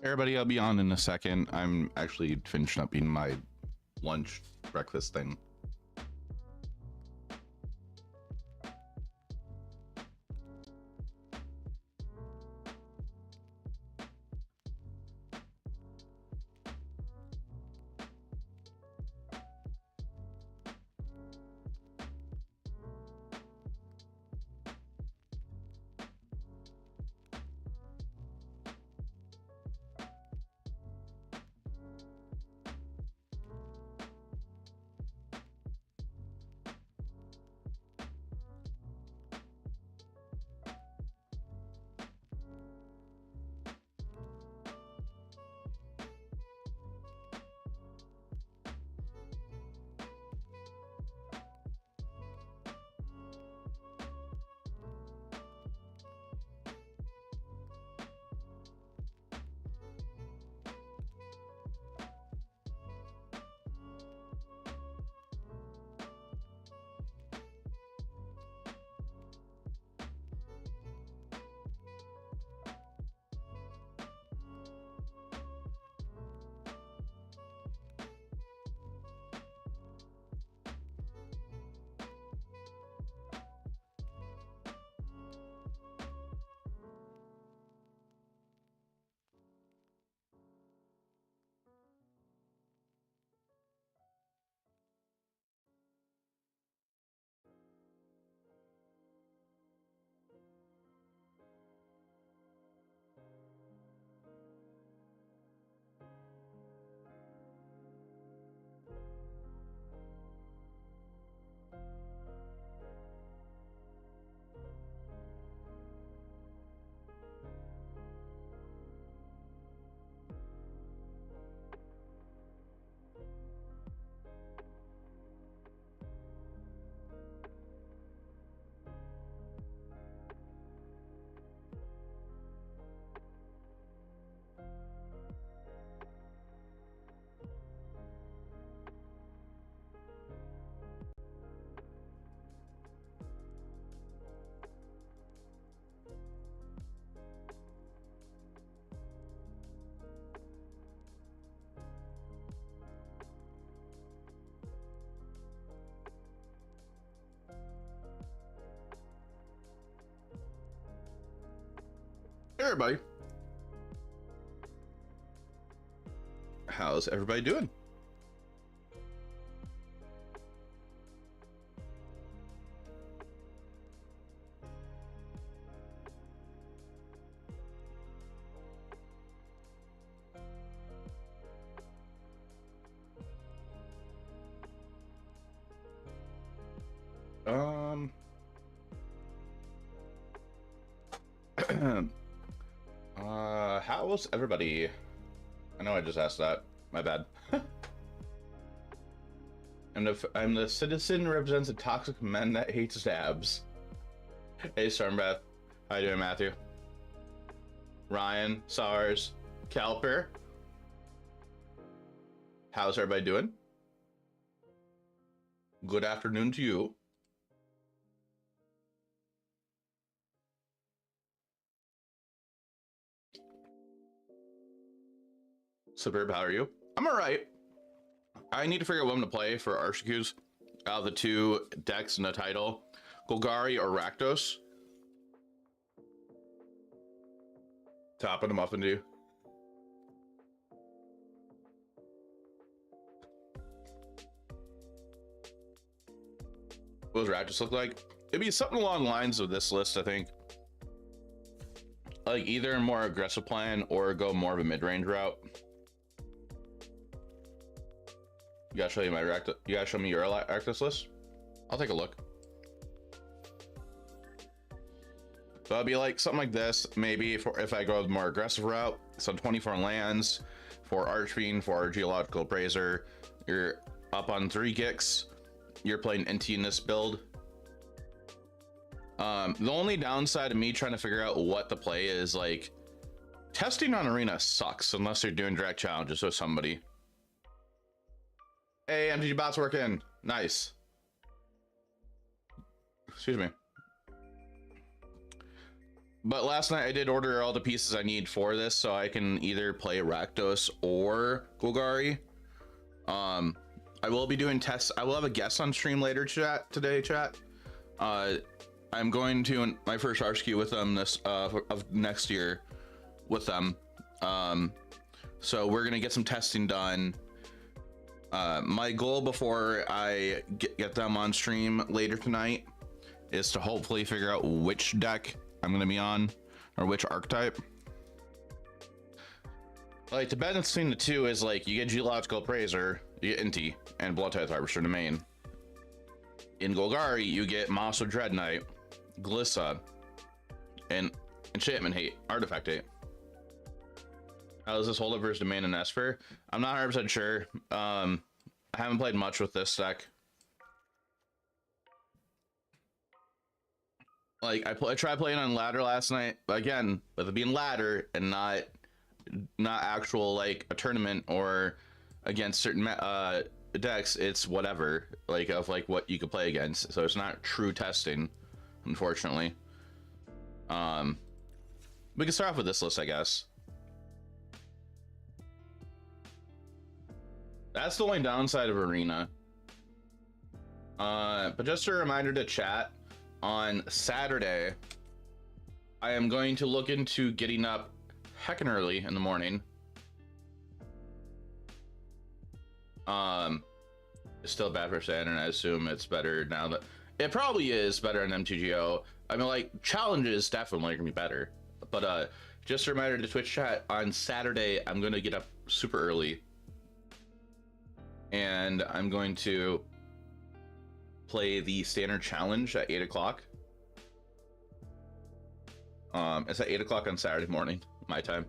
Everybody, I'll be on in a second. I'm actually finishing up eating my lunch breakfast thing. Hey everybody, how's everybody doing? Um, how's everybody? I know I just asked that. My bad. I'm the citizen who represents a toxic man that hates dabs. Hey, Stormbreath. How you doing, Matthew? Ryan, SARS, Calper. How's everybody doing? Good afternoon to you. Superb, how are you? I'm all right. I need to figure out what I'm going to play for RCQs. Out of the two decks in the title, Golgari or Rakdos. Top of the muffin to you. What does Rakdos look like? It'd be something along the lines of this list, I think. Like either a more aggressive plan or go more of a mid-range route. You gotta show you my Rakdos. You gotta show me your Rakdos list. I'll take a look. So it'd be like something like this. Maybe if I go the more aggressive route, so 24 lands for Archfiend, for Geological Appraiser. You're up on 3 Gix. You're playing NT in this build. The only downside of me trying to figure out what the play is, like, testing on Arena sucks unless you're doing direct challenges with somebody. Hey, MTG bot's working. Nice. Excuse me. But last night I did order all the pieces I need for this, so I can either play Rakdos or Golgari. I will be doing tests. I will have a guest on stream later today, chat. I'm going to my first RCQ with them this of next year with them. So we're gonna get some testing done. My goal before I get them on stream later tonight is to hopefully figure out which deck I'm gonna be on, or which archetype. Like the balance between the two is like you get Geological Appraiser, you get Inti, and Blood Tithe Harvester in the main. In Golgari, you get Moss of Dread Knight, Glissa, and Enchantment Hate, Artifact Hate. How does this hold up versus Domain and Esper? I'm not 100% sure. I haven't played much with this deck. Like I tried playing on ladder last night, but again, with it being ladder and not actual like a tournament or against certain decks, it's whatever, like of like what you could play against. So it's not true testing, unfortunately. We can start off with this list, I guess. That's the only downside of Arena. But just a reminder to chat, on Saturday, I am going to look into getting up heckin' early in the morning. It's still bad for Saturn. I assume it's better now that it probably is better in MTGO. I mean, like challenges definitely gonna be better. But just a reminder to Twitch chat, on Saturday I'm gonna get up super early, and I'm going to play the standard challenge at 8 o'clock. It's at 8 o'clock on Saturday morning, my time.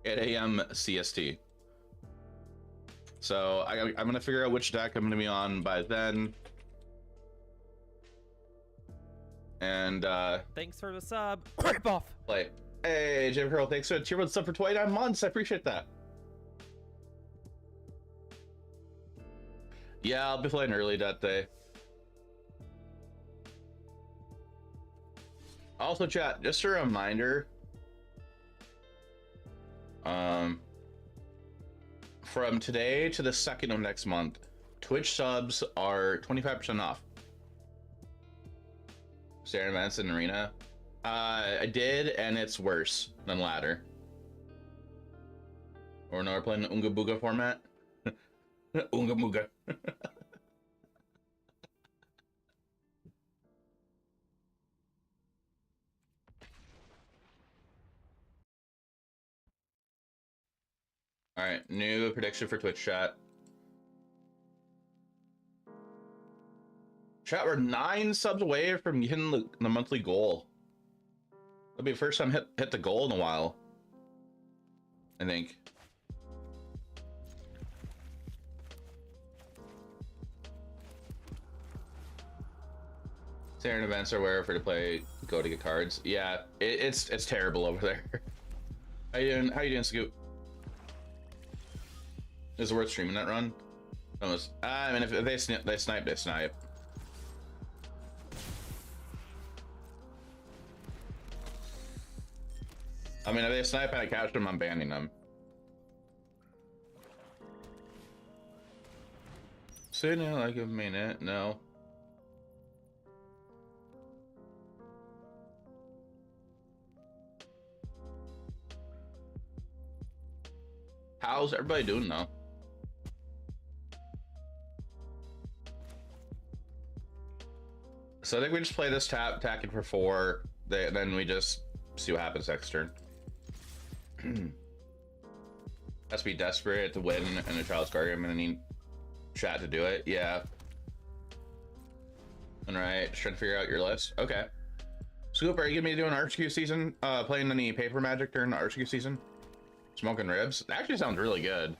8 a.m. CST. So I'm gonna figure out which deck I'm gonna be on by then. And thanks for the sub. Rip off. Play. Hey, Jaffer, thanks for the sub for 29 months. I appreciate that. Yeah, I'll be playing early that day. Also, chat, just a reminder. From today to the 2nd of next month, Twitch subs are 25% off. Standard events in Arena. I did, and it's worse than ladder. Or no, we're playing the Unga Booga format. Unga Booga. All right, new prediction for Twitch chat. Chat, we're 9 subs away from hitting the monthly goal. It'll be the first time hit the goal in a while, I think. Saturn events are where for to play, go to get cards. Yeah, it's terrible over there. How you doing, Scoop? Is it worth streaming that run? Almost. I mean, if they snipe, they snipe. I mean, if they snipe and I catch them, I'm banning them. Sitting in like a minute, no. How's everybody doing though? So I think we just play this tack it for 4. Then we just see what happens next turn. Has to be desperate to win in a Child's Guardian. I'm gonna need chat to do it. Yeah. All right, just trying to figure out your list. Okay. Scoop, are you gonna be doing RCQ season? Playing any paper magic during the RCQ season? Smoking ribs? That actually sounds really good.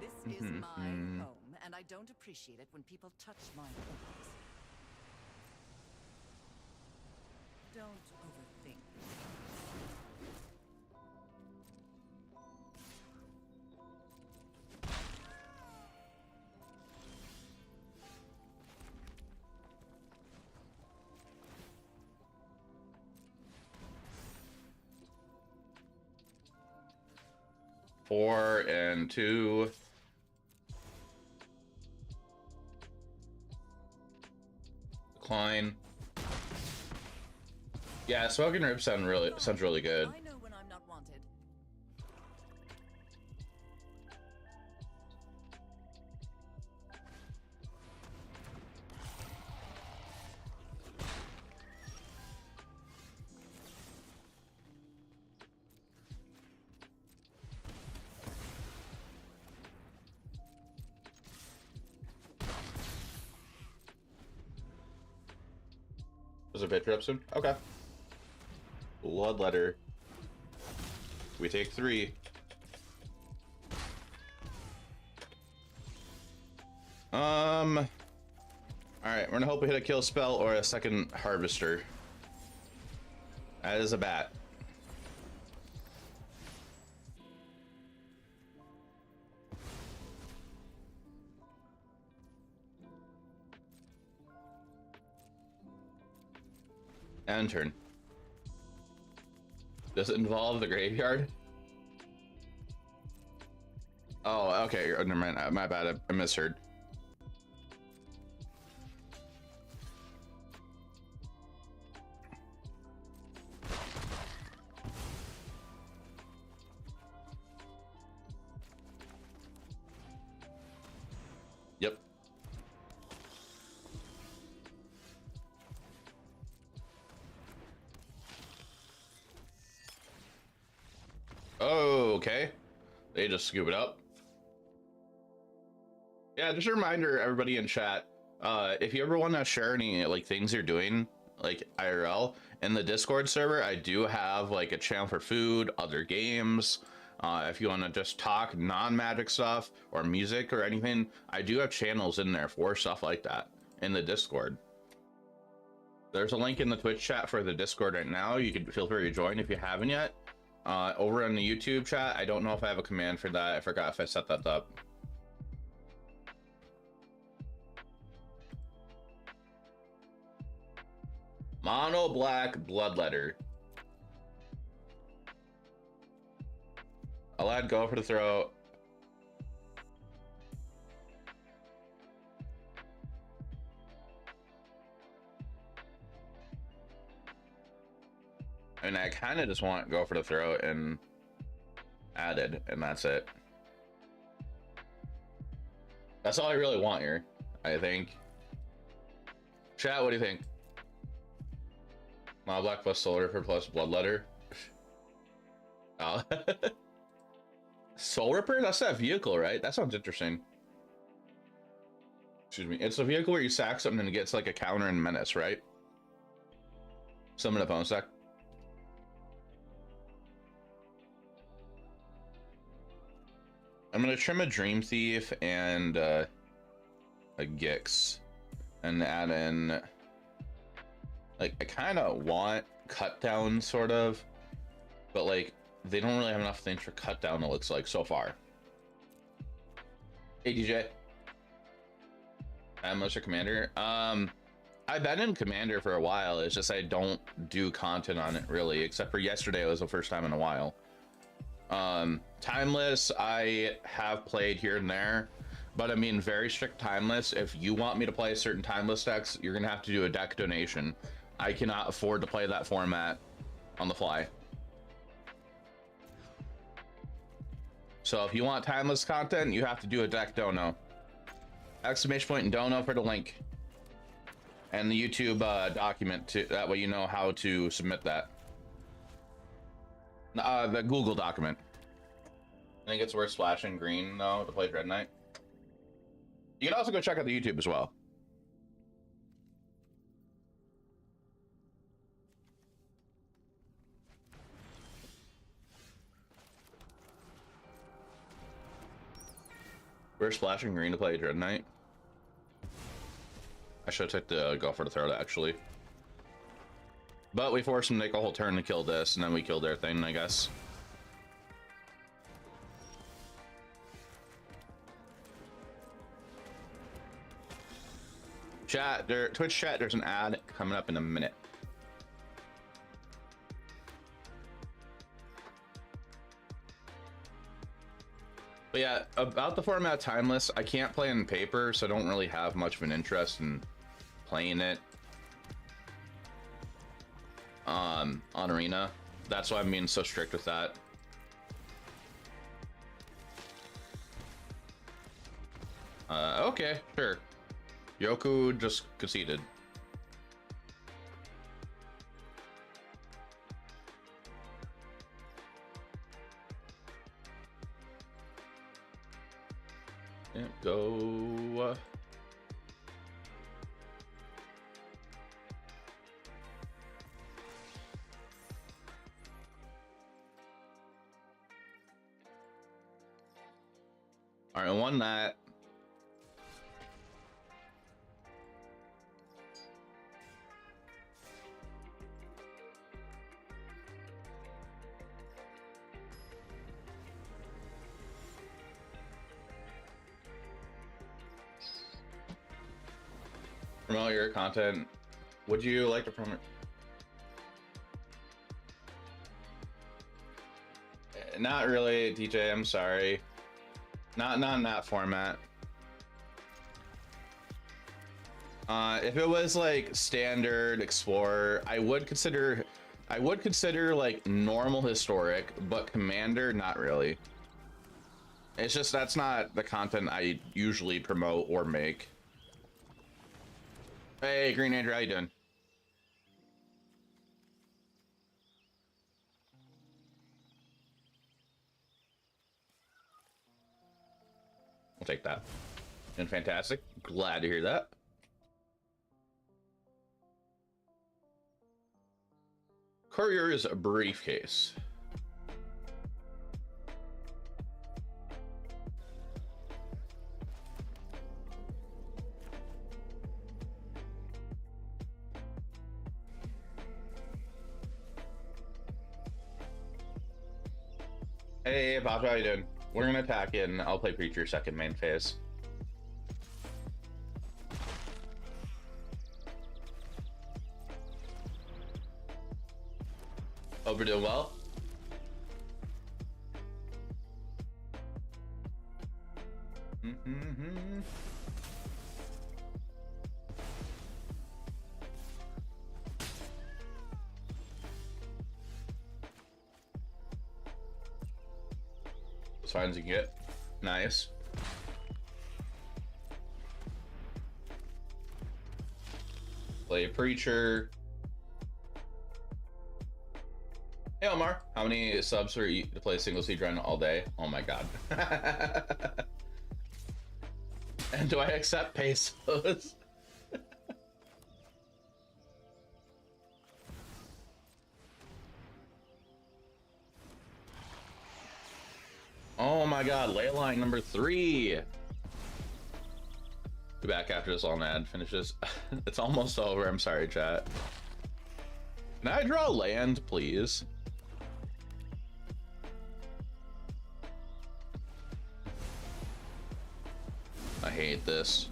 This is my home, and I don't appreciate it when people touch my things. Don't overthink. 4 and 2. Decline. Yeah, smoking ribs sounds really good. I know when I'm not wanted. There's a picture up soon? Okay. Bloodletter. We take 3. Alright, we're gonna hope we hit a kill spell or a second harvester. That is a bat. And turn. Does it involve the graveyard? Oh, okay. Never mind. My bad. I misheard. Yep. Oh, okay. They just scoop it up. Yeah, just a reminder, everybody in chat, if you ever want to share any like things you're doing, like IRL, in the Discord server, I do have like a channel for food, other games. If you want to just talk non-magic stuff or music or anything, I do have channels in there for stuff like that in the Discord. There's a link in the Twitch chat for the Discord right now. You can feel free to join if you haven't yet. Over on the YouTube chat, I don't know if I have a command for that. I forgot if I set that up. Mono black bloodletter. I'll add go for the throw. And I kind of just want go for the throw and added, and that's it. That's all I really want here, I think. Chat, what do you think? Mono black plus soul ripper plus bloodletter. Oh. Soul Ripper? That's that vehicle, right? That sounds interesting. Excuse me. It's a vehicle where you sack something and it gets like a counter and menace, right? Summon a phone stack. I'm gonna trim a Dream Thief and a Gix and add in, like, I kind of want cut down sort of, but like they don't really have enough things for cut down, it looks like so far. Hey DJ. I'm Mr. Commander. I've been in Commander for a while. It's just I don't do content on it really, except for yesterday. It was the first time in a while. Timeless, I have played here and there, but I mean very strict timeless. If you want me to play certain timeless decks, you're gonna have to do a deck donation. I cannot afford to play that format on the fly. So if you want timeless content, you have to do a deck dono. Exclamation point and dono for the link. And the YouTube document, to, that way you know how to submit that. The Google document. I think it's worth splashing green, though, to play Dread Knight. You can also go check out the YouTube as well. We're splashing green to play Dread Knight. I should have took the go for the throw, actually. But we forced them to take a whole turn to kill this, and then we killed their thing, I guess. Chat, Twitch chat, there's an ad coming up in a minute. But yeah, about the format Timeless, I can't play in paper, so I don't really have much of an interest in playing it on Arena. That's why I'm being so strict with that. Okay, sure. Yoku just conceded. Yeah, go. All right, I won that. Promote your content. Would you like to promote? Not really, DJ. I'm sorry. Not in that format. If it was like standard Explorer, I would consider like normal historic, but Commander, not really. It's just that's not the content I usually promote or make. Hey, Green Ranger, how you doing? We'll take that. And fantastic. Glad to hear that. Courier's briefcase. Hey, Bob, how you doing? We're gonna attack in. I'll play Preacher second main phase. Hope we're doing well. As fine as you can get. Nice. Play Preacher. Hey Omar, how many subs are you to play single siege run all day? Oh my god. And do I accept pesos? Oh my god, ley line number 3. Be back after this all ad finishes. It's almost over. I'm sorry, chat. Can I draw land, please? I hate this.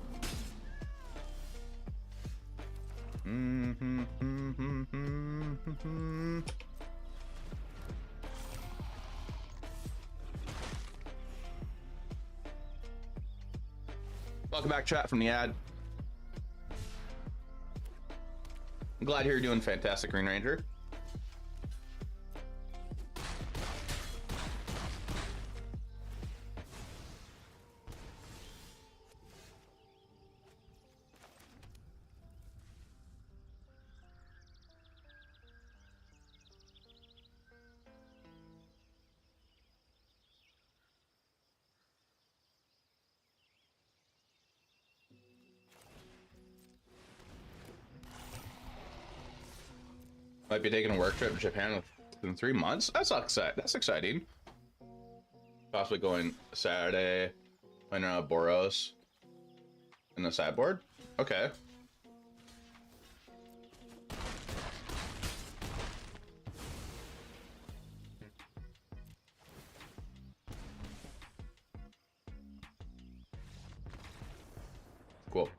Welcome back, chat, from the ad. I'm glad you're doing fantastic, Green Ranger. Might be taking a work trip to Japan within 3 months. That's exciting. Possibly going Saturday, playing around Boros in the sideboard. Okay. Cool.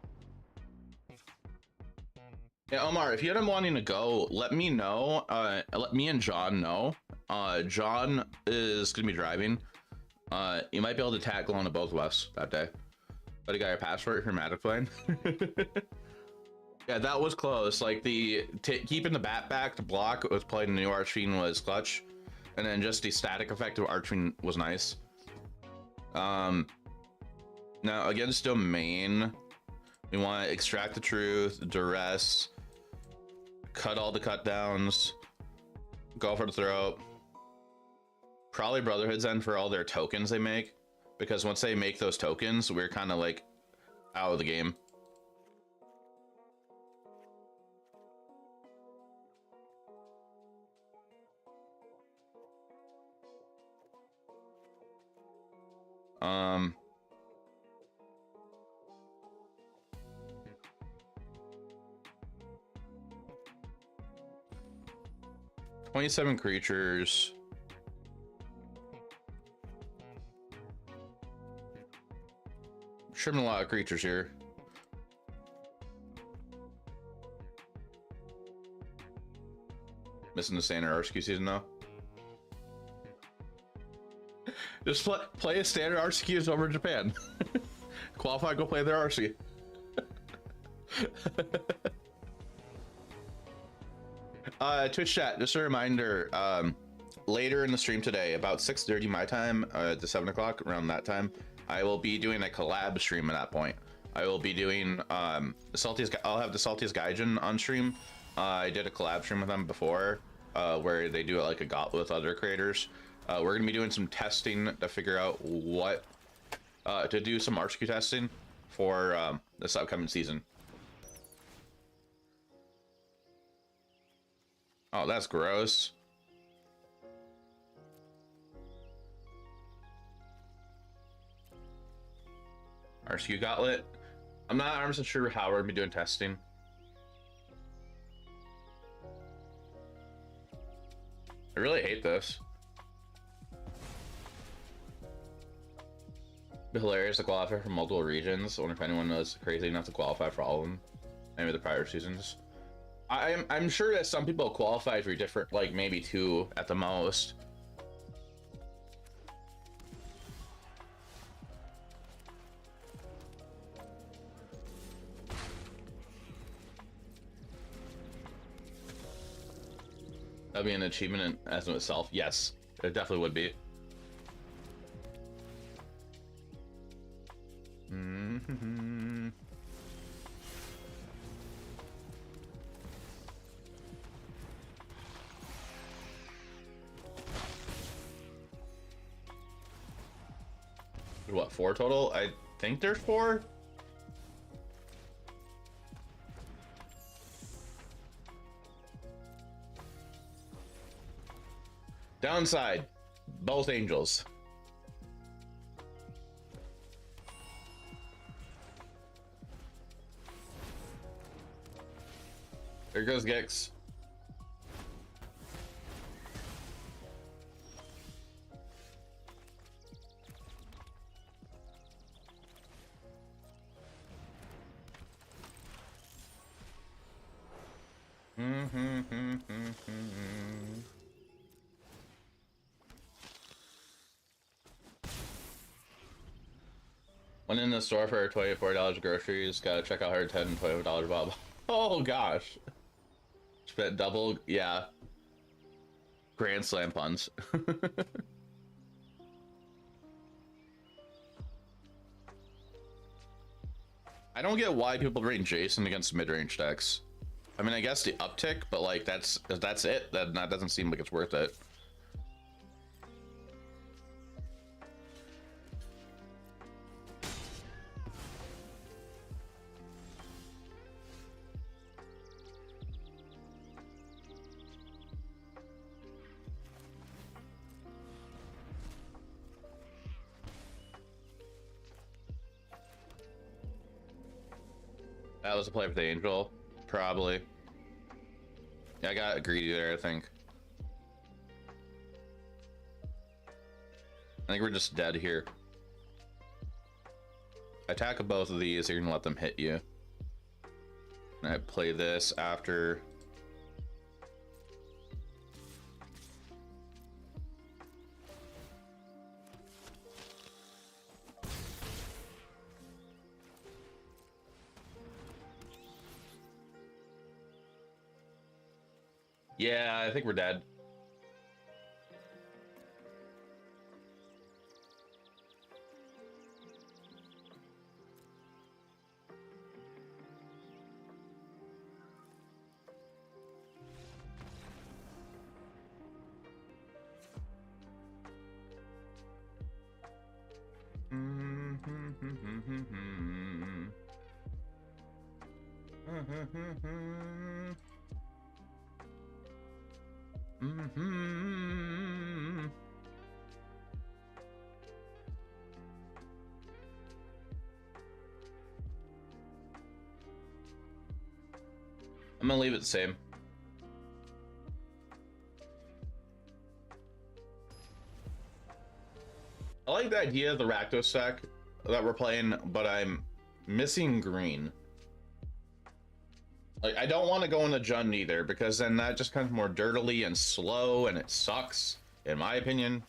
Yeah, Omar, if you end up wanting to go, let me know. Let me and John know. John is gonna be driving. You might be able to tackle onto both of us that day. But you got your passport, Hermetic Flame. Yeah, that was close. Like keeping the bat back to block was playing the new Archfiend was clutch. And then just the static effect of Archfiend was nice. Now against Domain, we want to extract the truth, duress, cut all the cut downs, go for the throat. Probably Brotherhood's End for all their tokens they make, because once they make those tokens, we're kind of like out of the game. Um, 27 creatures. Trimming a lot of creatures here. Missing the standard RCQ season though. Just play a standard RCQs over in Japan. Qualify, go play their RC. Twitch chat, just a reminder, later in the stream today, about 6:30 my time, to 7 o'clock, around that time, I will be doing a collab stream at that point. I will be doing the Saltiest. I'll have the Saltiest Gaijin on stream. I did a collab stream with them before, where they do it like a got with other creators. We're gonna be doing some testing to figure out what to do some RCQ testing for this upcoming season. Oh, that's gross. RCQ Gauntlet. I'm not 100% sure how we're gonna be doing testing. I really hate this. It'd be hilarious to qualify for multiple regions. I wonder if anyone knows crazy enough to qualify for all of them. Maybe the prior seasons. I'm sure that some people qualify for different, like maybe 2 at the most. That'd be an achievement as in itself. Yes, it definitely would be. Mm-hmm. What, 4 total? I think there's 4. Downside, both angels. There goes Gex. Went in the store for $24 groceries. Gotta check out her $10 and $25 bottle. Oh gosh. Spent double, yeah. Grand Slam puns. I don't get why people bring Jason against mid-range decks. I mean, I guess the uptick, but like that's it. That doesn't seem like it's worth it. That was a play for the Angel, probably. Yeah, I got greedy there, I think. I think we're just dead here. Attack both of these, you're gonna let them hit you. And I play this after. Yeah, I think we're dead. I'm gonna leave it the same. I like the idea of the Rakdos deck that we're playing, but I'm missing green. Like, I don't want to go into Jund either, because then that just comes more dirtily and slow, and it sucks, in my opinion.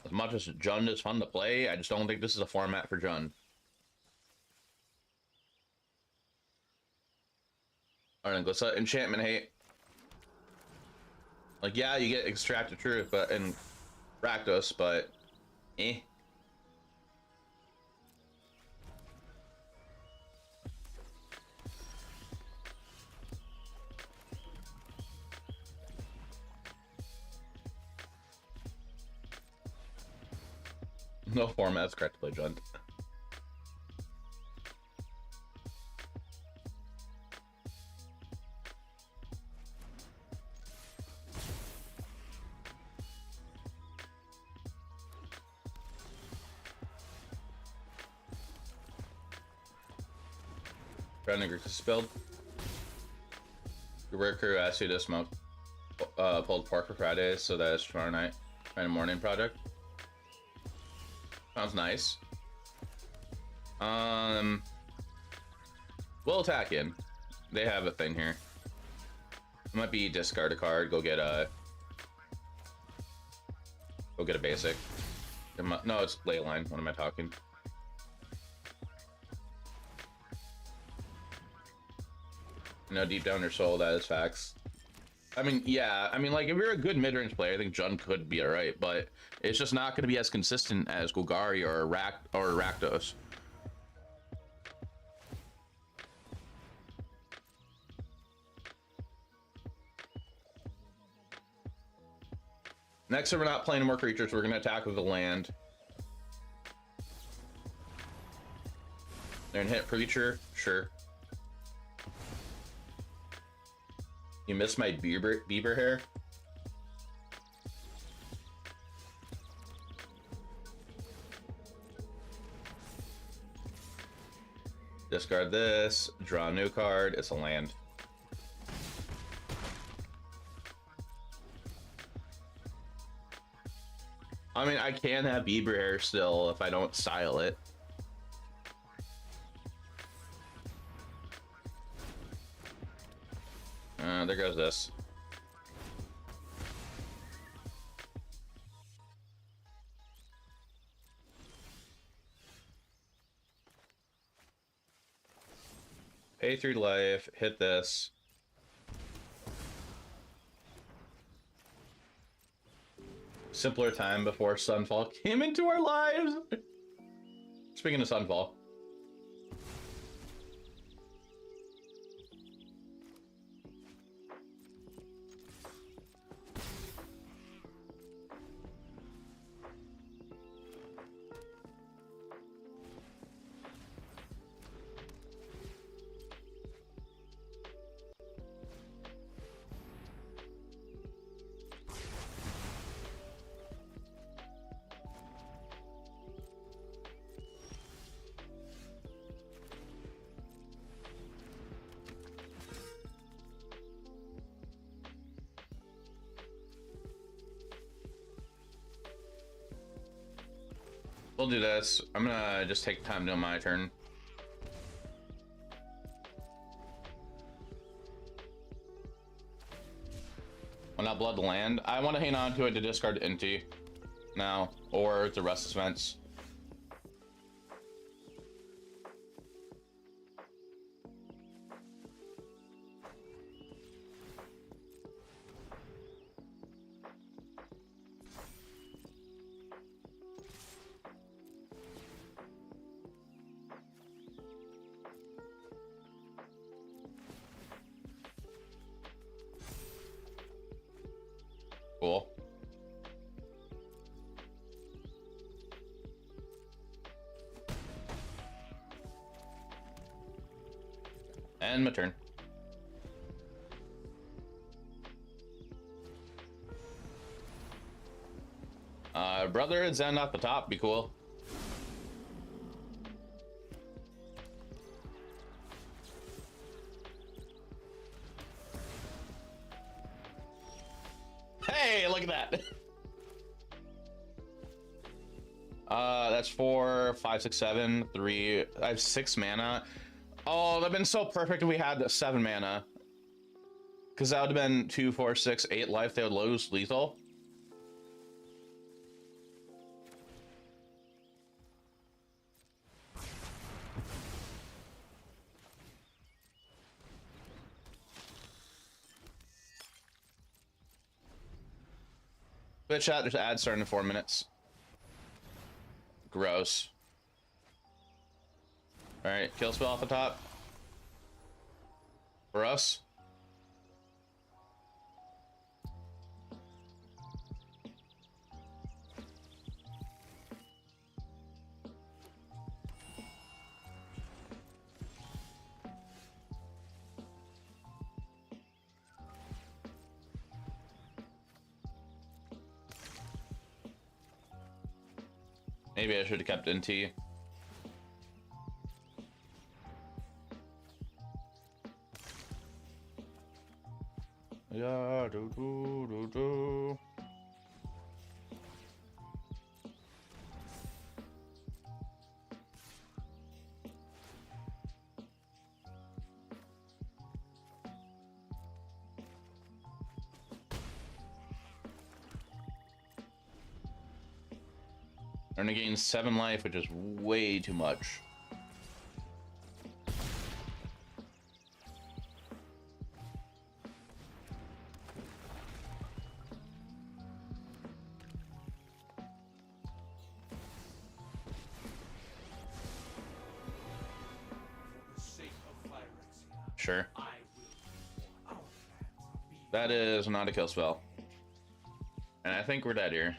As much as Jund is fun to play, I just don't think this is a format for Jund. Alright, let's enchantment hate. Like, yeah, you get extracted truth, but in Rakdos, but eh. No format's correct to play Jund. Renegger spilled. Your work crew asked you to smoke pulled pork for Fridays, so that is tomorrow night. Friday morning project. Sounds nice. We'll attack in. They have a thing here. It might be discard a card, go get a basic. No, it's Leyline. What am I talking? No, deep down your soul, that is facts. I mean, yeah, I mean, like, if you're a good mid-range player, I think Jund could be alright, but it's just not going to be as consistent as Golgari or Rakdos. Next, if we're not playing more creatures, we're going to attack with the land. They're going to hit Preacher, sure. You missed my beaver hair? Discard this, draw a new card, it's a land. I mean, I can have beaver hair still if I don't style it. There goes this. Pay 3 life, hit this. Simpler time before Sunfall came into our lives. Speaking of Sunfall. We'll do this. I'm gonna just take time doing my turn. When I blood the land, I want to hang on to it to discard Inti now, or the rest of events. And my turn. Brother and Zen off the top, be cool. Hey, look at that. That's 4, 5, 6, 7, 3. I have 6 mana. Oh, that'd been so perfect if we had 7 mana. Because that would have been 2, 4, 6, 8 life. They would lose lethal. But chat, there's ads starting in 4 minutes. Gross. Alright, kill spell off the top. For us. Maybe I should have kept NT. Yeah, do. They're gonna gain 7 life, which is way too much. Sure. That is not a kill spell. And I think we're dead here.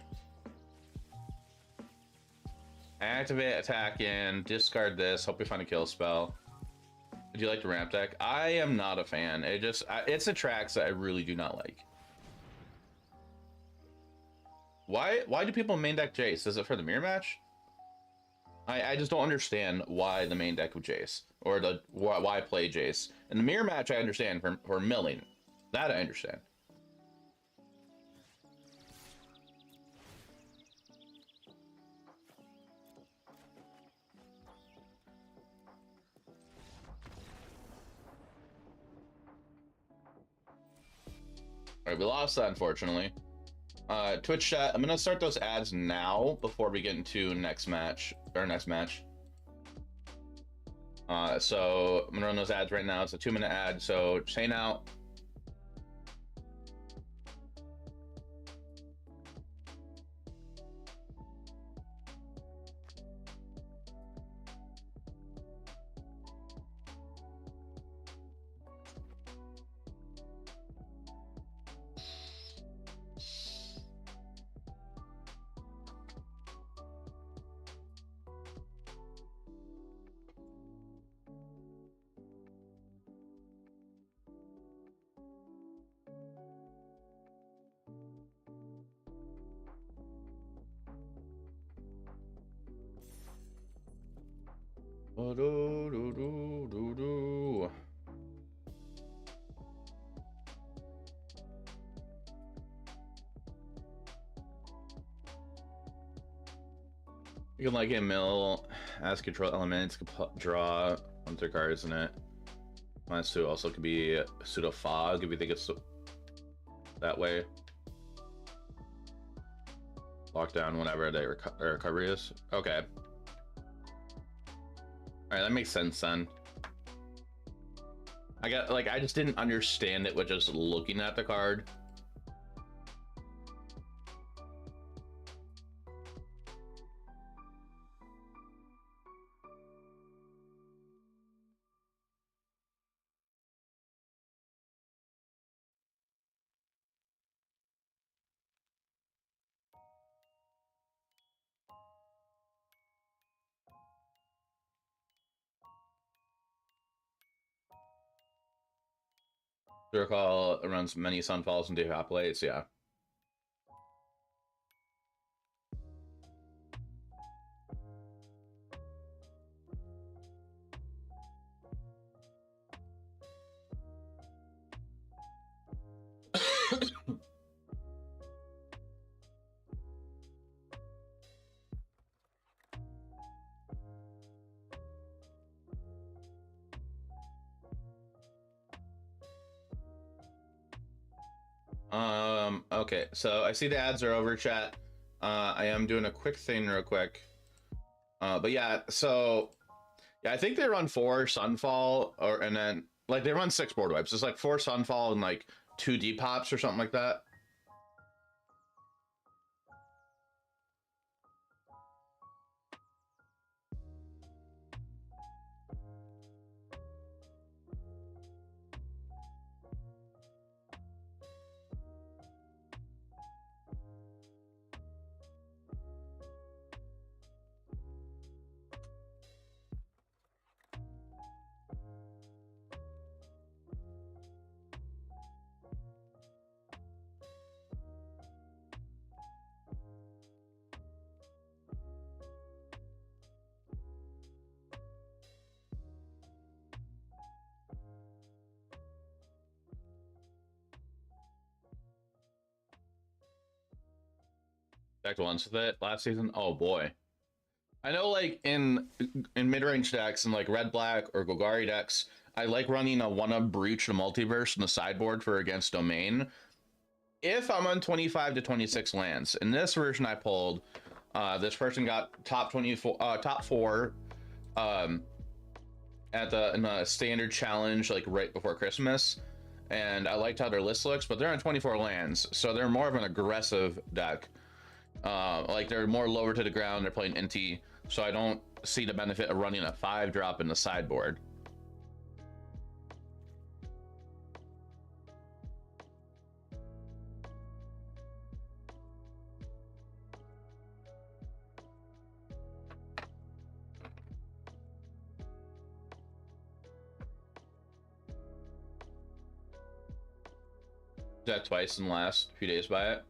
Activate, attack in, discard this, hope we find a kill spell. Would you like the ramp deck? I am not a fan. It's attracts that I really do not like. Why do people main deck Jace? Is it for the mirror match? I just don't understand why the main deck with Jace, or why play Jace. In the mirror match, I understand for milling. That I understand. All right, we lost that, unfortunately. Twitch chat, I'm gonna start those ads now before we get into next match. So I'm gonna run those ads right now. It's a 2-minute ad, so say now. You can like a mill, as control elements, draw 1 cards in it. Minus 2 also could be pseudo fog if you think it's that way. Lockdown whenever the recovery is. Okay. Alright, that makes sense then. I just didn't understand it with just looking at the card. To recall, it runs many Sunfalls and Devaplates, yeah. Okay, so I see the ads are over, chat. I am doing a quick thing real quick. But yeah, so yeah, I think they run 4 Sunfall, and then like they run 6 board wipes. It's like 4 Sunfall and like 2 Depops or something like that. Decked once with it last season. Oh boy. I know, like in mid-range decks and like red black or Golgari decks, I like running a one-up breach to multiverse in the sideboard for against domain. If I'm on 25 to 26 lands, in this version I pulled, this person got top 24, top 4, in the standard challenge like right before Christmas, and I liked how their list looks, but they're on 24 lands, so they're more of an aggressive deck. Like they're more lower to the ground, they're playing NT, so I don't see the benefit of running a 5-drop in the sideboard. That twice in the last few days by it.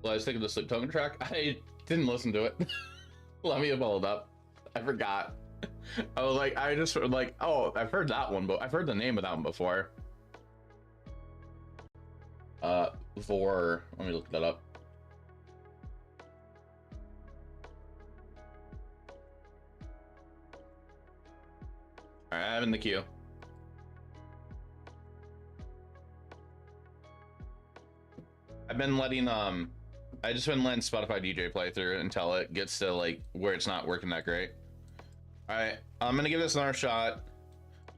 Well, I was thinking of the Sleep Token track. I didn't listen to it. Let me pull it up. I forgot. I was like, I just like, oh, I've heard that one, but I've heard the name of that one before. Let me look that up. All right, I'm in the queue. I've been letting I just been letting Spotify DJ play through until it gets to like where it's not working that great. All right, I'm gonna give this another shot.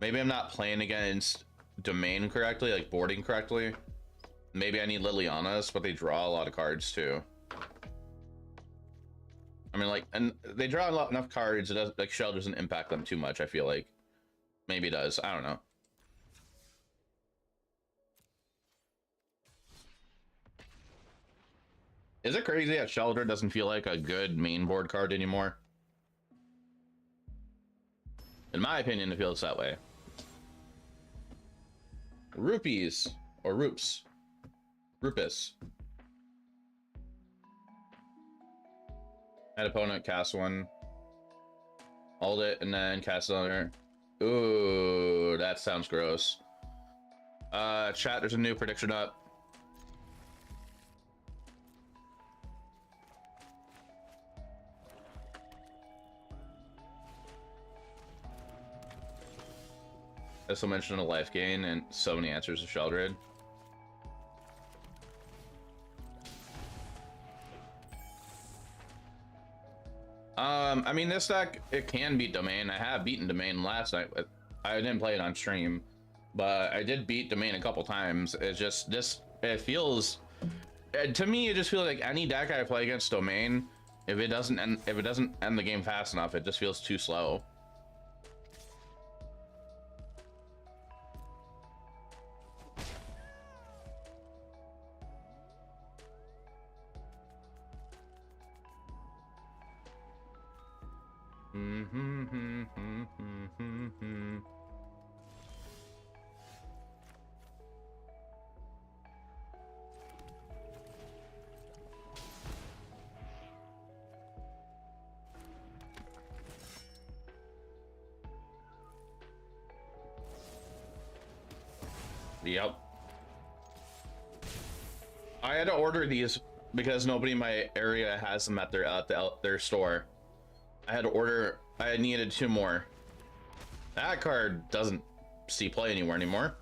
Maybe I'm not playing against domain correctly, like boarding correctly. Maybe I need Liliana's, but they draw a lot of cards too. I mean, like, and they draw enough cards. It does, like, Shell doesn't impact them too much. I feel like maybe it does. I don't know. Is it crazy that Shelter doesn't feel like a good main board card anymore? In my opinion, it feels that way. Rupees or Roops. Rupus. Had opponent cast one. Hold it and then cast another. Ooh, that sounds gross. Chat, there's a new prediction up. This will mention a life gain and so many answers to Sheldred. I mean, this deck, it can beat Domain. I have beaten Domain last night. I didn't play it on stream, but I did beat Domain a couple times. It's just, it feels, to me, it just feels like any deck I play against Domain, if it doesn't end the game fast enough, it just feels too slow. Yep. I had to order these because nobody in my area has them at their store. I had to order. I needed 2 more. That card doesn't see play anywhere anymore.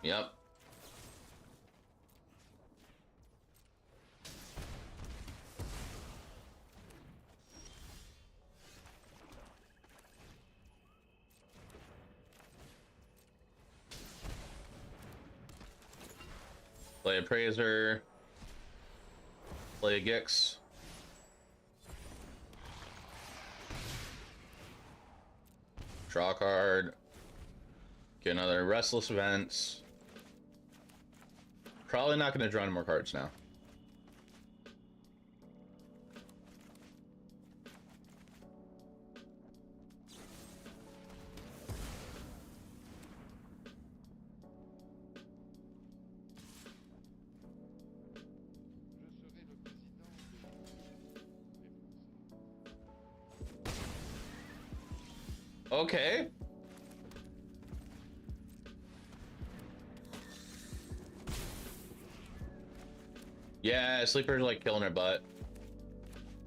Yep. Play Appraiser. Play a Gix. Draw a card. Get another Restless Events. Probably not going to draw any more cards now. Okay. Yeah, Sleeper's like killing her butt.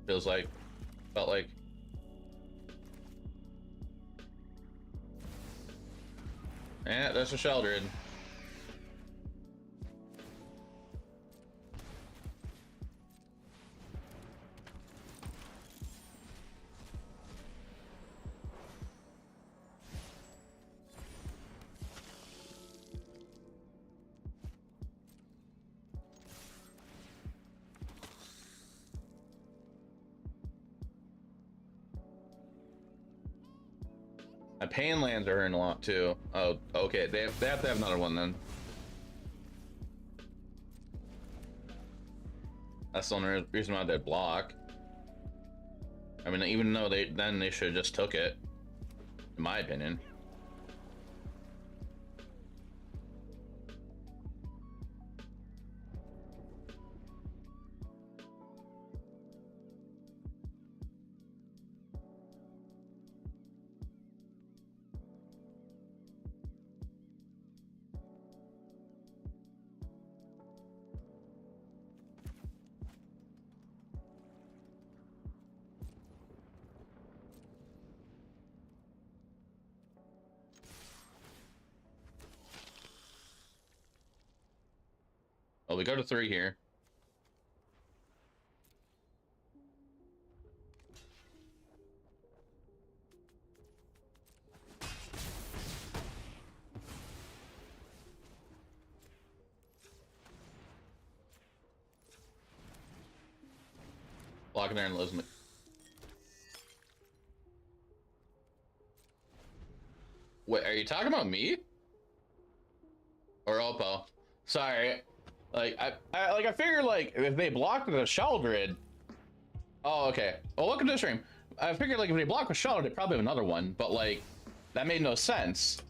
Feels like. Felt like. Yeah, that's a Sheldred. My pain lands are hurting a lot too. Oh, okay. They have to have another one then. That's the only reason why they block. I mean, even though they should have just took it, in my opinion. Well, we go to 3 here. Blocking there and losing it. Wait, are you talking about me? Or Oppo? Sorry. Like I figure like if they blocked the Sheldred. Oh, okay. Well, welcome to the stream. I figured like if they block with Sheldred, they probably have another one, but like that made no sense.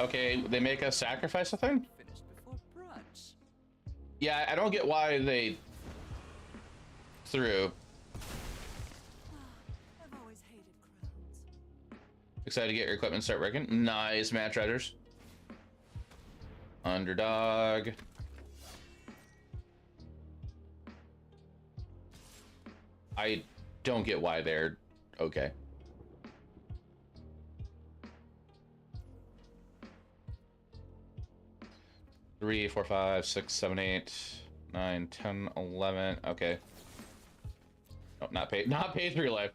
Okay, they make us sacrifice a thing? Finished before brunch. Yeah, I don't get why they threw. I've always hated crowds. Excited to get your equipment and start working. Nice, Match Riders. Underdog. I don't get why they're okay. Three, 4, 5, 6, 7, 8, 9, 10, 11. Okay. Oh, not pay 3 life.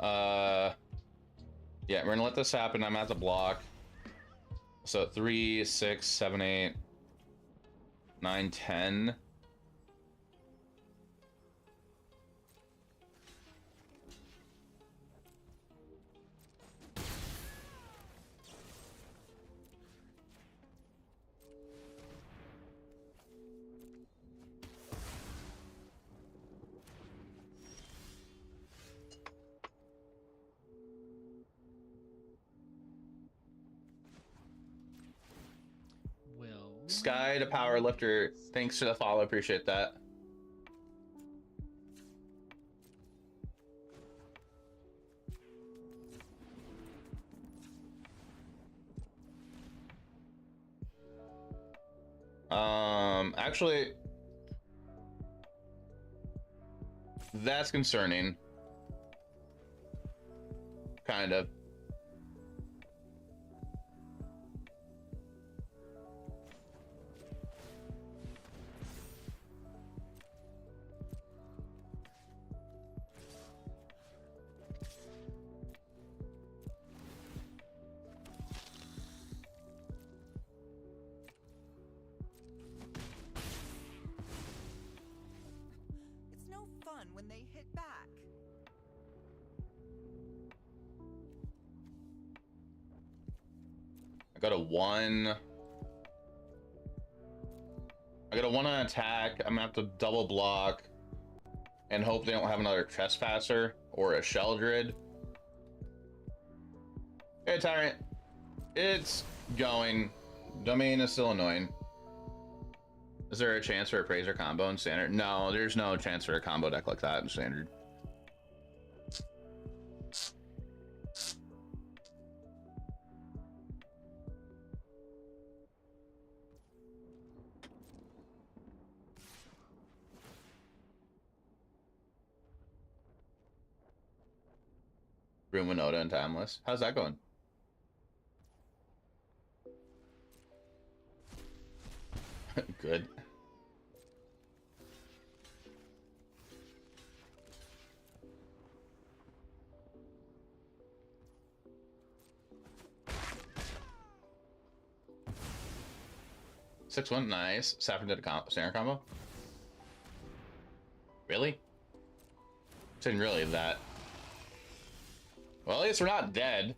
Yeah, we're gonna let this happen. I'm at the block. So 3, 6, 7, 8. 9, 10. Sky to Power Lifter, thanks for the follow, appreciate that. Actually, that's concerning. Kind of. It's no fun when they hit back. I got a 1. I got a 1 on attack. I'm gonna have to double block and hope they don't have another Trespasser or a Sheldred. Hey, Tyrant. It's going. Domain is still annoying. Is there a chance for a Praiser combo in Standard? No, there's no chance for a combo deck like that in Standard. Room Winota and Timeless. How's that going? Good. Six one, nice. Saffron did a standard combo. Really? Saying really that. Well, at least we're not dead.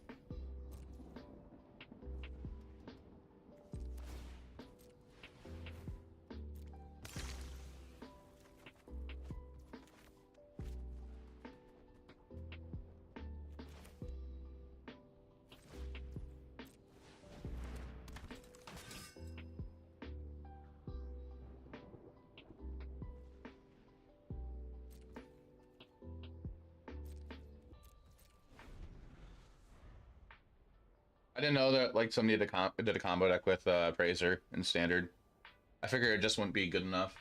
I didn't know that like somebody did a combo deck with Praiser in Standard. I figured it just wouldn't be good enough.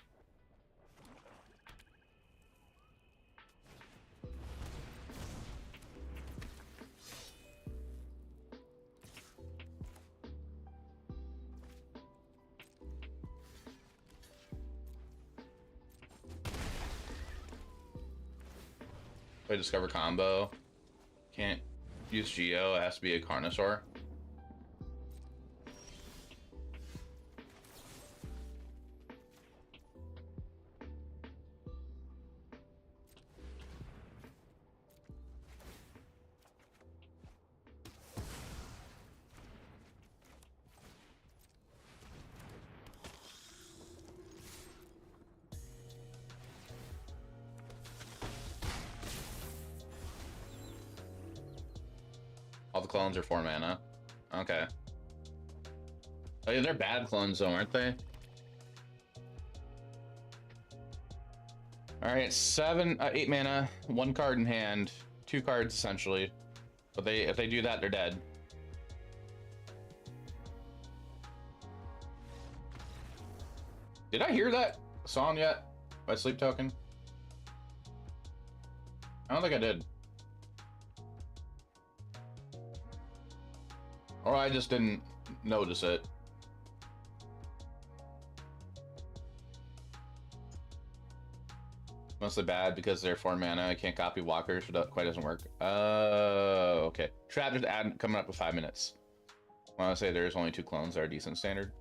I discover combo. Can't use Geo, it has to be a Carnosaur. All the clones are 4 mana. Okay. Oh yeah, they're bad clones though, aren't they? Alright, 8 mana, 1 card in hand, 2 cards essentially. But if they do that, they're dead. Did I hear that song yet? By Sleep Token? I don't think I did. Or I just didn't notice it. Mostly bad because they're 4 mana. I can't copy walkers, so that quite doesn't work. Okay. Trap just coming up with 5 minutes. I want to say there's only 2 clones that are decent standard.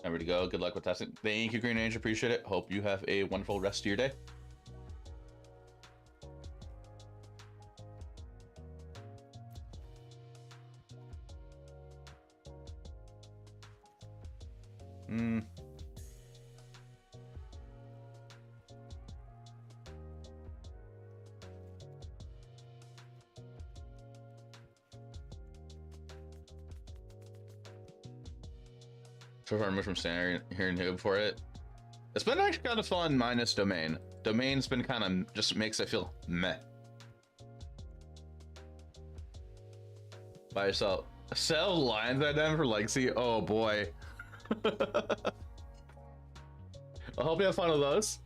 Time to go. Good luck with testing. Thank you, Green Angel. Appreciate it. Hope you have a wonderful rest of your day. So far, moved from standard here in Noob for it. It's been actually kind of fun minus domain. Domain's been kind of just makes it feel meh. By yourself. Sell lines at them for Legacy. Oh boy. I hope you have fun with those.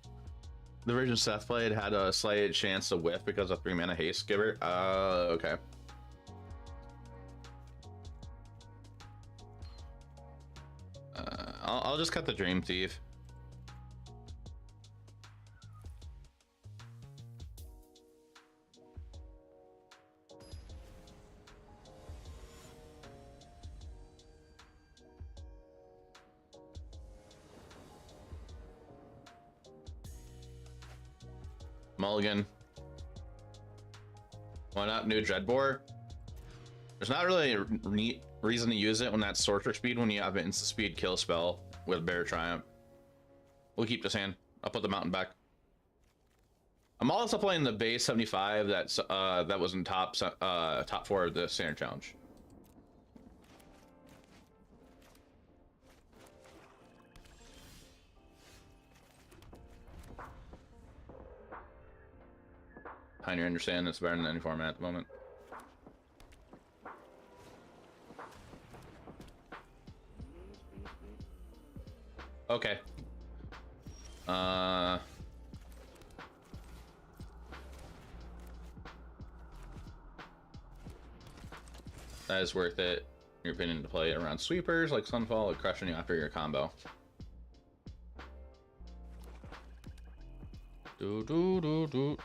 The version Seth played had a slight chance to whiff because of 3 mana haste giver. Okay. I'll just cut the Dream Thief. Mulligan. Why not new Dreadbore? There's not really a neat reason to use it when that's sorcerer speed when you have an instant speed kill spell with Bear Triumph. We'll keep this hand. I'll put the mountain back. I'm also playing the base 75 that's that was in top 4 of the standard challenge. Pioneer understand it's better than any format at the moment. Okay. That is worth it, in your opinion, to play around sweepers like Sunfall or crushing you after your combo. Do do do do.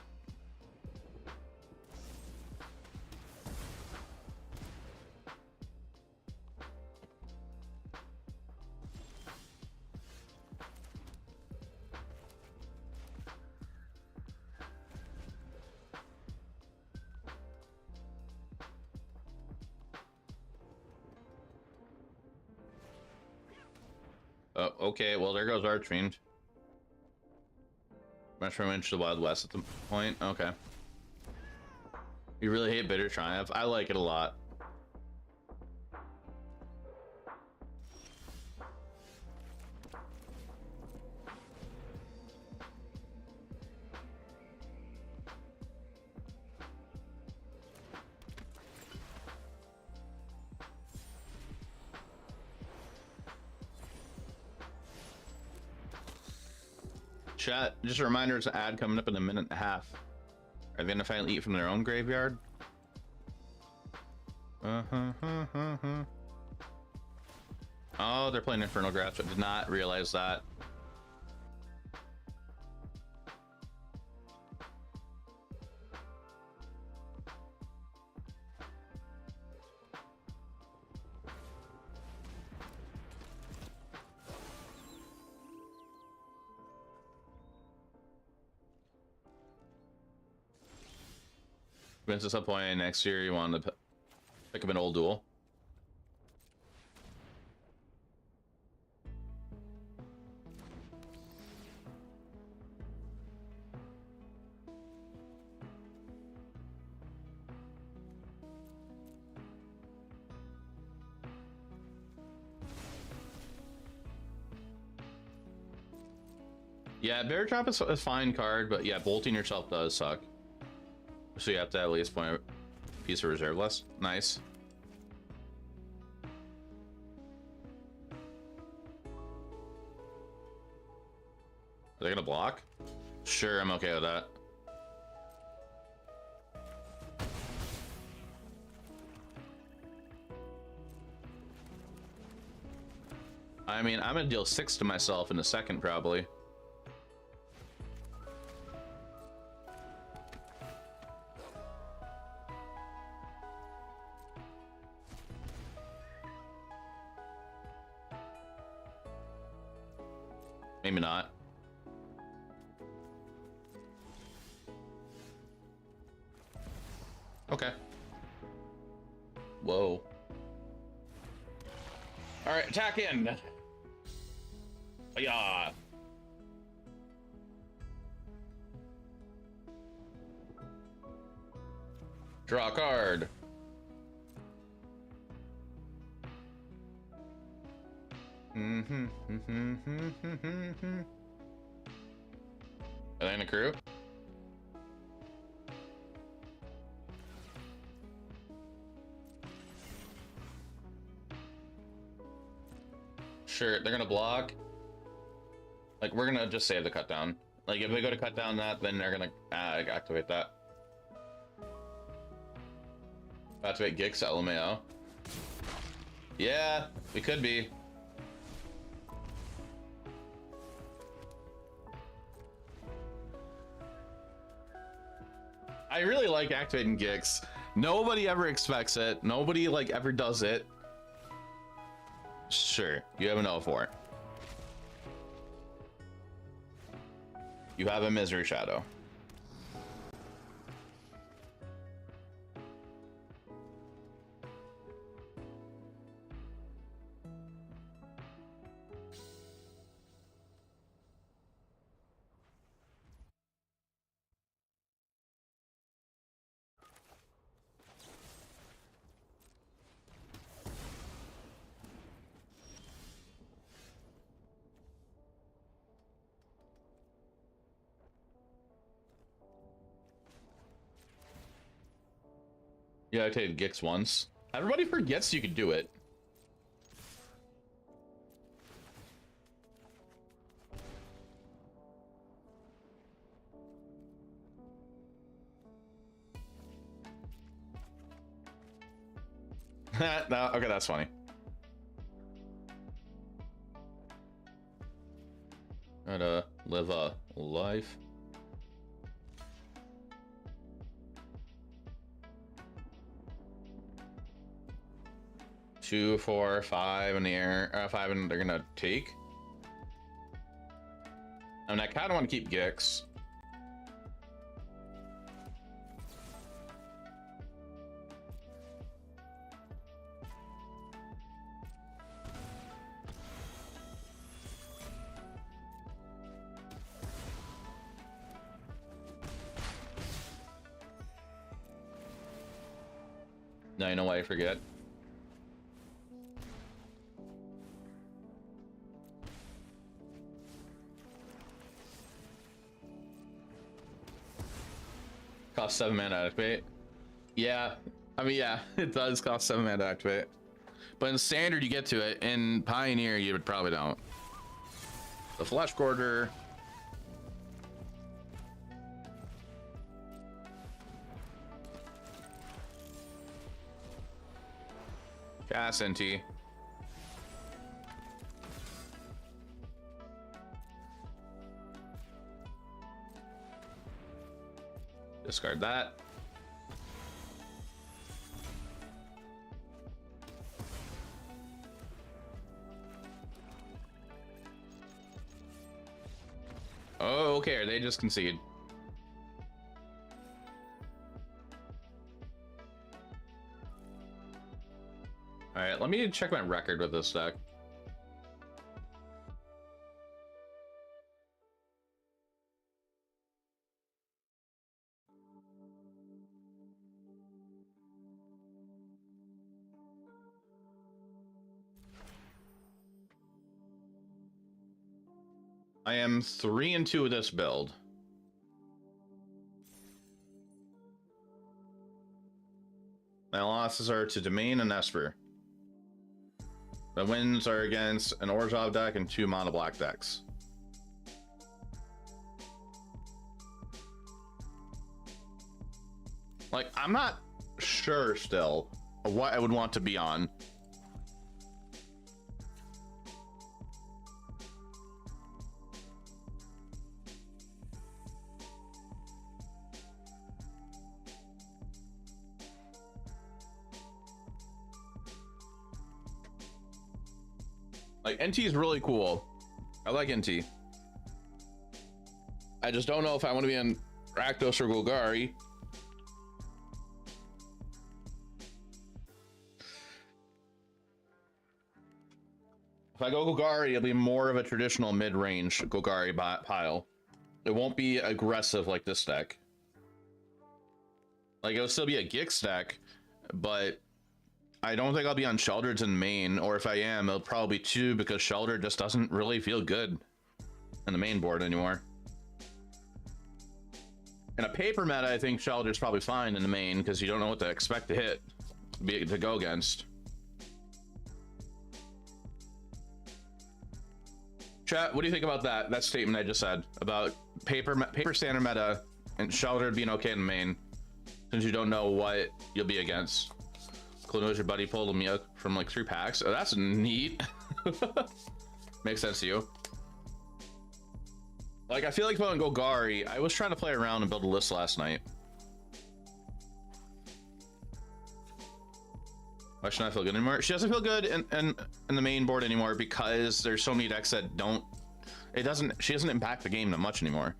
Oh, okay, well, there goes Archfiend. Mushroom into the Wild West at the point. Okay. You really hate Bitter Triumph? I like it a lot. Chat, just a reminder, it's an ad coming up in a minute and a half. Are they gonna finally eat from their own graveyard? Oh, they're playing Infernal Grasp. I did not realize that. At some point next year, you want to pick up an old duel. Yeah, Bear Trap is a fine card, but yeah, bolting yourself does suck. So you have to at least point a piece of reserve list. Nice. Are they gonna block? Sure, I'm okay with that. I mean, I'm gonna deal 6 to myself in a second, probably. Maybe not. Okay. Whoa. All right, attack in. Yeah. Draw a card. Atlanta crew. Sure, they're gonna block. Like, we're gonna just save the cut down. Like, if they go to cut down that, then they're gonna activate that. Activate Gix LMAO. Yeah, we could be. I really like activating Gix. Nobody ever expects it. Nobody like ever does it. Sure, you have an 0-4. You have a Misery Shadow. Yeah, I activated Gix once. Everybody forgets you could do it. No, okay, that's funny. Gotta live a life. Two, 4, 5 in the air. 5, and they're gonna take. I mean, I kind of want to keep Gix. Now you know why I forget. Cost 7 mana to activate. Yeah, I mean, yeah, it does cost 7 mana to activate. But in standard, you get to it. In Pioneer, you would probably don't. The Flesh Quarter. Cast NT. Discard that. Oh, okay. Or they just concede. All right, let me check my record with this deck. I am 3-2 with this build. My losses are to Domain and Esper. The wins are against an Orzhov deck and 2 mono black decks. Like, I'm not sure still of what I would want to be on. Like, NT is really cool. I like NT. I just don't know if I want to be on Rakdos or Golgari. If I go Golgari, it'll be more of a traditional mid-range Golgari pile. It won't be aggressive like this deck. Like, it'll still be a Gix deck, but I don't think I'll be on Sheldred's in main, or if I am, it'll probably be 2 because Sheldred just doesn't really feel good in the main board anymore. In a paper meta, I think Sheldred's probably fine in the main because you don't know what to expect to hit, to go against. Chat, what do you think about that statement I just said about paper standard meta and Sheldred being okay in the main since you don't know what you'll be against? Klono's your buddy pulled me out from like 3 packs. Oh, that's neat. Makes sense to you. Like, I feel like playing Golgari, I was trying to play around and build a list last night. Why should not feel good anymore? She doesn't feel good in the main board anymore because there's so many decks that don't, she doesn't impact the game that much anymore.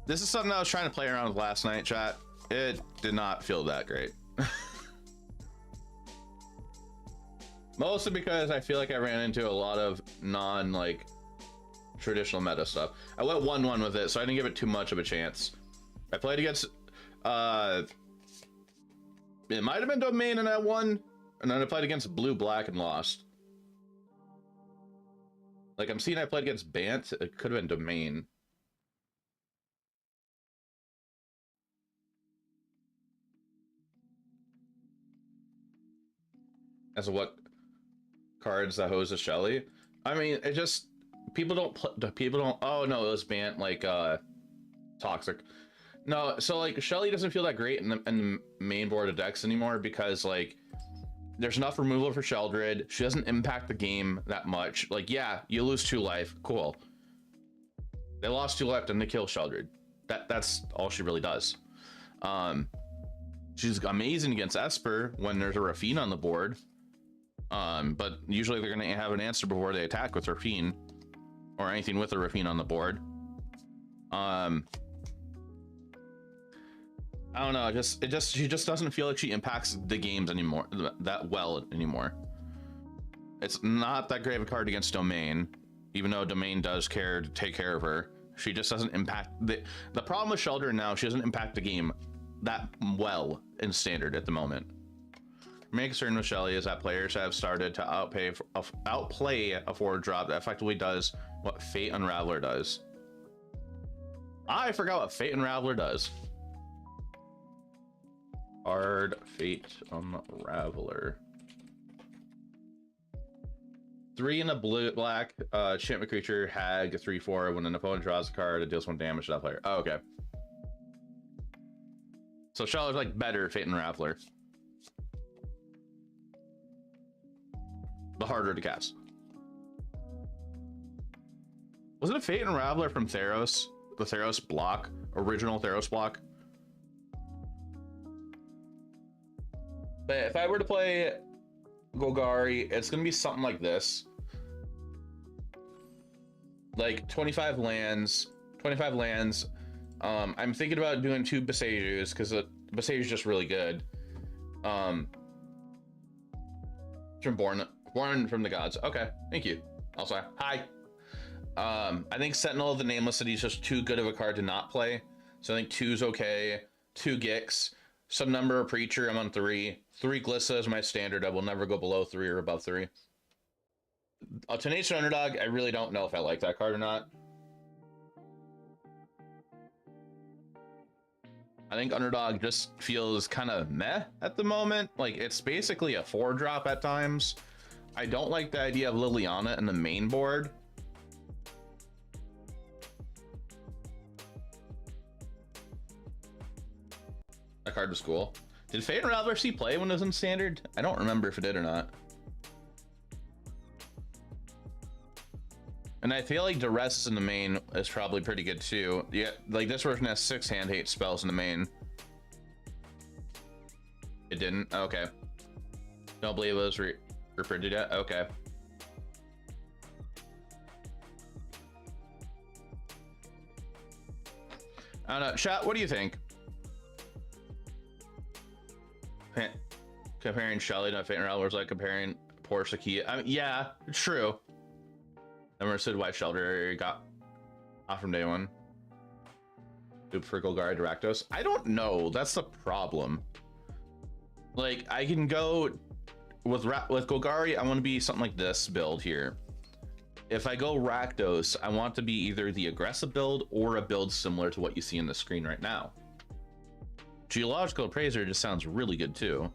This is something I was trying to play around with last night, chat. It did not feel that great. Mostly because I feel like I ran into a lot of like traditional meta stuff. I went 1-1 with it, so I didn't give it too much of a chance. I played against it might have been Domain and I won, and then I played against Blue Black and lost. Like, I'm seeing I played against Bant. It could have been Domain. As of what cards that hose a Shelly? I mean, it just people don't. Oh no, it was Bant like Toxic. No, so like Shelly doesn't feel that great in the main board of decks anymore because like there's enough removal for Sheldred. She doesn't impact the game that much. Like, yeah, you lose 2 life, cool. They lost 2 life and they kill Sheldred. That's all she really does. She's amazing against Esper when there's a Rafine on the board. But usually they're gonna have an answer before they attack with Rafine or anything with a Rafine on the board. I don't know, she just doesn't feel like she impacts the games anymore that well anymore. It's not that great of a card against Domain, even though Domain does care to take care of her. She just doesn't impact the problem with Sheldred now. She doesn't impact the game that well in standard at the moment. My main concern with Shelly is that players have started to outplay a 4-drop that effectively does what Fate Unraveler does. I forgot what Fate Unraveler does. Hard Fate Unraveler. 3 in a blue black enchantment creature, hag 3/4. When an opponent draws a card, it deals 1 damage to that player. Oh, okay. So Shelly's like better Fate Unraveler. The harder to cast. Was it a Fate Unraveler from Theros? The Theros block? Original Theros block? But if I were to play Golgari, it's going to be something like this. Like 25 lands. I'm thinking about doing 2 Besejus because Besejus is just really good. From Born from the Gods. Okay, thank you. Also, hi. I think Sentinel of the Nameless City is just too good of a card to not play. So I think 2's okay. 2 Gix. Some number of Preacher, I'm on 3. 3 Glissa is my standard. I will never go below 3 or above 3. A Tenacious Underdog, I really don't know if I like that card or not. I think Underdog just feels kind of meh at the moment. Like, it's basically a 4-drop at times. I don't like the idea of Liliana in the main board. That card was cool. Did Fate Unraveler see play when it was in standard? I don't remember if it did or not. And I feel like Duress in the main is probably pretty good too. Yeah, like this version has 6 hand hate spells in the main. It didn't? Okay. Don't believe it was reprinted yet? Okay. I don't know. Chat, what do you think? Comparing Shelly to Faint Realm was like comparing Porsche Kia. I mean, yeah, true. Never understood why Shelter got off from day one. Dupe for Golgari to Rakdos. I don't know. That's the problem. Like, I can go with Golgari. I want to be something like this build here. If I go Rakdos, I want to be either the aggressive build or a build similar to what you see in the screen right now. Geological Appraiser just sounds really good too.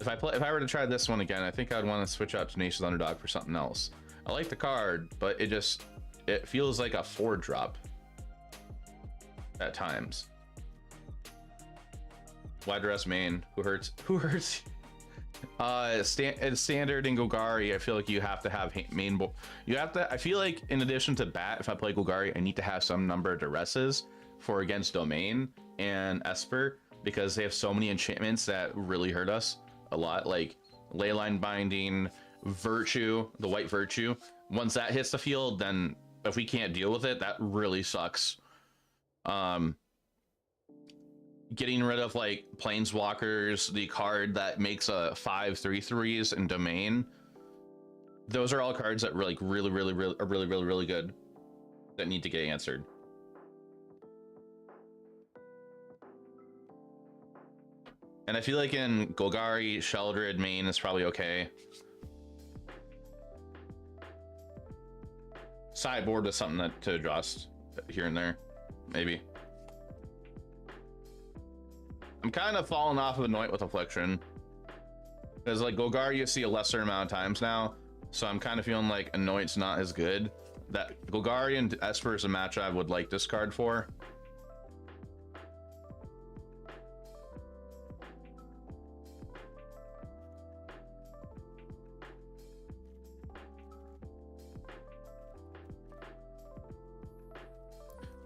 If I were to try this one again, I think I'd want to switch out Tenacious Underdog for something else. I like the card, but it feels like a 4-drop at times. Wide Dress main. Who hurts? Who hurts? Standard in Golgari, I feel like you have to have main. You have to. I feel like in addition to Bat, if I play Golgari, I need to have some number of duresses for against Domain and Esper because they have so many enchantments that really hurt us a lot, like Leyline Binding, Virtue, the White Virtue. Once that hits the field, then if we can't deal with it, that really sucks. Getting rid of like Planeswalkers, the card that makes a 5/3/3s in Domain. Those are all cards that are like really good that need to get answered. And I feel like in Golgari, Sheldred main is probably okay. Sideboard is something to adjust here and there, maybe. I'm kind of falling off of Anoint with Affliction. Because like Golgari you see a lesser amount of times now. So I'm kind of feeling like Anoint's not as good. That Golgari and Esper is a match I would like this card for.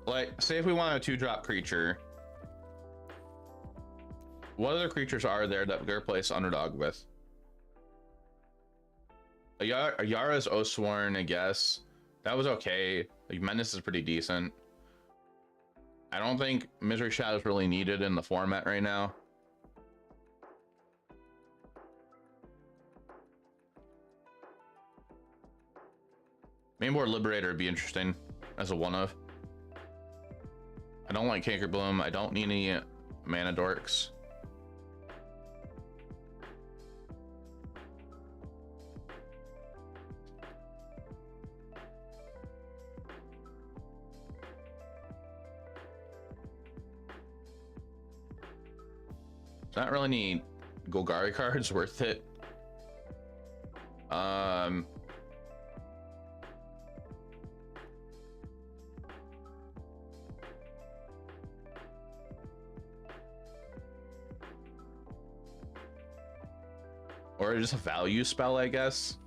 Like, say if we want a 2-drop creature. What other creatures are there that we're place Underdog with? Yara's Oathsworn, I guess. That was okay. Like, Menace is pretty decent. I don't think Misery Shadow is really needed in the format right now. Mainboard Liberator would be interesting as a one-of. I don't like Canker Bloom. I don't need any mana dorks. Not really any Golgari cards worth it. Or just a value spell, I guess.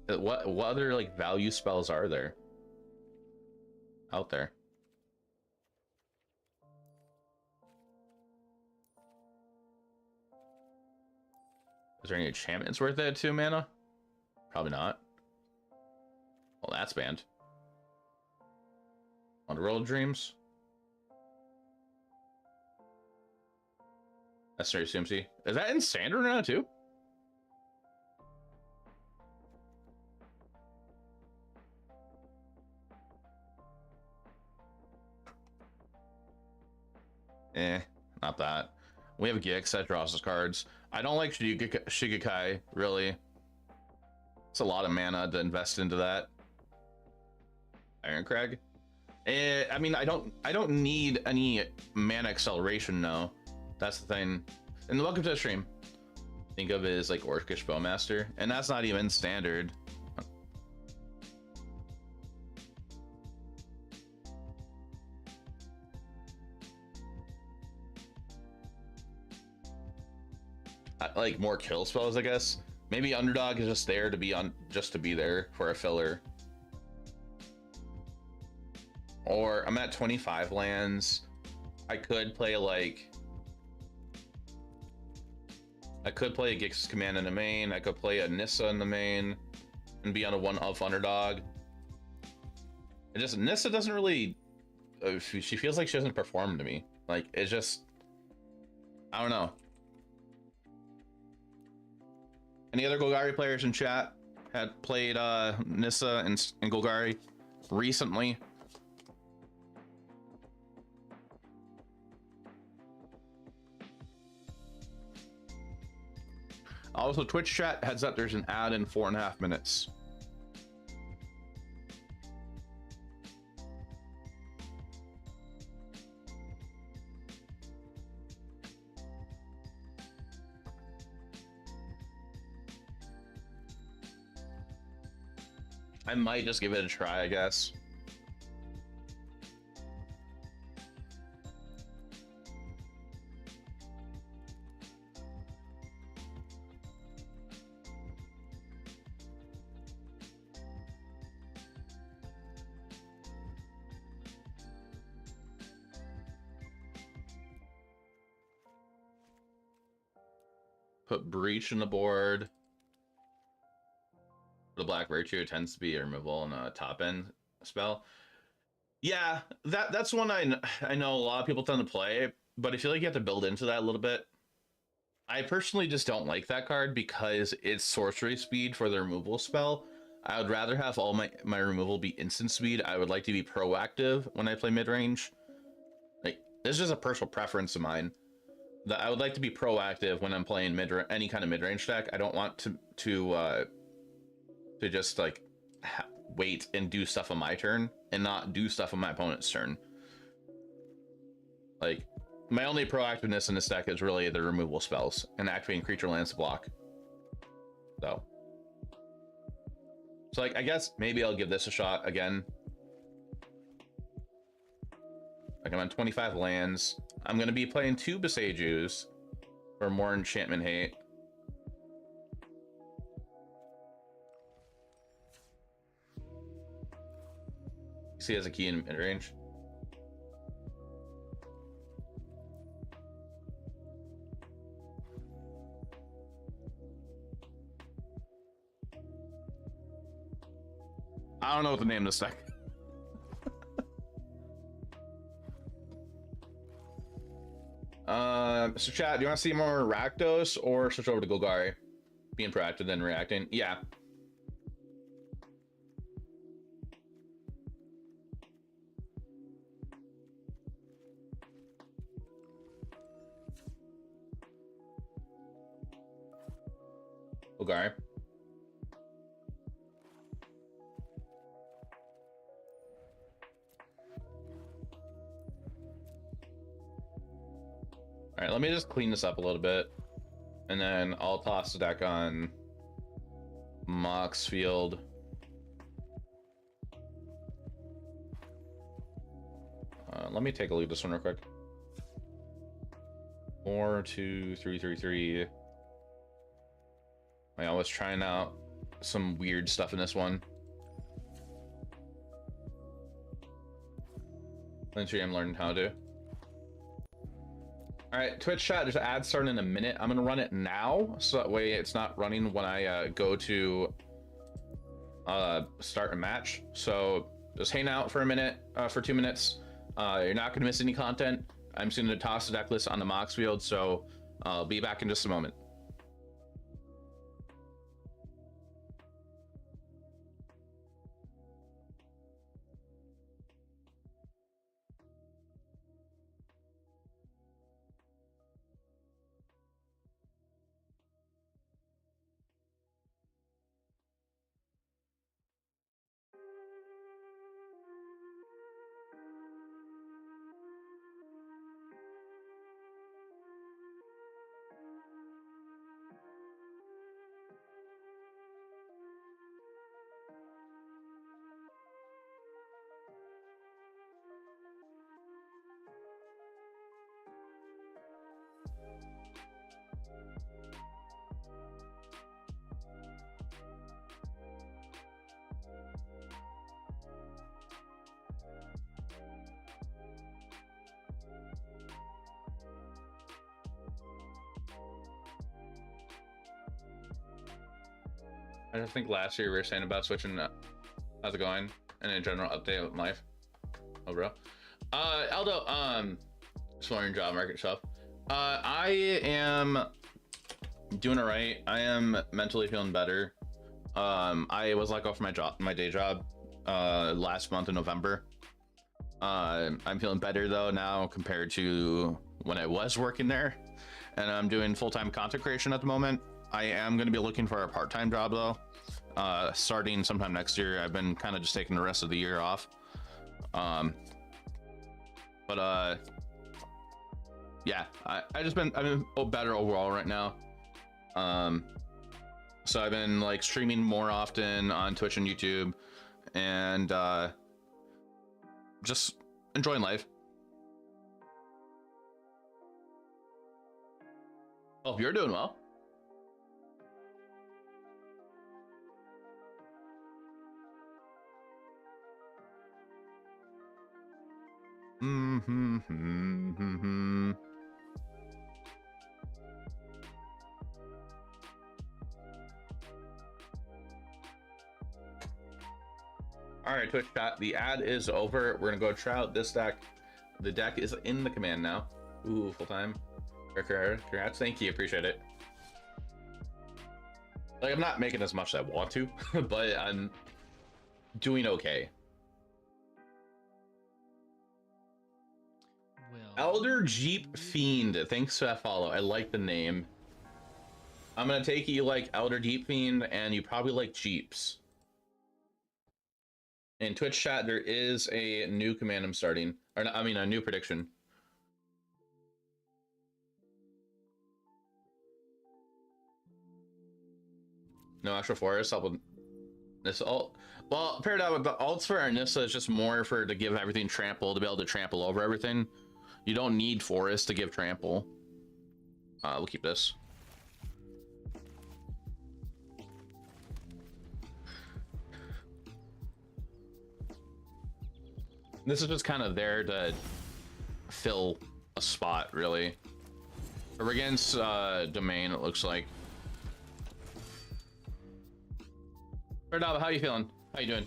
What other like value spells are there out there? Is there any enchantments worth it 2 mana? Probably not. Well, that's banned. Underworld Dreams. That's very CMC. Is that in standard now too? Not that. We have Gix that draws us cards. I don't like Shigekai, really. It's a lot of mana to invest into that. Ironcrag. I mean, I don't need any mana acceleration, no. That's the thing. And welcome to the stream. Think of it as like Orcish Bowmaster, and that's not even standard. Like more kill spells, I guess. Maybe Underdog is just there to be just to be there for a filler. Or I'm at 25 lands. I could play like. I could play a Gix Command in the main. I could play a Nissa in the main and be on a 1-of Underdog. It just Nissa doesn't really. She feels like she doesn't perform to me. Like it's just. I don't know. Any other Golgari players in chat had played Nissa and Golgari recently? Also, Twitch chat, heads up, there's an ad in 4.5 minutes. I might just give it a try, I guess. Put Breach in the board. The Black Virtue tends to be a removal and a top end spell. Yeah, that's one I know a lot of people tend to play, but I feel like you have to build into that a little bit. I personally just don't like that card because it's sorcery speed for the removal spell. I would rather have all my removal be instant speed. I would like to be proactive when I play mid-range. Like, this is just a personal preference of mine. That I would like to be proactive when I'm playing any kind of mid-range deck. I don't want to just like wait and do stuff on my turn and not do stuff on my opponent's turn. Like, my only proactiveness in this deck is really the removal spells and activating creature lands to block. So like, I guess maybe I'll give this a shot again. Like, I'm on 25 lands. I'm going to be playing 2 Besejus for more enchantment hate. See, as a key in mid-range. I don't know what to name this deck. So chat, do you want to see more Rakdos or switch over to Golgari? Being proactive then reacting? Yeah. Golgari. All right, let me just clean this up a little bit, and then I'll toss the deck on Moxfield. Let me take a look at this one real quick. 4, 2, 3, 3, 3. I was trying out some weird stuff in this one. Eventually, I'm learning how to. All right, Twitch chat, there's an ad starting in a minute. I'm gonna run it now, so that way it's not running when I go to start a match. So just hang out for a minute, for 2 minutes. You're not gonna miss any content. I'm just gonna toss the deck list on the Moxfield, so I'll be back in just a moment. I just think last year we were saying about switching. How's it going? and a general update of life. Oh, bro. Aldo, exploring job market stuff. I am doing all right. I am mentally feeling better. I was let go from my day job, last month in November. I'm feeling better though now compared to when I was working there, and I'm doing full-time content creation at the moment. I am going to be looking for a part-time job though, starting sometime next year. I've been kind of just taking the rest of the year off. Yeah, I've been better overall right now. So I've been like streaming more often on Twitch and YouTube, and just enjoying life. Hope you're doing well. All right, Twitch chat. The ad is over. We're gonna go try out this deck. The deck is in the command now. Ooh, full time. Congrats. Thank you. Appreciate it. Like, I'm not making as much as I want to, but I'm doing okay. Well, Elder Jeep Fiend. Thanks for that follow. I like the name. I'm gonna take it you like Elder Jeep Fiend, and you probably like Jeeps. In Twitch chat, there is a new command I'm starting, or I mean, a new prediction. No extra forest. Help with this alt. Well, paired out with the alts for Arnissa is just more for to give everything trample, to be able to trample over everything. You don't need forest to give trample. We'll keep this. This is just kind of there to fill a spot, really. We're against domain, it looks like. Redab, how you feeling? How you doing?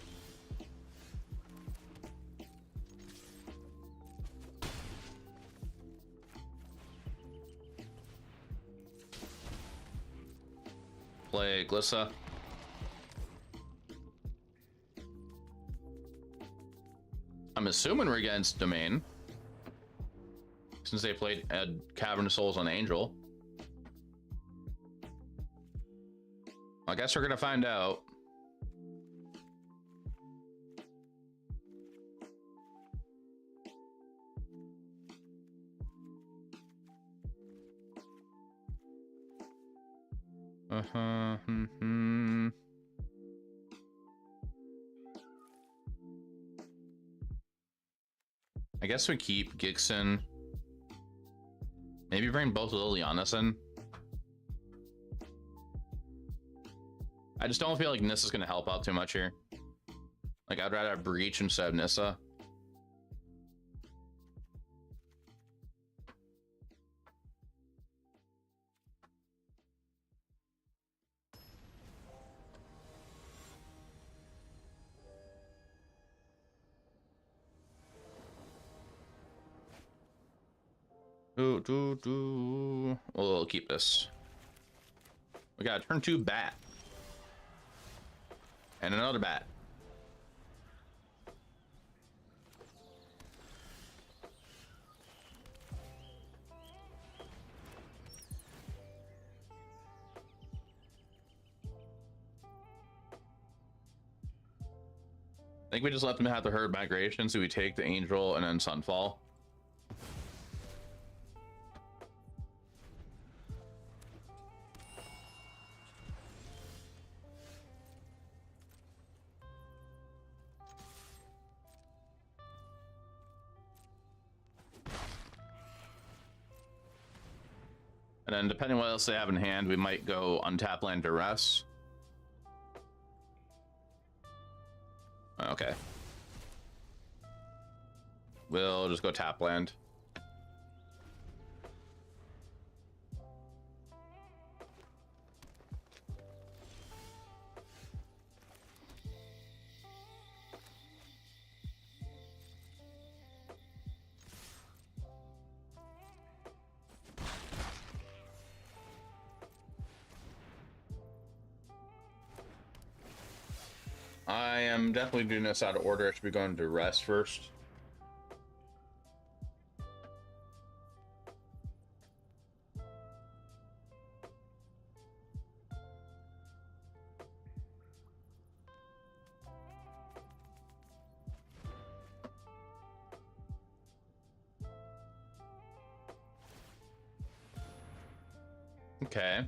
Play Glissa. I'm assuming we're against domain, since they played Cavern of Souls on Angel. I guess we're gonna find out. I guess we keep Gixen. Maybe bring both Lilianas in. I just don't feel like Nissa's gonna help out too much here. Like, I'd rather have Breach instead of Nissa. We'll keep this. We got a turn 2 bat. And another bat. I think we just let them have the herd migration, so we take the angel and then Sunfall. And then depending what else they have in hand, we might go untap land duress. Okay. We'll just go tap land. am definitely doing this out of order. I should be going to rest first. Okay.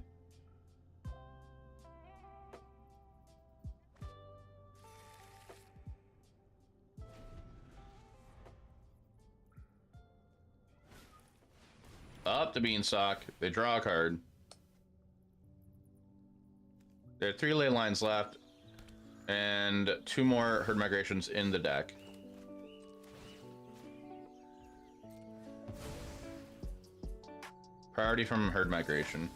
Up the beanstalk. They draw a card. There are 3 ley lines left, and 2 more herd migrations in the deck. Priority from herd migration.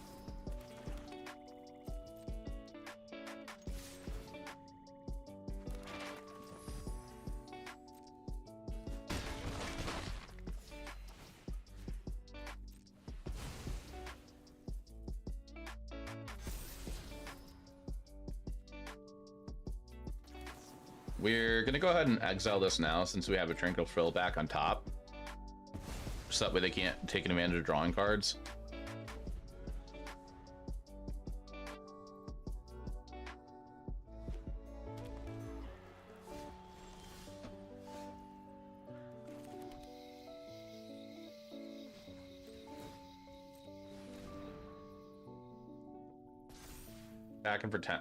We're gonna go ahead and exile this now since we have a Tranquil Frill back on top. So that way they can't take advantage of drawing cards. Back in for 10.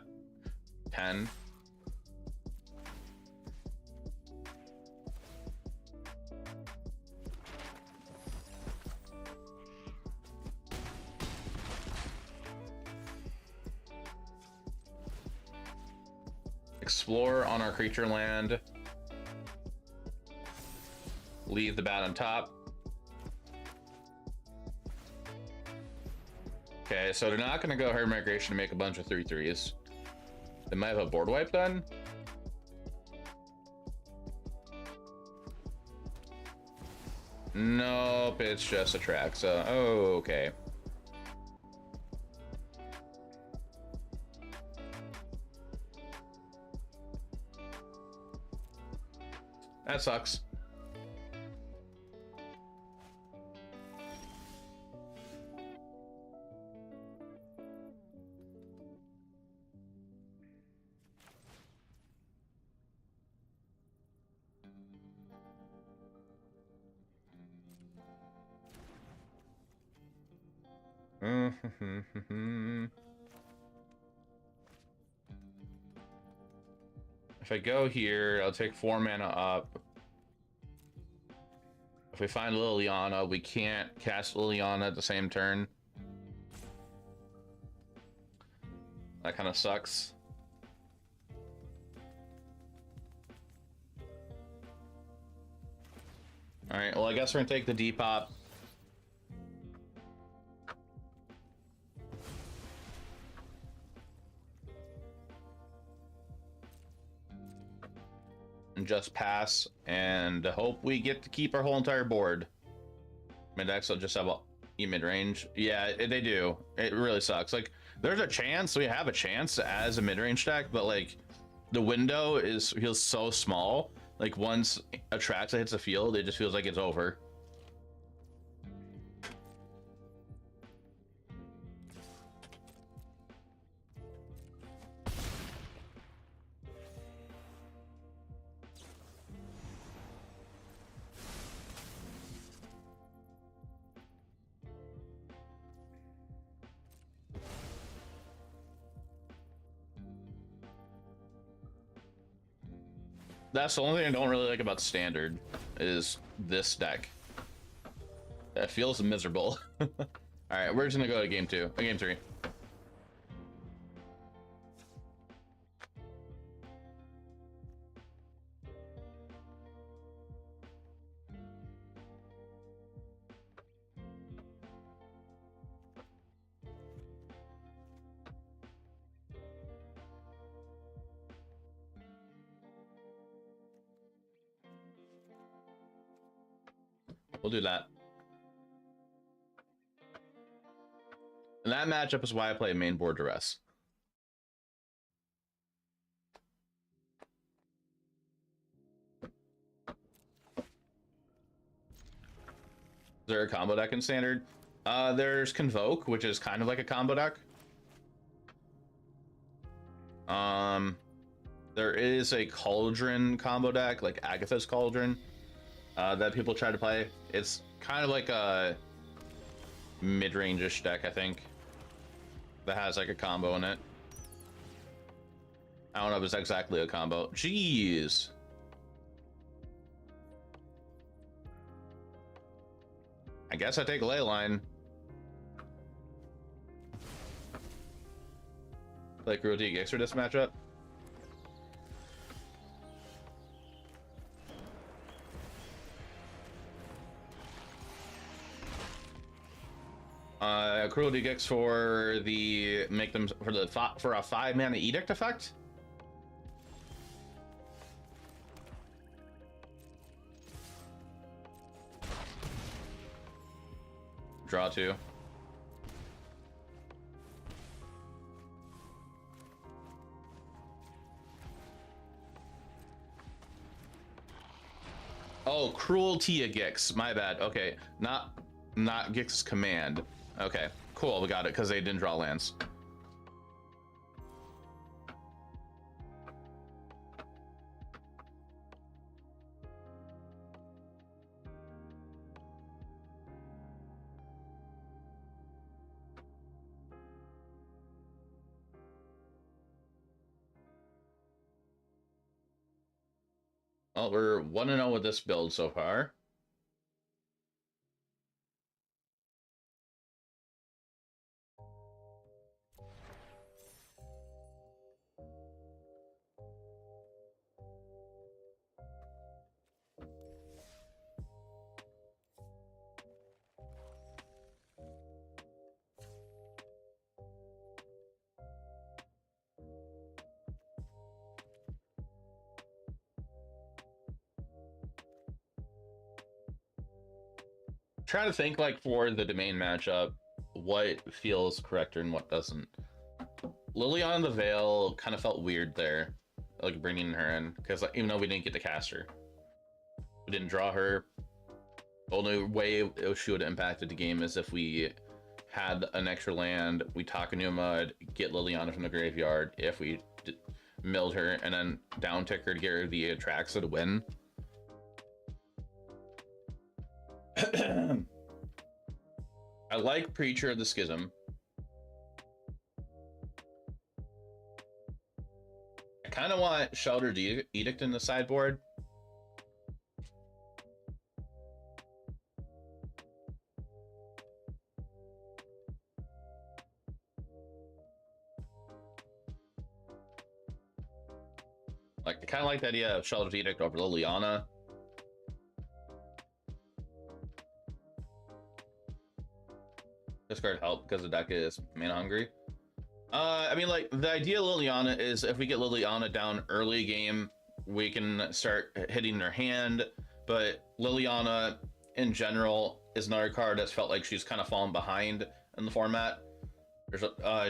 10. Explore on our creature land. Leave the bat on top. Okay, so they're not going to go herd migration to make a bunch of 3/3s. They might have a board wipe then. Nope, it's just a track. So, oh, okay. That sucks. If I go here, I'll take 4 mana up. If we find Liliana, we can't cast Liliana at the same turn. That kind of sucks. All right, well, I guess we're gonna take the Depop. And just pass and hope we get to keep our whole entire board. Mid-decks will just have a mid-range. Yeah, they do. It really sucks. Like, there's a chance, we have a chance as a mid-range deck, but like the window feels so small. Like once Atraxa hits the field, it just feels like it's over. That's the only thing I don't really like about Standard, is this deck. It feels miserable. All right, we're just gonna go to game 2, game 3. We'll do that. And that matchup is why I play main board duress. there a combo deck in standard? There's Convoke, which is kind of like a combo deck. There is a Cauldron combo deck, like Agatha's Cauldron, that people try to play. It's kind of like a mid-range-ish deck, I think, that has like a combo in it. I don't know if it's exactly a combo. Jeez. I guess I take Leyline. Play Cruelty Gixxer this matchup. Cruelty Gix for the for a 5-mana Edict effect. Draw 2. Oh, Cruelty Gix. My bad. Okay, not Gix's command. Okay, cool. We got it because they didn't draw lands. Well, we're 1-0 with this build so far. Trying to think, like, for the domain matchup, what feels correcter and what doesn't. Liliana the Veil kind of felt weird there, like bringing her in, because like, even though we didn't get to cast her, we didn't draw her. Only way she would have impacted the game is if we had an extra land, we talk a new mud, get Liliana from the graveyard, if we milled her, and then down tick her to get her the Atraxa to win. I like Preacher of the Schism. I kind of want Sheltered Edict in the sideboard. Like, I kind of like the idea of Sheltered Edict over Liliana. This card help because the deck is mana hungry. I mean, like, the idea of Liliana is if we get Liliana down early game, we can start hitting their hand. But Liliana, in general, is another card that's felt like she's kind of fallen behind in the format. There's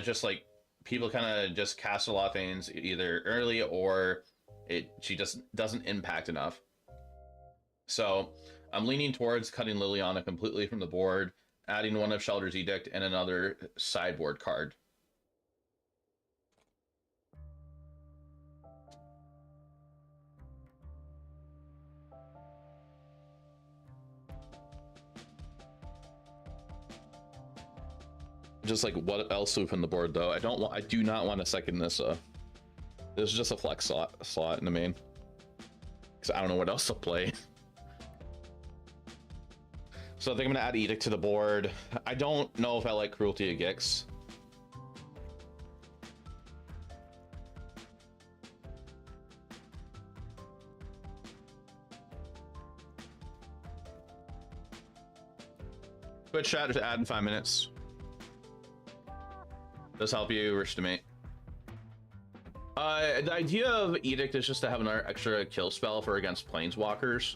just like people kind of just cast a lot of things either early or she just doesn't impact enough. So I'm leaning towards cutting Liliana completely from the board, adding one of Shelter's Edict and another sideboard card. Just like what else to from the board though. I do not want to second this. This is just a flex slot in the main, because I don't know what else to play. So I think I'm gonna add Edict to the board. I don't know if I like Cruelty of Gix. Twitch chat to add in 5 minutes. Does help you estimate. The idea of Edict is just to have another extra kill spell for against planeswalkers.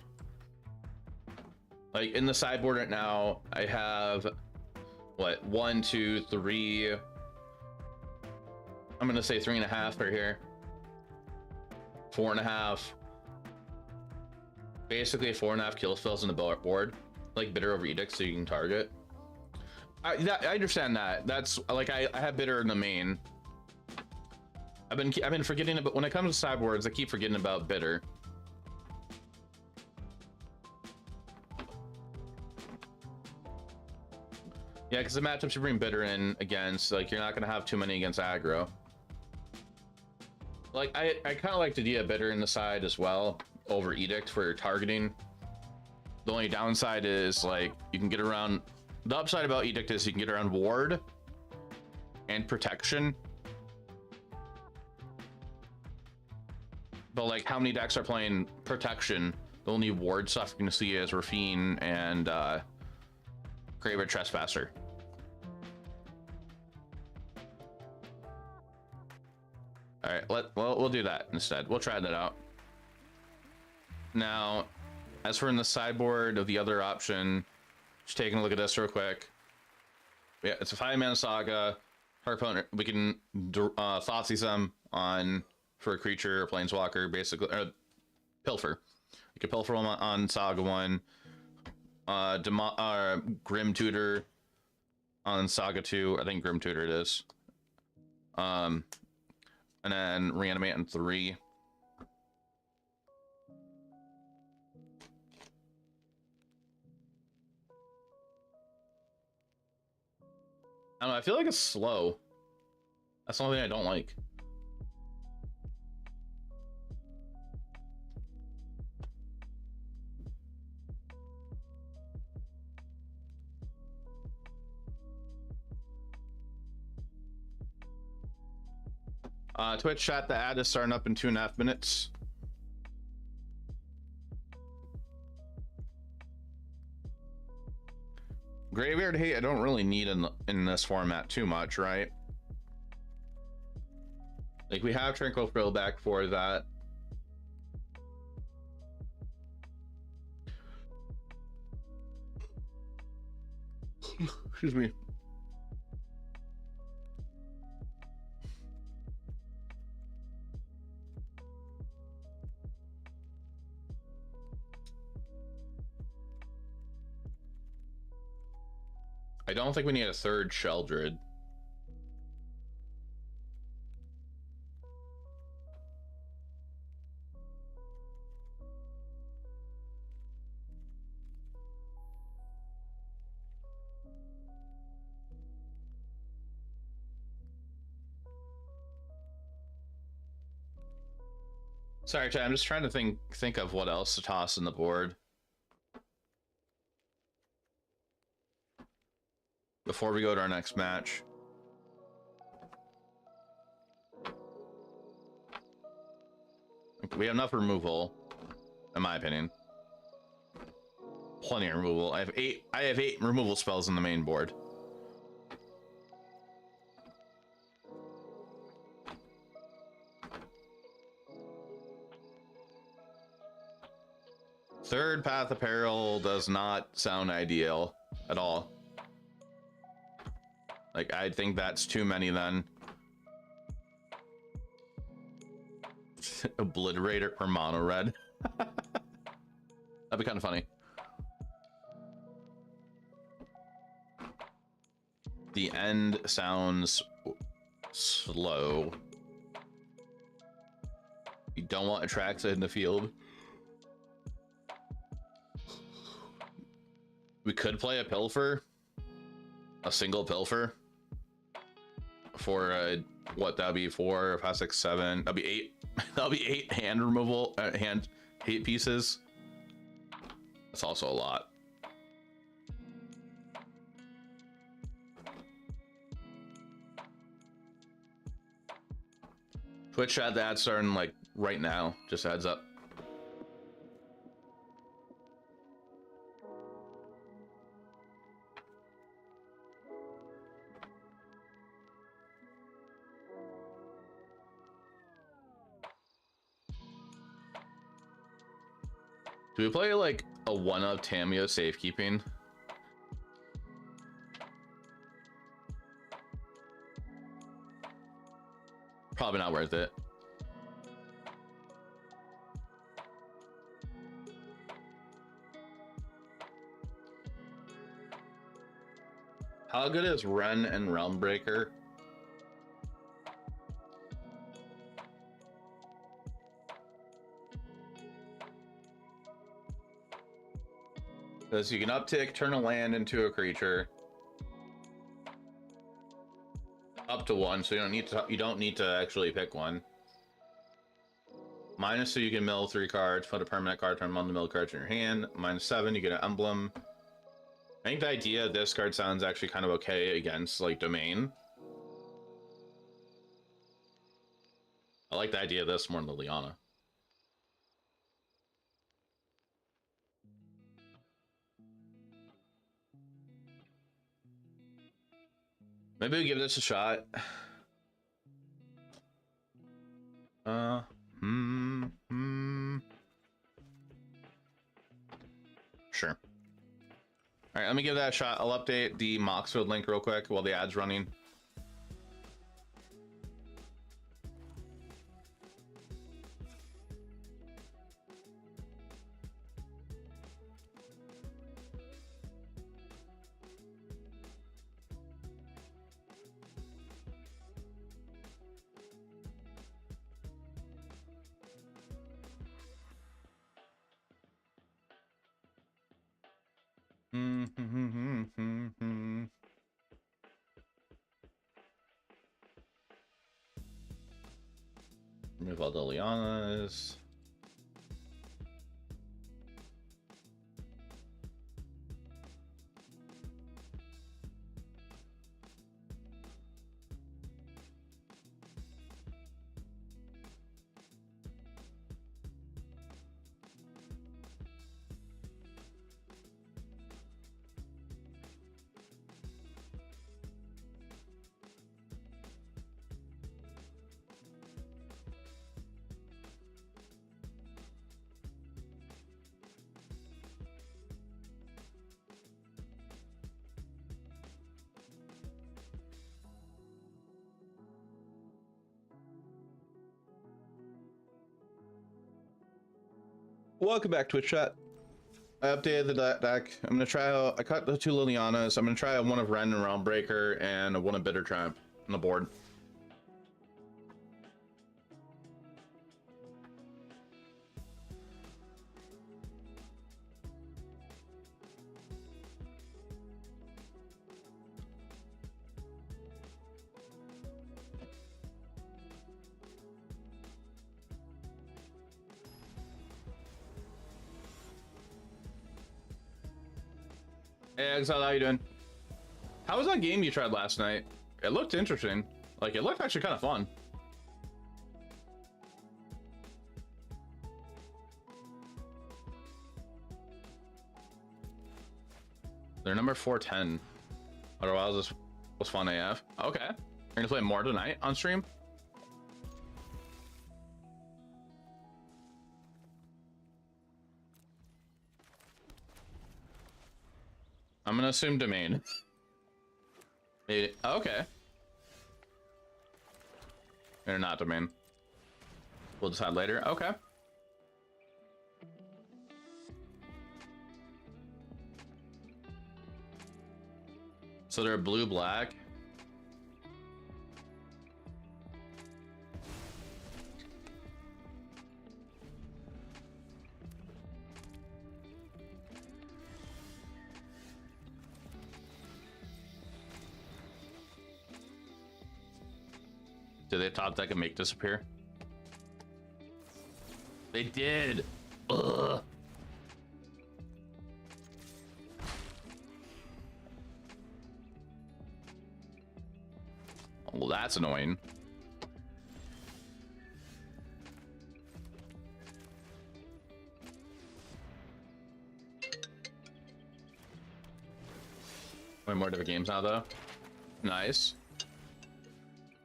Like in the sideboard right now, I have what, 1, 2, 3. I'm gonna say 3.5 right here. 4.5. Basically 4.5 kill spells on the board. like bitter over edict so you can target. I understand that. That's like I have bitter in the main. I've been forgetting about when it comes to sideboards. I keep forgetting about bitter. Yeah, because the matchups you bring bitter in against, like, you're not gonna have too many against aggro. Like I kind of like the idea of bitter in the side as well over edict for your targeting. The only downside is like you can get around. The upside about edict is you can get around ward and protection. But like, how many decks are playing protection? The only ward stuff you're gonna see is Rafine and Graver Trespasser. All right, we'll do that instead. We'll try that out. Now, as for in the sideboard of the other option, just taking a look at this real quick. Yeah, it's a 5-mana saga. Our opponent, we can Thoughtseize them on for a creature or planeswalker, basically, or pilfer. You can pilfer them on Saga 1. Grim Tutor on Saga 2. I think Grim Tutor it is. And then reanimate on 3. I don't know, I feel like it's slow. That's the only thing I don't like. Twitch chat, the ad is starting up in 2.5 minutes. Graveyard Hate I don't really need in this format too much, right? Like, we have Tranquil Throwback for that. Excuse me. I don't think we need a third Sheldred. Sorry, chat, I'm just trying to think of what else to toss in the board before we go to our next match. We have enough removal, in my opinion. Plenty of removal. I have eight removal spells in the main board. Third Path of Peril does not sound ideal at all. Like, I think that's too many then. Obliterator or mono red. That'd be kind of funny. The end sounds slow. You don't want Atraxa in the field. We could play a Pilfer. A single Pilfer. For what that'd be 4, 5, 6, 7. That'd be 8. That'll be 8 hand removal, hand hate pieces. That's also a lot. Twitch chat, the ad starting like right now. Just heads up. Do we play like a 1-up Tameo safekeeping? Probably not worth it. How good is Ren and Realm Breaker? Because you can uptick, turn a land into a creature. Up to one, so you don't need to actually pick one. -2, so you can mill 3 cards, put a permanent card from on the mill cards in your hand. -7, you get an emblem. I think the idea of this card sounds actually kind of okay against like domain. I like the idea of this more than Liliana. Maybe we give this a shot. Sure. All right, let me give that a shot. I'll update the Moxfield link real quick while the ad's running. Remove all the Lianas. Welcome back, Twitch chat. I updated the deck. I'm gonna try out, I cut the 2 Lilianas. I'm gonna try one of Ren and Realm Breaker and one of Bitter Tramp on the board. Hey, Exile, how you doing? How was that game you tried last night? It looked interesting. Like, it looked actually kind of fun. They're number 410. Otherwise, this was fun AF. Okay. You're gonna play more tonight on stream? I'm gonna assume domain. Maybe. Okay. They're not domain. We'll decide later. Okay. So they're blue-black. Did they top deck and make disappear? They did. Ugh. Well, that's annoying. Way more different games now, though. Nice.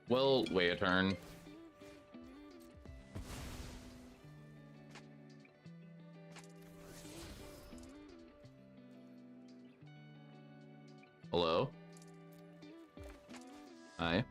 We'll wait a turn. Hello? Hi.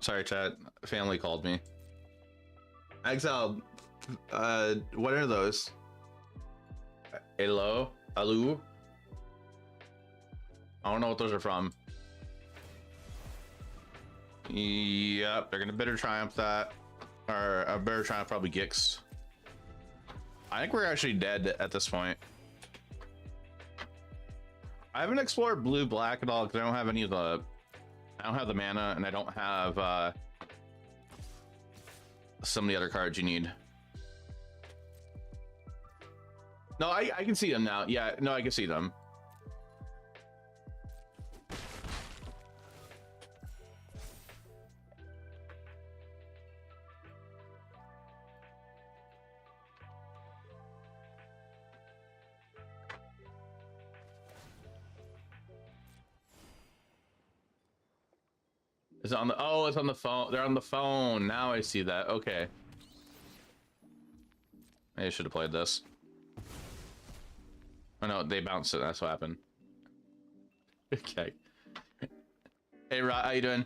Sorry, chat. Family called me. Exile. What are those? Hello? Alu? I don't know what those are from. Yep, they're gonna bitter triumph that. Or a bitter triumph probably Gix. I think we're actually dead at this point. I haven't explored blue black at all because I don't have any of the mana, and I don't have some of the other cards you need. No, I can see them now. Yeah, no, I can see them. Is it on the, oh, it's on the phone. They're on the phone. Now I see that. Okay. I should have played this. Oh no, they bounced it. That's what happened. Okay. Hey, Rod, how you doing?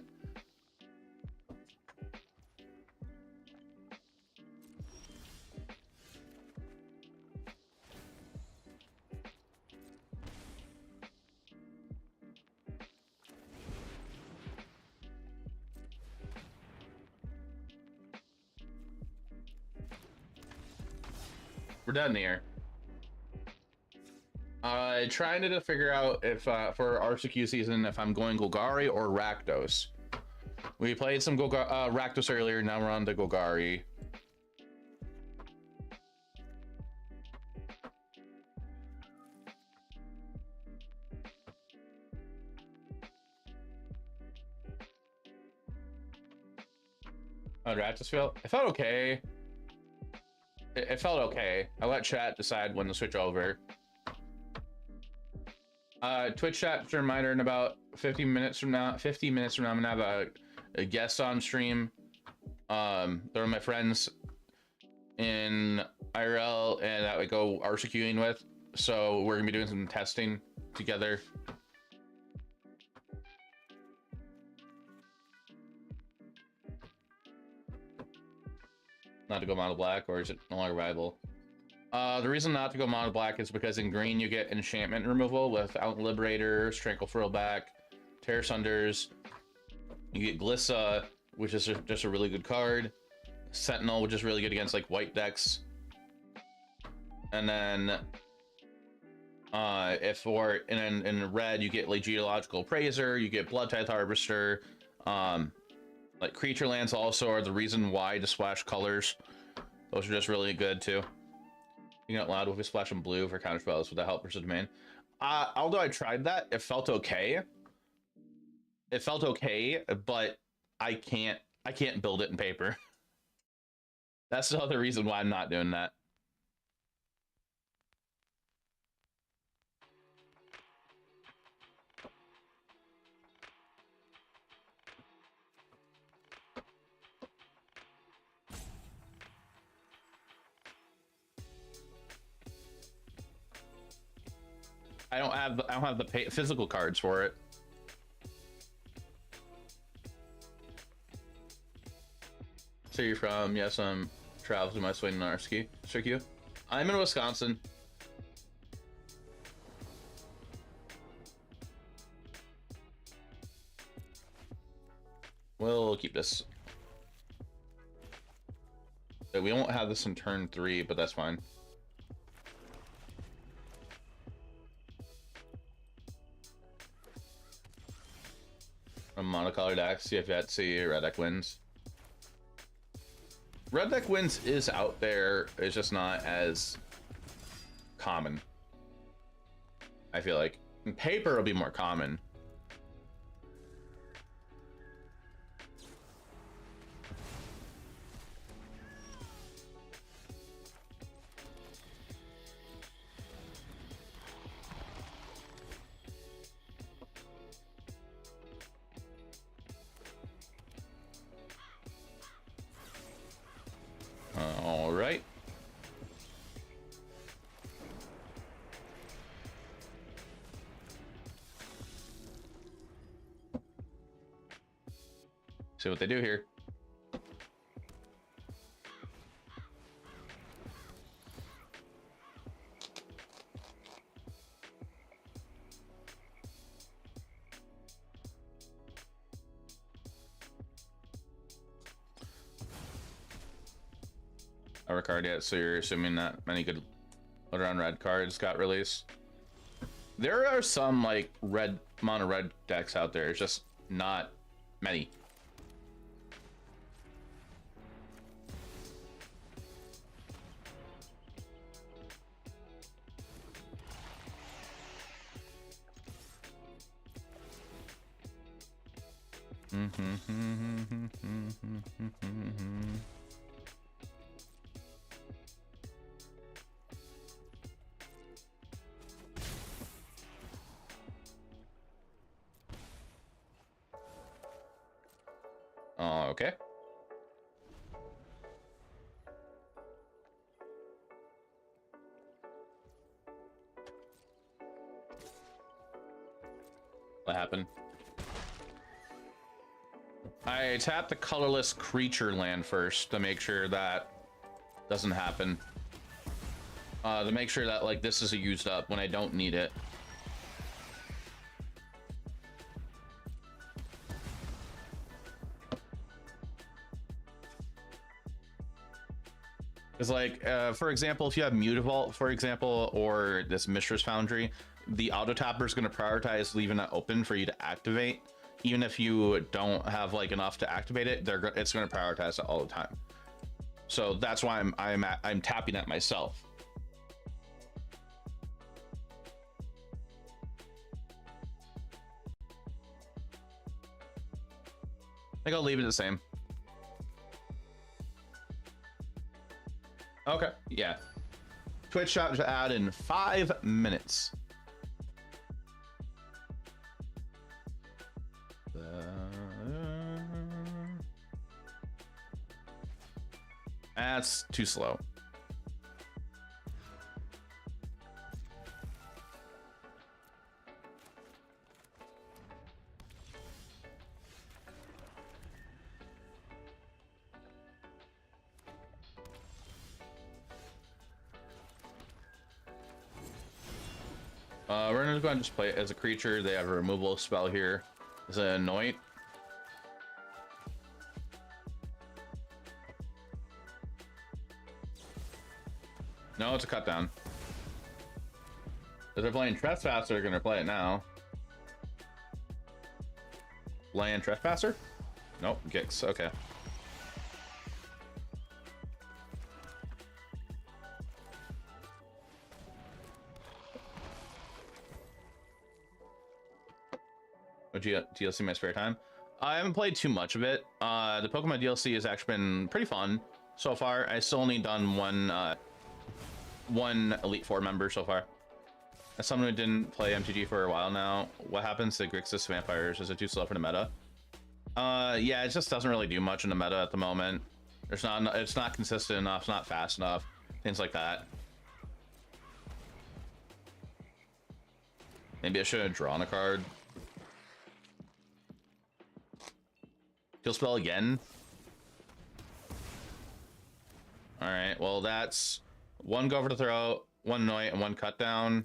We're done here. Trying to figure out if for RCQ season if I'm going Golgari or Rakdos. We played some Rakdos earlier. Now we're on to Golgari. How did Rakdos feel? It felt okay. It felt okay. I let chat decide when to switch over. Twitch chat, just a reminder, in about 50 minutes from now, I'm gonna have a guest on stream. They're my friends in IRL and that we go RCQing with. So we're gonna be doing some testing together. Not to go mono black, or is it no longer viable? The reason not to go mono black is because in green you get enchantment removal without Liberator, Tranquil Throwback, Tear Sunders. You get Glissa, which is just a really good card. Sentinel, which is really good against like white decks. And then in red you get like Geological Appraiser, you get Blood Tithe Harvester. Like creature lands also are the reason why to splash colors. Those are just really good too. Thinking out loud, with a splash in blue for counter spells with the help versus domain. Although I tried that, it felt okay. It felt okay, but I can't build it in paper. That's the other reason why I'm not doing that. I don't have the physical cards for it. So you're from? Yes, I'm traveling to my swing in RCQ. I'm in Wisconsin. We'll keep this. We won't have this in turn 3, but that's fine. A monocolored deck, see if that red deck wins. Red deck wins is out there, it's just not as common. I feel like in paper it'll be more common. All right. See what they do here. A card yet, so you're assuming that many good around red cards got released. There are some like red mono red decks out there, it's just not many. Okay. What happened? I tapped the colorless creature land first to make sure that doesn't happen. To make sure that like this is used up when I don't need it. It's like, for example, if you have Mutavault, for example, or this Mistress Foundry, the auto tapper is going to prioritize leaving that open for you to activate. Even if you don't have like enough to activate it, it's going to prioritize it all the time. So that's why I'm tapping that myself. I think I'll leave it the same. Okay, yeah. Twitch shot to add in 5 minutes. That's too slow. We're gonna go ahead and just play it as a creature. They have a removal spell here. Is it Anoint? No, it's a cut down. If they're playing Trespasser, they're gonna play it now. Land Trespasser? Nope, Gix, okay. DLC in my spare time. I haven't played too much of it. The Pokemon DLC has actually been pretty fun so far. I still only done one Elite Four member so far. As someone who didn't play MTG for a while now, what happens to Grixis Vampires? Is it too slow for the meta? Yeah, it just doesn't really do much in the meta at the moment. It's not consistent enough, it's not fast enough, things like that. Maybe I should have drawn a card. Kill spell again. All right, well that's one go for the throat, one Anoint, and one cut down.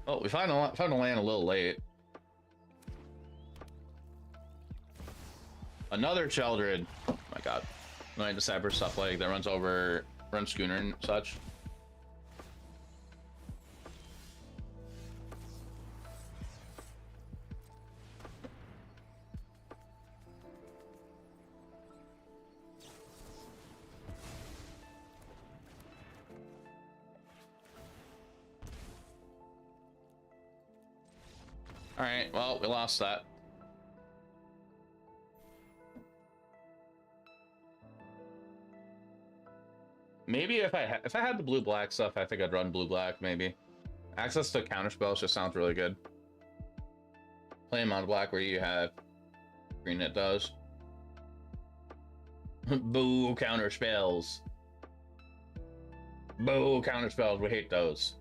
Oh, we found a land a little late. Another Sheldred. Oh my god. Like the Cyber stuff like that runs Schooner and such. All right, well, we lost that. Maybe if I had the blue black stuff, I think I'd run blue black. Maybe access to counter spells just sounds really good. Play mono black where you have green, it does. Boo counter spells. Boo counter spells. We hate those.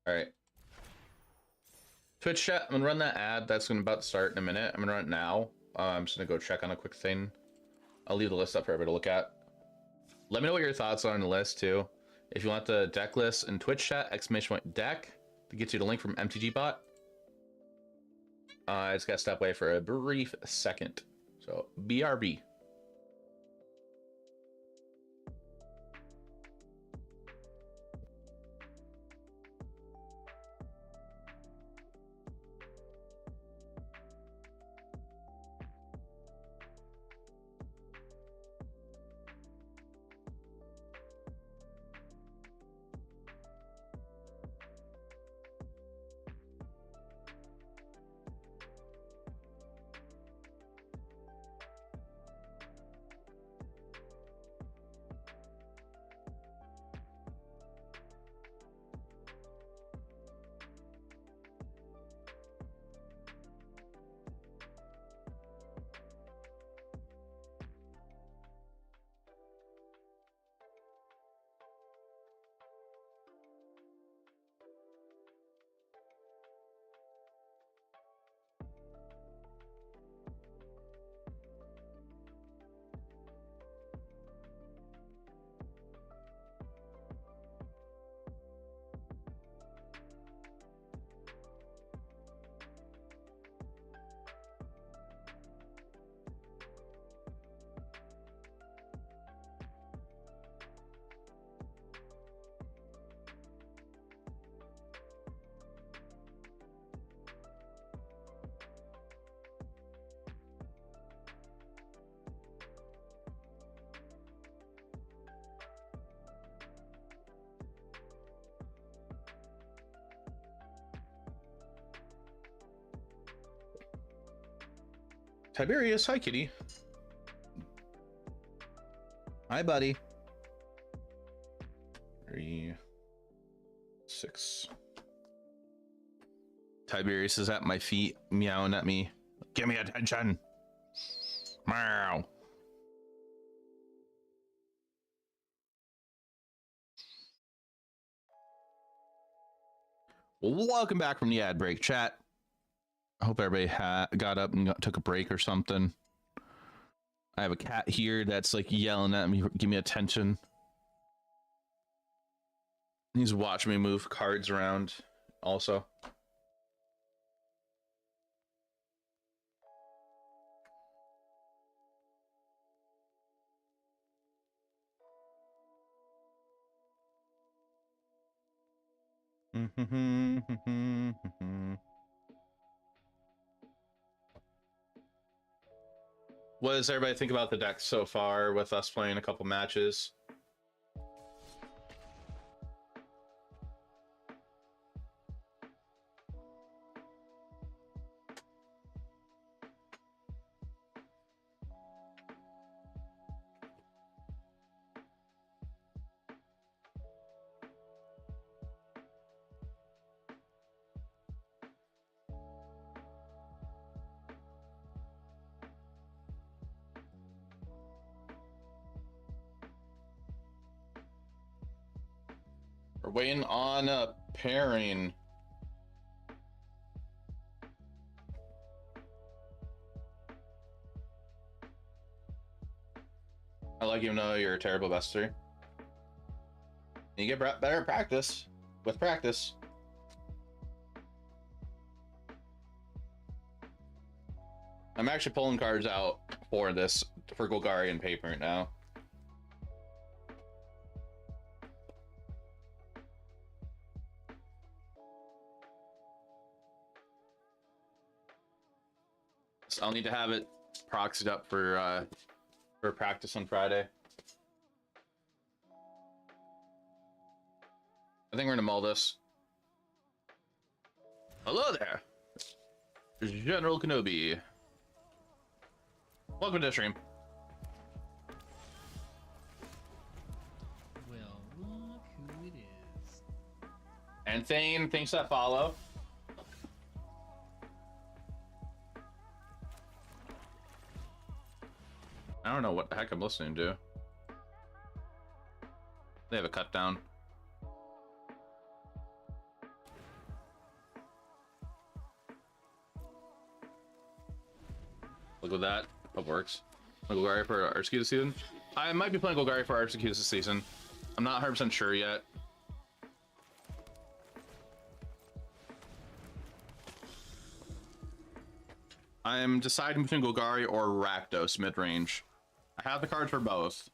All right. Twitch chat, I'm gonna run that ad. That's gonna about to start in a minute. I'm gonna run it now. I'm just gonna go check on a quick thing. I'll leave the list up for everybody to look at. Let me know what your thoughts are on the list too. If you want the deck list in Twitch chat, !deck to get you the link from MTG bot. I just gotta step away for a brief second. So BRB. Tiberius, hi kitty. Hi buddy. 3, 6. Tiberius is at my feet, meowing at me. Give me attention. Meow. Welcome back from the ad break, chat. I hope everybody got up and took a break or something. I have a cat here that's like yelling at me, give me attention. He's watching me move cards around also. What does everybody think about the deck so far with us playing a couple matches? We're waiting on a pairing. I like even though you're a terrible best three. You get better at practice with practice. I'm actually pulling cards out for this, for Golgari and paper right now. So I'll need to have it proxied up for practice on Friday. I think we're gonna mull this. Hello there, General Kenobi. Welcome to the stream. Well, look who it is. And Thane, thanks that follow. I don't know what the heck I'm listening to. They have a cut down. Look at that. Hope works. Golgari for RCQ this season. I might be playing Golgari for RCQ this season. I'm not 100% sure yet. I'm deciding between Golgari or Rakdos mid-range. I have the cards for both.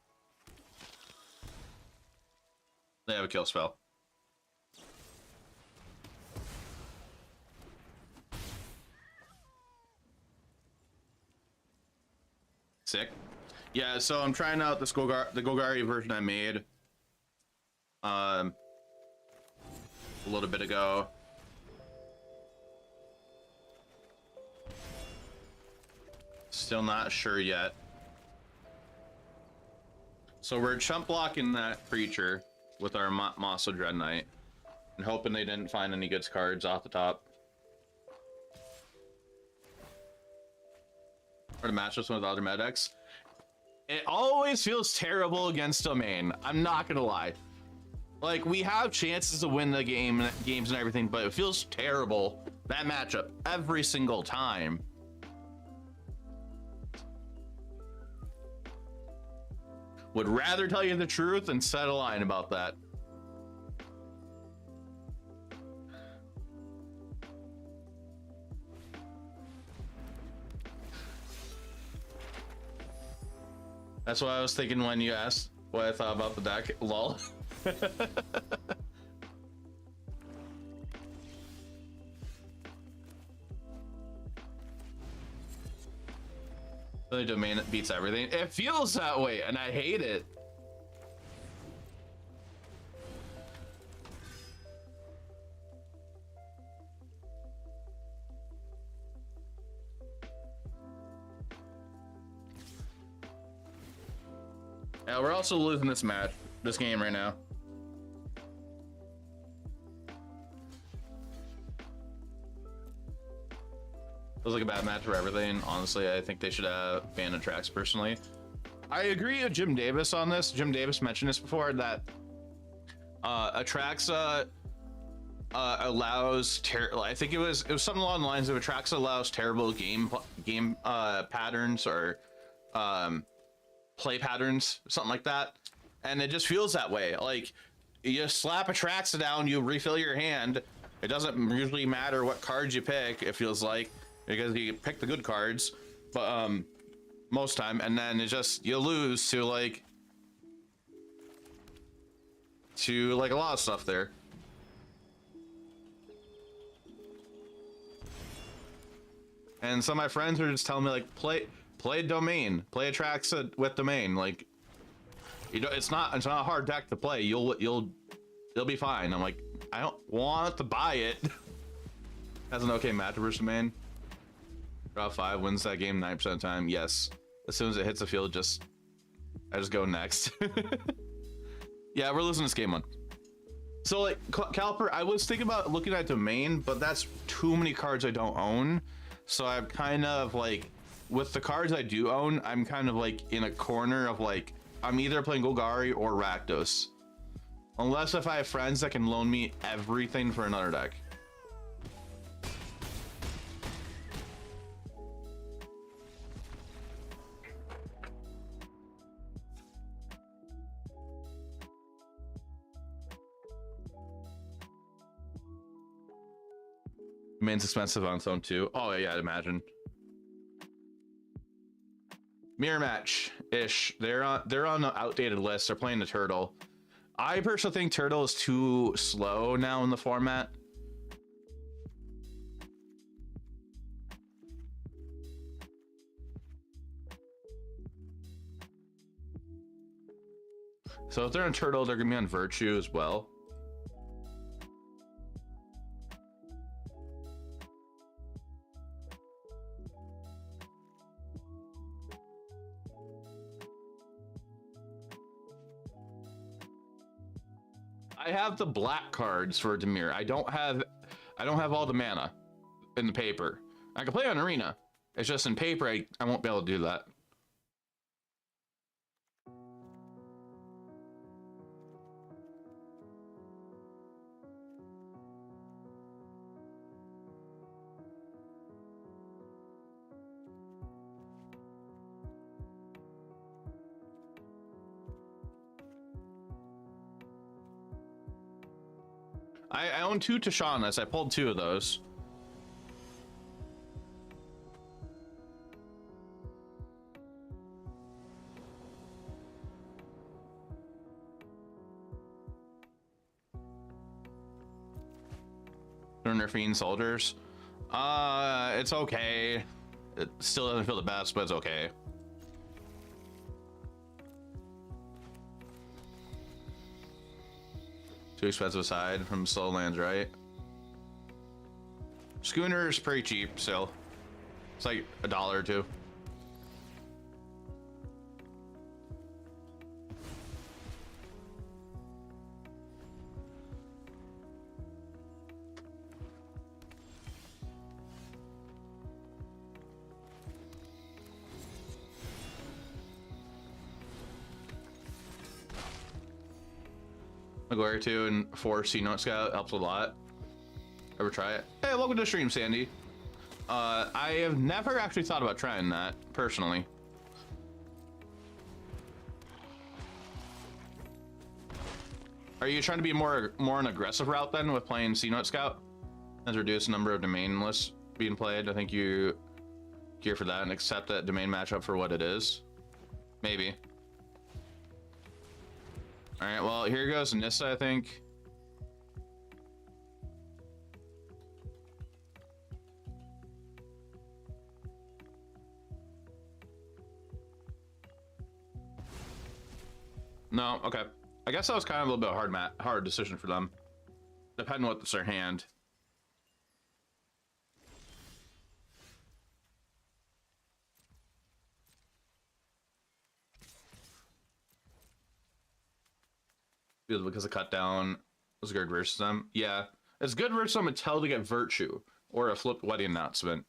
They have a kill spell. Sick. Yeah, so I'm trying out this the Golgari version I made a little bit ago. Still not sure yet. So we're chump blocking that creature with our Mosso Dread Knight and hoping they didn't find any good cards off the top. Or to match us with other medics. It always feels terrible against Domain. I'm not gonna lie. Like, we have chances to win the games and everything, but it feels terrible, that matchup, every single time. Would rather tell you the truth than set a line about that. That's what I was thinking when you asked what I thought about the deck. Lol. The Domain beats everything. It feels that way, and I hate it. Yeah, we're also losing this game right now. Feels like a bad match for everything. Honestly, I think they should ban Atrax personally. I agree with Jim Davis on this. Jim Davis mentioned this before, that Atraxa allows I think it was something along the lines of Atraxa allows terrible game patterns or play patterns, something like that, and it just feels that way. Like, you slap Atraxa down, you refill your hand. It doesn't usually matter what cards you pick, it feels like, because you pick the good cards, but most time, and then it just, you lose to like a lot of stuff there. And some of my friends are just telling me, like, play Domain, play Atraxa with Domain. Like, you know, it's not a hard deck to play. You'll be fine. I'm like, I don't want to buy it. Has an okay match versus Domain. Draw 5 wins that game 9% of the time. Yes. As soon as it hits the field, I just go next. Yeah, we're losing this game one. So, like, Caliper, I was thinking about looking at Domain, but that's too many cards I don't own. So I'm kind of like, with the cards I do own, I'm kind of like in a corner of like, I'm either playing Golgari or Rakdos. Unless if I have friends that can loan me everything for another deck. Domain's expensive on its own too. Oh yeah, I'd imagine. Mirror match ish. They're on the outdated list. They're playing the turtle. I personally think turtle is too slow now in the format. So if they're on turtle, they're gonna be on virtue as well. I have the black cards for Demir. I don't have all the mana in the paper. I can play on arena. It's just in paper I won't be able to do that. I own 2 Tashanas. I pulled 2 of those. They're nerfing soldiers. It's okay. It still doesn't feel the best, but it's okay. Too expensive aside from slow lands, right? Schooner's pretty cheap still. It's like $1 or $2. Maguire 2 and 4 C Note Scout helps a lot. Ever try it? Hey, welcome to the stream, Sandy. I have never actually thought about trying that personally. Are you trying to be more an aggressive route then with playing C Note Scout? Has reduced the number of domain lists being played. I think you gear for that and accept that domain matchup for what it is. Maybe. All right, well, here goes Nissa, I think. No, okay. I guess that was kind of a little bit of hard decision for them, depending on what's their hand. Because the cut down was good versus them. Yeah, it's good versus them until they get virtue or a flipped wedding announcement.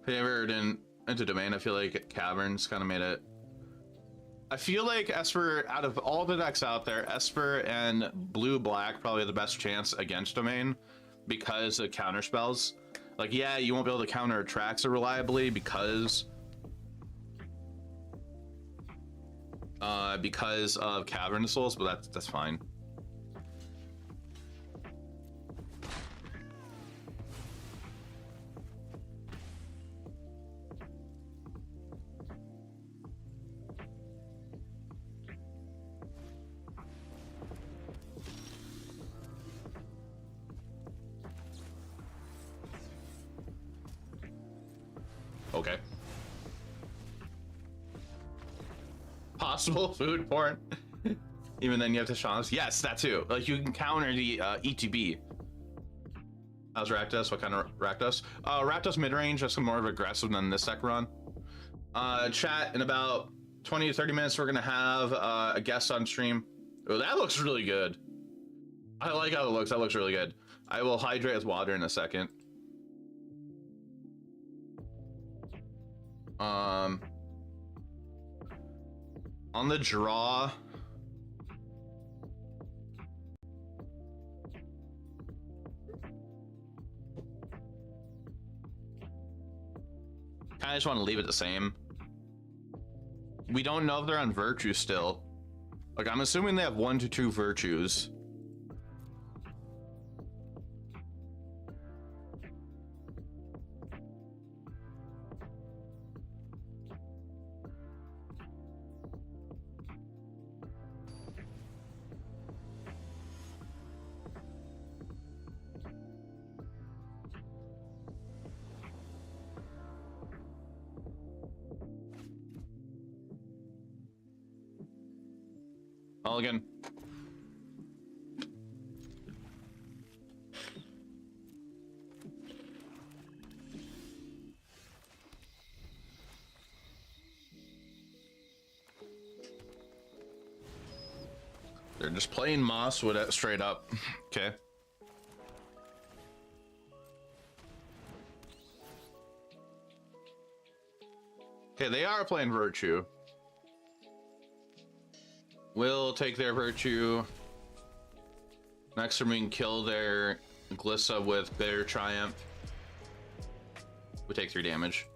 Favored into domain, I feel like Caverns kind of made it. I feel like Esper, out of all the decks out there, Esper and blue-black probably the best chance against domain because of counter spells. Like, yeah, you won't be able to counter attacks so reliably because of Cavern Souls, but that's fine. Okay. Possible food porn. Even then you have to chance. Yes, that too. Like you can counter the ETB. How's Rakdos? What kind of Rakdos? Rakdos mid-range, that's more of aggressive than this deck run. Chat, in about 20 to 30 minutes we're gonna have a guest on stream. Oh, that looks really good. I like how it looks. That looks really good. I will hydrate with water in a second. On the draw, I just want to leave it the same. We don't know if they're on virtue still. Like, I'm assuming they have 1 to 2 virtues. Mulligan. They're just playing Mosswood at straight up. Okay. Okay, they are playing Virtue. We'll take their Virtue. Next time we can kill their Glissa with Bitter Triumph. We take 3 damage.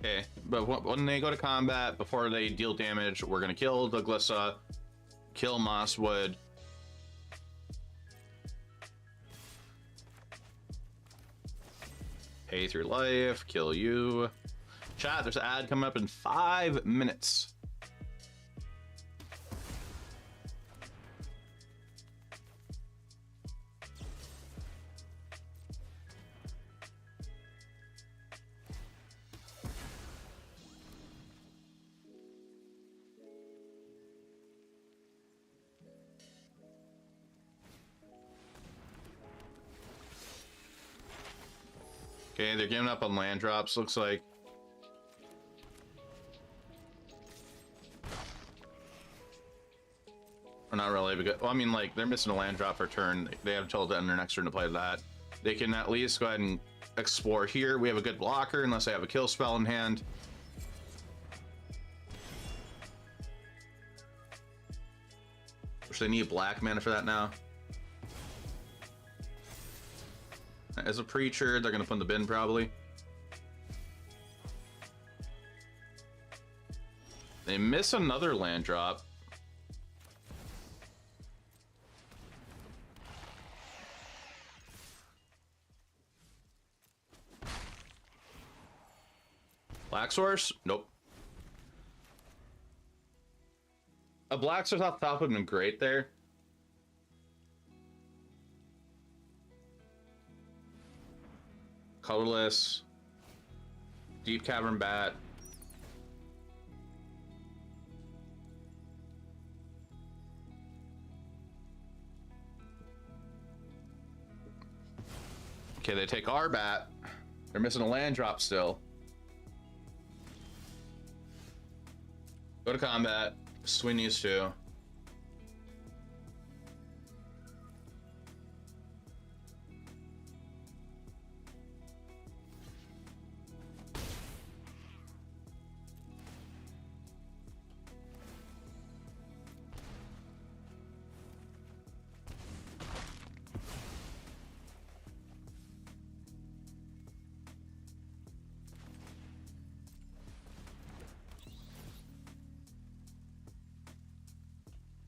Okay, but when they go to combat, before they deal damage, we're gonna kill the Glissa, kill Mosswood. Pay through life, kill you. Chat, there's an ad coming up in 5 minutes. Okay, they're giving up on land drops, looks like. Or not really, because, well, I mean, like, they're missing a land drop per turn. They have until the end of their next turn to play that. They can at least go ahead and explore here. We have a good blocker, unless they have a kill spell in hand. Which they need black mana for that now. As a preacher, they're gonna put in the bin probably. They miss another land drop. Black source? Nope. A black source off the top would have been great there. Colorless, Deep Cavern Bat. Okay, they take our bat. They're missing a land drop still. Go to combat. Swing these two.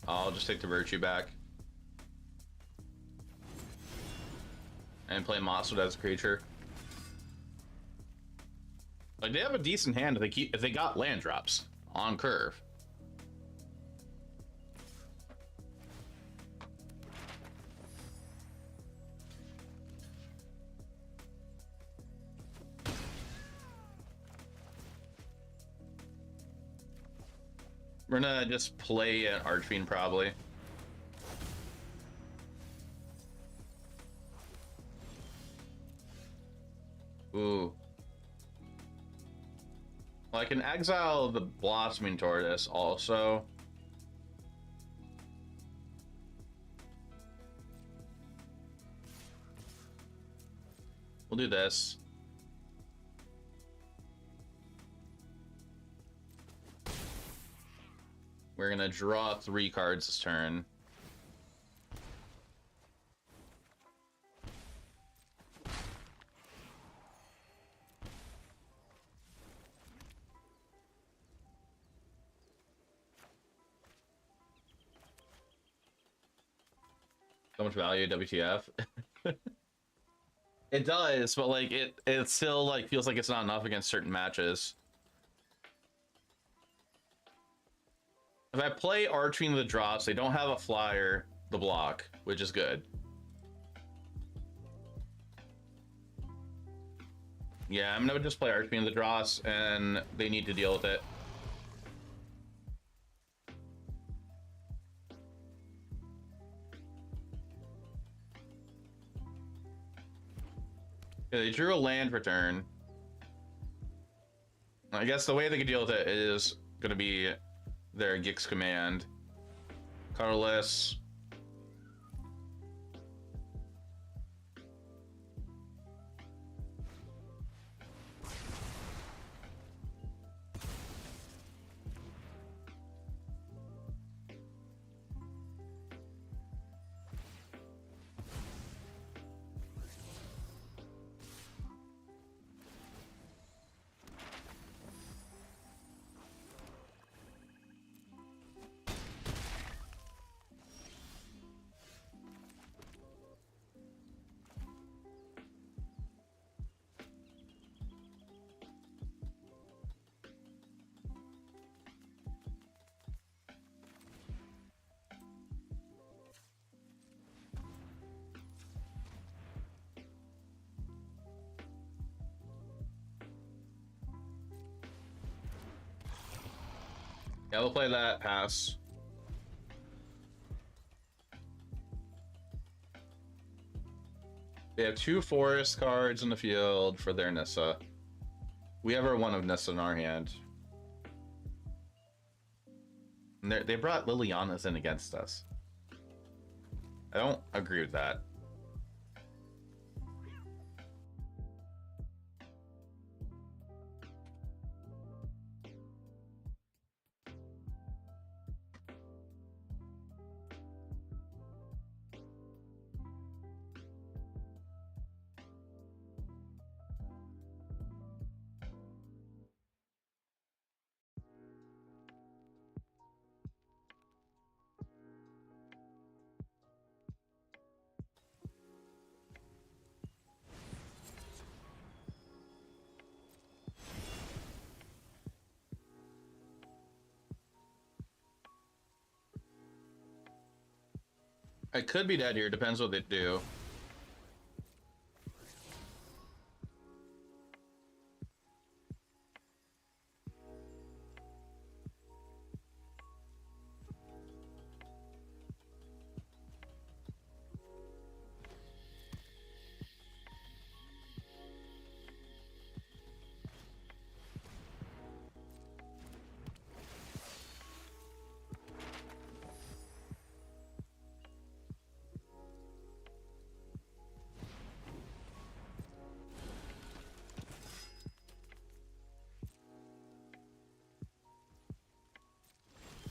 I'll just take the Virtue back. And play Mosswood as a creature. Like, they have a decent hand if they got land drops on curve. We're gonna just play an Archfiend probably. Ooh. Well, I can exile the Blossoming Tortoise also. We'll do this. We're gonna draw 3 cards this turn. So much value, WTF. It does, but like it still like feels like it's not enough against certain matches. If I play Arching the drops, they don't have a flyer the block, which is good. Yeah, I'm gonna just play Arching the drops, and they need to deal with it. Yeah, they drew a land for turn. I guess the way they can deal with it is gonna be their Gix command. Colorless. Yeah, we'll play that, pass. They have 2 forest cards in the field for their Nissa. We have our 1 of Nissa in our hand. And they brought Liliana's in against us. I don't agree with that. I could be dead here, depends what they do.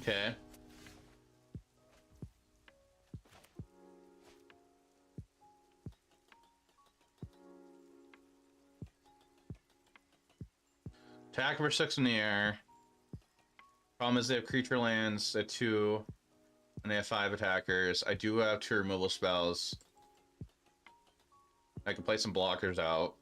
Okay. Attack for 6 in the air. Problem is they have creature lands at 2, and they have 5 attackers. I do have 2 removal spells. I can play some blockers out.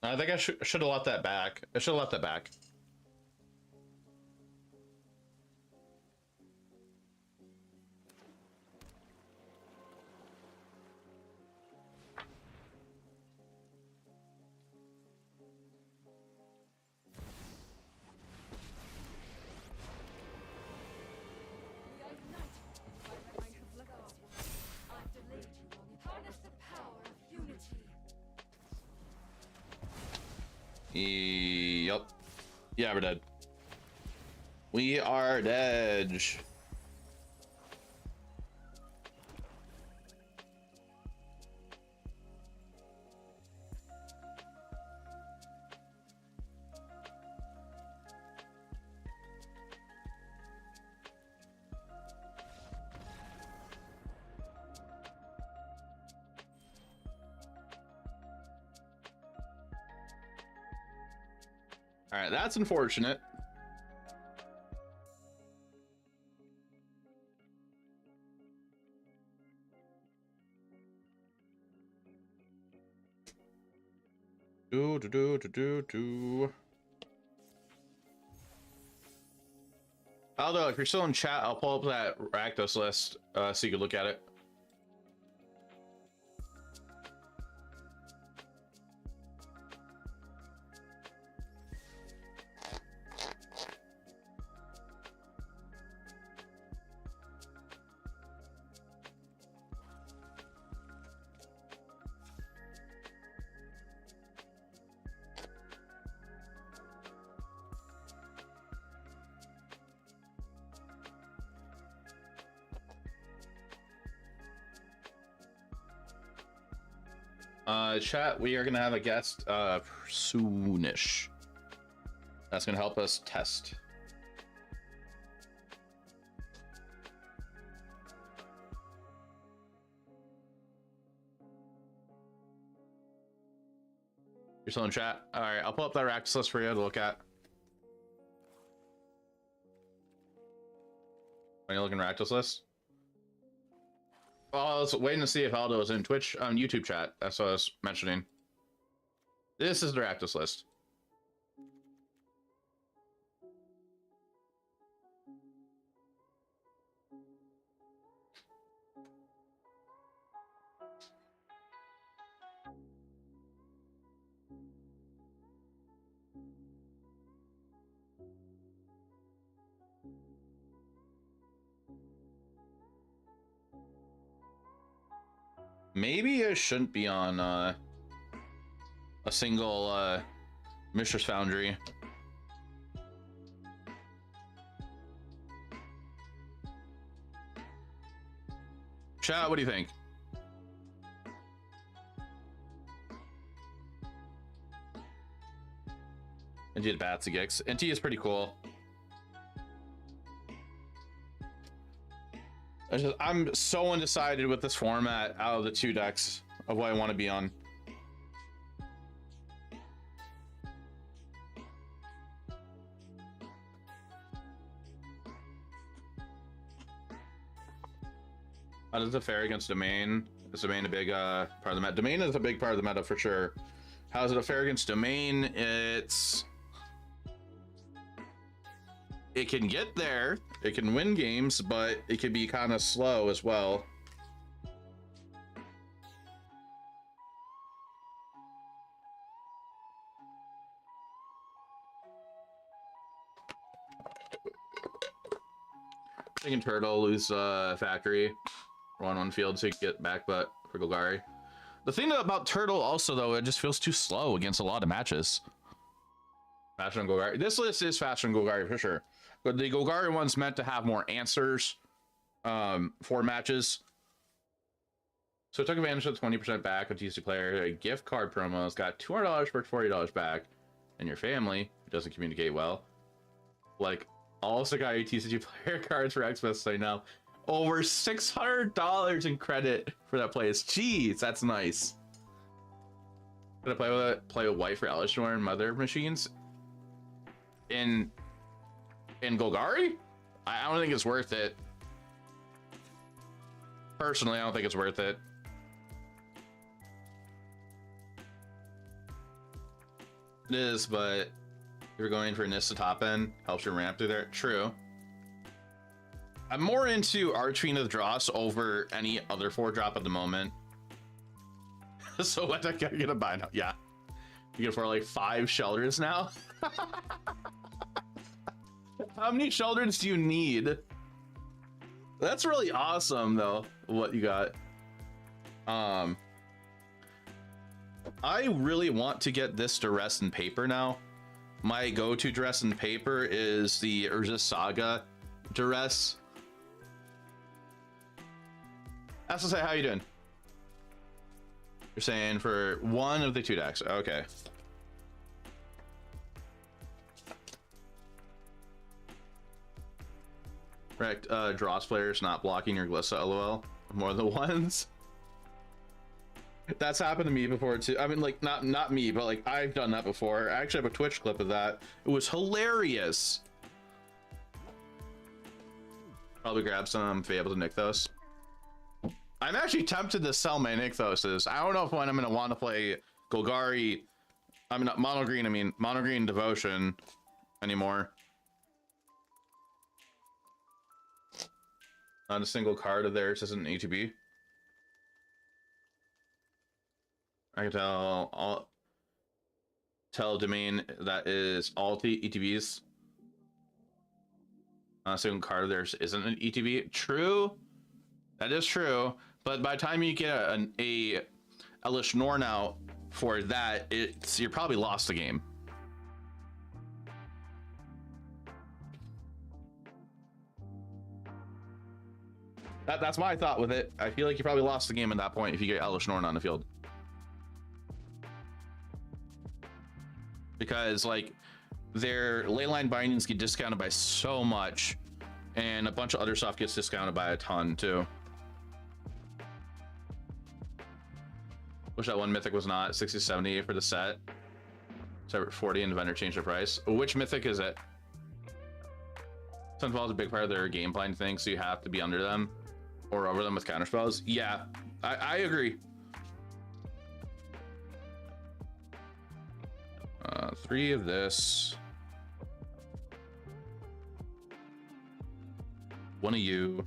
I think I should have left that back. I should have left that back. Yep. Yeah, we're dead. We are dead. All right, that's unfortunate. Do. Aldo, if you're still in chat, I'll pull up that Rakdos list so you can look at it. Chat, we are gonna have a guest soonish. That's gonna help us test. You're still in chat? All right, I'll pull up that Rakdos list for you to look at. Are you looking at Rakdos list? Well, I was waiting to see if Aldo was in Twitch on YouTube chat. That's what I was mentioning. This is the Rakdos list. Maybe it shouldn't be on a single Mistress Foundry. Chat, what do you think? NT did Batsugix. NT is pretty cool. I'm so undecided with this format out of the two decks of what I want to be on. How does it fare against Domain? Is Domain a big part of the meta? Domain is a big part of the meta for sure. How does it fare against Domain? It can get there, it can win games, but it can be kind of slow as well. Thinking Turtle lose Factory, 1-1 field so you can get back, but for Golgari. The thing about Turtle also though, it just feels too slow against a lot of matches. Faster than Golgari. This list is faster than Golgari for sure. But the Golgari one's meant to have more answers for matches. So it took advantage of the 20% back on TC player. A gift card promo. It's got $200 for $40 back. And your family doesn't communicate well. Like, also got your TCG player cards for Xmas right now. Over $600 in credit for that place. Jeez, that's nice. Gonna play with it. Play with white for Alistar and Mother machines. In Golgari? I don't think it's worth it. Personally, I don't think it's worth it. It is, but you're going for Nissa top end, helps your ramp through there. True. I'm more into Archfiend of Dross over any other 4-drop at the moment. So what I gonna buy now? Yeah. You get for like 5 shelters now. How many shelters do you need? That's really awesome though, what you got. I really want to get this Duress in paper now. My go-to Duress in paper is the Urza Saga Duress. That's to say, how you doing? You're saying for one of the 2 decks. Okay. Correct. Dross players not blocking your Glissa, lol. More than once. That's happened to me before too. I mean, like not me, but like I've done that before. I actually have a Twitch clip of that. It was hilarious. Probably grab some if you're able to Nykthos. I'm actually tempted to sell my Nykthoses. I don't know if when I'm gonna want to play Golgari. I mean, not mono green. I mean mono green Devotion anymore. Not a single card of theirs is an ETB. I can tell domain that is all ETBs. Not a single card of theirs isn't an ETB. True, that is true. But by the time you get a Elish Norn out for that, you're probably lost the game. That's my thought with it. I feel like you probably lost the game at that point if you get Elish Norn on the field. Because like their leyline bindings get discounted by so much, and a bunch of other stuff gets discounted by a ton too. Wish that one mythic was not 60 70 for the set. So 40 and the vendor changed the price. Which mythic is it? Sunfall is a big part of their game plan thing, so you have to be under them or over them with counterspells. Yeah, I agree. 3 of this. 1 of you.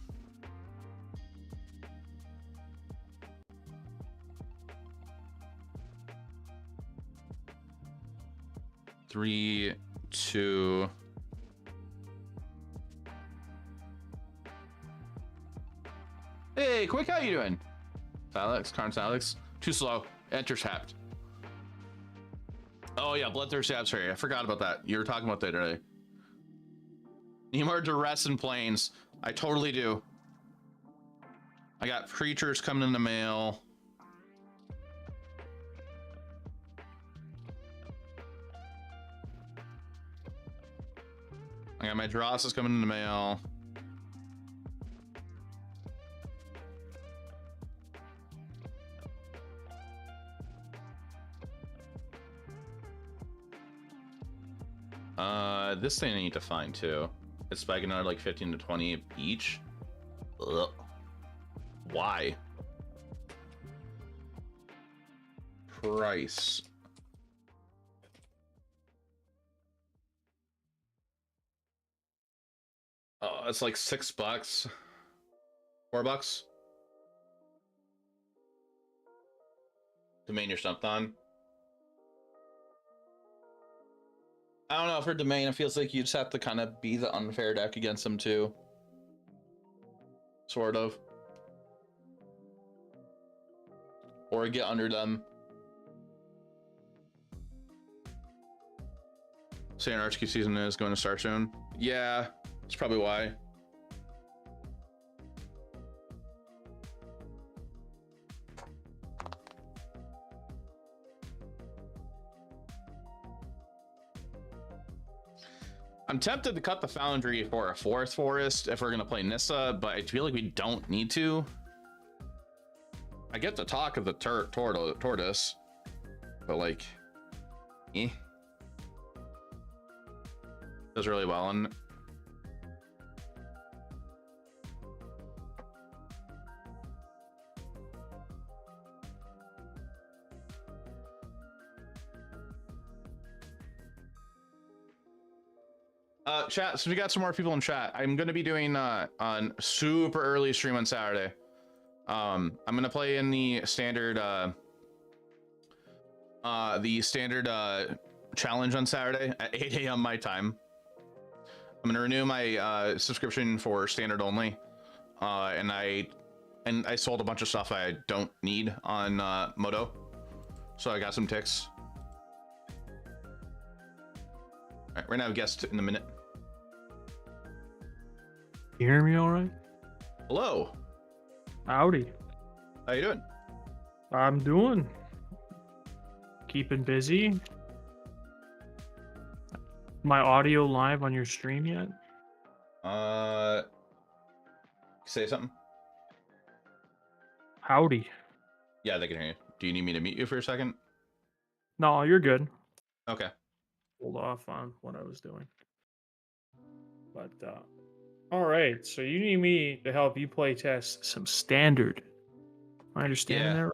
Three, 2. Hey, quick, how you doing? Alex, Carnes Alex. Too slow. Enter tapped. Oh yeah, Bloodthirst Abstract. I forgot about that. You were talking about that earlier. Need more Duress and Plains. I totally do. I got Preachers coming in the mail. I got my Drosses coming in the mail. This thing I need to find too. It's spiking another like 15 to 20 each. Ugh. Why? Price. Oh, it's like $6. $4. Domain you're stumped on. I don't know, for Domain, it feels like you just have to kind of be the unfair deck against them too. Sort of. Or get under them. Saying RCQ season is going to start soon. Yeah, that's probably why. I'm tempted to cut the Foundry for a 4th Forest if we're going to play Nissa, but I feel like we don't need to. I get the talk of the Tortoise, but like, eh. Does really well on. Chat. So we got some more people in chat. I'm gonna be doing on super early stream on Saturday. I'm gonna play in the standard challenge on Saturday at 8 a.m. my time. I'm gonna renew my subscription for standard only, and I sold a bunch of stuff I don't need on Moto, so I got some ticks. All right, we're gonna have a guest in a minute. You hear me all right? Hello. Howdy. How you doing? I'm doing. Keeping busy. My audio live on your stream yet? Say something. Howdy. Yeah, they can hear you. Do you need me to mute you for a second? No, you're good. Okay. Hold off on what I was doing. But, all right. So you need me to help you play test some standard. I understand that.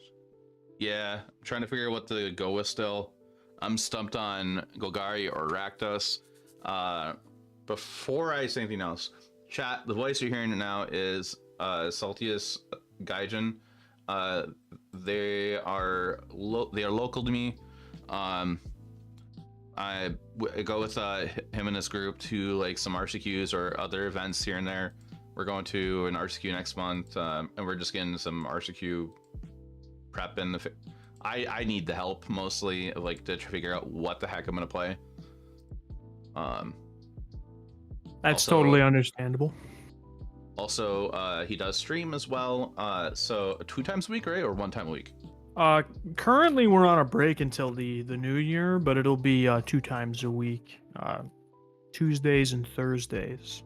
Yeah, I'm trying to figure out what to go with still. I'm stumped on Golgari or Rakdos. Before I say anything else, chat, the voice you're hearing now is Saltius Gaijin. They are local to me. I go with him and his group to like some RCQs or other events here and there. We're going to an RCQ next month, and we're just getting some RCQ prep. And I need the help mostly, like to figure out what the heck I'm gonna play. That's totally understandable. Also, he does stream as well. So 2 times a week, right, or 1 time a week? Currently we're on a break until the new year, but it'll be 2 times a week, Tuesdays and Thursdays.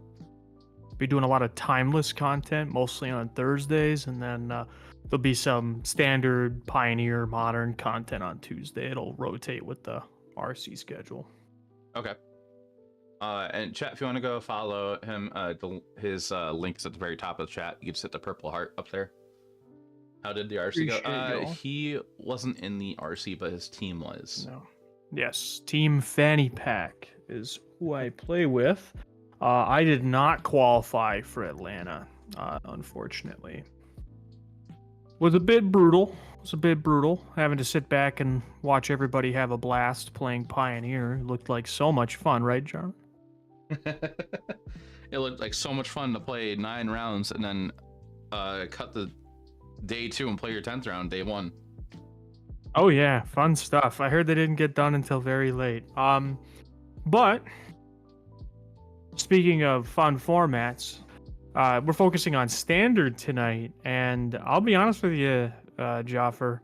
Be doing a lot of timeless content, mostly on Thursdays, and then there'll be some standard Pioneer Modern content on Tuesday. It'll rotate with the RC schedule. Okay. And chat, if you want to go follow him, his link's at the very top of the chat. You can just hit the purple heart up there. How did the RC go? He wasn't in the RC, but his team was. No. Yes, Team Fanny Pack is who I play with. I did not qualify for Atlanta, unfortunately. Was a bit brutal. Having to sit back and watch everybody have a blast playing Pioneer. It looked like so much fun, right, John? It looked like so much fun to play 9 rounds and then cut the day 2 and play your 10th round day 1. Oh yeah, fun stuff. I heard they didn't get done until very late. But speaking of fun formats, we're focusing on standard tonight, and I'll be honest with you, Jaffer,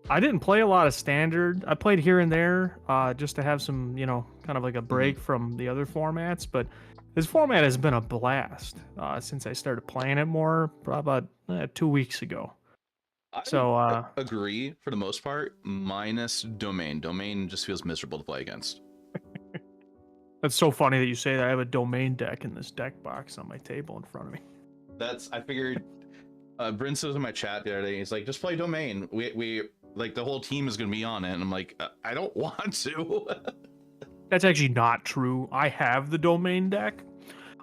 I didn't play a lot of standard. I played here and there, just to have some, kind of like a break from the other formats, but this format has been a blast since I started playing it more, about 2 weeks ago. I agree for the most part, minus Domain. Domain just feels miserable to play against. That's so funny that you say that. I have a Domain deck in this deck box on my table in front of me. I figured, Bryn was in my chat the other day. He's like, just play Domain. We like the whole team is going to be on it. And I'm like, I don't want to. That's actually not true. I have the Domain deck.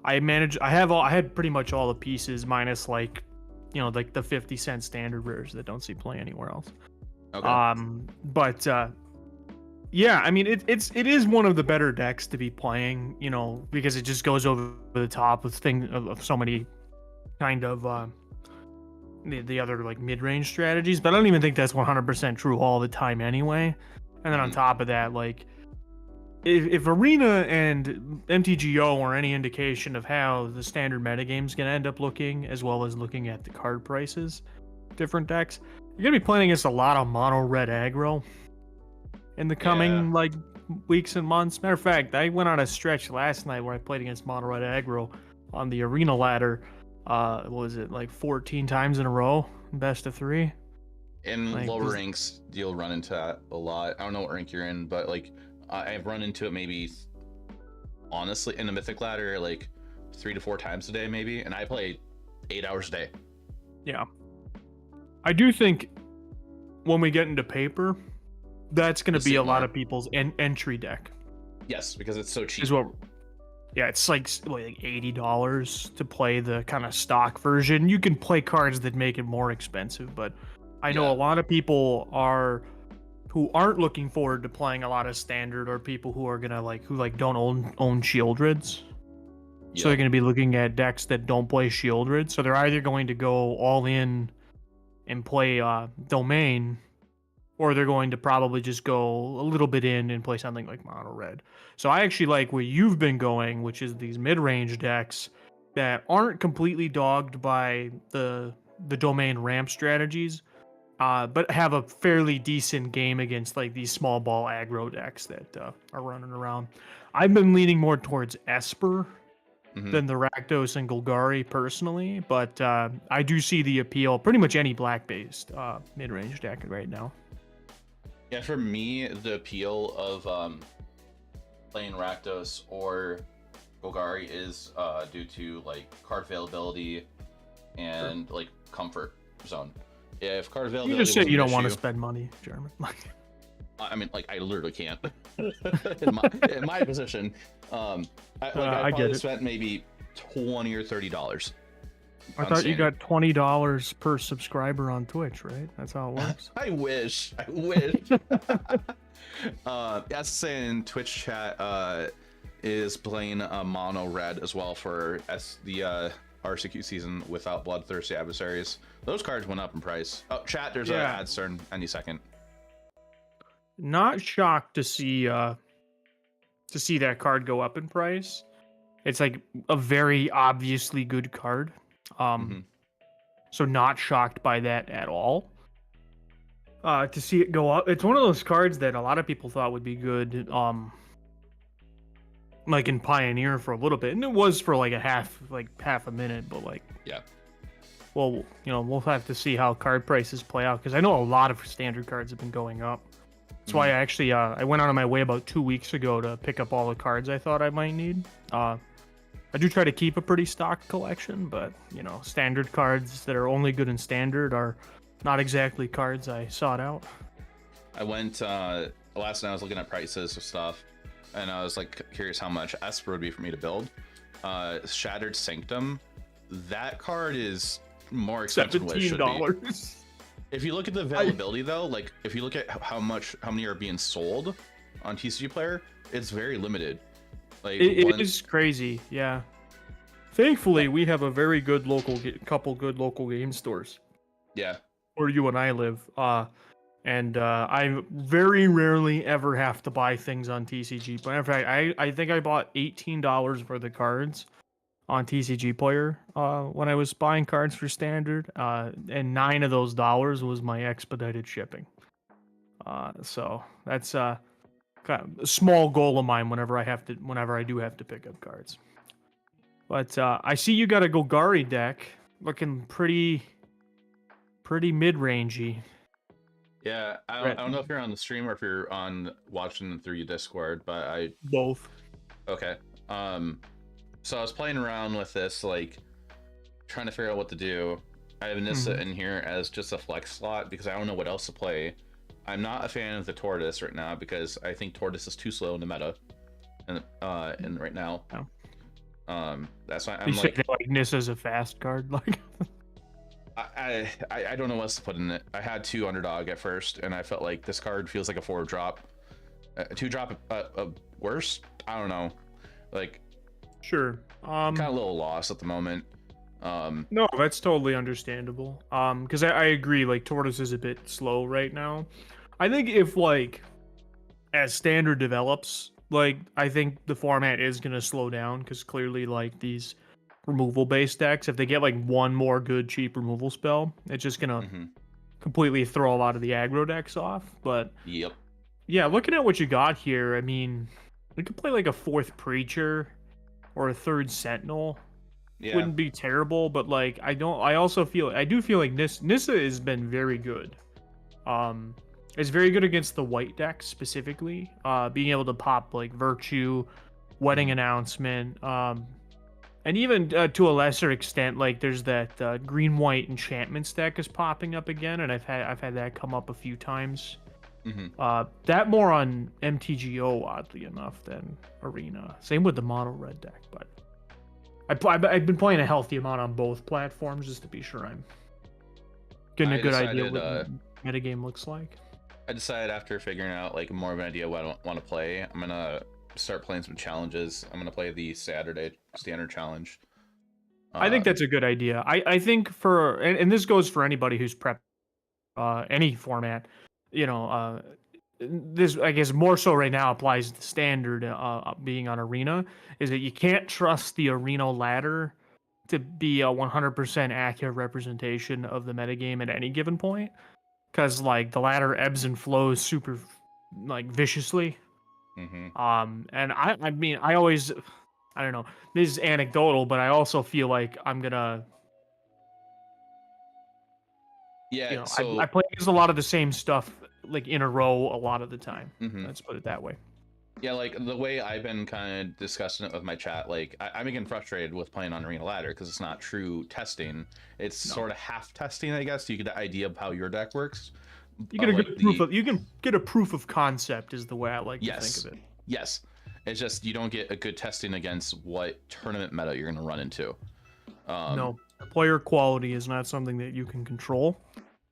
I had pretty much all the pieces minus like the 50-cent standard rares that don't see play anywhere else. Okay. Yeah, I mean it is one of the better decks to be playing, because it just goes over the top of so many kind of the other like mid-range strategies, but I don't even think that's 100% true all the time anyway. And then on top of that, like if Arena and MTGO are any indication of how the standard metagame's gonna end up looking, as well as looking at the card prices, different decks, you're gonna be playing against a lot of mono red aggro in the coming like weeks and months. Matter of fact, I went on a stretch last night where I played against mono red aggro on the Arena ladder. What was it, like 14 times in a row, best of 3? In like, lower ranks, you'll run into that a lot. I don't know what rank you're in, but like I've run into it maybe, honestly, in the Mythic ladder like 3 to 4 times a day maybe, and I play 8 hours a day. Yeah, I do think when we get into paper, that's going to be a lot of people's entry deck. Yes, because it's so cheap. Yeah, it's like $80 to play the kind of stock version. You can play cards that make it more expensive, but I know a lot of people who aren't looking forward to playing a lot of standard, or people who are gonna who don't own Shieldreds. So they're gonna be looking at decks that don't play Shieldred. So they're either going to go all in and play Domain, or they're going to probably just go a little bit in and play something like Mono Red. So I actually like where you've been going, which is these mid-range decks that aren't completely dogged by the Domain ramp strategies, but have a fairly decent game against like these small ball aggro decks that are running around. I've been leaning more towards Esper than the Rakdos and Golgari personally, but I do see the appeal. Pretty much any black-based mid-range deck right now. Yeah, for me, the appeal of playing Rakdos or Golgari is due to like card availability and like comfort zone. Yeah, if card availability, You just say you don't want to issue, spend money, Jeremy. I mean, like I literally can't. in my position, I probably spent maybe $20 or $30. I thought you got $20 per subscriber on Twitch, right? That's how it works. I wish. That's saying Twitch chat is playing Mono Red as well for the RCQ season without Bloodthirsty Adversaries. Those cards went up in price. Oh, chat, there's an ad turn any second. Not shocked to see that card go up in price. It's like a very obviously good card. So not shocked by that at all. To see it go up, it's one of those cards that a lot of people thought would be good, like in Pioneer for a little bit, and it was for like half a minute, but well, we'll have to see how card prices play out, because I know a lot of standard cards have been going up. That's why I actually I went out of my way about 2 weeks ago to pick up all the cards I thought I might need. I do try to keep a pretty stocked collection, but standard cards that are only good in standard are not exactly cards I sought out. I went last night. I was looking at prices of stuff, and I was like curious how much Esper would be for me to build. Shattered Sanctum, that card is more expensive than what it should be. If you look at the availability though, like if you look at how many are being sold on TCG Player, it's very limited. Like it is crazy, yeah. Thankfully, we have a very good couple good local game stores. Yeah. Where you and I live, and I very rarely ever have to buy things on TCG. But in fact, I think I bought $18 for the cards on TCG Player when I was buying cards for standard, and $9 of those dollars was my expedited shipping. So that's kind of a small goal of mine whenever I do have to pick up cards. But I see you got a Golgari deck looking pretty mid-rangey. Yeah, I don't know if you're on the stream or if you're watching through your Discord, but both. Okay. So I was playing around with this, like trying to figure out what to do. I have Nissa in here as just a flex slot because I don't know what else to play. I'm not a fan of the Tortoise right now because I think Tortoise is too slow in the meta, and right now. Oh. That's why I'm like Nissa's a fast card, like. I don't know what else to put in it. I had 2 Underdog at first, and I felt like this card feels like a 4-drop, 2-drop worse. I don't know, like. Sure. Kind of a little lost at the moment. No, that's totally understandable. Because I agree, like Tortoise is a bit slow right now. I think if as standard develops, I think the format is gonna slow down because clearly these removal based decks, if they get one more good cheap removal spell, it's just gonna completely throw a lot of the aggro decks off. But yeah, looking at what you got here, I mean, we could play a 4th Preacher or a 3rd Sentinel. Yeah. Wouldn't be terrible, but I do feel like Nissa has been very good. It's very good against the white deck specifically. Being able to pop Virtue, Wedding Announcement, and even to a lesser extent, there's that green-white enchantment deck is popping up again, and I've had that come up a few times That more on MTGO, oddly enough, than Arena. Same with the mono red deck, but I've been playing a healthy amount on both platforms just to be sure I'm getting a good idea what the metagame looks like. I decided after figuring out like more of an idea what I want to play, I'm gonna start playing some challenges. I'm gonna play the Saturday standard challenge. I think that's a good idea. I think and this goes for anybody who's prepped any format, you know, this I guess more so right now applies to standard being on Arena, is that you can't trust the Arena ladder to be a 100% accurate representation of the metagame at any given point, because like the ladder ebbs and flows super like viciously. And I mean I always, I don't know, this is anecdotal, but I also feel like I'm gonna, yeah, you know, so I play against a lot of the same stuff like in a row a lot of the time. Let's put it that way. yeah, like the way I've been kind of discussing it with my chat, like I'm getting frustrated with playing on Arena Ladder because it's not true testing. It's sort of half testing, I guess. You get an idea of how your deck works. You get a good proof of, you can get a proof of concept is the way I like to think of it. Yes. It's just you don't get a good testing against what tournament meta you're going to run into. No, player quality is not something that you can control.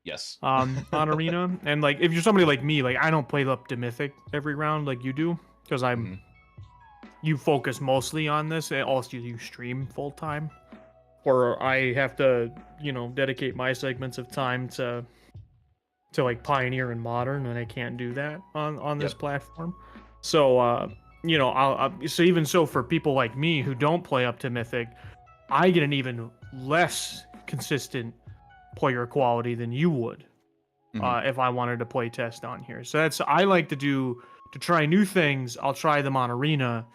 Yes. On Arena, and like if you're somebody like me, like I don't play up to Mythic every round like you do, because you focus mostly on this, and also you stream full time, or I have to, you know, dedicate my segments of time to like Pioneer and Modern, and I can't do that on this platform. So you know, so even so for people like me who don't play up to Mythic, I get an even less consistent player quality than you would if I wanted to play test on here. So that's I like to try new things. I'll try them on Arena,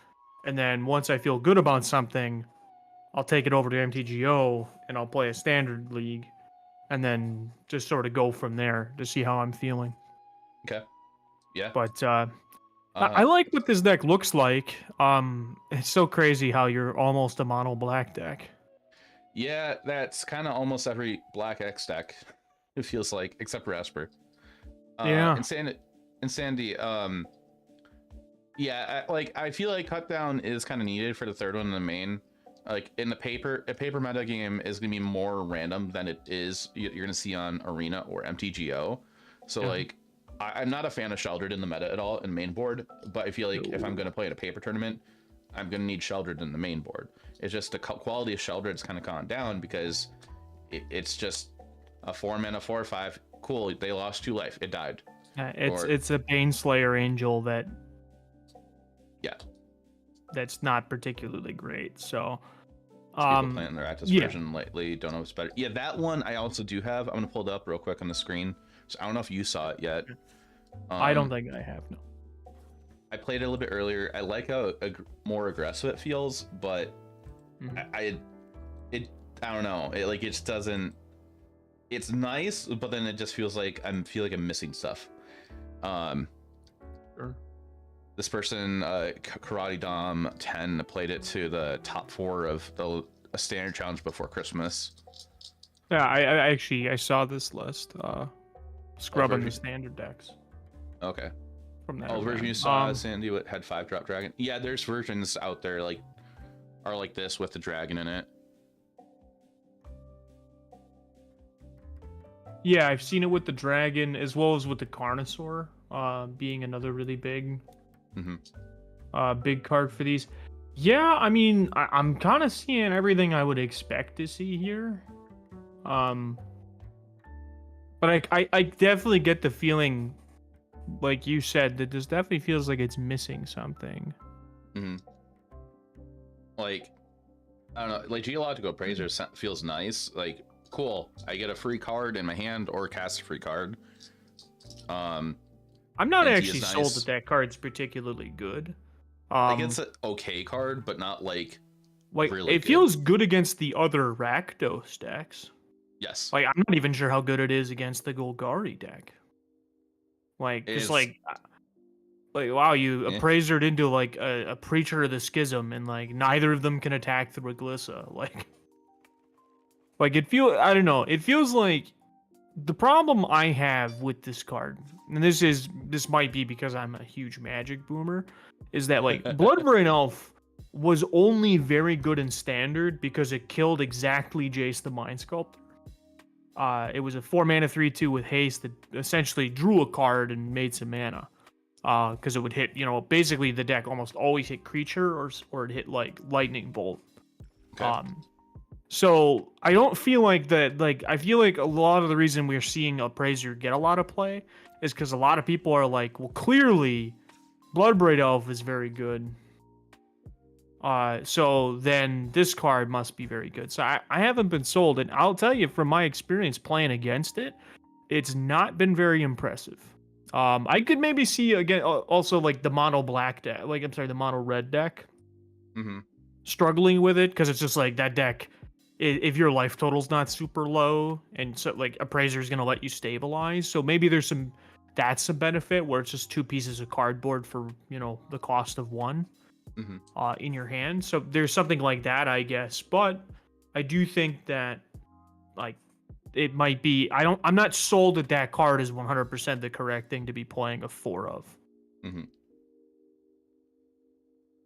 and then once I feel good about something, I'll take it over to MTGO and I'll play a standard league, and then just sort of go from there to see how I'm feeling. Okay. Yeah. But I like what this deck looks like. It's so crazy how you're almost a mono black deck. Yeah, that's kind of almost every Black X deck. It feels like, except for Esper. Yeah. And Sandy. Yeah, I feel like cut down is kind of needed for the third one in the main. Like in a paper meta game is gonna be more random than it is you're gonna see on Arena or MTGO. So like, I'm not a fan of Sheldred in the meta at all in main board, but I feel like if I'm gonna play in a paper tournament, I'm gonna need Sheldred in the main board. It's just the quality of Sheldred's kind of gone down because it's just a 4-mana 4/5. Cool, they lost 2 life. It died. It's a Baneslayer Angel that's not particularly great. So people playing their Actus version lately don't know what's better. Yeah, that one I also do have. I'm gonna pull it up real quick on the screen. So I don't know if you saw it yet. I don't think I have. No. I played it a little bit earlier. I like how more aggressive it feels, but I don't know. It just doesn't. It's nice, but then it just feels like I'm missing stuff. This person, Karate Dom 10, played it to the top 4 of a standard challenge before Christmas. Yeah, I saw this list. Scrubbing the standard decks. Okay. From that version you saw, Sandy, had 5-drop dragon. Yeah, there's versions out there are like this with the dragon in it. Yeah, I've seen it with the dragon as well as with the Carnosaur, being another really big, big card for these. Yeah, I mean, I'm kind of seeing everything I would expect to see here. But I definitely get the feeling, like you said, that this definitely feels like it's missing something. Like, I don't know, like Geological Appraiser feels nice. Like, cool, I get a free card in my hand or cast a free card. I'm not actually sold that card's particularly good. Like, it's an okay card, but not like really it good. feels good against the other Rakdos decks. Yes. Like, I'm not even sure how good it is against the Golgari deck. Like, just like wow, you appraisered into like a Preacher of the Schism, and like neither of them can attack the Reglissa. Like it feels, I don't know, it feels like the problem I have with this card, and this might be because I'm a huge Magic boomer, is that like Bloodbraid Elf was only very good in Standard because it killed exactly Jace the Mind Sculptor. It was a 4-mana 3/2 with haste that essentially drew a card and made some mana. Because it would hit, basically the deck almost always hit creature or it hit like lightning bolt. Okay. So I don't feel like that. Like I feel like a lot of the reason we're seeing Appraiser get a lot of play is because a lot of people are like, well, clearly, Bloodbraid Elf is very good. So then this card must be very good. So I haven't been sold, and I'll tell you from my experience playing against it, it's not been very impressive. I could maybe see again also like the mono black deck, the mono red deck, struggling with it because it's just like that deck. If your life total's not super low, and so like Appraiser is gonna let you stabilize, so maybe that's a benefit where it's just 2 pieces of cardboard for the cost of 1 in your hand. So there's something like that, I guess. But I do think that like it might be. I'm not sold that card is 100% the correct thing to be playing a 4 of.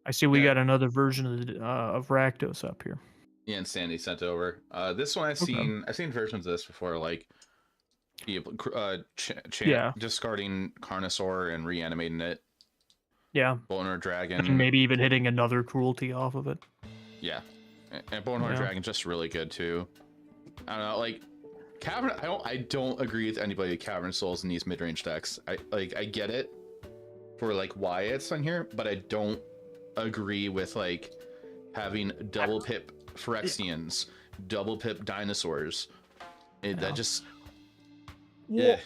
I see we got another version of Rakdos up here. Yeah, and Sandy sent over. This one I've seen versions of this before, like discarding Carnosaur and reanimating it. Yeah. Boner Dragon. And maybe even hitting another cruelty off of it. Yeah. And Boner Dragon just really good too. I don't know, like Cavern. I don't agree with anybody with Cavern Souls in these mid-range decks. I get it for like why it's on here, but I don't agree with like having double pip Phyrexians, double pip dinosaurs. That just. Well,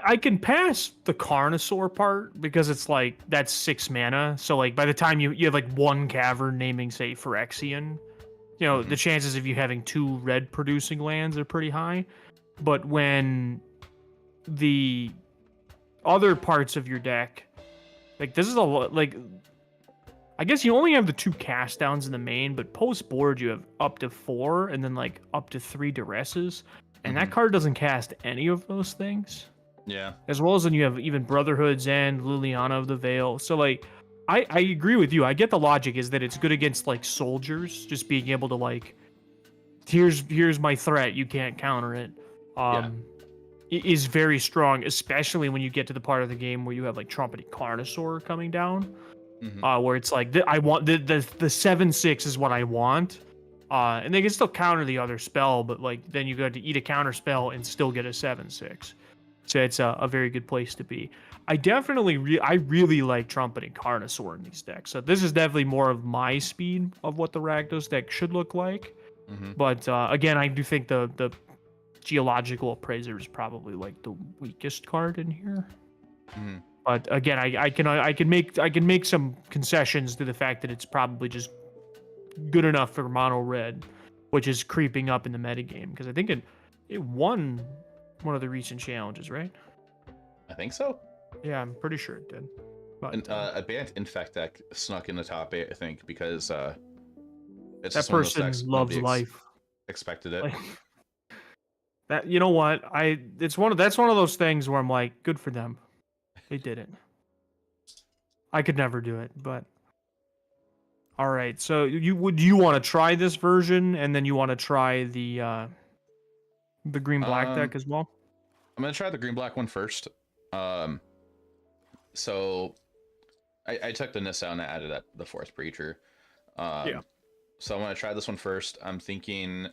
I can pass the Carnosaur part because it's like that's 6 mana. So like by the time you have like 1 cavern naming say Phyrexian, the chances of you having 2 red producing lands are pretty high. But when the other parts of your deck, like this is like I guess you only have the 2 cast downs in the main, but post board you have up to 4 and then like up to 3 duresses. And that card doesn't cast any of those things. Yeah. As well as then you have even Brotherhood's End, Liliana of the Veil. So like, I agree with you. I get the logic is that it's good against like soldiers, just being able to like, here's my threat, you can't counter it. It is very strong, especially when you get to the part of the game where you have like Trumpeting Carnosaur coming down, where it's like I want the 7/6 is what I want. And they can still counter the other spell, but like then you got to eat a counter spell and still get a 7/6. So it's a very good place to be. I definitely I really like Trumpeting Carnosaur in these decks. So this is definitely more of my speed of what the Rakdos deck should look like. But again, I do think the Geological Appraiser is probably like the weakest card in here. But again, I can make some concessions to the fact that it's probably just good enough for mono red, which is creeping up in the metagame because I think it won one of the recent challenges, right? I think so. Yeah, I'm pretty sure it did. But a banned Infect deck snuck in the top 8, I think, because it's that person loves life. Expected it. Like, that you know what? That's one of those things where I'm like, good for them. They did it. I could never do it, but. All right, so you want to try this version, and then you want to try the green black deck as well. I'm gonna try the green black one first. So I took the Nissa and I added the Forest Preacher. So I'm gonna try this one first. I'm thinking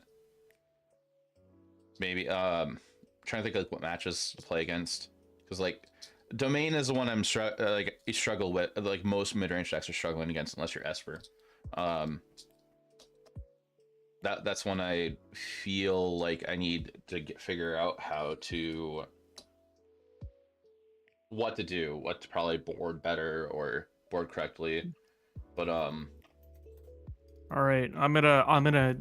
maybe trying to think of what matches to play against, because like Domain is the one I'm you struggle with. Like most mid-range decks are struggling against, unless you're Esper. That's one I feel like I need to figure out what to do, what to probably board better or board correctly. But all right, I'm gonna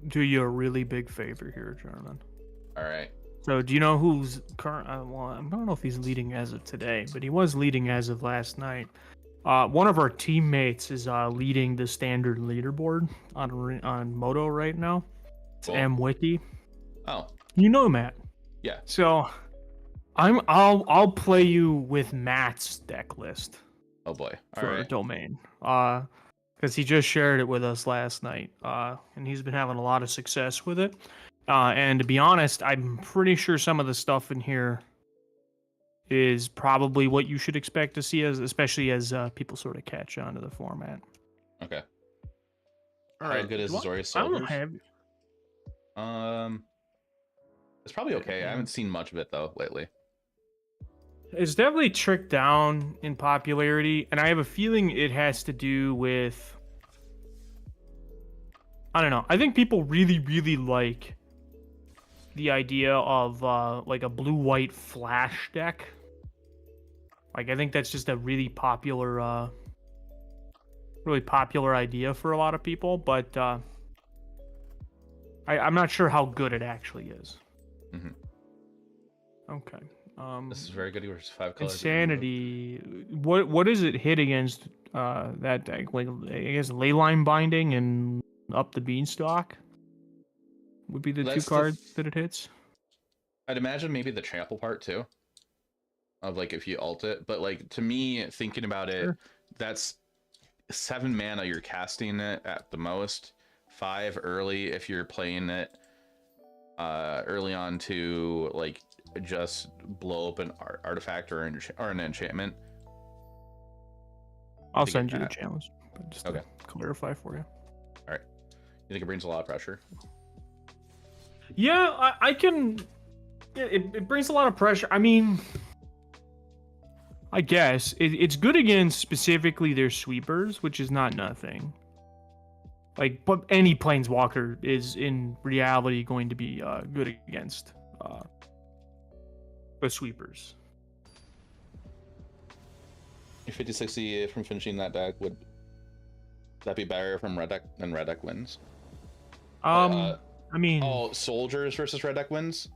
do you a really big favor here, German. All right. So do you know who's current? Well, I don't know if he's leading as of today, but he was leading as of last night. One of our teammates is leading the standard leaderboard on Moto right now. It's Cool. MWiki. Oh. You know Matt. Yeah. So I'll play you with Matt's deck list Oh boy. All for right. Domain. Because he just shared it with us last night. And he's been having a lot of success with it. And to be honest, I'm pretty sure some of the stuff in here is probably what you should expect to see, especially as people sort of catch on to the format. Okay. All How right. good is Azorius I don't Soldiers? have. It's probably okay. I haven't seen much of it though lately. It's definitely tricked down in popularity, and I have a feeling it has to do with. I don't know. I think people really, really like the idea of like a blue-white flash deck. Like, I think that's just a really popular idea for a lot of people, but I'm not sure how good it actually is. Okay. This is very good. Versus 5 colors. Insanity. What does it hit against that deck? Like, I guess Leyline Binding and Up the Beanstalk would be the two cards that it hits. I'd imagine maybe the trample part too. Of like if you ult it, but like to me, thinking about it, that's 7 mana you're casting it at the most. 5 early if you're playing it early on to like just blow up an artifact or an enchantment. I'll send you the challenge, but just to clarify for you. All right. You think it brings a lot of pressure? Yeah, I can. It brings a lot of pressure. I mean, I guess it's good against specifically their sweepers, which is not nothing. Like, but any planeswalker is in reality going to be good against the sweepers. Your 50-60 from finishing that deck, would that be better from red deck than red deck wins? I mean, soldiers versus red deck wins.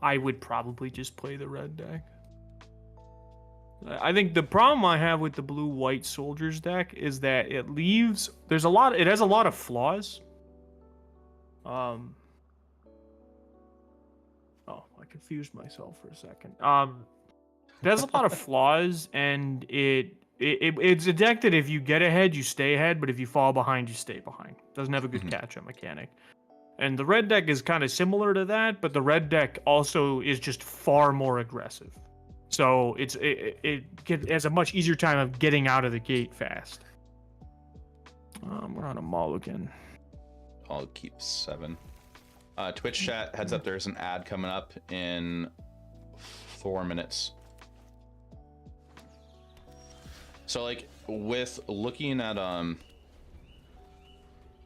I would probably just play the red deck. I think the problem I have with the blue-white soldiers deck is that it has a lot of flaws. Oh, I confused myself for a second. It has a lot of flaws, and it's a deck that if you get ahead, you stay ahead, but if you fall behind, you stay behind. Doesn't have a good catch-up mechanic. And the red deck is kind of similar to that, but the red deck also is just far more aggressive. So it has a much easier time of getting out of the gate fast. We're on a mulligan. I'll keep 7. Twitch chat, heads up, there's an ad coming up in 4 minutes. So like with looking at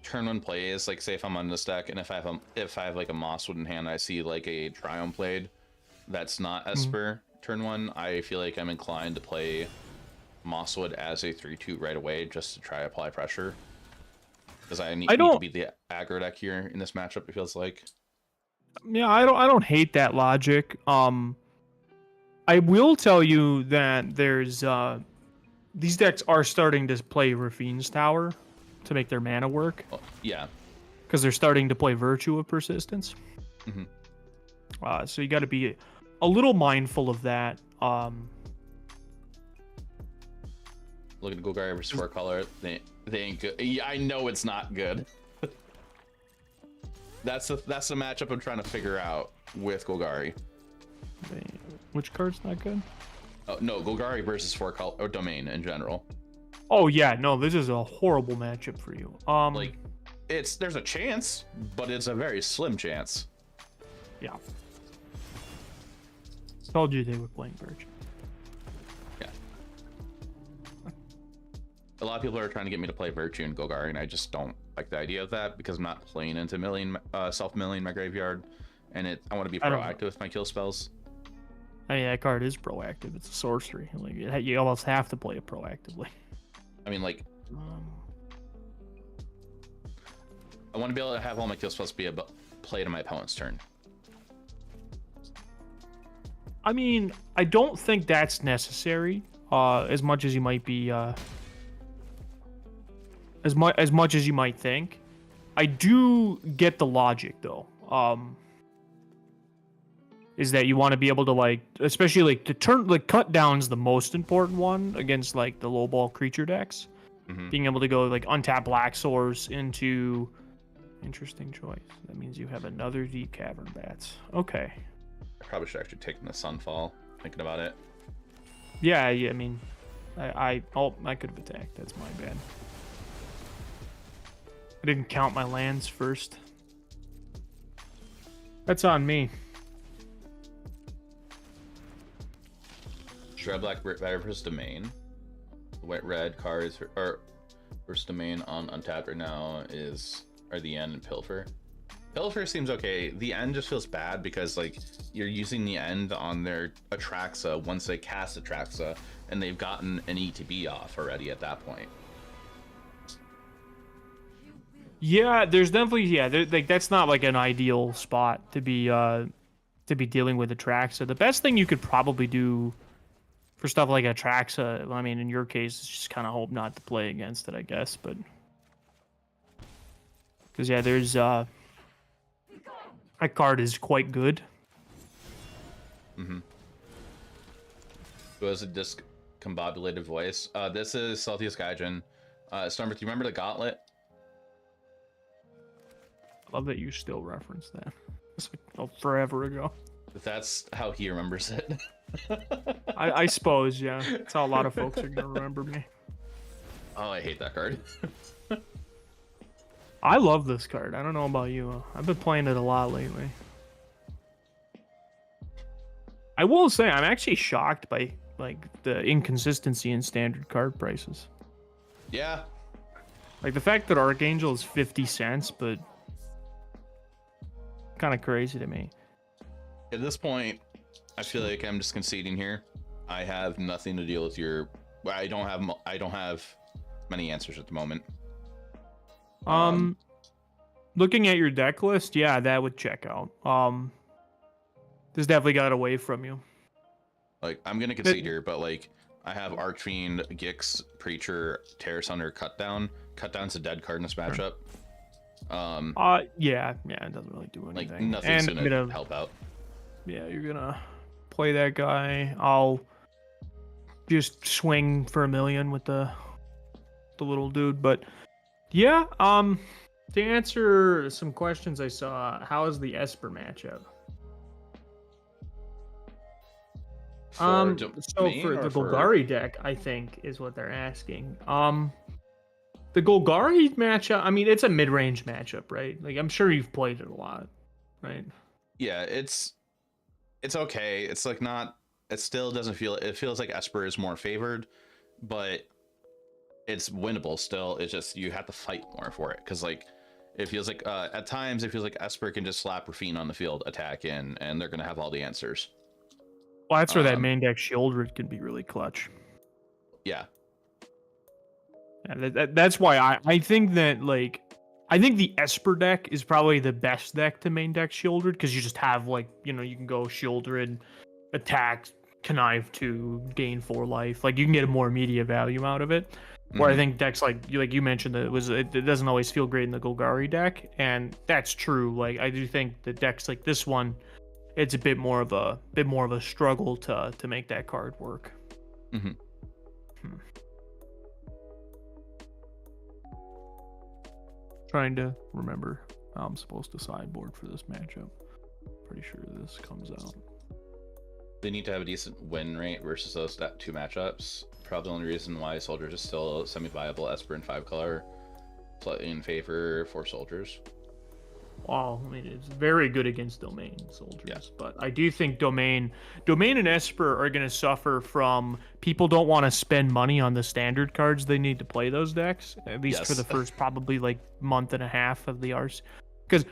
turn 1 plays, like say if I'm on this deck and if I have like a Mosswood in hand, I see like a Triumph Blade that's not Esper. Turn 1, I feel like I'm inclined to play Mosswood as a 3/2 right away just to try to apply pressure. Because I need to be the aggro deck here in this matchup, it feels like. Yeah, I don't hate that logic. I will tell you that there's these decks are starting to play Rafine's Tower to make their mana work. Yeah. Because they're starting to play Virtue of Persistence. So you got to be a little mindful of that. Look at Golgari versus 4 color. They ain't good. Yeah, I know it's not good. That's the matchup I'm trying to figure out with Golgari. Which card's not good? Oh no, Golgari versus 4 color or Domain in general. Oh yeah, no, this is a horrible matchup for you. Like there's a chance, but it's a very slim chance. Yeah. Told you they were playing Virtue. Yeah. A lot of people are trying to get me to play Virtue and Golgari, and I just don't like the idea of that because I'm not playing into self-milling my graveyard, and I want to be proactive with my kill spells. I mean, that card is proactive. It's a sorcery. Like you almost have to play it proactively. I mean, like, I want to be able to have all my kill spells be played on my opponent's turn. I mean, I don't think that's necessary. As much as you might be, as much as you might think. I do get the logic though. is that you want to be able to like, especially like to turn like cut down's the most important one against like the low ball creature decks. Being able to go like untap Black Source into interesting choice. That means you have another Deep Cavern Bats. Okay. I probably should actually take the Sunfall. Thinking about it. Yeah. I mean, I could have attacked. That's my bad. I didn't count my lands first. That's on me. Red Black versus Domain. White Red cards or versus Domain on untapped right now are the End and Pilfer. Pilfer seems okay. The End just feels bad because like you're using the End on their Atraxa once they cast Atraxa, and they've gotten an ETB off already at that point. Yeah, there's definitely like that's not like an ideal spot to be dealing with Atraxa. The best thing you could probably do for stuff like Atraxa, I mean, in your case, it's just kind of hope not to play against it, I guess. But because yeah, there's that card is quite good. Who has a discombobulated voice? This is Celtius Gaijin. Stormbird, do you remember the Gauntlet? I love that you still reference that. It's like forever ago. That's how he remembers it. I suppose, yeah. That's how a lot of folks are gonna remember me. Oh, I hate that card. I love this card. I don't know about you. I've been playing it a lot lately. I will say I'm actually shocked by like the inconsistency in standard card prices. Yeah. Like the fact that Archangel is 50 cents, but kind of crazy to me. At this point, I feel like I'm just conceding here. I have nothing to deal with your. I don't have many answers at the moment. Looking at your deck list, yeah, that would check out. This definitely got away from you. Like I'm gonna concede here, but like I have Archfiend, Gix, Preacher, Terror Sunder, Cutdown. Cutdown's a dead card in this matchup. Yeah, it doesn't really do anything. Like nothing's gonna help out. Yeah, you're gonna play that guy. I'll just swing for 1 million with the little dude. But yeah, to answer some questions I saw, how is the Esper matchup? So for the Golgari deck, I think is what they're asking. The Golgari matchup, I mean, it's a mid-range matchup, right? Like I'm sure you've played it a lot, right? Yeah, it's okay. It's like not. It still doesn't feel. It feels like Esper is more favored, but it's winnable still. It's just you have to fight more for it because like it feels like at times it feels like Esper can just slap Rafine on the field, attack in, and they're gonna have all the answers. Well, that's where that main deck Shieldred can be really clutch. Yeah. Yeah, that's why I think that like I think the Esper deck is probably the best deck to main deck Shieldred because you just have like you can go Shieldred, attack, connive to gain 4 life. Like you can get a more immediate value out of it. Where I think decks like you mentioned that it doesn't always feel great in the Golgari deck, and that's true. Like I do think the decks like this one, it's a bit more of a struggle to make that card work. Trying to remember how I'm supposed to sideboard for this matchup. Pretty sure this comes out. They need to have a decent win rate versus those 2 matchups. Probably the only reason why Soldiers is still semi-viable. Esper and 5-color in favor for Soldiers. Well, I mean, it's very good against Domain Soldiers, but I do think Domain and Esper are going to suffer from people don't want to spend money on the standard cards they need to play those decks, at least for the first probably like month and a half of the RC. Because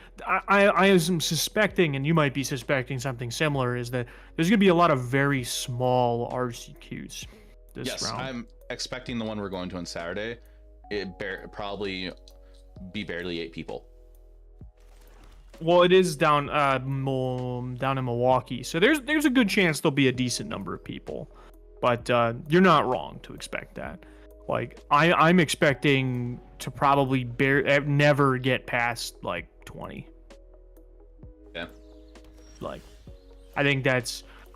I am suspecting, and you might be suspecting something similar, is that there's going to be a lot of very small RCQs this round. I'm expecting the one we're going to on Saturday. Probably be barely 8 people. Well, it is down in Milwaukee, so there's a good chance there'll be a decent number of people, but you're not wrong to expect that. Like I'm expecting to probably never get past like 20. Yeah. Like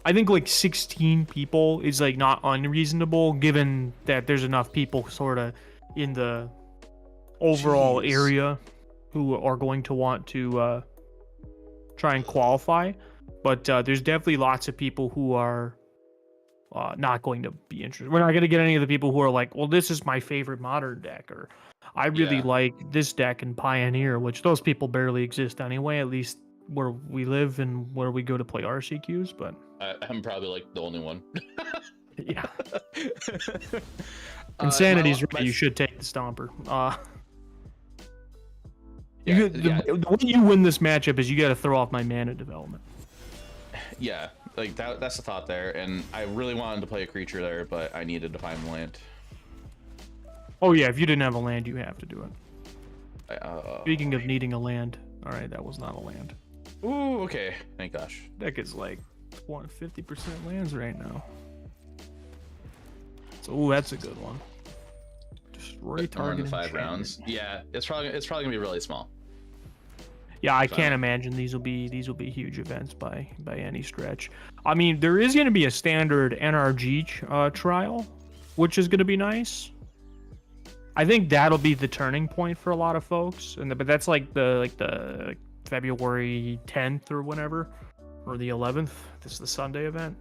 I think like 16 people is like not unreasonable, given that there's enough people sort of in the overall Jeez. area who are going to want to try and qualify. But there's definitely lots of people who are not going to be interested. We're not going to get any of the people who are like, well, this is my favorite modern deck, or I really like this deck in Pioneer, which those people barely exist anyway, at least where we live and where we go to play RCQs. But I'm probably like the only one. yeah. Insanity's right. You should take the Stomper. The way you win this matchup is you got to throw off my mana development. Yeah, like that's the thought there, and I really wanted to play a creature there, but I needed to find land. Oh yeah, if you didn't have a land, you have to do it. Uh, Speaking of needing a land, all right, that was not a land. Ooh, okay, thank gosh. Deck is like 50% lands right now. So, ooh, that's a good one. Destroy target. 5 rounds. Yeah, it's probably gonna be really small. Yeah, I can't imagine these will be huge events by any stretch. I mean, there is going to be a standard NRG trial, which is going to be nice. I think that'll be the turning point for a lot of folks, but that's like the February 10th or whenever, or the 11th. This is the Sunday event.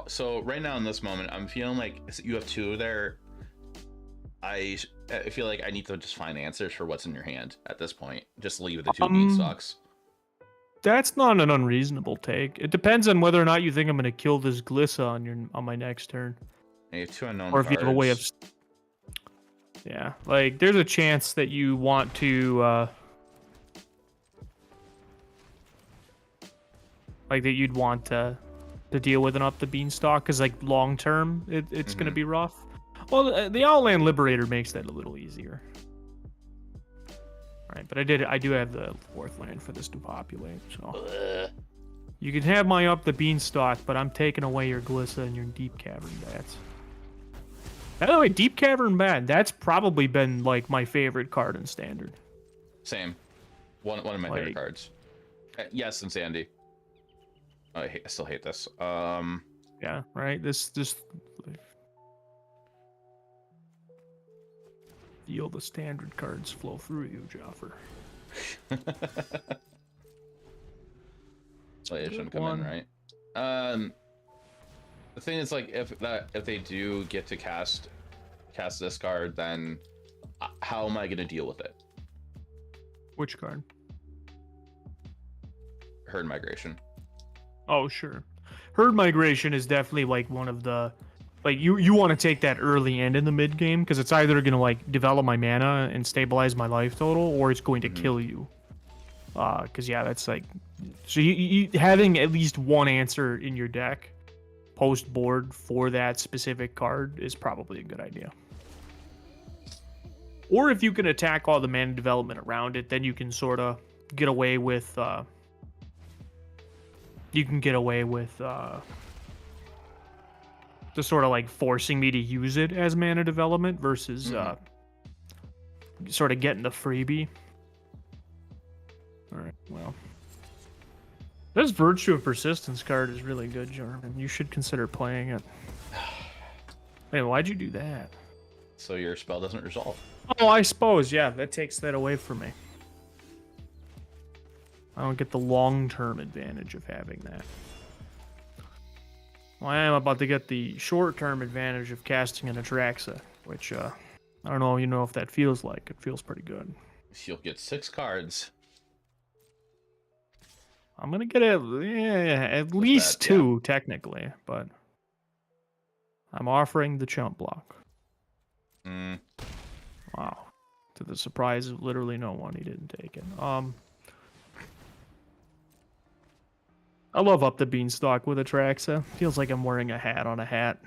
So right now in this moment, I'm feeling like you have 2 there. I feel like I need to just find answers for what's in your hand at this point. Just leave the 2 beanstalks. That's not an unreasonable take. It depends on whether or not you think I'm going to kill this Glissa on my next turn. And you have 2 unknown or if cards. you have a way of... Yeah, like, there's a chance that you want to... like, that you'd want to deal with an up the beanstalk, because, like, long-term, it's going to be rough. Well, the Outland Liberator makes that a little easier. All right, but I do have the 4th land for this to populate, so... You can have my up the beanstalk, but I'm taking away your Glissa and your Deep Cavern Bats. By the way, Deep Cavern Bat, that's probably been, like, my favorite card in Standard. Same. One of my favorite cards. Yes, and Sandy. Oh, I still hate this. Yeah, right? This feel the standard cards flow through you, Jaffer. So it shouldn't come in, right? The thing is, like, if they do get to cast this card, then how am I going to deal with it? Which card? Herd Migration. Oh, sure. Herd Migration is definitely like one of the... Like, you want to take that early and in the mid game, because it's either going to, like, develop my mana and stabilize my life total, or it's going to kill you. Because, yeah, that's like... So you having at least one answer in your deck post board for that specific card is probably a good idea. Or if you can attack all the mana development around it, then you can sort of get away with... you can get away with... just sort of like forcing me to use it as mana development versus sort of getting the freebie. All right, well. This Virtue of Persistence card is really good, Jarman. You should consider playing it. Wait, why'd you do that? So your spell doesn't resolve. Oh, I suppose, yeah, that takes that away from me. I don't get the long-term advantage of having that. Well, I am about to get the short-term advantage of casting an Atraxa, which, I don't know, if that feels like. It feels pretty good. You'll get 6 cards. I'm going to get at least 2, technically, but I'm offering the chump block. Wow. To the surprise of literally no one, he didn't take it. I love Up the Beanstalk with Atraxa. Feels like I'm wearing a hat on a hat.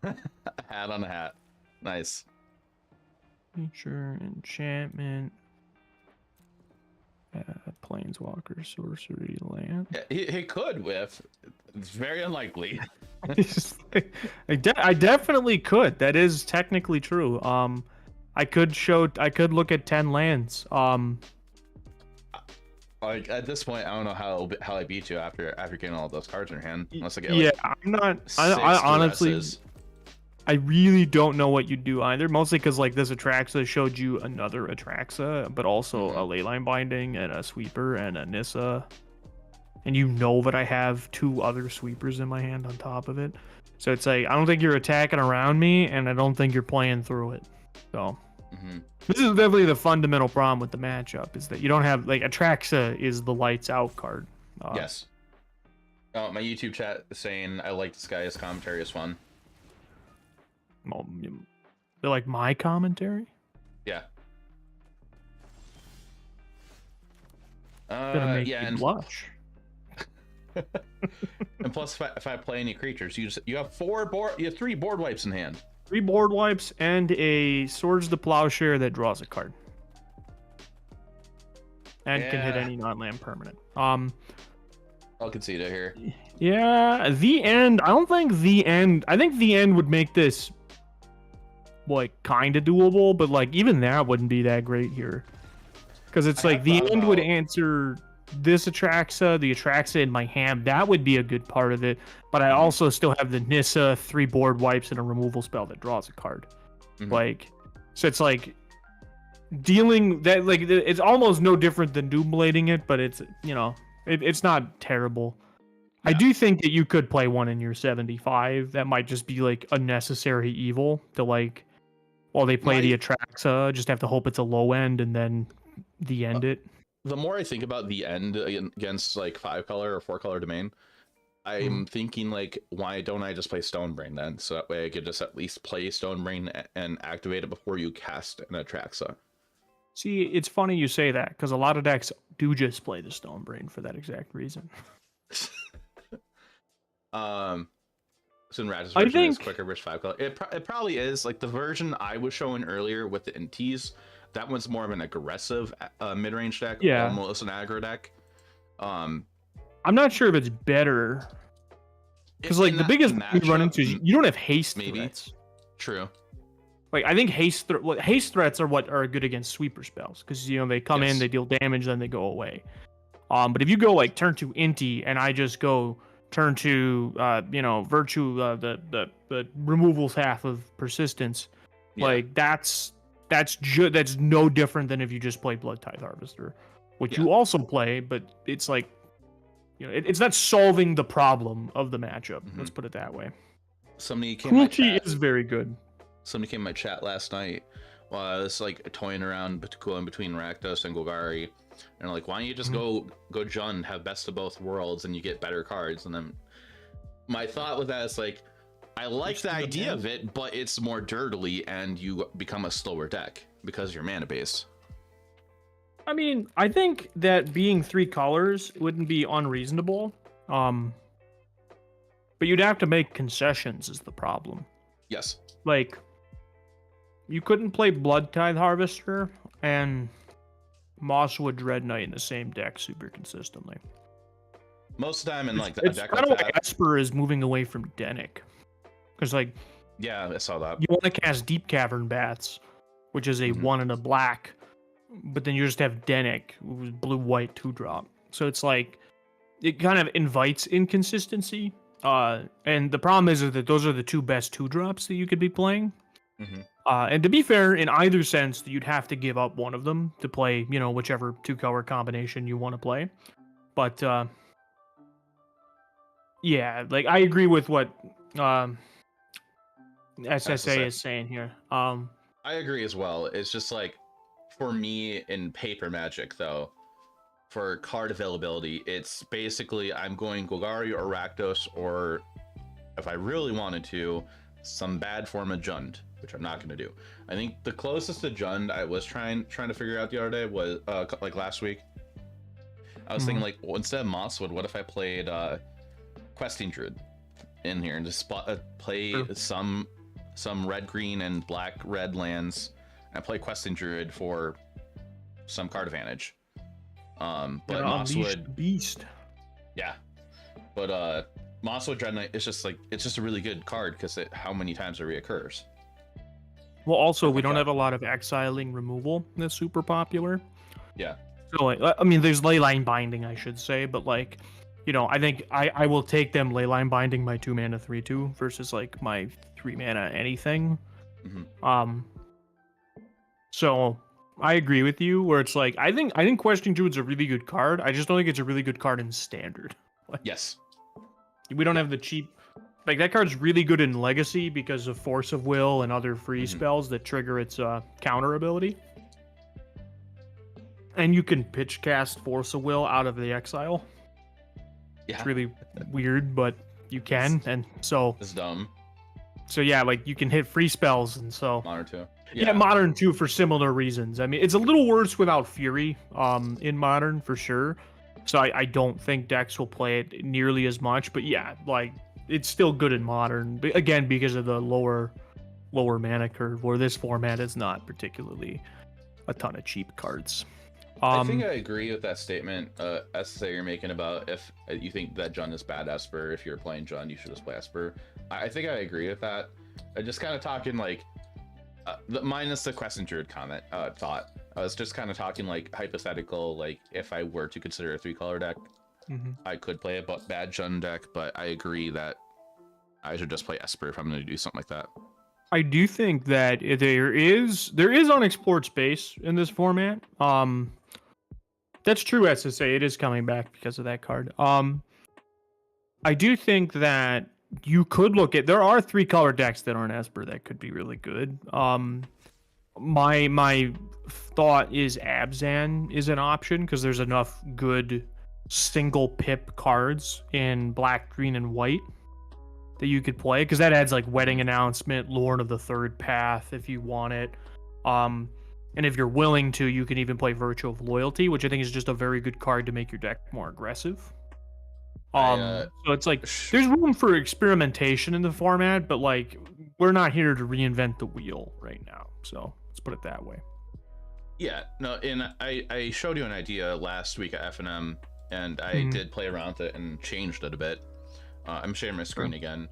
A hat on a hat. Nice. Feature, enchantment, planeswalker, sorcery, land. Yeah, he could whiff. It's very unlikely. I definitely could. That is technically true. I could look at 10 lands. Like at this point, I don't know how I beat you after getting all those cards in your hand. Unless I get Yeah, like I'm not. six I honestly, duresses. I really don't know what you do either. Mostly because like this Atraxa showed you another Atraxa, but also a Leyline Binding and a Sweeper and a Nissa. And you know that I have 2 other Sweepers in my hand on top of it. So it's like I don't think you're attacking around me, and I don't think you're playing through it. So this is definitely the fundamental problem with the matchup is that you don't have like Atraxa is the lights out card. Yes. Oh, my YouTube chat is saying I like this guy's commentary is fun. Well, they're like my commentary. Yeah. Gonna make yeah, you and, blush. and plus, if I play any creatures, you have 3 board wipes in hand. 3 board wipes and a Swords the Plowshare that draws a card. And can hit Yeah. any non-land permanent. I'll concede it here. Yeah, the end. I don't think the end. I think the end would make this like kind of doable, but like even that wouldn't be that great here. Because it's I like have the thought end would about- answer this Atraxa, the Atraxa in my hand. That would be a good part of it. But I also still have the Nissa, 3 board wipes, and a removal spell that draws a card. Like, so it's like dealing that like it's almost no different than Doomblading it, but it's it's not terrible. I do think that you could play one in your 75. That might just be like a necessary evil to like while they play the Atraxa, just have to hope it's a low end and then the end it. The more I think about the end against like 5-color or 4-color domain, I'm thinking like, why don't I just play Stonebrain then? So that way I could just at least play Stonebrain and activate it before you cast an Atraxa. See, it's funny you say that because a lot of decks do just play the Stonebrain for that exact reason. Sinrad's I version is think- quicker versus 5-color. It probably is. Like the version I was showing earlier with the NTs, that one's more of an aggressive mid-range deck, Yeah. almost an aggro deck. I'm not sure if it's better because like in the that biggest thing you run matchup, into is you don't have haste maybe. threats. True. Like I think haste threats are what are good against sweeper spells because they come in, Yes. they deal damage, then they go away. But if you go like turn 2 Inti and I just go turn 2 virtue the removals half of persistence, Yeah. like that's no different than if you just play Blood Tithe Harvester, which Yeah. you also play, but it's like it's not solving the problem of the matchup. Let's put it that way. Somebody came in my Cruelty chat. is very good. Somebody came in my chat last night while I was like toying around going between Rakdos and Golgari, and like, why don't you just go Jund, have best of both worlds, and you get better cards? And then my thought with that is like, I like the idea of it, but it's more dirtily, and you become a slower deck because you're mana based. I mean, I think that being 3 colors wouldn't be unreasonable. But you'd have to make concessions is the problem. Yes. Like, you couldn't play Blood Tithe Harvester and Mosswood Dread Knight in the same deck super consistently. Most of the time in like a It's deck kind like of like that. Esper is moving away from Denic. Because, like, Yeah, I saw that. you want to cast Deep Cavern Bats, which is a 1 and a black, but then you just have Denic, who's blue-white 2-drop. So it's like, it kind of invites inconsistency. And the problem is that those are the 2 best 2-drops that you could be playing. And to be fair, in either sense, you'd have to give up one of them to play, whichever 2-color combination you want to play. But, yeah, like, I agree with what SSA is saying here. I agree as well. It's just like, for me in paper Magic though, for card availability, it's basically I'm going Golgari or Rakdos, or if I really wanted to, some bad form of Jund, which I'm not going to do. I think the closest to Jund I was trying to figure out the other day was like last week. I was thinking like, well, instead of Mosswood, what if I played Questing Druid in here and just play some red green and black red lands and play Questing Druid for some card advantage. But Mosswood, Beast. yeah, but Mosswood Dread Knight is just like, it's just a really good card because how many times it reoccurs. Well, also we don't have a lot of exiling removal that's super popular. Yeah. So like, I mean, there's Leyline Binding, I should say, but like, I think I will take them Leyline Binding my 2-mana 3/2 versus like my 3-mana anything. Mhm. So I agree with you where it's like I think Questing Druid's a really good card. I just don't think it's a really good card in Standard. Like, Yes. we don't have the cheap. Like that card's really good in Legacy because of Force of Will and other free spells that trigger its counter ability. And you can pitch cast Force of Will out of the exile. Yeah. It's really weird, but you can, and so It's dumb. yeah, like you can hit free spells, and so Modern too. yeah, Modern too for similar reasons. I mean, it's a little worse without Fury, in Modern for sure. So I don't think decks will play it nearly as much, but yeah, like it's still good in Modern. Again, because of the lower mana curve, where this format is not particularly a ton of cheap cards. I think I agree with that statement, SSA you're making about if you think that Jund is bad Esper. If you're playing Jund, you should just play Esper. I think I agree with that. I just kind of talking like, minus the Questing Druid comment thought. I was just kind of talking like hypothetical, like if I were to consider a 3-color deck, I could play a bad Jund deck, but I agree that I should just play Esper if I'm going to do something like that. I do think that there is unexplored space in this format. That's true, SSA. It is coming back because of that card. I do think that you could look at. There are 3-color decks that aren't Esper that could be really good. My thought is Abzan is an option because there's enough good single pip cards in black, green, and white that you could play, because that adds like Wedding Announcement, Lord of the Third Path if you want it. And if you're willing to, you can even play Virtue of Loyalty, which I think is just a very good card to make your deck more aggressive. So it's like there's room for experimentation in the format, but like we're not here to reinvent the wheel right now. So let's put it that way. Yeah, no, and I showed you an idea last week at FNM, and I did play around with it and changed it a bit. I'm sharing my screen again,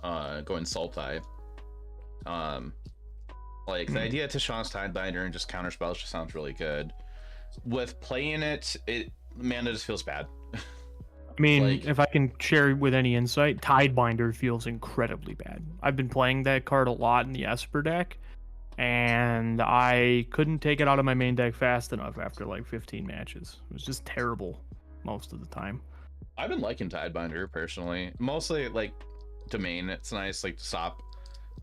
going Sultai. Like the idea to Sean's Tidebinder and just counter spells just sounds really good. With playing it, mana just feels bad. I mean, like, if I can share with any insight, Tidebinder feels incredibly bad. I've been playing that card a lot in the Esper deck, and I couldn't take it out of my main deck fast enough after like 15 matches. It was just terrible most of the time. I've been liking Tidebinder personally. Mostly like domain, it's nice, like to stop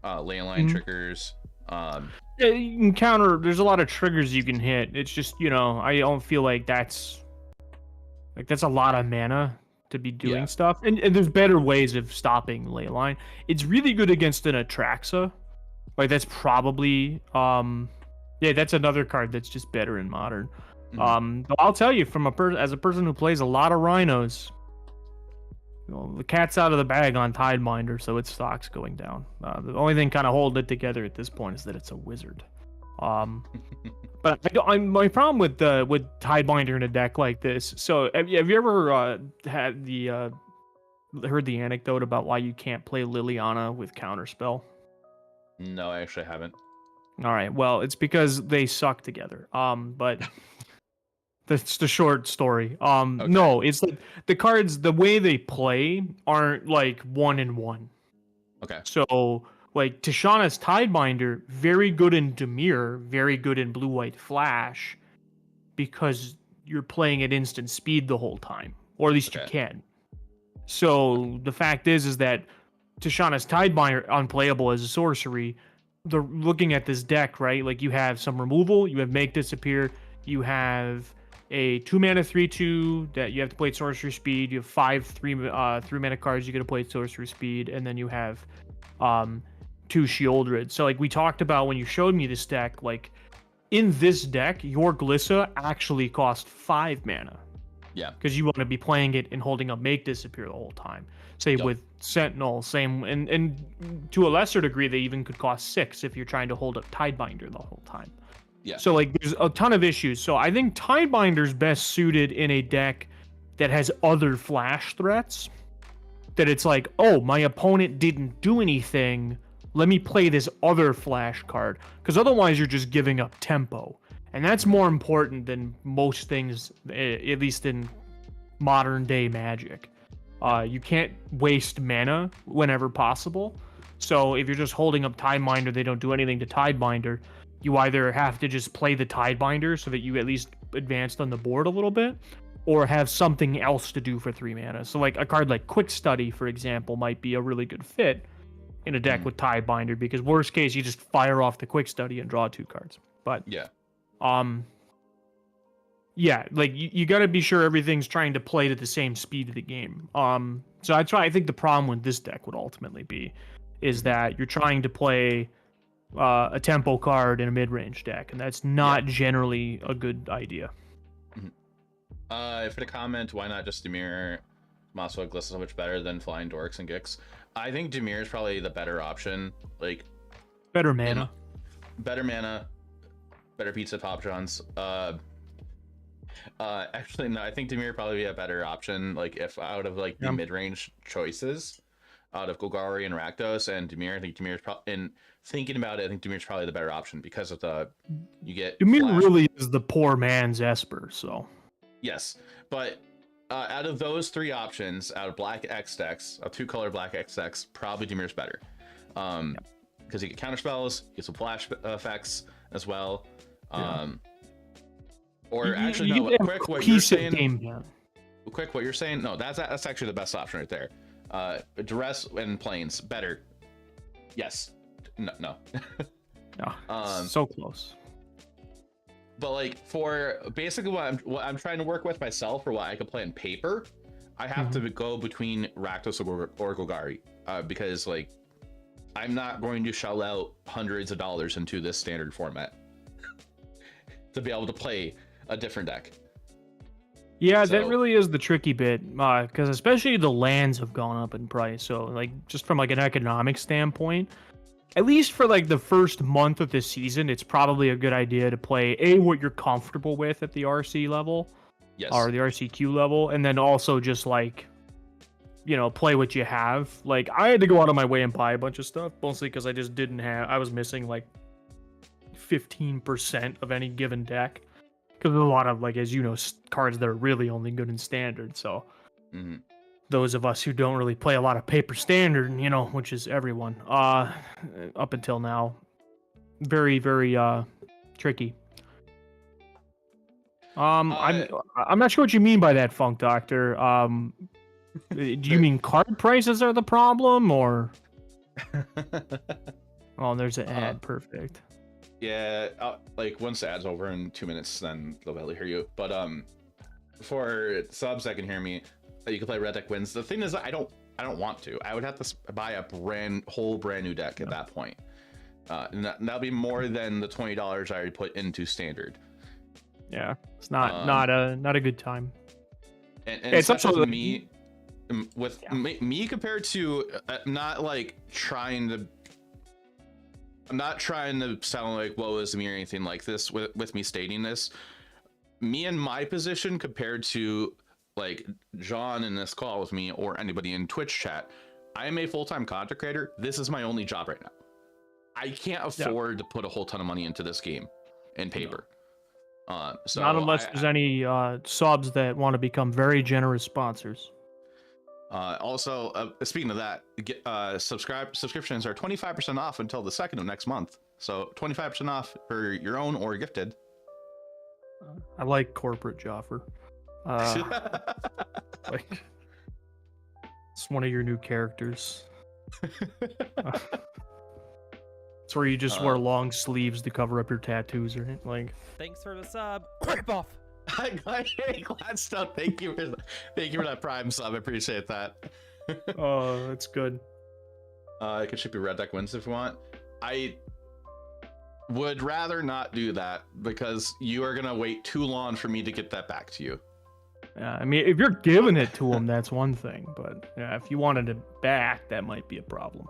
leyline triggers. Yeah, you can counter. There's a lot of triggers you can hit. It's just, I don't feel like that's a lot of mana to be doing stuff. And there's better ways of stopping leyline. It's really good against an Atraxa. Like that's probably that's another card that's just better in Modern. But I'll tell you, from as a person who plays a lot of Rhinos, the cat's out of the bag on Tidebinder, so its stock's going down. The only thing kind of holding it together at this point is that it's a wizard. But my problem with Tidebinder in a deck like this. So have you ever heard the anecdote about why you can't play Liliana with Counterspell? No, I actually haven't. All right, well, it's because they suck together. But that's the short story. Okay. No, it's like the cards, the way they play aren't like 1-in-1. Okay. So like Tishana's Tidebinder, very good in Dimir, very good in Blue-White Flash, because you're playing at instant speed the whole time, or at least you can. So the fact is that Tishana's Tidebinder unplayable as a sorcery. Looking at this deck, right? Like you have some removal, you have Make Disappear, you have a 2-mana 3/2 that you have to play at sorcery speed. You have 5 3-mana cards you get to play at sorcery speed, and then you have 2 Sheoldred. So like we talked about when you showed me this deck, like in this deck, your Glissa actually costs 5 mana. Yeah. Because you want to be playing it and holding up Make Disappear the whole time. Same with Sentinel, same, and to a lesser degree, they even could cost 6 if you're trying to hold up Tidebinder the whole time. Yeah. So like there's a ton of issues. So I think Tidebinder's best suited in a deck that has other flash threats. That it's like, oh, my opponent didn't do anything. Let me play this other flash card. Because otherwise you're just giving up tempo. And that's more important than most things, at least in modern day Magic. You can't waste mana whenever possible. So if you're just holding up Tidebinder, they don't do anything to Tidebinder. You either have to just play the Tidebinder so that you at least advanced on the board a little bit, or have something else to do for 3 mana. So like a card like Quick Study, for example, might be a really good fit in a deck with Tidebinder, because worst case, you just fire off the Quick Study and draw 2 cards. But yeah, like you got to be sure everything's trying to play to the same speed of the game. So I think the problem with this deck would ultimately be is that you're trying to play a tempo card in a mid-range deck, and that's not generally a good idea. For the comment, why not just Dimir? Moxfield Gliss is so much better than Flying Dorks and Gix. I think Dimir is probably the better option. Like better mana, better pizza top johns. Actually, no, I think Dimir probably be a better option. Like if out of like the mid-range choices, out of Golgari and Rakdos and Dimir, I think Dimir's probably. In thinking about it, I think Dimir's probably the better option because of the you get. Dimir really is the poor man's Esper, so. Yes, but out of those 3 options, out of Black X decks, a 2-color Black X decks, probably Dimir's better. Because you get counter spells, you get some flash effects as well. Or actually, no. Quick, what you're saying. Quick, what you're saying. No, that's actually the best option right there. Duress and Plains better. Yes. No. No. So close. But like for basically what I'm trying to work with myself, or what I can play in paper, I have to go between Rakdos or Golgari, because like I'm not going to shell out hundreds of dollars into this standard format to be able to play a different deck. Yeah, that really is the tricky bit, because especially the lands have gone up in price. So like just from like an economic standpoint, at least for like the first month of this season, it's probably a good idea to play what you're comfortable with at the RC level, or the RCQ level, and then also just like, play what you have. Like I had to go out of my way and buy a bunch of stuff, mostly because I just didn't have. I was missing like 15% of any given deck, because there's a lot of like, as you know, cards that are really only good in standard. So. Those of us who don't really play a lot of paper standard, which is everyone, up until now, very, very tricky. I'm not sure what you mean by that, Funk Doctor. Do you mean card prices are the problem, or? Oh, there's an ad. Perfect. Yeah, like once the ad's over in 2 minutes, then they'll be able to hear you. But for subs that can hear me. You can play Red Deck Wins. The thing is, I don't want to. I would have to buy a whole brand new deck at that point. And that'll be more than the $20 I already put into standard. Yeah, it's not a good time. And it's especially me with me compared to not like trying to. I'm not trying to sound like woe is me or anything like this with me stating this. Me in my position compared to like John in this call with me or anybody in Twitch chat, I am a full-time content creator. This is my only job right now. I can't afford to put a whole ton of money into this game in paper. So not unless there's any subs that want to become very generous sponsors. Also, speaking of that, subscriptions are 25% off until the 2nd of next month. So 25% off for your own or gifted. I like corporate Jaffer. Like, it's one of your new characters. It's where you just wear long sleeves to cover up your tattoos, or like. Thanks for the sub. Rip off. Hey, Gladstone, thank you for that Prime sub. I appreciate that. Oh, that's good. I could ship you Red Deck Wins if you want. I would rather not do that because you are gonna wait too long for me to get that back to you. Yeah, I mean, if you're giving it to him, that's one thing. But yeah, if you wanted it back, that might be a problem.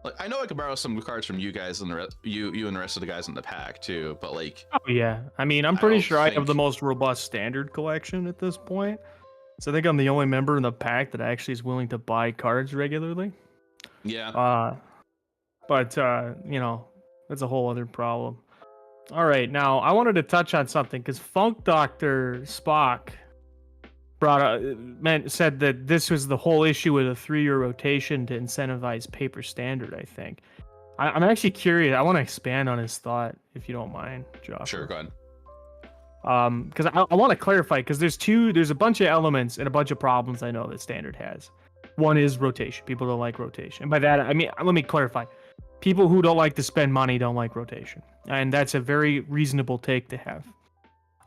Like, I know I could borrow some cards from you guys and you and the rest of the guys in the pack too. But like, oh yeah, I mean, I'm pretty sure I have the most robust standard collection at this point. So I think I'm the only member in the pack that actually is willing to buy cards regularly. Yeah. But that's a whole other problem. All right, now I wanted to touch on something because Funk Doctor Spock said that this was the whole issue with a 3-year rotation to incentivize paper standard. I think I'm actually curious. I want to expand on his thought, if you don't mind, Josh. Sure, go ahead. Because I want to clarify, because there's a bunch of elements and a bunch of problems I know that standard has. One is rotation. People don't like rotation, and by that I mean, let me clarify. People who don't like to spend money don't like rotation, and that's a very reasonable take to have.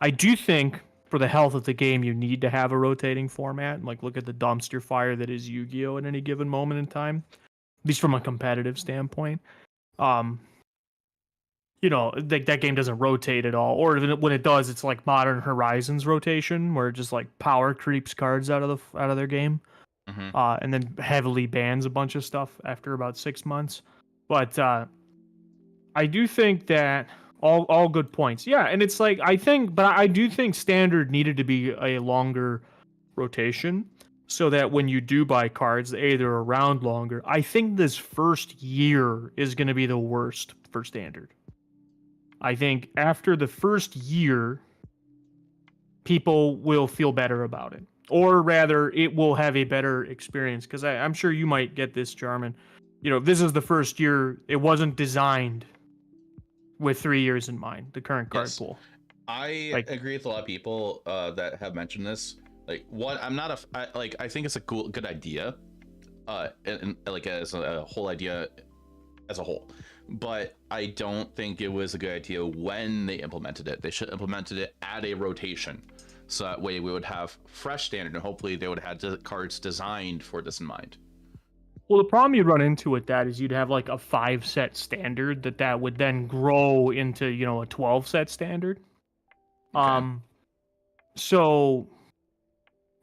I do think for the health of the game, you need to have a rotating format. Like, look at the dumpster fire that is Yu-Gi-Oh! At any given moment in time, at least from a competitive standpoint. That game doesn't rotate at all, or when it does, it's like Modern Horizons rotation, where it just like power creeps cards out of their game, and then heavily bans a bunch of stuff after about 6 months. But I do think that all good points. Yeah, and it's like I do think standard needed to be a longer rotation so that when you do buy cards, they're around longer. I think this first year is going to be the worst for standard. I think after the first year, people will feel better about it. Or rather, it will have a better experience. Because I'm sure you might get this, Jarman. This is the first year. It wasn't designed with 3 years in mind, the current card pool. I agree with a lot of people that have mentioned this. Like, I'm not I think it's a good idea, and like as a whole idea as a whole. But I don't think it was a good idea when they implemented it. They should have implemented it at a rotation. So that way we would have fresh standard, and hopefully they would have had cards designed for this in mind. Well, the problem you'd run into with that is you'd have like a 5-set standard that would then grow into, a 12-set standard. Okay. So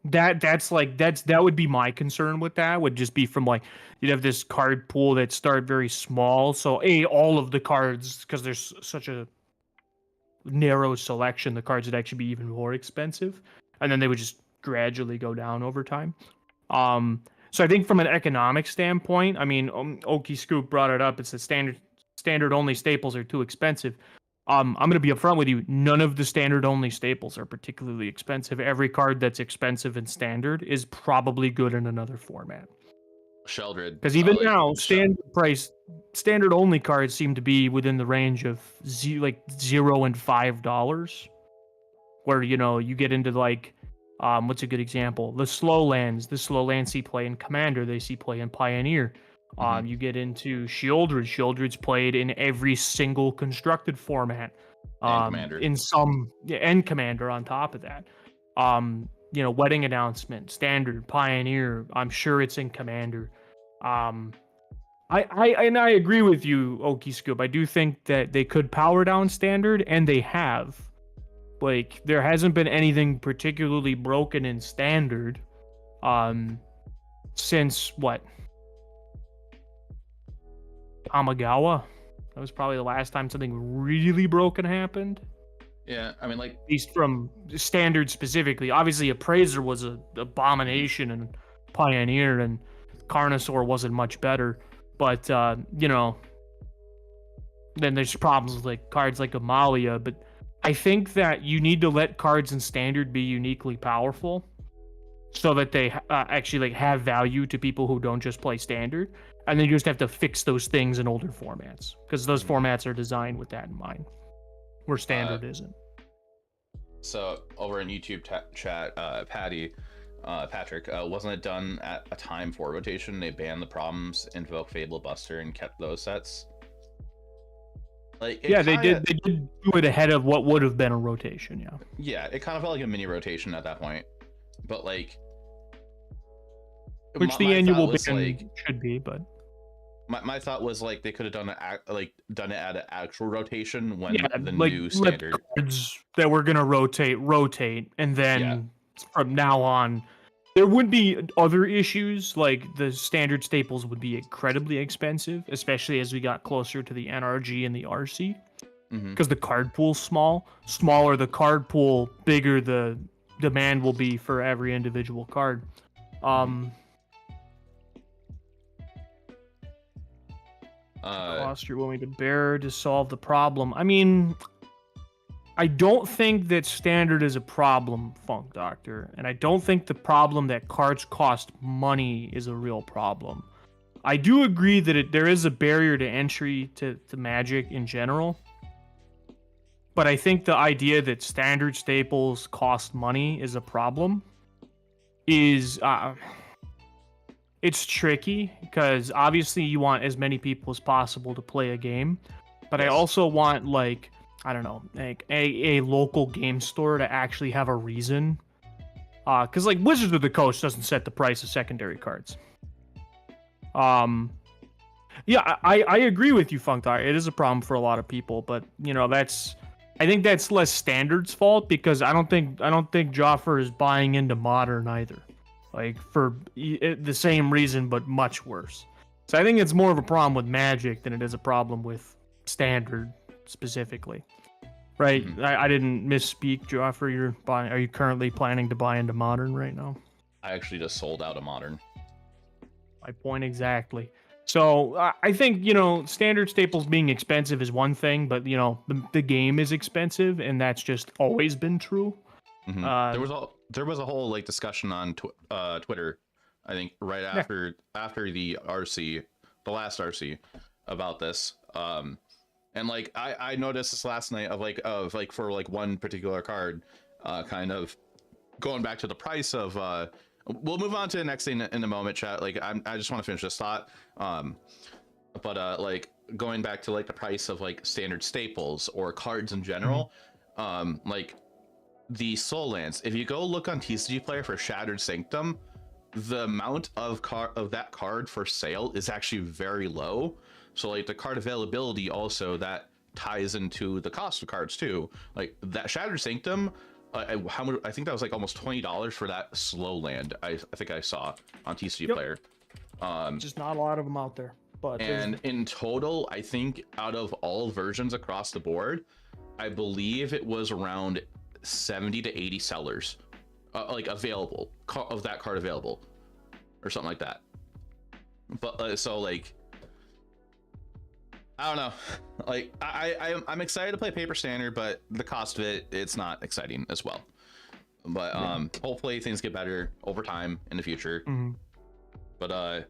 that would be my concern with that, would just be from like, you'd have this card pool that start very small. So all of the cards, because there's such a narrow selection, the cards would actually be even more expensive, and then they would just gradually go down over time. So I think from an economic standpoint, I mean, Okie Scoop brought it up. It's the standard only staples are too expensive. I'm going to be upfront with you. None of the standard only staples are particularly expensive. Every card that's expensive in standard is probably good in another format. Sheldred. Because even now, standard only cards seem to be within the range of $0 and $5, where you get into like, what's a good example? The slow lands see play in Commander, they see play in Pioneer. You get into Shieldred. Shieldred's played in every single constructed format. And Commander. And Commander on top of that. Wedding Announcement, Standard, Pioneer. I'm sure it's in Commander. I agree with you, Okie Scoop. I do think that they could power down Standard, and they have. Like, there hasn't been anything particularly broken in Standard since what? Kamigawa? That was probably the last time something really broken happened. Yeah, I mean, like, at least from Standard specifically. Obviously, Appraiser was an abomination, and Pioneer and Carnosaur wasn't much better. But then there's problems with like cards like Amalia. But I think that you need to let cards in Standard be uniquely powerful, so that they actually have value to people who don't just play Standard. And then you just have to fix those things in older formats, because those formats are designed with that in mind, where Standard isn't. So over in YouTube chat, Patrick, wasn't it done at a time for rotation? They banned the Problems, Invoke, Fable Buster, and kept those sets. Like, they did. They did do it ahead of what would have been a rotation. Yeah. Yeah, it kind of felt like a mini rotation at that point, but like, which the annual ban should be, but. My thought was like they could have done it at an actual rotation when the new standard cards that were gonna rotate, and then from now on, there would be other issues. Like the standard staples would be incredibly expensive, especially as we got closer to the NRG and the RC, because the card pool's small. Smaller the card pool, bigger the demand will be for every individual card. Cost you're willing to bear to solve the problem. I mean, I don't think that standard is a problem, Funk Doctor, and I don't think the problem that cards cost money is a real problem. I do agree that there is a barrier to entry to Magic in general, but I think the idea that standard staples cost money is a problem is it's tricky, because obviously you want as many people as possible to play a game, but I also want, like, I don't know, like a local game store to actually have a reason, because like Wizards of the Coast doesn't set the price of secondary cards. Yeah, I agree with you, Funkdar. It is a problem for a lot of people, but you know, I think that's less Standard's fault, because I don't think Jaffer is buying into Modern either, like for the same reason but much worse. So I think it's more of a problem with Magic than it is a problem with Standard specifically. Right? Mm-hmm. I didn't misspeak, Jaffer. Are you currently planning to buy into Modern right now? I actually just sold out of Modern. My point exactly. So I think, you know, standard staples being expensive is one thing, but you know, the game is expensive, and that's just always been true. Mm-hmm. There was a whole like discussion on Twitter, I think, right after the RC, the last RC, about this. And like I noticed this last night of for like one particular card, kind of going back to the price of. We'll move on to the next thing in a moment, chat. Like I just want to finish this thought. But like going back to like the price of like standard staples or cards in general, like the Soul Lance. If you go look on TCG Player for Shattered Sanctum, the amount of that card for sale is actually very low. So like the card availability also that ties into the cost of cards too. Like that Shattered Sanctum. How much? I think that was like almost $20 for that slow land. I think I saw on TCG Player. Just not a lot of them out there. But and in total, I think out of all versions across the board, I believe it was around 70 to 80 sellers, like available of that card available, or something like that. But so like. I don't know, like I'm excited to play Paper Standard, but the cost of it's not exciting as well. But hopefully things get better over time in the future. Mm-hmm. But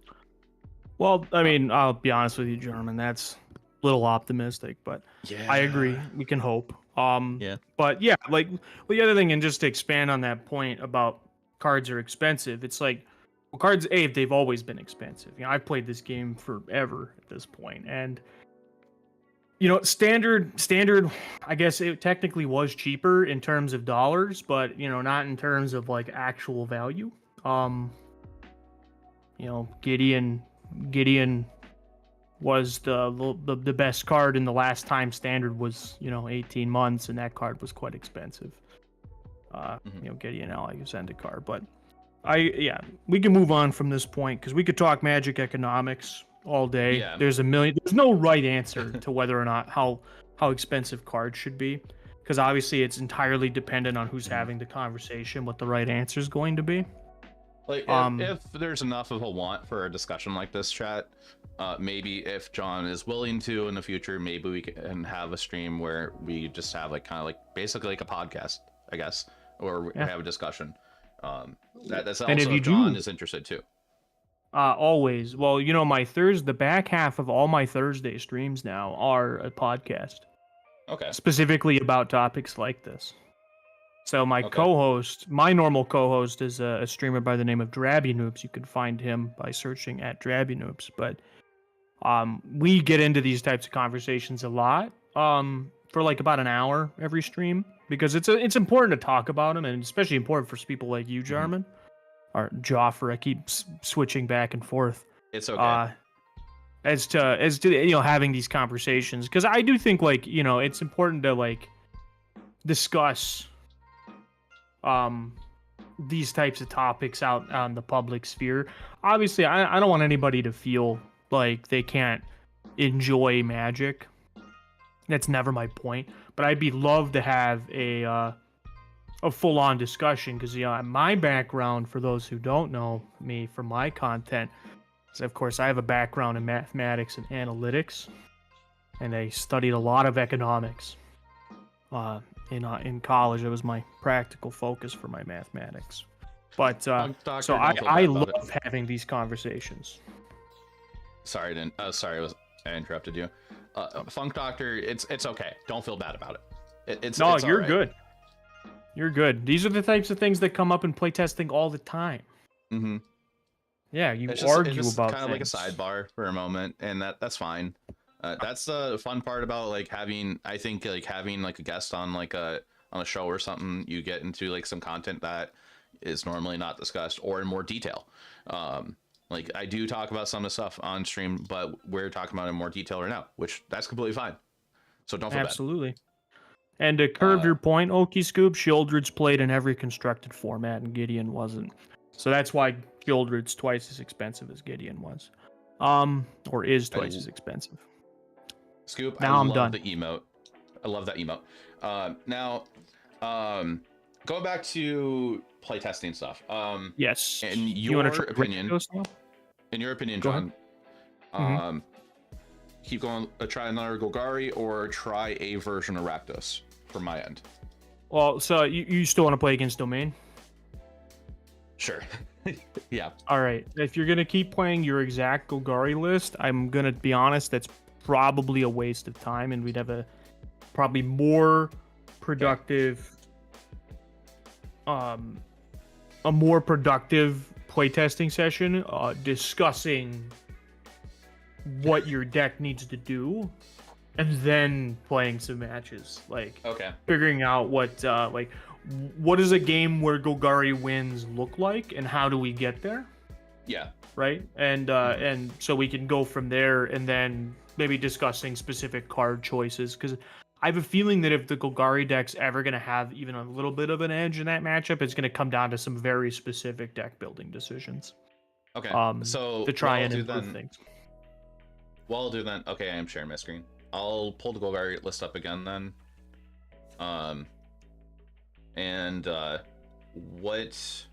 well, I mean, I'll be honest with you, German. That's a little optimistic, but yeah, I agree. We can hope. Yeah. But yeah, like the other thing, and just to expand on that point about cards are expensive, it's like, well, cards, they've always been expensive. You know, I've played this game forever at this point, and you know, standard, I guess it technically was cheaper in terms of dollars, but you know, not in terms of like actual value. You know, Gideon was the best card in the last time standard was, you know, 18 months, and that card was quite expensive. You know, Gideon Alexander card, but we can move on from this point, because we could talk Magic economics all day. Yeah. There's no right answer to whether or not how expensive cards should be, because obviously it's entirely dependent on who's having the conversation, what the right answer is going to be. Like if there's enough of a want for a discussion like this, chat, maybe if John is willing to in the future, maybe we can have a stream where we just have like kind of like basically like a podcast, I guess, or we have a discussion. That's also if John is interested too. Always. Well, you know, the back half of all my Thursday streams now are a podcast. Okay. Specifically about topics like this. So my normal co-host is a streamer by the name of Drabby Noobs. You can find him by searching at Drabby Noobs. But we get into these types of conversations a lot for like about an hour every stream, because it's important to talk about them, and especially important for people like you, Jarman. Or Jaffer, I keep switching back and forth. It's okay. As to you know, having these conversations, because I do think, like, you know, it's important to like discuss these types of topics out on the public sphere. Obviously, I don't want anybody to feel like they can't enjoy Magic. That's never my point. But I'd love to have a full-on discussion, because, you know, my background, for those who don't know me from my content, is, of course, I have a background in mathematics and analytics, and I studied a lot of economics. in college. It was my practical focus for my mathematics. But Doctor, so don't feel I bad about love having these conversations. Sorry, I didn't. Sorry, I interrupted you. Funk Doctor, it's okay. Don't feel bad about it. It's No, it's all you're right. good. You're good. These are the types of things that come up in playtesting all the time. Mm-hmm. Yeah, you It's argue just about kind of like a things. sidebar for a moment, and that's fine. That's the fun part about like having, I think, like having like a guest on like on a show or something. You get into like some content that is normally not discussed or in more detail. Like I do talk about some of the stuff on stream, but we're talking about it in more detail right now, which that's completely fine. So don't feel Absolutely. And to curve your point, Okie Scoop, Shieldred's played in every constructed format, and Gideon wasn't. So that's why Shieldred's twice as expensive as Gideon was. Or is twice as expensive. bad. Scoop, Now I I'm love done. the emote. I love that emote. Now, going back to playtesting stuff. Yes. In You wanna your try opinion, Rakdos now? Go ahead. John, keep going. Try another Golgari or try a version of Rakdos from my end. Well, so you still want to play against Domain? Sure. Yeah. All right. If you're gonna keep playing your exact Golgari list, I'm gonna be honest. That's probably a waste of time, and we'd have a probably more productive, a more productive playtesting session, discussing what your deck needs to do, and then playing some matches, like Okay. figuring out what what does a game where Golgari wins look like, and how do we get there, Yeah. right? And so we can go from there, and then maybe discussing specific card choices, because I have a feeling that if the Golgari deck's ever going to have even a little bit of an edge in that matchup, it's going to come down to some very specific deck building decisions. Okay. So To try what and I'll do improve then. things. What I'll do then. Okay, I am sharing my screen. I'll pull the Golgari list up again then. And what?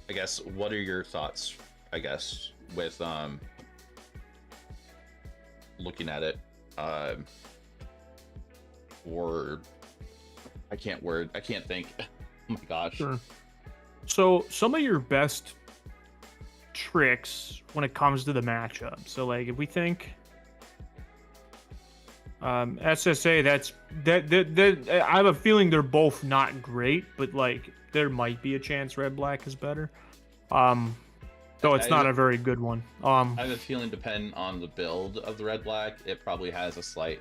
I guess. What are your thoughts? I guess with looking at it. Or I can't think. Oh my gosh. Sure. So some of your best tricks when it comes to the matchup. So like if we think SSA, that I have a feeling they're both not great, but like there might be a chance red black is better. Though it's not a very good one. I have a feeling, depending on the build of the red black, it probably has a slight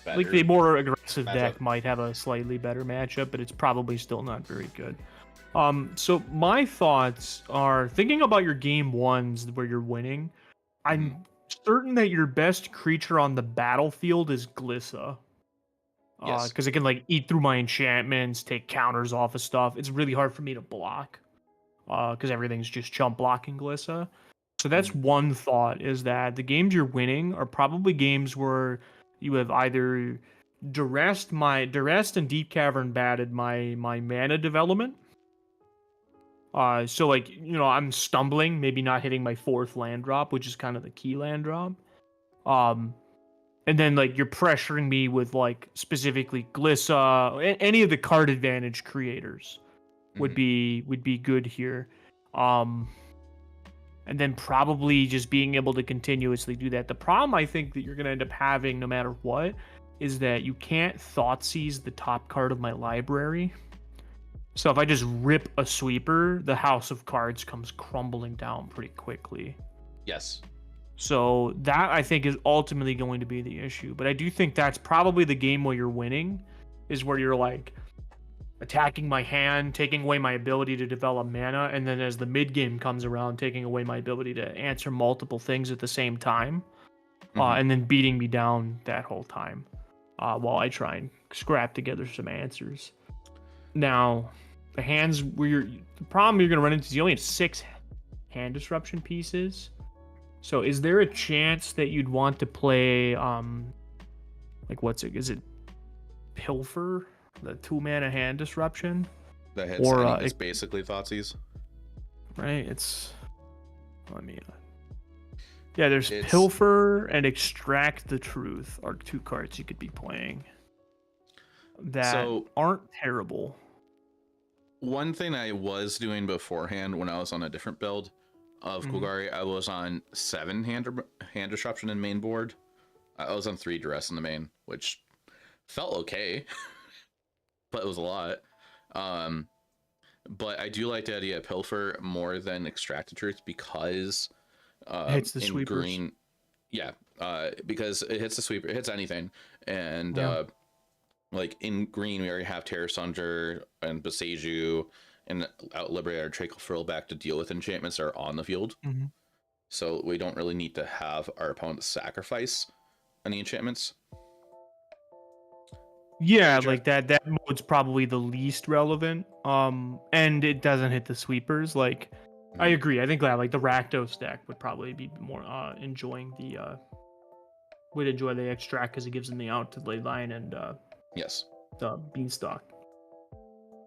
better like the more aggressive matchup. deck might have a slightly better matchup, but it's probably still not very good. So my thoughts are thinking about your game ones where you're winning. I'm certain that your best creature on the battlefield is Glissa. Yes. Because it can like eat through my enchantments, take counters off of stuff. It's really hard for me to block. Because everything's just chump blocking Glissa. So that's one thought, is that the games you're winning are probably games where you have either duressed and Deep Cavern batted my mana development. So like, I'm stumbling, maybe not hitting my 4th land drop, which is kind of the key land drop. And then like you're pressuring me with like specifically Glissa, any of the card advantage creators would be good here. And then probably just being able to continuously do that. The problem I think that you're going to end up having no matter what is that you can't Thoughtseize the top card of my library. So if I just rip a sweeper, the house of cards comes crumbling down pretty quickly. Yes. So that I think is ultimately going to be the issue. But I do think that's probably the game where you're winning, is where you're like attacking my hand, taking away my ability to develop mana, and then as the mid game comes around, taking away my ability to answer multiple things at the same time, and then beating me down that whole time while I try and scrap together some answers. Now, the hands where the problem you're going to run into is you only have 6 hand disruption pieces. So is there a chance that you'd want to play like is it Pilfer, the 2-mana hand disruption? That hits or it's basically Thoughtseize. Right, there's Pilfer and Extract the Truth are 2 cards you could be playing. that So- aren't terrible. One thing I was doing beforehand when I was on a different build of Mhm. Golgari, I was on 7 hand disruption in main board. I was on 3 duress in the main, which felt okay, but it was a lot. But I do like the idea of Pilfer more than Extract the Truth because Hits the in sweepers. green, yeah, because it hits the sweeper, it hits anything, and Yeah. like in green we already have Terror Sunder and Beseju and out liberate our Trakel Frillback to deal with enchantments that are on the field. Mhm. So we don't really need to have our opponent sacrifice any enchantments. Yeah, Sure. like that mode's probably the least relevant. And it doesn't hit the sweepers. Like, I agree. I think that like the Rakdos deck would probably be more enjoying the would enjoy the extract because it gives them the out to ley line and Yes. the beanstalk.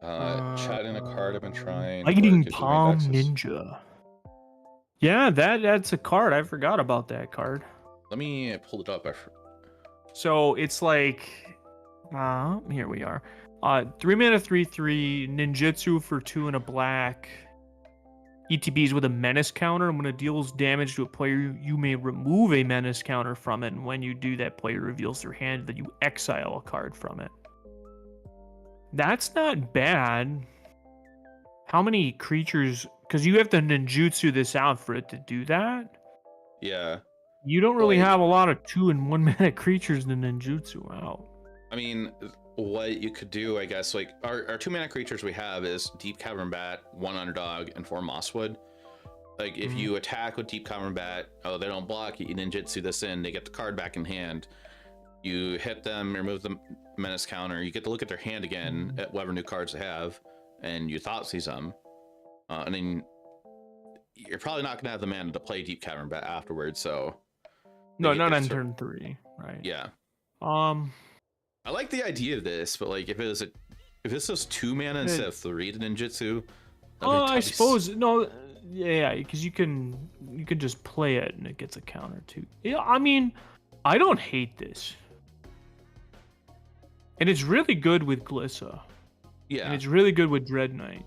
Chat in a card I've been trying. Fighting or could do Palm Vexus. Ninja. Yeah, that's a card. I forgot about that card. Let me pull it up. So it's like, here we are. 3 mana, 3/3 ninjutsu for 2 and a black. ETBs with a menace counter, and when it deals damage to a player, you may remove a menace counter from it. And when you do, that player reveals their hand, that you exile a card from it. That's not bad. How many creatures? Because you have to ninjutsu this out for it to do that. Yeah. You don't really Like- have a lot of 2 and 1 mana creatures to ninjutsu out. I mean, what you could do, I guess, like our 2 mana creatures we have is Deep Cavern Bat, 1 Underdog, and 4 Mosswood. Like if you attack with Deep Cavern Bat, they don't block, you ninjutsu this in, they get the card back in hand. You hit them, remove the menace counter, you get to look at their hand again at whatever new cards they have, and you Thoughtseize them. And then you're probably not gonna have the mana to play Deep Cavern Bat afterwards, so No, Make it not on this- turn 3, right? yeah. I like the idea of this, but like if this was 2 mana instead of 3 to ninjutsu. I suppose no. Yeah, because you can just play it and it gets a counter too. Yeah, I mean, I don't hate this, and it's really good with Glissa, and Yeah. it's really good with Dread Knight.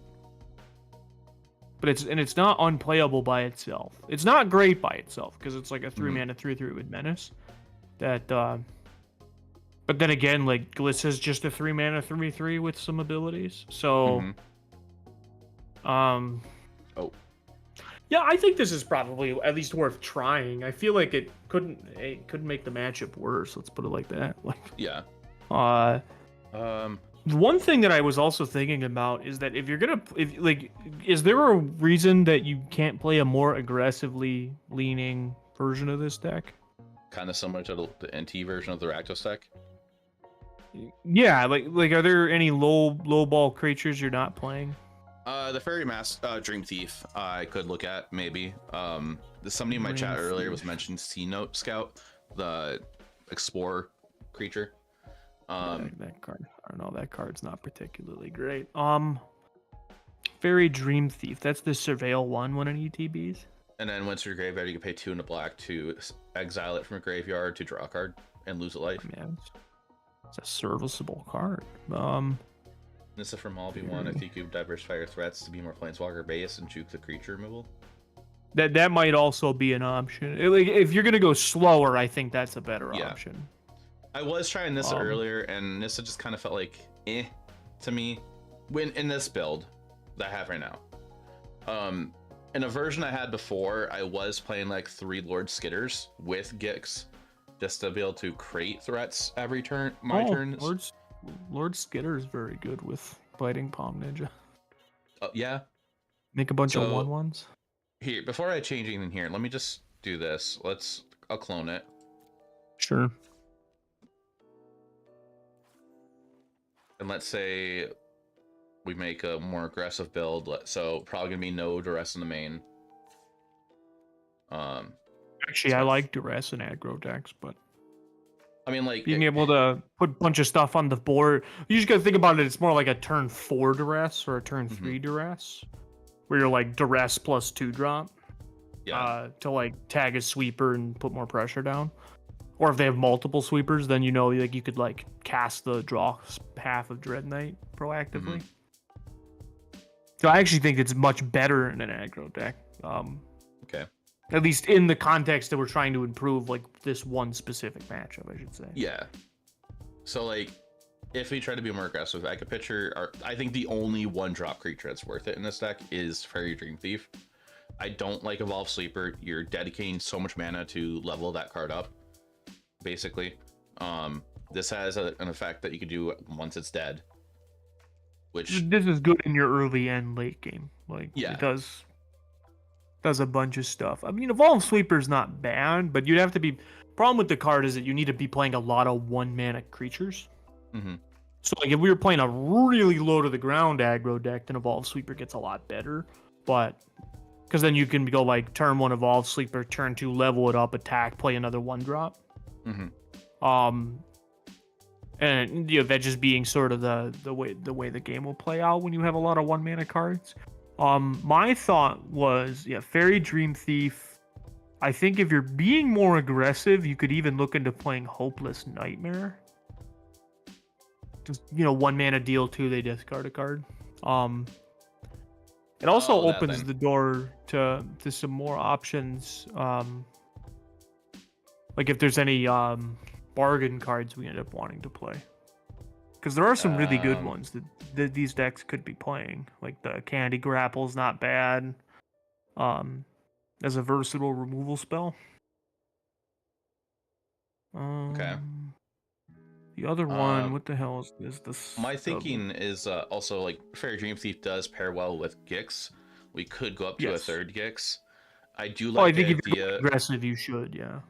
But it's not unplayable by itself. It's not great by itself because it's like a 3 mana 3/3 with menace. That but then again, like Glissa's just a 3 mana 3/3 with some abilities. So Oh. yeah, I think this is probably at least worth trying. I feel like it couldn't make the matchup worse. Let's put it like that. Like, Yeah. one thing that I was also thinking about is that if is there a reason that you can't play a more aggressively leaning version of this deck? Kind of similar to the NT version of the Rakdos deck. Yeah, like are there any low ball creatures you're not playing? The Fairy Dream Thief, I could look at maybe. Somebody in my chat Dream earlier was Thief. mentioning Sea Note Scout, the Explorer creature. That card, I don't know. That card's not particularly great. Fairy Dream Thief. That's the Surveil one in ETBs. And then once your graveyard, you can pay 2 and a black to exile it from a graveyard to draw a card and lose a life. Yeah, it's a serviceable card. This is from all B1. I think you diversify your threats to be more Planeswalker based and juke the creature removal. That might also be an option. Like, if you're gonna go slower, I think that's a better Yeah. option. I was trying Nissa earlier, and Nissa just kind of felt like to me when in this build that I have right now. In a version I had before, I was playing like 3 Lord Skitters with Gix just to be able to create threats every turn. Turns. Lord Skitter is very good with Biting Palm Ninja. Yeah. Make a bunch of So- 1/1s. Here, before I change anything here, let me just do this. I'll clone it. Sure. And let's say we make a more aggressive build. So probably gonna be no duress in the main. Actually, I like duress and aggro decks, but I mean, like being able to put a bunch of stuff on the board, you just gotta think about it. It's more like a turn 4 duress or a turn 3 duress, where you're like duress plus 2 drop. yeah, To like tag a sweeper and put more pressure down, Or if they have multiple sweepers, then you know, like you could like cast the draw path of Dread Knight proactively. So I actually think it's much better in an aggro deck. Okay. At least in the context that we're trying to improve, like this one specific matchup, I should say. Yeah. So like, if we try to be more aggressive, I could picture. I think the only one-drop creature that's worth it in this deck is Fairy Dream Thief. I don't like Evolve Sleeper. You're dedicating so much mana to level that card up, basically. This has an effect that you can do once it's dead, which This is good in your early and late game. Like, yeah, it does a bunch of stuff. I mean, Evolve Sleeper's not bad, but you'd have to be... Problem with the card is that you need to be playing a lot of 1-mana creatures. So, like, if we were playing a really low-to-the-ground aggro deck, then Evolve Sleeper gets a lot better. But... Because then you can go, like, turn 1 Evolve Sleeper, turn 2 level it up, attack, play another 1-drop. And, you know, that just being sort of the way the game will play out when you have a lot of 1-mana cards. My thought was, yeah, Fairy Dream Thief. I think if you're being more aggressive, you could even look into playing Hopeless Nightmare. Just, you know, 1-mana deal 2, they discard a card. It also opens the door to some more options. Like if there's any bargain cards we end up wanting to play. Because there are some really good ones that these decks could be playing. Like the Candy Grapple's not bad. As a versatile removal spell. okay. The other one, what the hell is this? My thinking is also like Fairy Dream Thief does pair well with Gix. We could go up to a third Gix. I do like the idea. If you're aggressive, you should, yeah.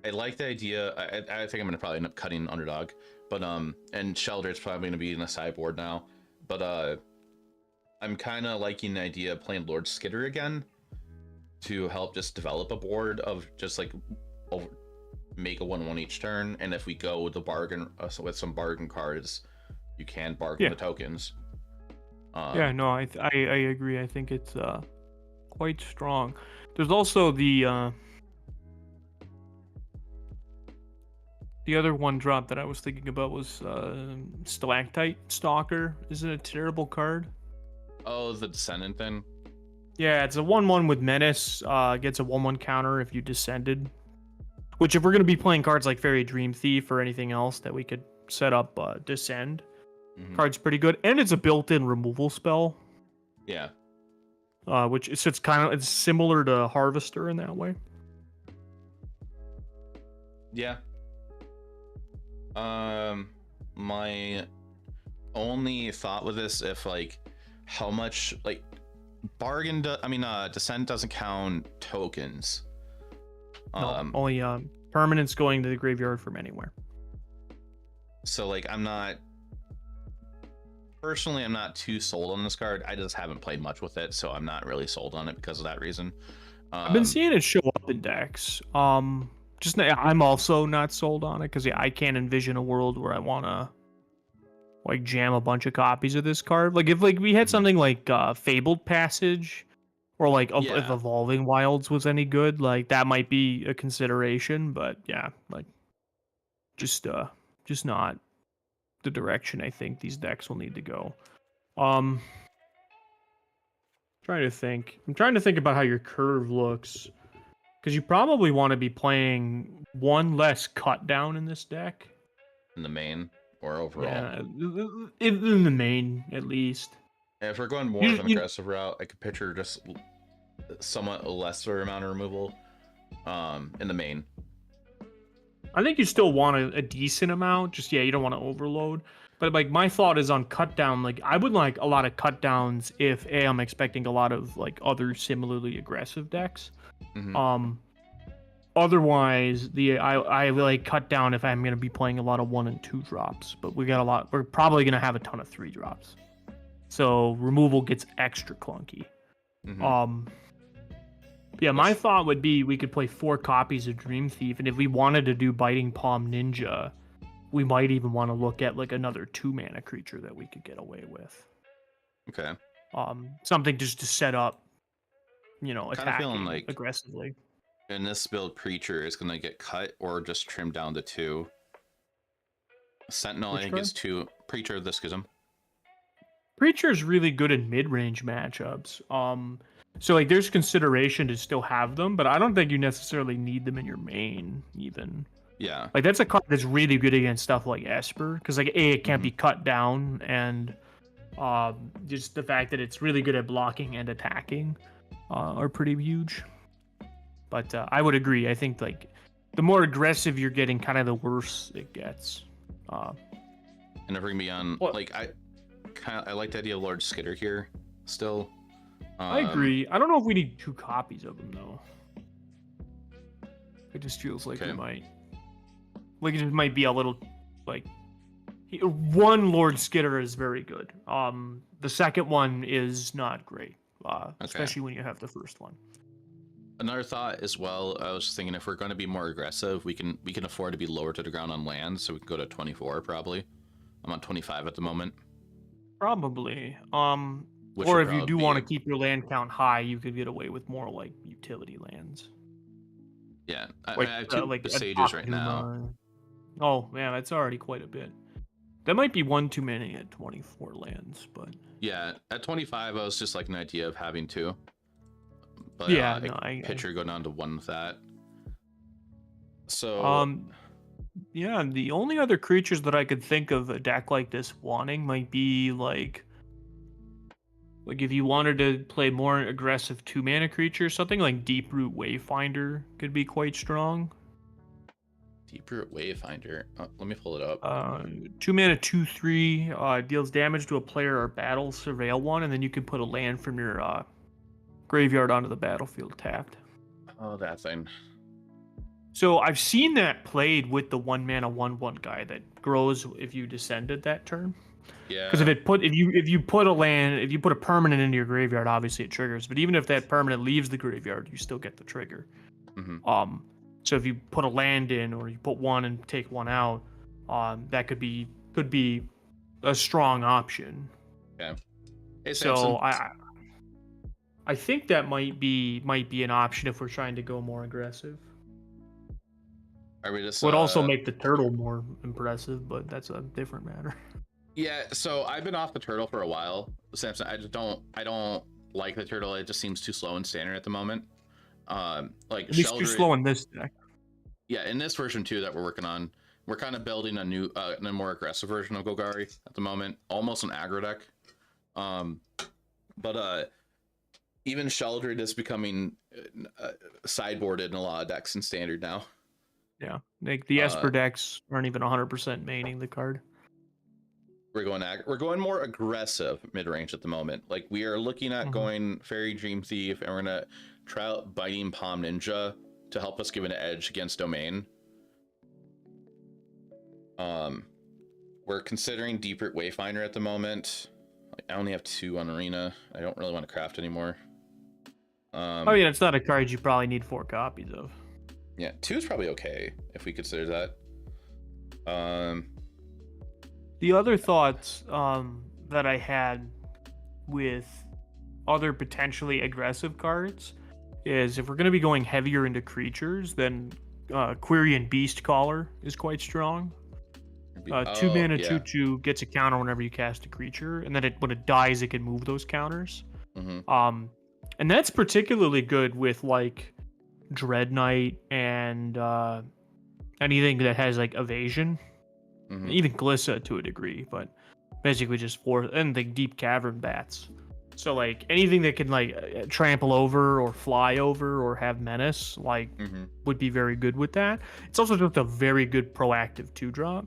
I like the idea. I think I'm gonna probably end up cutting Underdog, but and Shelter's probably gonna be in the sideboard now. But I'm kind of liking the idea of playing Lord Skitter again to help just develop a board of just like make a 1/1 each turn, and if we go with the bargain with some bargain cards, you can bargain the tokens. Yeah, no, I agree. I think it's quite strong. There's also the other 1-drop that I was thinking about was Stalactite Stalker. Isn't it a terrible card? Oh, the Descendant thing? Yeah, it's a 1/1 with Menace. Gets a 1/1 counter if you descended. Which, if we're going to be playing cards like Fairy Dream Thief or anything else that we could set up Descend, card's pretty good. And it's a built-in removal spell. Yeah. Which it's it's similar to Harvester in that way. Yeah. My only thought with this, if like how much like Descent doesn't count tokens. No, only permanents going to the graveyard from anywhere. So like I'm not too sold on this card. I just haven't played much with it, so I'm not really sold on it because of that reason. I've been seeing it show up in decks. I'm also not sold on it because I can't envision a world where I want to like jam a bunch of copies of this card. Like if like we had something like Fabled Passage. Or like if Evolving Wilds was any good, like that might be a consideration, but yeah, like just not the direction I think these decks will need to go. I'm trying to think about how your curve looks, because you probably want to be playing one less cut down in this deck. In the main or overall? Yeah, in the main at least. If we're going more of an aggressive route, I could picture just somewhat a lesser amount of removal in the main. I think you still want a decent amount. Just, you don't want to overload. But like my thought is on cut down. Like I would like a lot of cut downs if I'm expecting a lot of like other similarly aggressive decks. Otherwise, I like cut down if I'm gonna be playing a lot of 1 and 2 drops. But we're probably gonna have a ton of 3 drops. So removal gets extra clunky. My thought would be we could play 4 copies of Dream Thief, and if we wanted to do Biting Palm Ninja, we might even want to look at like another 2-mana creature that we could get away with. Okay. Something just to set up, attacking feeling like aggressively. in this build, Preacher is going to get cut or just trimmed down to 2. Sentinel, I Which think, card? is 2. Preacher of the Schism. Preacher is really good in mid-range matchups. So like there's consideration to still have them, but I don't think you necessarily need them in your main even. Yeah. Like that's a card that's really good against stuff like Esper, because like it can't be cut down, and just the fact that it's really good at blocking and attacking are pretty huge. But I would agree. I think like the more aggressive you're getting, kind of the worse it gets. And if we're gonna be on, like I like the idea of Lord Skitter here still. I agree. I don't know if we need 2 copies of him though. It just feels like we might. Like it might be a little like one Lord Skitter is very good. The second one is not great, especially when you have the first one. Another thought as well, I was thinking if we're going to be more aggressive, we can afford to be lower to the ground on land, so we can go to 24 probably. I'm on 25 at the moment. Probably. Which Or would if you probably do be want to keep your land count high, you could get away with more like utility lands. Yeah, I Like, have 2 like Sages right now. Oh man, that's already quite a bit. That might be one too many at 24 lands, but Yeah, at 25, I was just like an idea of having 2. But yeah, no, Pitcher go down to 1 with that. So yeah, the only other creatures that I could think of a deck like this wanting might be like if you wanted to play more aggressive 2-mana creatures, something like Deeproot Wayfinder could be quite strong. Deeproot Wayfinder. Oh, let me pull it up. 2-mana 2/3 deals damage to a player or battle, surveil one, and then you can put a land from your graveyard onto the battlefield tapped. Oh, that thing. So I've seen that played with the 1-mana 1/1 guy that grows if you descended that turn. Yeah. Because if you put a permanent into your graveyard, obviously it triggers. But even if that permanent leaves the graveyard, you still get the trigger. Mm-hmm. So if you put a land in, or you put one and take one out, that could be a strong option. Okay. Hey, so I think that might be an option if we're trying to go more aggressive. Are we just Would also make the turtle more impressive, but that's a different matter. Yeah, so I've been off the turtle for a while, Samson. I don't like the turtle. It just seems too slow and standard at the moment. Like at least too slow in this deck. Yeah, in this version too that we're working on, we're kind of building a new, a more aggressive version of Golgari at the moment, almost an aggro deck. But even Sheldred is becoming sideboarded in a lot of decks in standard now. Yeah, like the Esper decks aren't even 100% maining the card. We're going more aggressive mid range at the moment. Like we are looking at going Fairy Dream Thief, and we're gonna try out Biting Palm Ninja to help us give an edge against Domain. We're considering Deeproot Wayfinder at the moment. I only have 2 on Arena. I don't really want to craft anymore. Oh yeah, it's not a card you probably need 4 copies of. Yeah, 2 is probably okay if we consider that. The other thoughts that I had with other potentially aggressive cards is if we're going to be going heavier into creatures, then Quirion Beastcaller is quite strong. 2-mana 2/2 gets a counter whenever you cast a creature, and then when it dies, it can move those counters. And that's particularly good with like Dread Knight and anything that has like evasion. Even Glissa to a degree, but basically just and the Deep Cavern Bats. So like anything that can like trample over or fly over or have menace, like would be very good with that. It's also just a very good proactive 2-drop.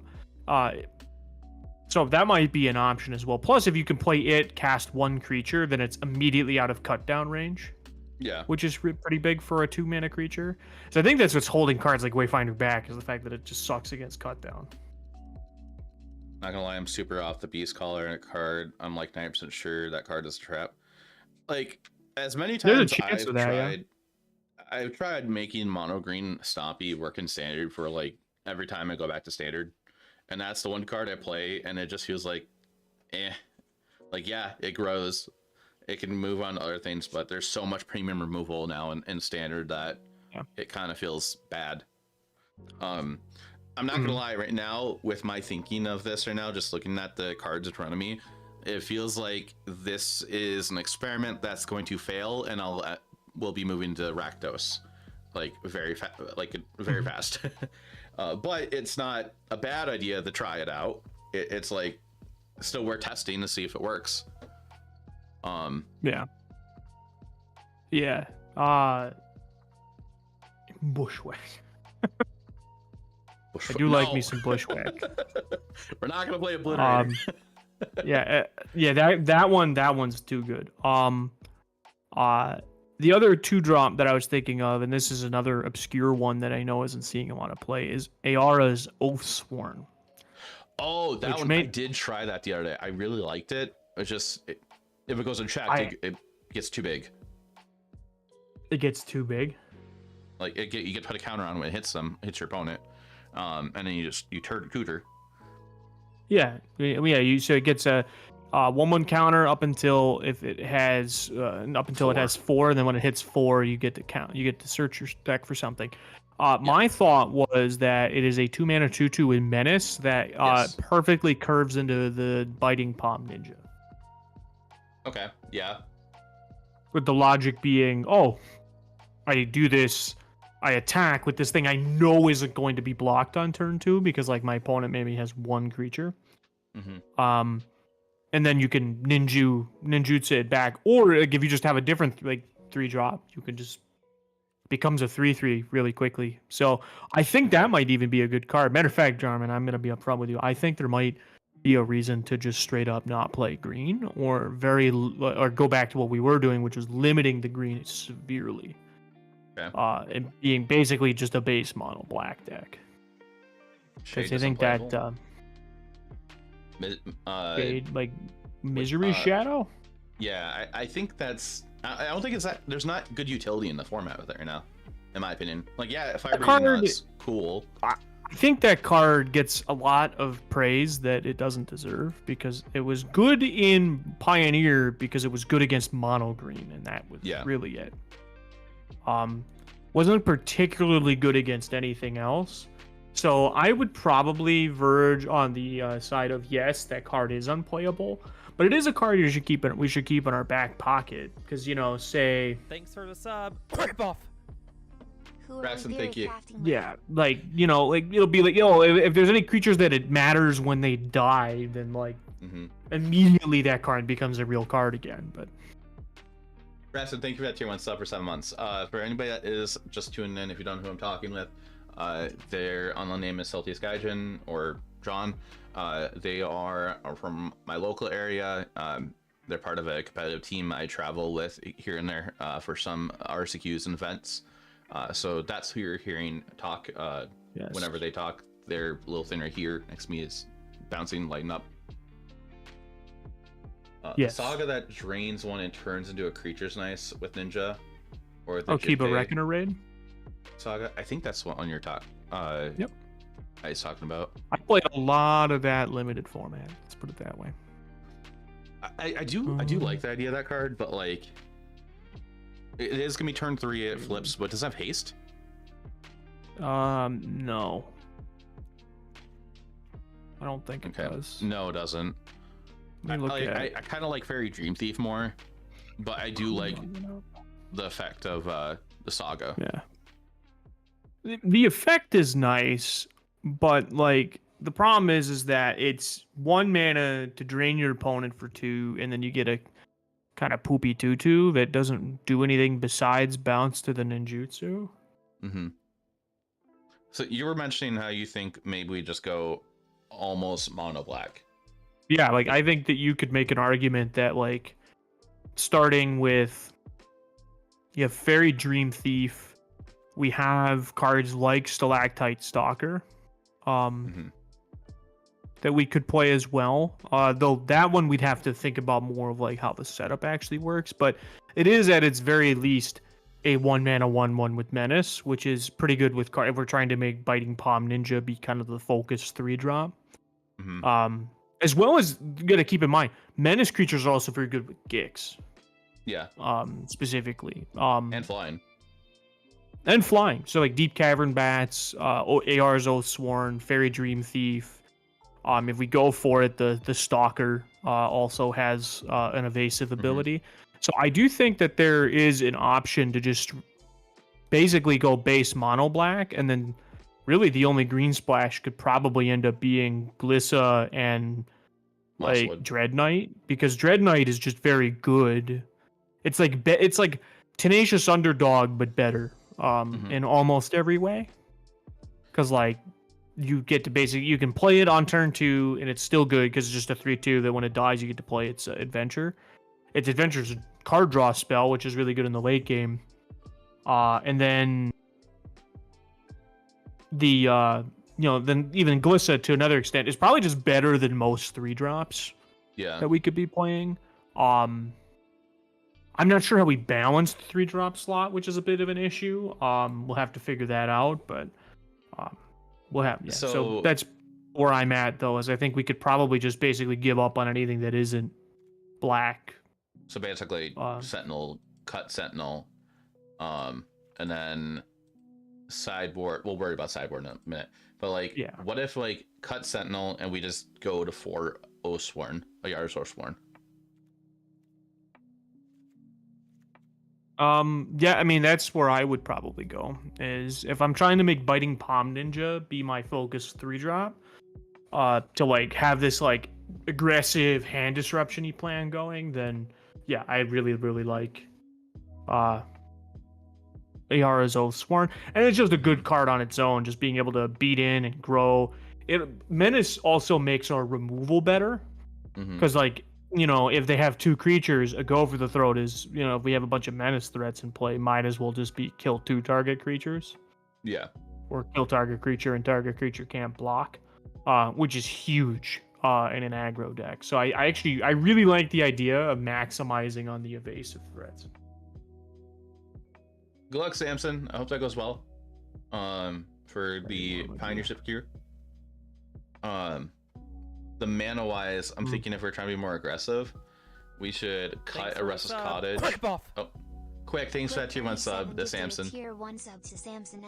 So that might be an option as well. Plus, if you can play it, cast 1 creature, then it's immediately out of cut down range. Yeah, which is pretty big for a 2-mana creature. So I think that's what's holding cards like Wayfinder back, is the fact that it just sucks against cut down. Not gonna lie, I'm super off the Beastcaller card. I'm like 90% sure that card is a trap. Like as many times I've tried making mono green Stompy work in standard for like every time I go back to standard, and that's the one card I play, and it just feels like, like yeah, it grows, it can move on to other things, but there's so much premium removal now in standard that it kind of feels bad. I'm not gonna lie, right now, with my thinking of this right now, just looking at the cards in front of me, it feels like this is an experiment that's going to fail, and we'll be moving to Rakdos, like very fast. But it's not a bad idea to try it out. It's like still worth testing to see if it works. Yeah. Bushwhack. I do like me some Bushwhack. We're not gonna play Obliterator. That one's too good. The other 2-drop that I was thinking of, and this is another obscure one that I know isn't seeing a lot of play, is Ayara's Oathsworn. Oh, that one, I did try that the other day. I really liked it. It's just if it goes unchecked, it gets too big. It gets too big. Like you get to put a counter on when it hits your opponent, and then you tutor. Yeah. So it gets a 1/1 counter up until it has 4, and then when it hits 4, you get to count. You get to search your deck for something. My thought was that it is a 2-mana 2/2 with Menace that perfectly curves into the Biting Palm Ninja. Okay. Yeah. With the logic being, I do this, I attack with this thing I know isn't going to be blocked on turn 2 because like my opponent maybe has 1 creature. Mm-hmm. And then you can ninjutsu it back, or if you just have a different 3-drop, you can just becomes a 3/3 really quickly. So I think that might even be a good card. Matter of fact, Jarman, I'm gonna be upfront with you. I think there might be a reason to just straight up not play green, or go back to what we were doing, which was limiting the green severely. Okay. And being basically just a base mono black deck. Because I think that Misery Shadow. Yeah, I think that's. I don't think it's that. There's not good utility in the format with it right now, in my opinion. Like, yeah, Fire Breathing is cool. I think that card gets a lot of praise that it doesn't deserve because it was good in Pioneer because it was good against mono green, and that was really it. Wasn't particularly good against anything else. So I would probably verge on the side of yes, that card is unplayable, but it is a card we should keep in our back pocket because say. Thanks for the sub. Rip off. Braxton, thank you. Yeah, it'll be if there's any creatures that it matters when they die, then immediately that card becomes a real card again. But. Braxton, thank you for that tier 1 sub for 7 months. For anybody that is just tuning in, if you don't know who I'm talking with. Their online name is Celtius Gaijin or John. They are from my local area. They're part of a competitive team I travel with here and there for some RCQs and events. So that's who you're hearing talk. Whenever they talk, their little thing right here next to me is bouncing, lighting up. The saga that drains one and turns into a creature's nice with Ninja. Or the Kiba Reckoner Raid? Saga, I think that's what on your talk. Yep. I was talking about. I played a lot of that limited format. Let's put it that way. I do like the idea of that card, but it is gonna be turn 3. It flips, but does it have haste? No. I don't think it does. No, it doesn't. I kind of like Fairy Dream Thief more, but I do like the effect of the Saga. Yeah. The effect is nice, but the problem is that it's 1 mana to drain your opponent for 2, and then you get a kind of poopy 2/2 that doesn't do anything besides bounce to the ninjutsu. Mm-hmm. So you were mentioning how you think maybe we just go almost mono black. Yeah, I think that you could make an argument that starting with you have Fairy Dream Thief, we have cards like Stalactite Stalker, that we could play as well. Though that one we'd have to think about more of how the setup actually works. But it is at its very least a 1 mana 1/1 with Menace, which is pretty good with if we're trying to make Biting Palm Ninja be kind of the focus 3-drop. Mm-hmm. As well as you gotta keep in mind, Menace creatures are also very good with Gix. Yeah. Specifically. And flying. and flying. So like Deep Cavern Bats, AR's Oathsworn, Fairy Dream Thief. If we go for it, the Stalker also has an evasive ability. So I do think that there is an option to just basically go base mono black, and then really the only green splash could probably end up being Glissa and like Mosswood. Dread Knight, because Dread Knight is just very good. It's like Tenacious Underdog but better in almost every way. Because like you get to you can play it on turn 2 and it's still good because it's just a 3/2 that when it dies you get to play its adventure. Its adventure's a card draw spell, which is really good in the late game. And then then even Glissa to another extent is probably just better than most 3-drops that we could be playing. I'm not sure how we balance the 3-drop slot, which is a bit of an issue. We'll have to figure that out, but we'll have so that's where I'm at though, is I think we could probably just basically give up on anything that isn't black. So basically Sentinel, cut Sentinel, and then sideboard. We'll worry about sideboard in a minute. But like, what if like cut Sentinel and we just go to 4 Oathsworn, Yar's Oathsworn? I mean that's where I would probably go, is if I'm trying to make Biting Palm Ninja be my focus 3-drop, to like have this like aggressive hand disruption-y plan going, then yeah, I really like Ayara's Oathsworn, and it's just a good card on its own, just being able to beat in and grow. Menace also makes our removal better, because like, if they have 2 creatures, a go for the throat is, if we have a bunch of Menace threats in play, might as well just be kill 2 target creatures. Yeah. Or kill target creature and target creature can't block, which is huge in an aggro deck. So I really like the idea of maximizing on the evasive threats. Good luck, Samson. I hope that goes well. For the Pioneership cure. The mana wise, I'm thinking if we're trying to be more aggressive, we should cut a Restless Cottage. Oh, quick! Thanks for that tier 1 sub to Samson. Tier 1 sub to Samson.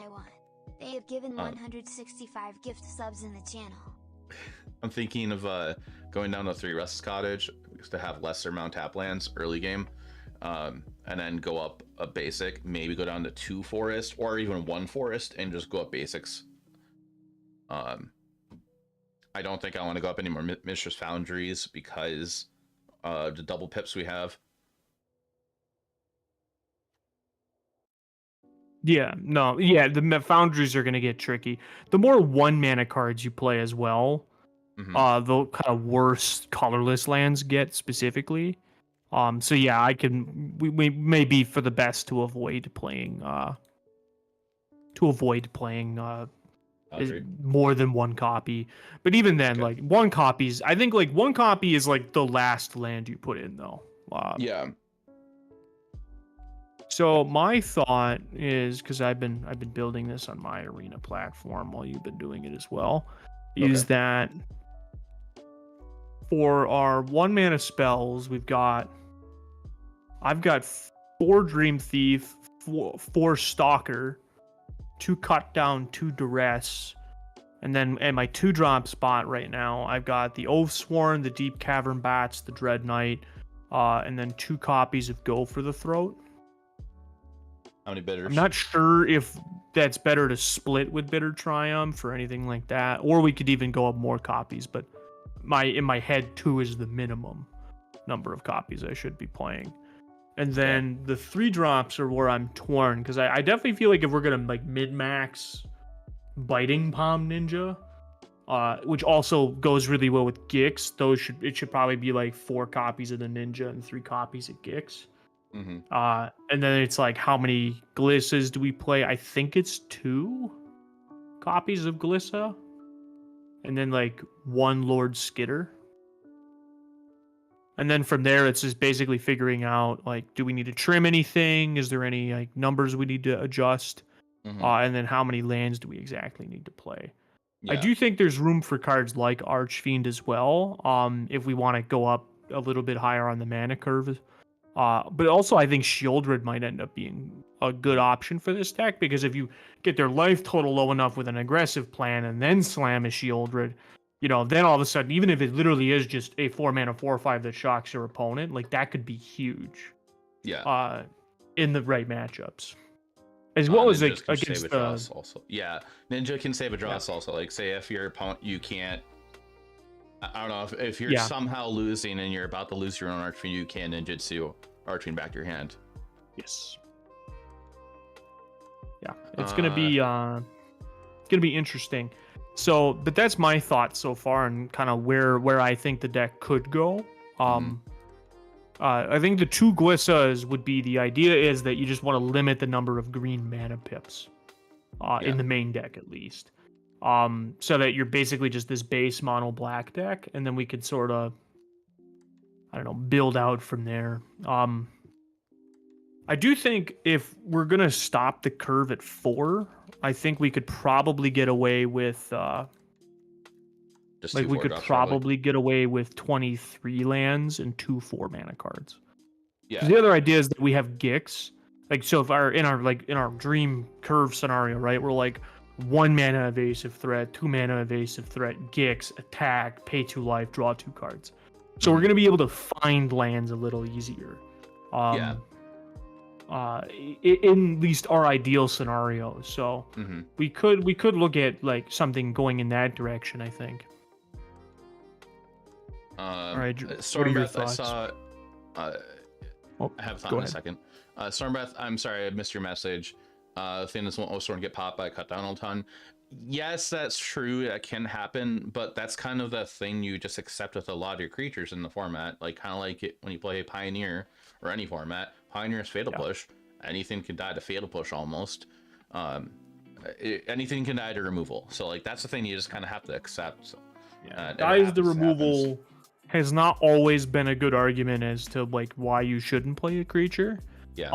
They have given 165 gift subs in the channel. I'm thinking of going down to 3 Restless Cottage to have lesser amount tap lands early game, and then go up a basic. Maybe go down to 2 forest or even 1 forest and just go up basics. I don't think I want to go up any more Mistress Foundries because the double pips we have. The Foundries are going to get tricky. The more 1-mana cards you play as well, the kind of worse colorless lands get specifically. So yeah, we may be for the best to avoid playing is more than 1 copy. But even then, like 1 copies, I think like 1 copy is like the last land you put in though. So my thought is, because I've been building this on my arena platform while you've been doing it as well, is that for our 1-mana spells, I've got 4 Dream Thief, 4 Stalker, 2 Cut Down, 2 Duress, and then at my 2-drop spot right now, I've got the Oathsworn, the Deep Cavern Bats, the Dread Knight, and then 2 copies of Go for the Throat. How many bitters? I'm not sure if that's better to split with Bitter Triumph or anything like that, or we could even go up more copies, but in my head 2 is the minimum number of copies I should be playing. And then the 3-drops are where I'm torn, because I definitely feel like if we're gonna like mid-max Biting Palm Ninja, which also goes really well with Gix, it should probably be like 4 copies of the Ninja and 3 copies of Gix. And then it's like, how many Glissas do we play? I think it's 2 copies of Glissa, and then like 1 Lord Skitter. And then from there, it's just basically figuring out, like, do we need to trim anything? Is there any like numbers we need to adjust? And then how many lands do we exactly need to play? I do think there's room for cards like Archfiend as well, if we want to go up a little bit higher on the mana curve. But also, I think Shieldred might end up being a good option for this deck because if you get their life total low enough with an aggressive plan and then slam a Shieldred, then all of a sudden, even if it literally is just a 4-mana 4/5 that shocks your opponent, like that could be huge. Yeah. In the right matchups, as well as Ninjas can against save a draw also. Yeah, Ninja can save a draw also. Like, say if your opponent, you can't. I don't know if you're somehow losing and you're about to lose your own Archfiend, you can ninjutsu Archfiend back to your hand. Yes. Yeah, it's gonna be interesting. So, but that's my thoughts so far, and kind of where I think the deck could go. I think the 2 Glissas would be, the idea is that you just want to limit the number of green mana pips in the main deck at least. So that you're basically just this base mono black deck, and then we could sort of, I don't know, build out from there. I do think if we're gonna stop the curve at 4, I think we could probably get away with Just like 2 we 4 could drops, probably get away with 23 lands and 2 4-mana cards. Yeah. 'Cause the other idea is that we have Gix. Like, so if in our dream curve scenario, right, we're like 1 mana evasive threat, 2 mana evasive threat, Gix, attack, pay 2 life, draw 2 cards. So we're gonna be able to find lands a little easier. In at least our ideal scenario. So we could look at like something going in that direction, I think. All right, what are your Stormbreath, I thoughts? saw. I have thought in a second. Stormbreath, I'm sorry, I missed your message. Thing is, won't also get popped by cut down a ton. Yes, that's true. That can happen, but that's kind of the thing you just accept with a lot of your creatures in the format. Like, kind of like it when you play Pioneer or any format. Pioneer is Fatal Push. Anything can die to Fatal Push almost. Anything can die to removal. So, like, that's the thing you just kind of have to accept. Dies the removal has not always been a good argument as to like why you shouldn't play a creature. Yeah.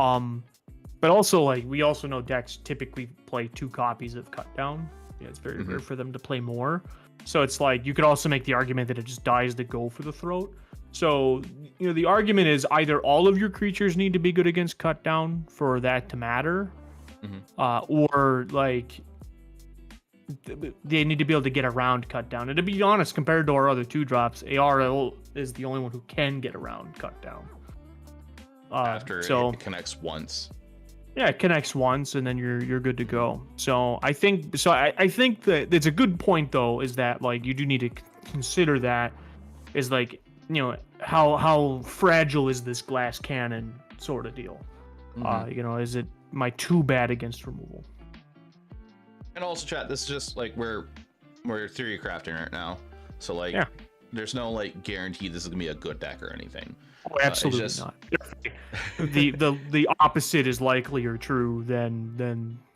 But also, like, we also know decks typically play 2 copies of Cut Down. Yeah, it's very rare for them to play more. So it's like, you could also make the argument that it just dies to go for the throat. So, the argument is either all of your creatures need to be good against Cut Down for that to matter, or, like, they need to be able to get around Cut Down. And to be honest, compared to our other 2 drops, AR is the only one who can get around Cut Down. After it connects once. Yeah, it connects once, and then you're good to go. So I think that it's a good point though, is that like you do need to consider that is like, how fragile is this glass cannon sort of deal. Is it my too bad against removal? And also, chat, this is just like we're theory crafting right now, so like there's no like guarantee this is gonna be a good deck or anything. Oh, absolutely not. The opposite is likelier true than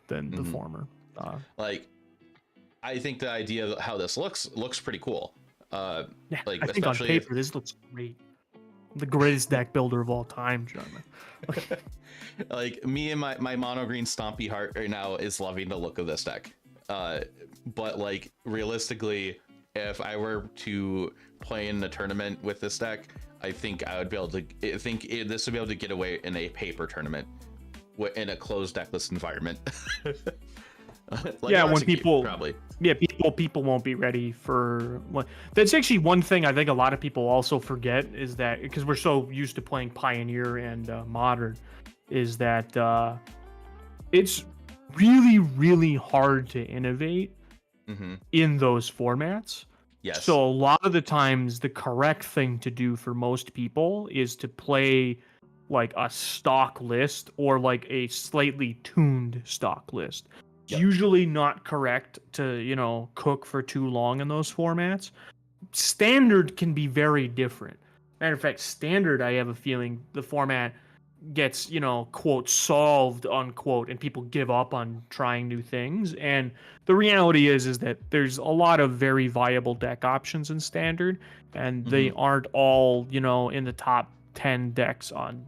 the former. Like, I think the idea of how this looks pretty cool. Like, I think on paper this looks great. The greatest deck builder of all time, John. Like, me and my mono green Stompy Heart right now is loving the look of this deck. But like, realistically, if I were to play in the tournament with this deck, I think I would be able to. This would be able to get away in a paper tournament, in a closed decklist environment. Like when RCQ, people probably. Yeah, people won't be ready for. That's actually one thing I think a lot of people also forget is that because we're so used to playing Pioneer and Modern, is that it's really hard to innovate in those formats. Yes. So a lot of the times, the correct thing to do for most people is to play like a stock list or like a slightly tuned stock list. It's usually not correct to, cook for too long in those formats. Standard can be very different. Matter of fact, Standard, I have a feeling the format gets, quote, solved, unquote, and people give up on trying new things. And the reality is that there's a lot of very viable deck options in Standard, and they aren't all, in the top 10 decks on,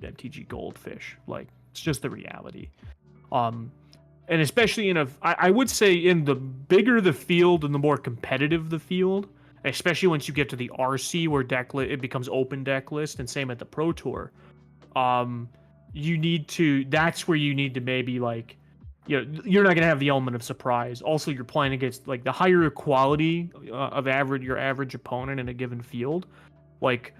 MTG Goldfish. Like, it's just the reality. And especially I would say in the bigger the field and the more competitive the field, especially once you get to the RC where it becomes open deck list, and same at the Pro Tour. You need to. That's where you need to maybe like, you know, you're not gonna have the element of surprise. Also, you're playing against like the higher quality of your average opponent in a given field, like,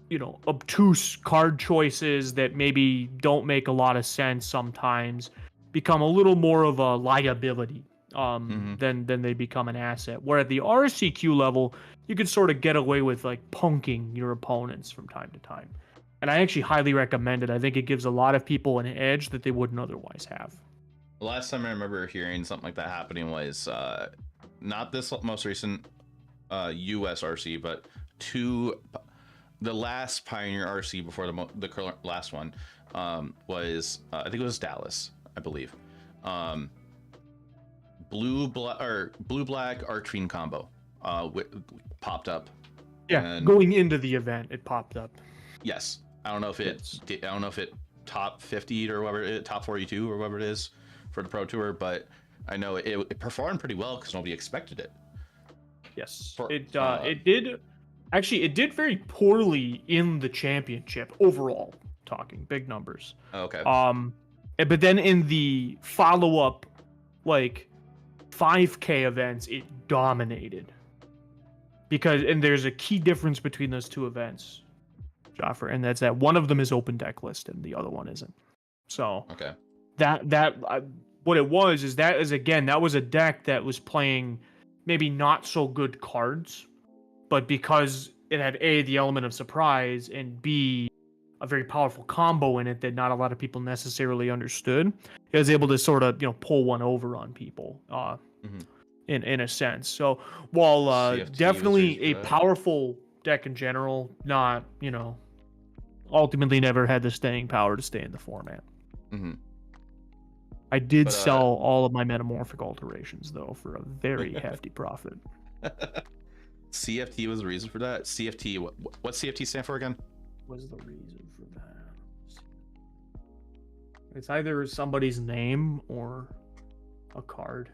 you know, obtuse card choices that maybe don't make a lot of sense sometimes become a little more of a liability than they become an asset. Where at the RCQ level, you can sort of get away with like punking your opponents from time to time. And I actually highly recommend it. I think it gives a lot of people an edge that they wouldn't otherwise have. The last time I remember hearing something like that happening was not this most recent US RC, but the last Pioneer RC before the current last one was I think it was Dallas, I believe. Blue black Archfiend combo popped up. Yeah, and going into the event, it popped up. Yes, I don't know if it top 50 or whatever, top 42 or whatever it is for the Pro Tour, but I know it performed pretty well because nobody expected it. Yes, it did. Actually, it did very poorly in the championship overall. Talking big numbers. Okay. But then in the follow-up, like 5K events, it dominated. And there's a key difference between those two events, Jaffer, and that's that one of them is open deck list and the other one isn't. So okay. What it was is that was a deck that was playing maybe not so good cards, but because it had A, the element of surprise, and B, a very powerful combo in it that not a lot of people necessarily understood, it was able to sort of, you know, pull one over on people in a sense. So while definitely a powerful deck in general, not, you know, ultimately never had the staying power to stay in the format. I did sell all of my metamorphic alterations though for a very hefty profit. CFT was the reason for that. CFT, what CFT stand for again? Was the reason for that? It's either somebody's name or a card.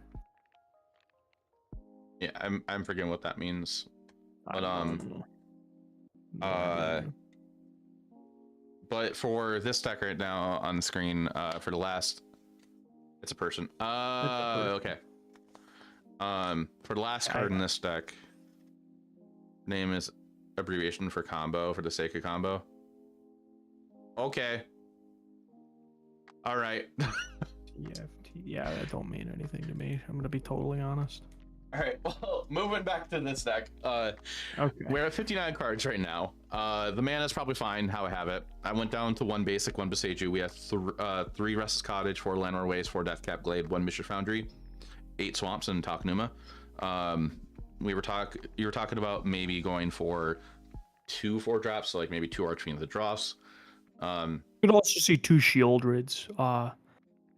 Yeah, I'm forgetting what that means. But but for this deck right now on the screen, for the last, it's a person. Okay. For the last card in this deck, name is abbreviation for combo for the sake of combo. Okay. All right. TFT. Yeah, that don't mean anything to me. I'm gonna be totally honest. All right. Well, moving back to this deck. Okay. We're at 59 cards right now. The mana's probably fine how I have it. I went down to one basic, one Beseju. We have 3 Restless Cottage, 4 Landward Waste, 4 Deathcap Glade, 1 Mischief Foundry, 8 Swamps, and Taknuma. You were talking about maybe going for 2 4-drops, so like maybe 2 Archfiend the Dross. You could also see 2 Shieldreds.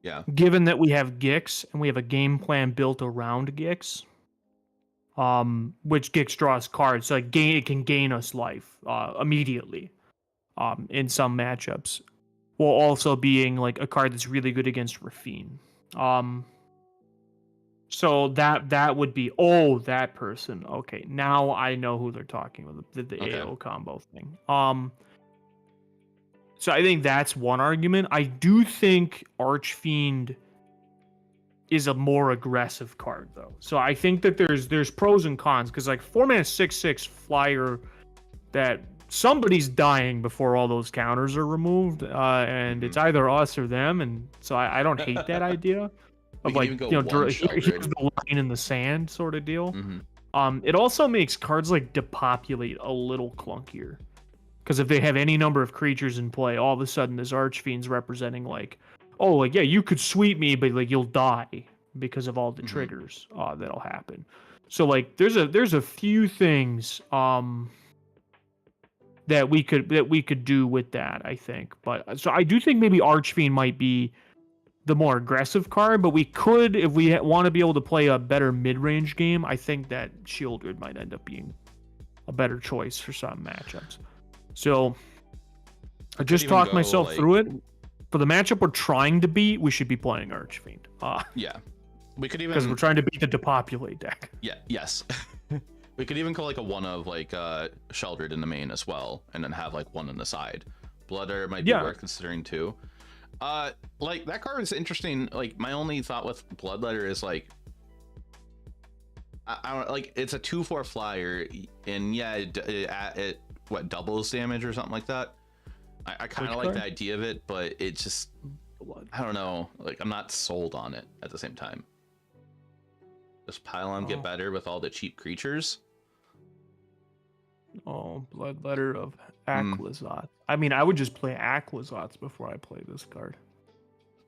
Yeah. Given that we have Gix and we have a game plan built around Gix, which Gix draws cards, so like it can gain us life immediately in some matchups, while also being like a card that's really good against Rafine. So that would be that person. Okay, now I know who they're talking about, the AO combo thing. So I think that's one argument. I do think Archfiend is a more aggressive card though. So I think that there's pros and cons, because like 4-mana 6/6 flyer that somebody's dying before all those counters are removed, and it's either us or them, and so I don't hate that idea of like, you know, here's the line in the sand sort of deal. It also makes cards like depopulate a little clunkier, because if they have any number of creatures in play, all of a sudden this Archfiend's representing like, oh, like, yeah, you could sweep me, but like you'll die because of all the triggers that'll happen. So like there's a few things that we could do with that, I think. But so I do think maybe Archfiend might be the more aggressive card, but we could, if we want to be able to play a better mid-range game, I think that Shieldred might end up being a better choice for some matchups. So I just talked myself through it. For the matchup we're trying to beat, we should be playing Archfiend. Yeah, we could even, because we're trying to beat the depopulate deck. Yeah. Yes. We could even call like a one of like Sheldred in the main as well, and then have like one on the side. Bloodletter might be worth considering too. Like that card is interesting. Like my only thought with Bloodletter is like, I don't like, it's a 2/4 flyer, and yeah, it what doubles damage or something like that. I kind of like the idea of it, but it just, I don't know. Like I'm not sold on it at the same time. Does Pylon get better with all the cheap creatures? Oh, Bloodletter of Aquazoth. I mean, I would just play Aquazoths before I play this card.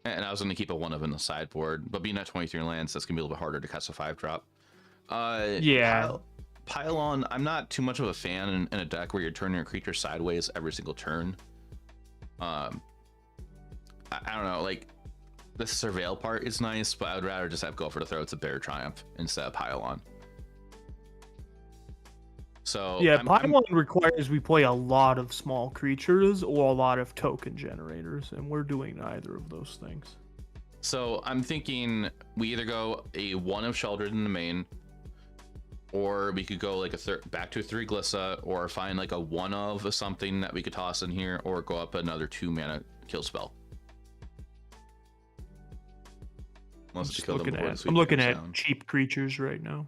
And I was going to keep a one of in the sideboard, but being at 23 lands, that's going to be a little bit harder to cast a 5-drop. Yeah. Pylon, I'm not too much of a fan in a deck where you're turning your creature sideways every single turn. I don't know, like the Surveil part is nice, but I would rather just have go for the throats of Bear Triumph instead of Pylon. So yeah, Pylon requires we play a lot of small creatures or a lot of token generators, and we're doing neither of those things. So I'm thinking we either go a one of Sheldred in the main, or we could go like back to a 3 Glissa, or find like a one of something that we could toss in here, or go up another 2 mana kill spell. I'm looking at cheap creatures right now.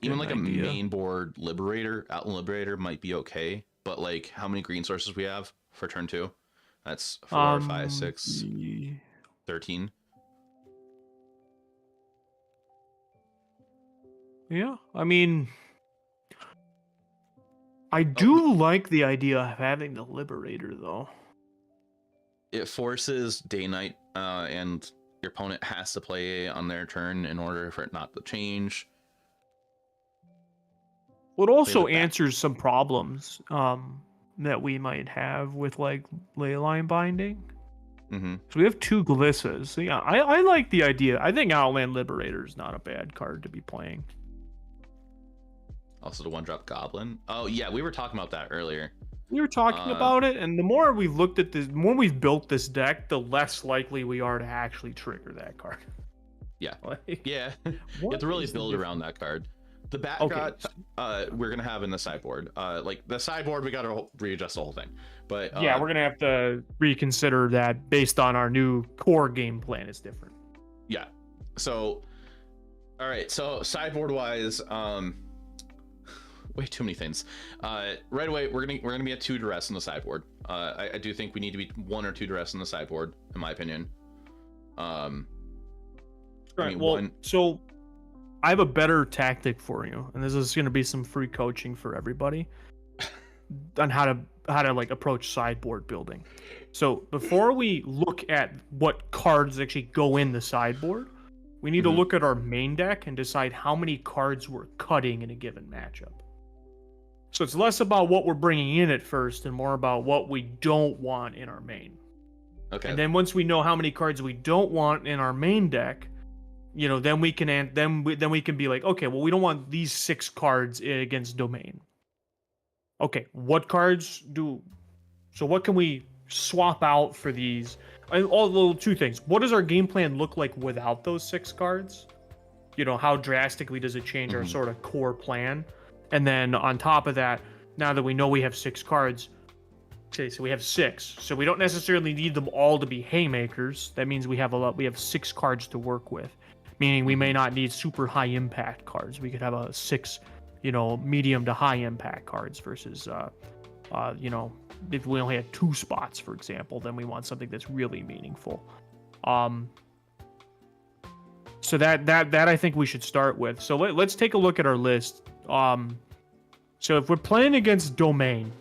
Even like a main board Liberator, Outland Liberator might be okay, but like how many green sources we have for turn 2? That's 4, 5, 6, 13. Yeah, I mean, I do like the idea of having the Liberator though. It forces Day-Night, and your opponent has to play on their turn in order for it not to change. Well, it also answers some problems that we might have with like Leyline Binding. So we have 2 Glissas. So yeah, I like the idea. I think Outland Liberator is not a bad card to be playing. Also the 1-drop Goblin. Oh yeah, we were talking about that earlier. We were talking about it, and the more we've looked at this, the more we've built this deck, the less likely we are to actually trigger that card. Yeah, like, yeah. You have to really build around that card. The Bat we're gonna have in the sideboard. Like the sideboard, we gotta readjust the whole thing. But yeah, we're gonna have to reconsider that based on our new core game plan. It's different. Yeah. So, all right. So sideboard wise, way too many things. Right away, we're gonna be at 2 duress in the sideboard. I do think we need to be 1 or 2 duress in the sideboard, in my opinion. Right. I mean, so I have a better tactic for you, and this is going to be some free coaching for everybody on how to like approach sideboard building. So before we look at what cards actually go in the sideboard, we need to look at our main deck and decide how many cards we're cutting in a given matchup. So it's less about what we're bringing in at first and more about what we don't want in our main. Okay. And then once we know how many cards we don't want in our main deck, you know, then we can be like, okay, well, we don't want these 6 cards against Domain. Okay, what cards do? So what can we swap out for these? All little 2 things. What does our game plan look like without those 6 cards? You know, how drastically does it change our sort of core plan? And then on top of that, now that we know we have 6 cards, okay, so we have 6. So we don't necessarily need them all to be haymakers. That means we have 6 cards to work with. Meaning we may not need super high impact cards. We could have a 6, you know, medium to high impact cards versus, you know, if we only had 2 spots, for example, then we want something that's really meaningful. So that I think we should start with. So let's take a look at our list. So if we're playing against Domain,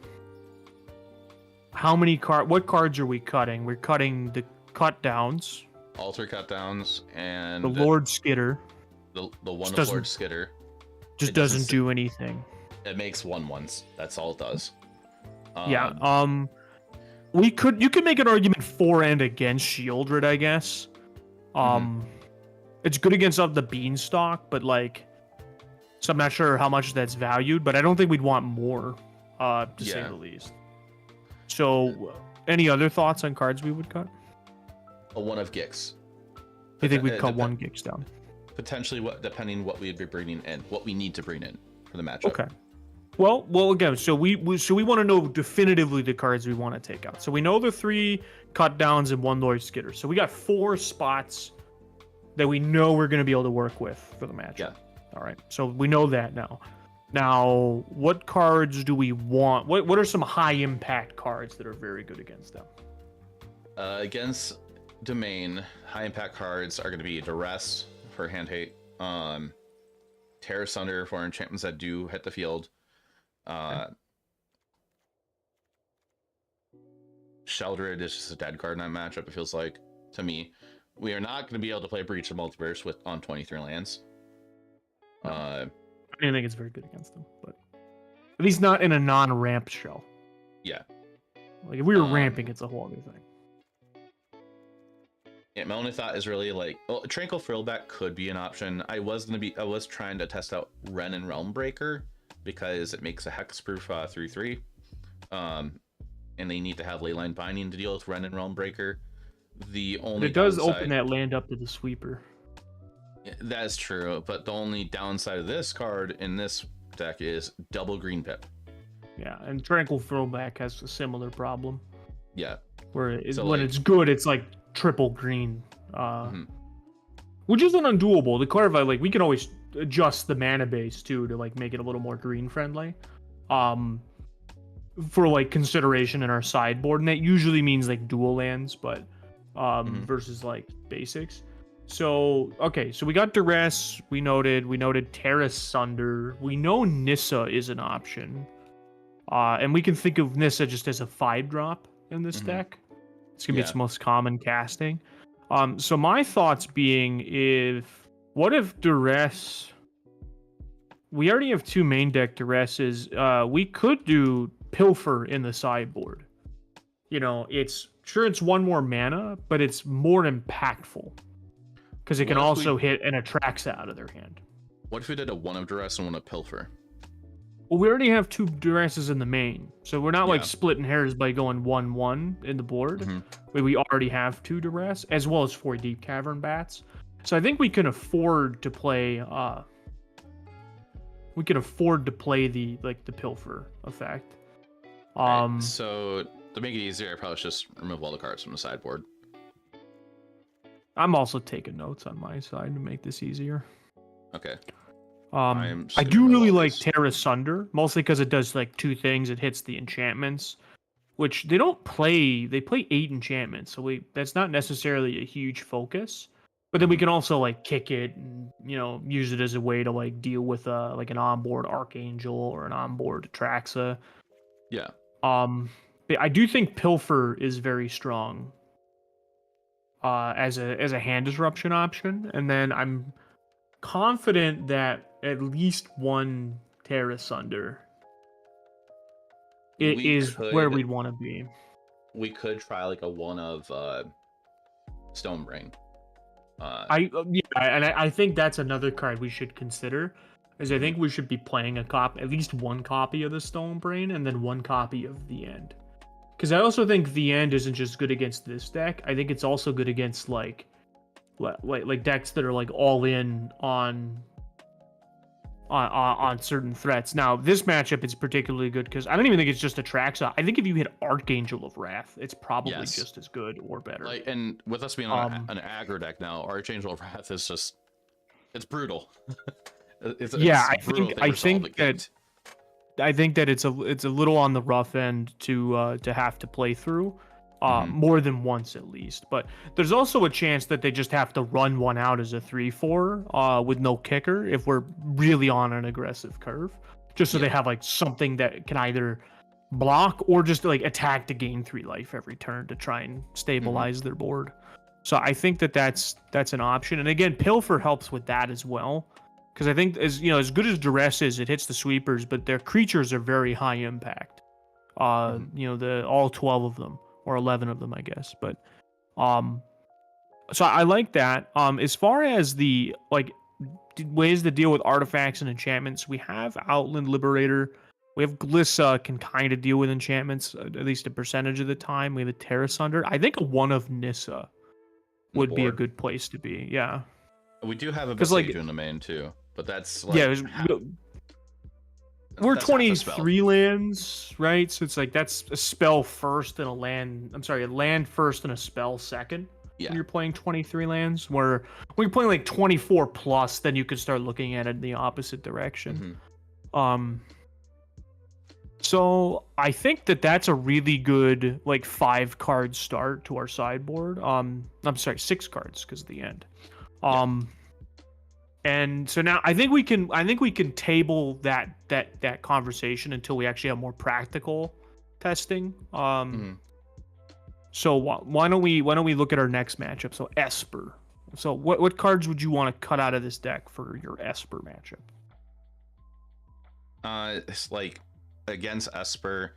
what cards are we cutting? We're cutting the cut downs. Altar cut downs and the Lord Skitter. The one of Lord Skitter. Just doesn't do anything. It makes 1/1s. That's all it does. Yeah. You could make an argument for and against Shieldred, I guess. It's good against the Beanstalk, but like, so I'm not sure how much that's valued, but I don't think we'd want more, to say the least. So, any other thoughts on cards we would cut? A one of Gix. I think we'd cut 1 Gix down. potentially depending what we'd be bringing in, what we need to bring in for the matchup. Okay. Well, again, so we want to know definitively the cards we want to take out. So we know the 3 cut downs and 1 Lord Skitter. So we got 4 spots that we know we're going to be able to work with for the matchup. Yeah. All right. So we know that now. Now, what cards do we want? What are some high impact cards that are very good against them? Against Domain, high impact cards are going to be Duress for hand hate, Terra Sunder for enchantments that do hit the field, Sheldred is just a dead card in that matchup, it feels like, to me. We are not going to be able to play Breach of Multiverse on 23 lands. I don't think it's very good against them, but at least not in a non-ramp show. Yeah. Like if we were ramping, it's a whole other thing. Yeah, my only thought is really like, well, Tranquil Frillback could be an option. I was trying to test out Ren and Realm Breaker because it makes a hexproof 3/3. And they need to have Leyline Binding to deal with Ren and Realm Breaker. The only It does downside, open that land up to the sweeper. that is true, but the only downside of this card in this deck is double green pip. Yeah, and Tranquil Throwback has a similar problem. Yeah. Where So, when like- it's good, it's like triple green. Which isn't undoable. The Clarify, like, we can always adjust the mana base too to like make it a little more green friendly. For like consideration in our sideboard, and that usually means like dual lands, but versus like basics. So okay, so we got Duress, we noted Terra Sunder, we know Nissa is an option. And we can think of Nissa just as a 5-drop in this deck. It's gonna be its most common casting. So my thoughts being, what if Duress? We already have 2 main deck Duresses. We could do Pilfer in the sideboard. You know, it's 1 more mana, but it's more impactful because it can also hit an Atraxa out of their hand. What if we did a 1 of Duress and 1 of Pilfer? Well, we already have 2 Duresses in the main, so we're not like splitting hairs by going 1/1 in the board. We already have 2 Duress as well as 4 Deep Cavern Bats, so I think we can afford to play. We can afford to play the Pilfer effect. Right. So to make it easier, I probably should just remove all the cards from the sideboard. I'm also taking notes on my side to make this easier. Okay. I do really like Terra Sunder, mostly because it does like 2 things. It hits the enchantments, which they don't play. They play 8 enchantments, so that's not necessarily a huge focus. But then we can also like kick it and, you know, use it as a way to like deal with like an onboard Archangel or an onboard Atraxa. Yeah. But I do think Pilfer is very strong as a hand disruption option, and then I'm confident that at least 1 Terra Sunder is where we'd want to be. We could try like a 1 of Stonebrain. I think that's another card we should consider. Is I think we should be playing at least 1 copy of the Stonebrain and then 1 copy of the End. Because I also think the End isn't just good against this deck. I think it's also good against like decks that are like all in on certain threats. Now this matchup is particularly good because I don't even think it's just Atraxa. I think if you hit Archangel of Wrath, it's probably just as good or better. Like, and with us being on an aggro deck now, Archangel of Wrath is just, it's brutal. I think that it's a little on the rough end to have to play through more than once at least. But there's also a chance that they just have to run 1 out as a 3/4 with no kicker if we're really on an aggressive curve, just so they have like something that can either block or just like attack to gain 3 life every turn to try and stabilize their board. So I think that's an option. And again, Pilfer helps with that as well. Because I think as good as Duress is, it hits the sweepers, but their creatures are very high impact. All 12 of them or 11 of them, I guess. But so I like that. As far as the ways to deal with artifacts and enchantments, we have Outland Liberator. We have Glissa can kind of deal with enchantments at least a percentage of the time. We have a Terra Sunder. I think a 1 of Nissa would be a good place to be. Yeah. We do have a 'Cause, like- Besiju in the main too, but that's like Yeah, we're that's half a spell. 23 lands, right? So it's like that's a spell first and a land. I'm sorry, a land first and a spell second. Yeah. When you're playing 23 lands, where when you're playing like 24 plus, then you could start looking at it in the opposite direction. Mhm. So I think that that's a really good like 5-card start to our sideboard. I'm sorry, 6 cards because of the end. And so now I think we can table that conversation until we actually have more practical testing. So why don't we look at our next matchup? So Esper. So what cards would you want to cut out of this deck for your Esper matchup? It's like against Esper,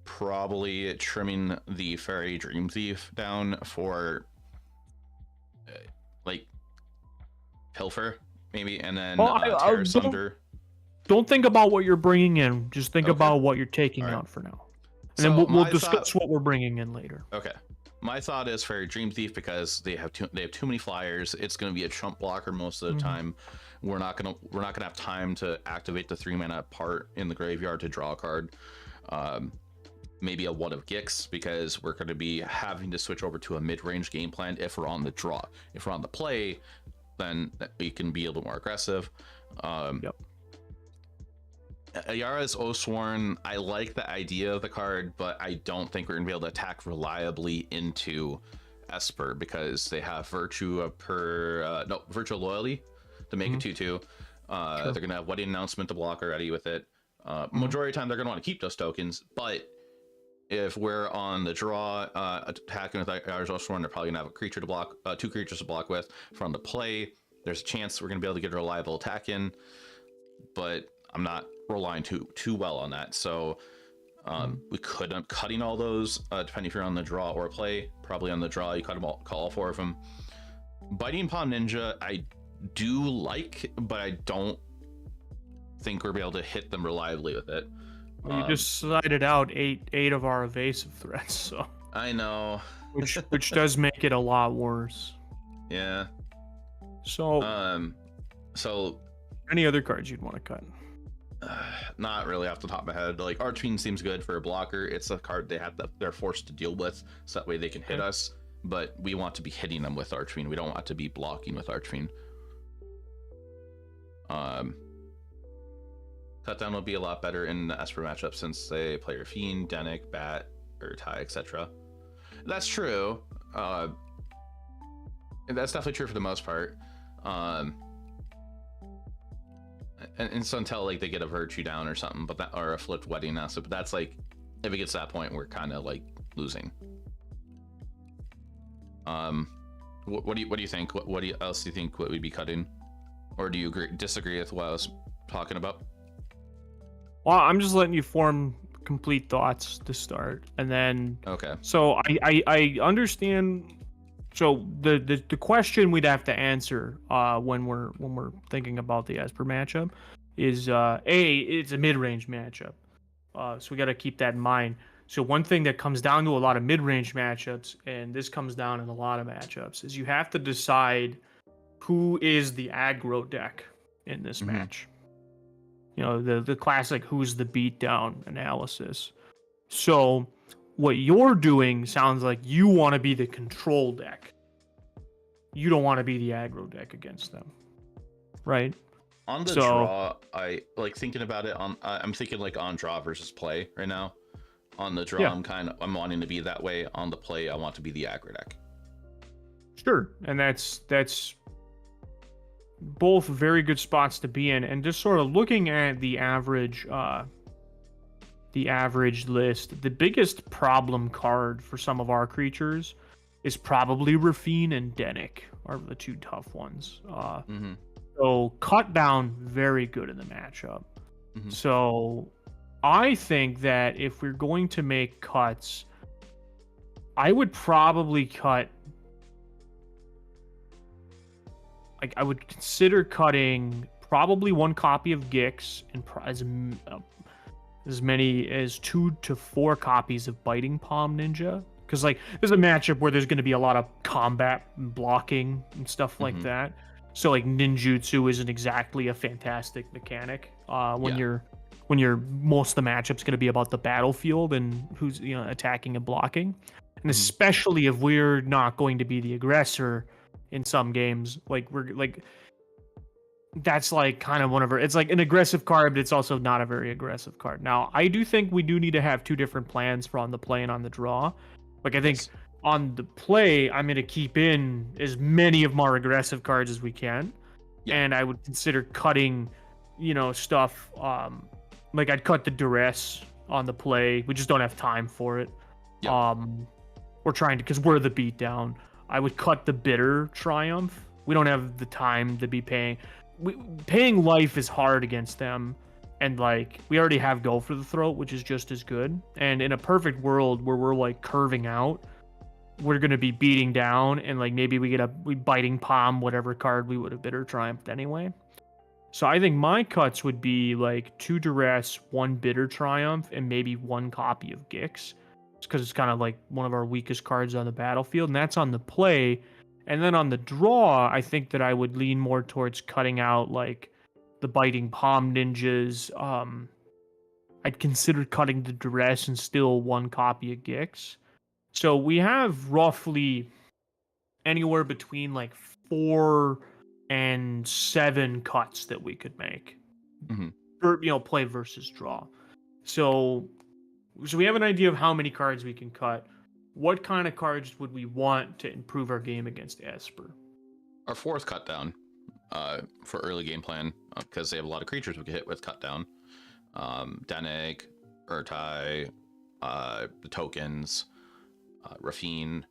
probably trimming the Fairy Dream Thief down for like Pilfer maybe, and then Terra Sunder. Don't think about what you're bringing in. Just think Okay. about what you're taking Alright. out for now. And So then we'll my discuss thought- what we're bringing in later. Okay. My thought is Fairy Dream Thief because they have too many flyers. It's going to be a chump blocker most of the time. We're not gonna have time to activate the 3-mana part in the graveyard to draw a card. Maybe a What of Gix because we're going to be having to switch over to a mid-range game plan if we're on the draw. If we're on the play, then we can be a little more aggressive. Yep. Ayara's Oathsworn, I like the idea of the card, but I don't think we're gonna be able to attack reliably into Esper because they have Virtue Virtual Loyalty to make it 2/2. They're gonna have Wedding Announcement to block already with it. Majority of the time they're gonna want to keep those tokens, but if we're on the draw attacking with Ayara's Oathsworn, they're probably gonna have a creature to block, 2 creatures to block with. From the play, there's a chance we're gonna be able to get a reliable attack in, but I'm not relying too well on that. So we could end up cutting all those depending if you're on the draw or play. Probably on the draw you cut them all, call all 4 of them. Biting Palm Ninja I do like, but I don't think we'll be able to hit them reliably with it. Well, you just cited out eight of our evasive threats, so I know, which does make it a lot worse. yeah. So So any other cards you'd want to cut? not really off the top of my head. Like Archfiend seems good for a blocker. It's a card they're forced to deal with, so that way they can hit us. But we want to be hitting them with Archfiend. We don't want to be blocking with Archfiend. Cutdown will be a lot better in the Esper matchup since they play Fiend, Denic, Bat, Urtai, etc. That's true. That's definitely true for the most part. And it's until like they get a Virtue down or something, but or a flipped Wedding Announcement. But that's like, if it gets to that point, we're kind of like losing. What do you think? What else do you think what we'd be cutting, or do you disagree with what I was talking about? Well, I'm just letting you form complete thoughts to start, and then Okay. So I understand. So the question we'd have to answer when we're thinking about the Esper matchup is it's a mid-range matchup, so we got to keep that in mind. So one thing that comes down to a lot of mid-range matchups, and this comes down in a lot of matchups, is you have to decide who is the aggro deck in this match. You know, the classic who's the beatdown analysis. So what you're doing sounds like you want to be the control deck. You don't want to be the aggro deck against them, right? On the draw, I like thinking about it. I'm thinking like on draw versus play right now. On the draw, Yeah. I'm wanting to be that way. On the play, I want to be the aggro deck. Sure, and that's both very good spots to be in. And just sort of looking at the average list, the biggest problem card for some of our creatures is probably Rafine and Denic are the 2 tough ones. So cut down, very good in the matchup. So I think that if we're going to make cuts, I would probably cut. Like, I would consider cutting probably 1 copy of Gix and as many as 2 to 4 copies of Biting Palm Ninja. Because, like, there's a matchup where there's going to be a lot of combat and blocking and stuff like that. So like ninjutsu isn't exactly a fantastic mechanic when you're most of the matchup's going to be about the battlefield and who's attacking and blocking, and especially if we're not going to be the aggressor in some games, like we're like that's like kind of one of our, it's like an aggressive card, but it's also not a very aggressive card. Now I do think we do need to have two different plans for on the play and on the draw. Like I think on the play, I'm going to keep in as many of my aggressive cards as we can. Yeah. And I would consider cutting, stuff. Like I'd cut the duress on the play. We just don't have time for it. Yep. We're trying to, because we're the beatdown. I would cut the bitter triumph. We don't have the time to be paying. Paying life is hard against them. And like we already have go for the throat, which is just as good. And in a perfect world where we're like curving out, we're going to be beating down, and like maybe we biting palm whatever card we would have bitter triumphed anyway. So I think my cuts would be like 2 duress, 1 bitter triumph, and maybe 1 copy of Gix, because it's kind of like one of our weakest cards on the battlefield, and that's on the play. And then on the draw, I think that I would lean more towards cutting out like the biting palm ninjas. I'd consider cutting the duress and still 1 copy of Gix. So we have roughly anywhere between like 4 and 7 cuts that we could make for play versus draw. So we have an idea of how many cards we can cut. What kind of cards would we want to improve our game against Esper? Our 4th cut down for early game plan, because they have a lot of creatures we could hit with cut down. Deneg, Archtype, the tokens. Rafine,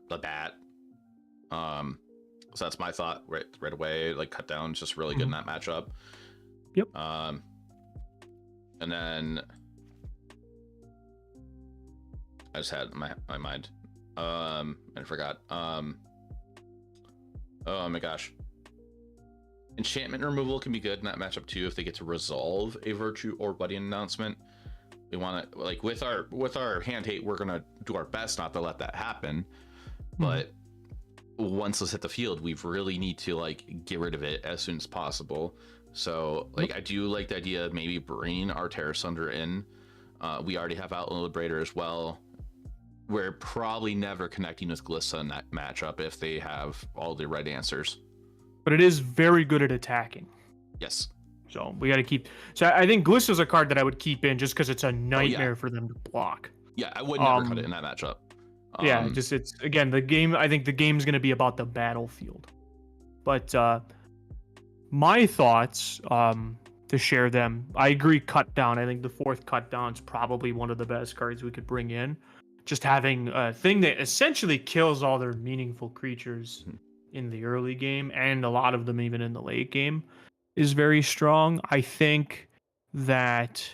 the bat. So that's my thought right away. Like cut down is just really good in that matchup. Yep. And then I just had my mind. I forgot. Oh my gosh. Enchantment removal can be good in that matchup too if they get to resolve a virtue or buddy announcement. We want to, like, with our hand hate, we're gonna do our best not to let that happen. But once it's hit the field, we really need to like get rid of it as soon as possible. So like I do like the idea of maybe bringing our Terror Sunder in. We already have Outland Liberator as well. We're probably never connecting with Glissa in that matchup if they have all the right answers. But it is very good at attacking. Yes. So we got to keep. So I think Glissa's a card that I would keep in just because it's a nightmare for them to block. Yeah, I would never cut it in that matchup. Yeah, just it's again the game. I think the game's going to be about the battlefield. But my thoughts, to share them, I agree. Cut down. I think the 4th cut down is probably one of the best cards we could bring in. Just having a thing that essentially kills all their meaningful creatures in the early game, and a lot of them even in the late game, is very strong. I think that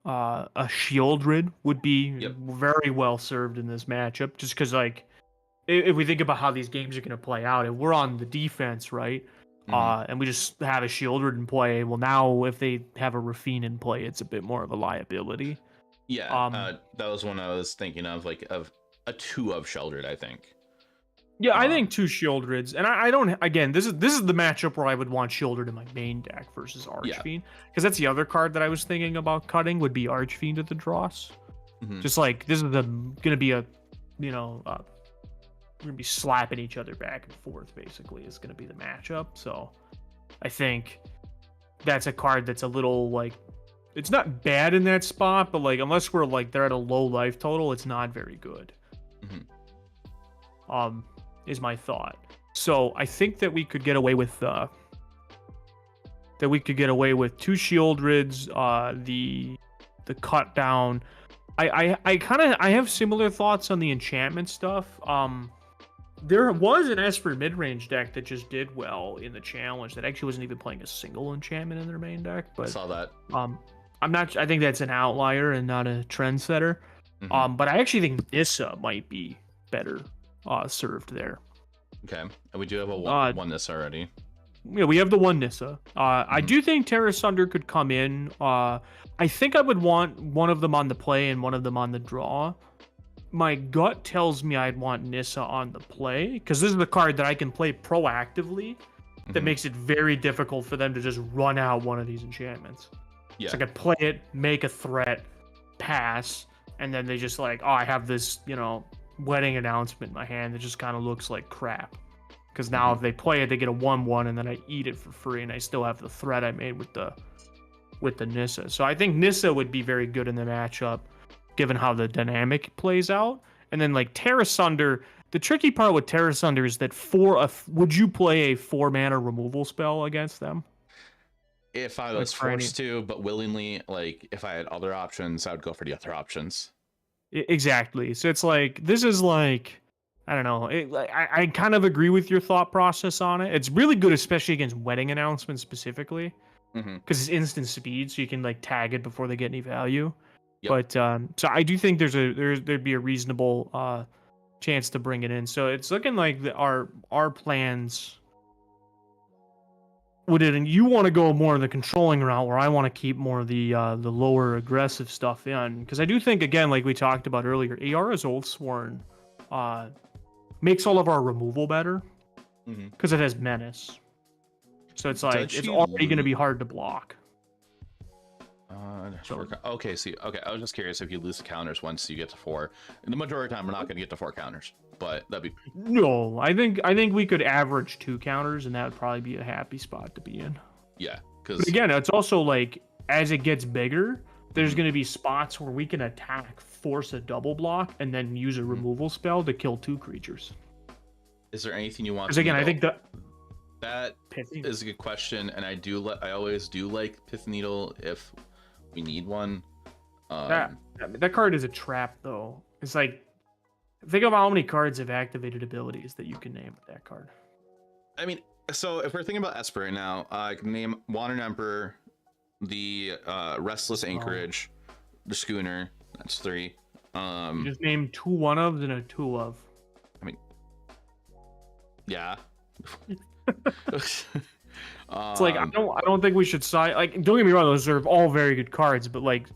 a Shieldred would be very well served in this matchup, just because like if we think about how these games are going to play out, if we're on the defense, right, and we just have a Shieldred in play, well now if they have a Rafine in play, it's a bit more of a liability. Yeah, that was one I was thinking of, like of a 2 of Shieldred, I think. Yeah, I think 2 Shieldreds, and I don't. Again, this is the matchup where I would want Shieldred in my main deck versus Archfiend, because that's the other card that I was thinking about cutting would be Archfiend at the Dross. Just like this is gonna be a, we're gonna be slapping each other back and forth. Basically, is gonna be the matchup. So, I think that's a card that's a little like, it's not bad in that spot, but like unless we're like they're at a low life total, it's not very good. Is my thought. So I think that we could get away with 2 Shieldreds, the cut down. I have similar thoughts on the enchantment stuff. There was an Esper mid-range deck that just did well in the challenge that actually wasn't even playing a single enchantment in their main deck. But I saw that. I think that's an outlier and not a trendsetter. But I actually think Nissa might be better served there. Okay, and we do have a one Nissa already. Yeah, we have the 1 Nissa. I do think Terra Sunder could come in. I think I would want one of them on the play and one of them on the draw. my gut tells me I'd want Nissa on the play, because this is the card that I can play proactively that makes it very difficult for them to just run out one of these enchantments. Yeah. So I could play it, make a threat, pass, and then they just like, oh, I have this, wedding announcement in my hand that just kind of looks like crap. Because now if they play it, they get a 1/1, and then I eat it for free, and I still have the threat I made with the Nissa. So I think Nissa would be very good in the matchup, given how the dynamic plays out. And then like Terra Sunder, the tricky part with Terra Sunder is that would you play a 4-mana removal spell against them? If I was forced to, but willingly, like if I had other options, I would go for the other options. Exactly. So it's like, this is like, I don't know. I kind of agree with your thought process on it. It's really good, especially against wedding announcements specifically, because it's instant speed, so you can like tag it before they get any value. Yep. But so I do think there'd be a reasonable chance to bring it in. So it's looking like our plans. And you want to go more in the controlling route, where I want to keep more of the lower aggressive stuff in, because I do think, again, like we talked about earlier, Ayara's Oathsworn makes all of our removal better because it has menace. So it's like it's already going to be hard to block. Okay, see, I was just curious if you lose the counters once you get to 4. And the majority of the time, we're not going to get to 4 counters, but that'd be... No, I think we could average 2 counters, and that would probably be a happy spot to be in. Yeah, because... But again, it's also like, as it gets bigger, there's going to be spots where we can attack, force a double block, and then use a removal spell to kill 2 creatures. Is there anything you want? Because again, I think that is a good question, and I always do like Pith Needle if we need one. That card is a trap, though. It's like, think of how many cards have activated abilities that you can name with that card. I mean, so if we're thinking about Esper right now, I can name Wandering Emperor, the Restless Anchorage, the Schooner. That's 3. You just name 2 1-ofs and a 2-of. I mean, yeah. It's like, I don't think we should side, like, don't get me wrong, those are all very good cards, but like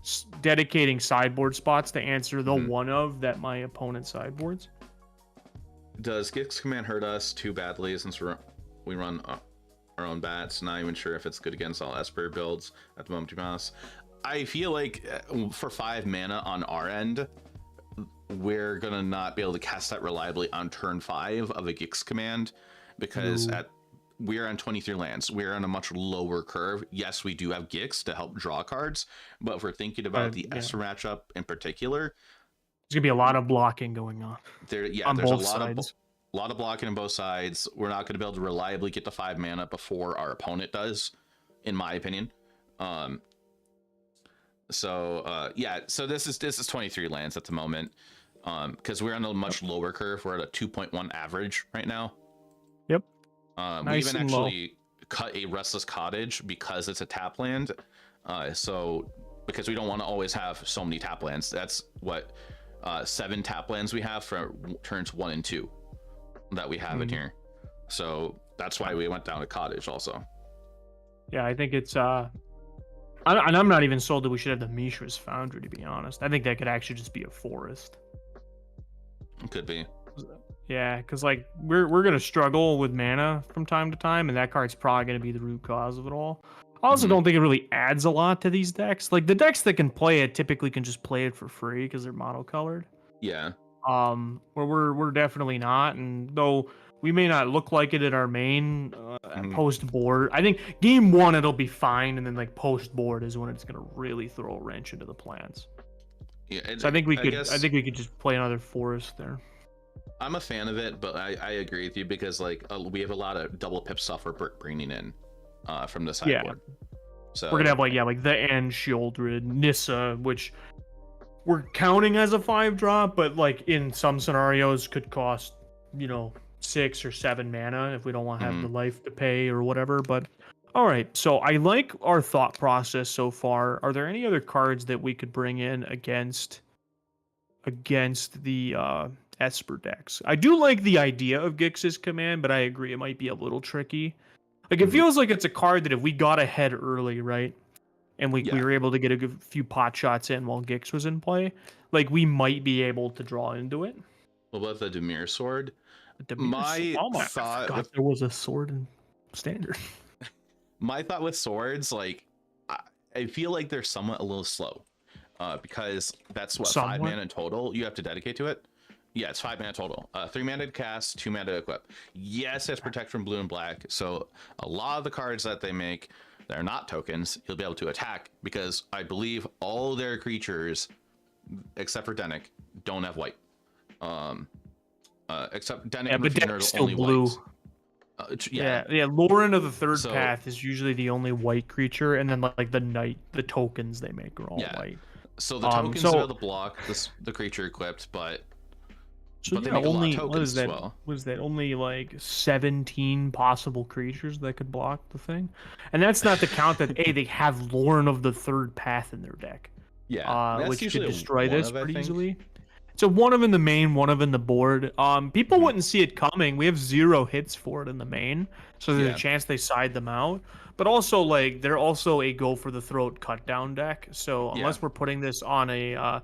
dedicating sideboard spots to answer the 1-of that my opponent sideboards. Does Gix Command hurt us too badly since we run our own bats? Not even sure if it's good against all Esper builds at the moment, to be honest. I feel like for 5 mana on our end, we're gonna not be able to cast that reliably on turn 5 of a Gix Command, because we're on 23 lands. We're on a much lower curve. Yes, we do have Gix to help draw cards, but if we're thinking about the Esper matchup in particular, there's gonna be a lot of blocking going on. There's a lot of blocking on both sides. We're not gonna be able to reliably get to 5 mana before our opponent does, in my opinion. So this is 23 lands at the moment, because we're on a much lower curve. We're at a 2.1 average right now. Yep. We even actually cut a Restless Cottage because it's a tap land. So because we don't want to always have so many tap lands. That's what 7 tap lands we have for turns 1 and 2 that we have in here. So that's why we went down to Cottage also. Yeah, I think it's and I'm not even sold that we should have the Mishra's Foundry, to be honest. I think that could actually just be a forest. It could be. Yeah, because like we're gonna struggle with mana from time to time, and that card's probably gonna be the root cause of it all. I also don't think it really adds a lot to these decks. Like the decks that can play it typically can just play it for free because they're monocolored. Yeah. Where we're definitely not, and though we may not look like it at our main post board, I think game 1 it'll be fine, and then like post board is when it's gonna really throw a wrench into the plans. Yeah. So I think we could just play another forest there. I'm a fan of it, but I agree with you because like we have a lot of double pip stuff we're bringing in from the sideboard. Yeah. So we're gonna have like the End Shieldred, Nissa, which we're counting as a 5-drop, but like in some scenarios could cost 6 or 7 mana if we don't want to have the life to pay or whatever. But all right, so I like our thought process so far. Are there any other cards that we could bring in against the Esper decks? I do like the idea of Gix's Command, but I agree it might be a little tricky. Like it feels like it's a card that if we got ahead early, right, and we were able to get a few pot shots in while Gix was in play, like we might be able to draw into it. What about the Demir sword? I Thought forgot with there was a sword in standard. my thought with swords, like I feel like they're somewhat a little slow, because that's what 5 Somewhat? mana total you have to dedicate to it. Yeah, it's 5 mana total. 3 mana to cast, 2 mana to equip. Yes, it's protect from blue and black. So a lot of the cards that they make that are not tokens, you'll be able to attack because I believe all their creatures, except for Dennick, don't have white. Except Dennick Yeah, and but Raffiner are Dennick's the still only blue. whites. Yeah. Lauren of the third So- path is usually the only white creature, and then like the knight, the tokens they make are all Yeah. white. So the tokens are the block, the creature equipped, but So they yeah, make a lot only of what tokens is as that? well. Was that only like 17 possible creatures that could block the thing? And that's not to count that they have Lauren of the third path in their deck. Yeah, that's Which could usually a destroy one this of, I pretty think. easily. So one of in the main, one of in the board. People Mhm. wouldn't see it coming. We have 0 hits for it in the main, so there's Yeah. a chance they side them out. But also, like, they're also a go for the throat cut down deck. So unless we're putting this on a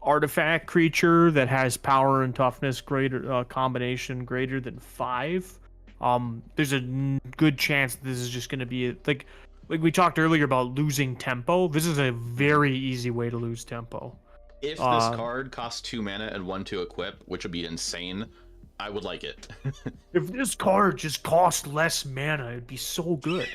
artifact creature that has power and toughness greater combination greater than 5, there's a good chance this is just going to be like we talked earlier about losing tempo. This is a very easy way to lose tempo. If this card costs 2 mana and 1 to equip, which would be insane, I would like it. If this card just cost less mana, it'd be so good.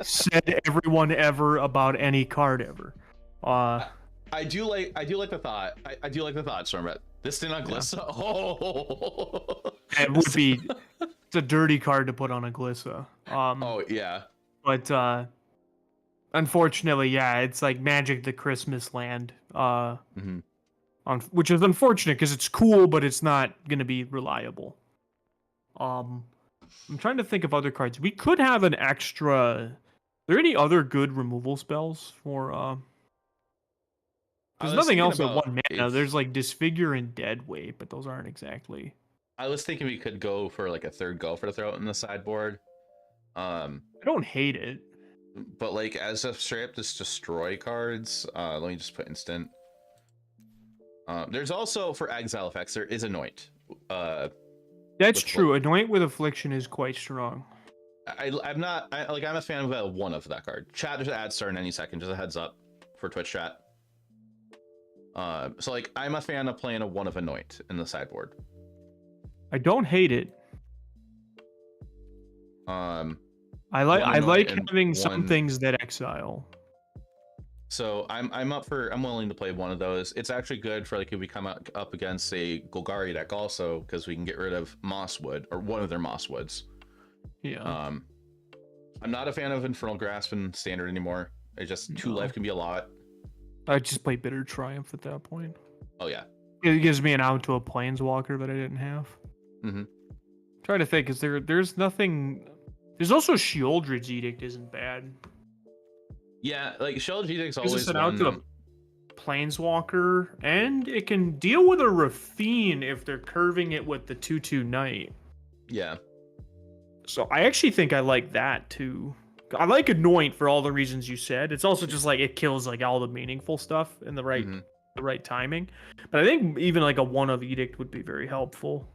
Said everyone ever about any card ever. I do like the thought. I do like the thought, Stormbrat. This did not Glissa. Oh, It would be. It's a dirty card to put on a Glissa. oh yeah. But unfortunately, yeah, it's like Magic the Christmas Land. Which is unfortunate because it's cool, but it's not gonna be reliable. I'm trying to think of other cards. We could have an extra. Are there any other good removal spells for? There's nothing else at 1 mana. There's like Disfigure and Dead Weight, but those aren't exactly. I was thinking we could go for like a third Go for the Throat in the sideboard. I don't hate it. But like as a straight up just destroy cards, let me just put instant. There's also for exile effects, there is Anoint. That's true. Anoint with Affliction is quite strong. I'm a fan of one of that card. Chat, there's an ad start in any second, just a heads up for Twitch chat. So like I'm a fan of playing a one of Anoint in the sideboard. I don't hate it. I like having some things that exile. So I'm willing to play one of those. It's actually good for like if we come up against a Golgari deck also, because we can get rid of Mosswood or one of their Mosswoods. Yeah. I'm not a fan of Infernal Grasp in standard anymore. It's just 2 life can be a lot. I just play Bitter Triumph at that point. Oh yeah. It gives me an out to a Planeswalker that I didn't have. Trying to think, is there's nothing. There's also Sheoldred's Edict isn't bad. Yeah, like Sheoldred's Edict's Gives always us an out to a Planeswalker, and it can deal with a Rafine if they're curving it with the 2/2 Knight. Yeah. So I actually think I like that too. I like Anoint for all the reasons you said. It's also just like it kills like all the meaningful stuff in the right timing. But I think even like a one of Edict would be very helpful.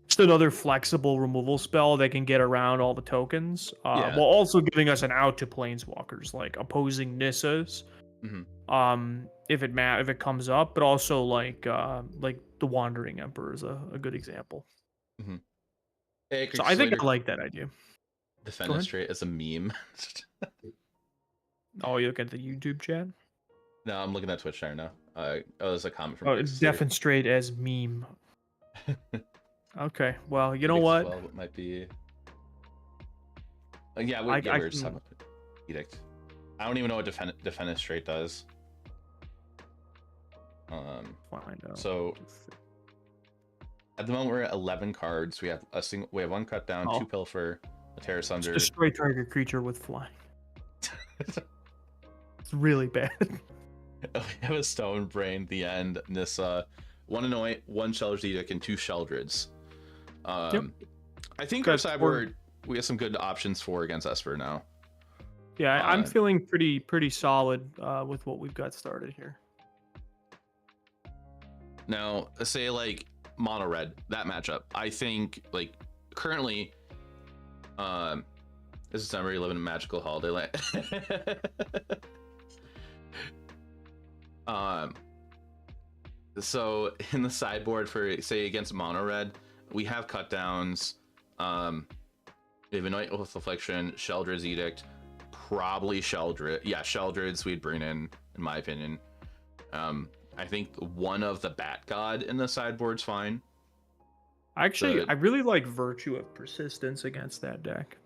Just another flexible removal spell that can get around all the tokens, while also giving us an out to Planeswalkers, like opposing Nissas, if it comes up, but also like the Wandering Emperor is a good example. So I think I like that idea. Defenestrate as a meme. Oh, you look at the YouTube chat? No, I'm looking at Twitch right now. There's a comment from. Oh, it's Defenestrate as meme. Okay, well, you know what? Well, it might be. Yeah, I we're just talking about Edict. I don't even know what Defenestrate does. Find out. So at the moment we're at 11 cards. We have we have 1 cut down, 2 pilfer, a Terror Sunder. Destroy target creature with flying. It's really bad. We have a Stone Brain, the end, Nissa, 1 Anoint, 1 Sheldred's Edict, and 2 Sheldreds. I think our sideboard we have some good options for against Esper now. Yeah, I'm feeling pretty solid with what we've got started here. Now, say like mono red, that matchup. I think like currently, this is somebody living in magical holiday land. So in the sideboard for say against mono red, we have cut downs. We have Anoint with Affliction, Sheldred's Edict, probably Sheldred. Yeah, Sheldred's we'd bring in my opinion. I think one of the Bat God in the sideboard's fine. Actually, I really like Virtue of Persistence against that deck.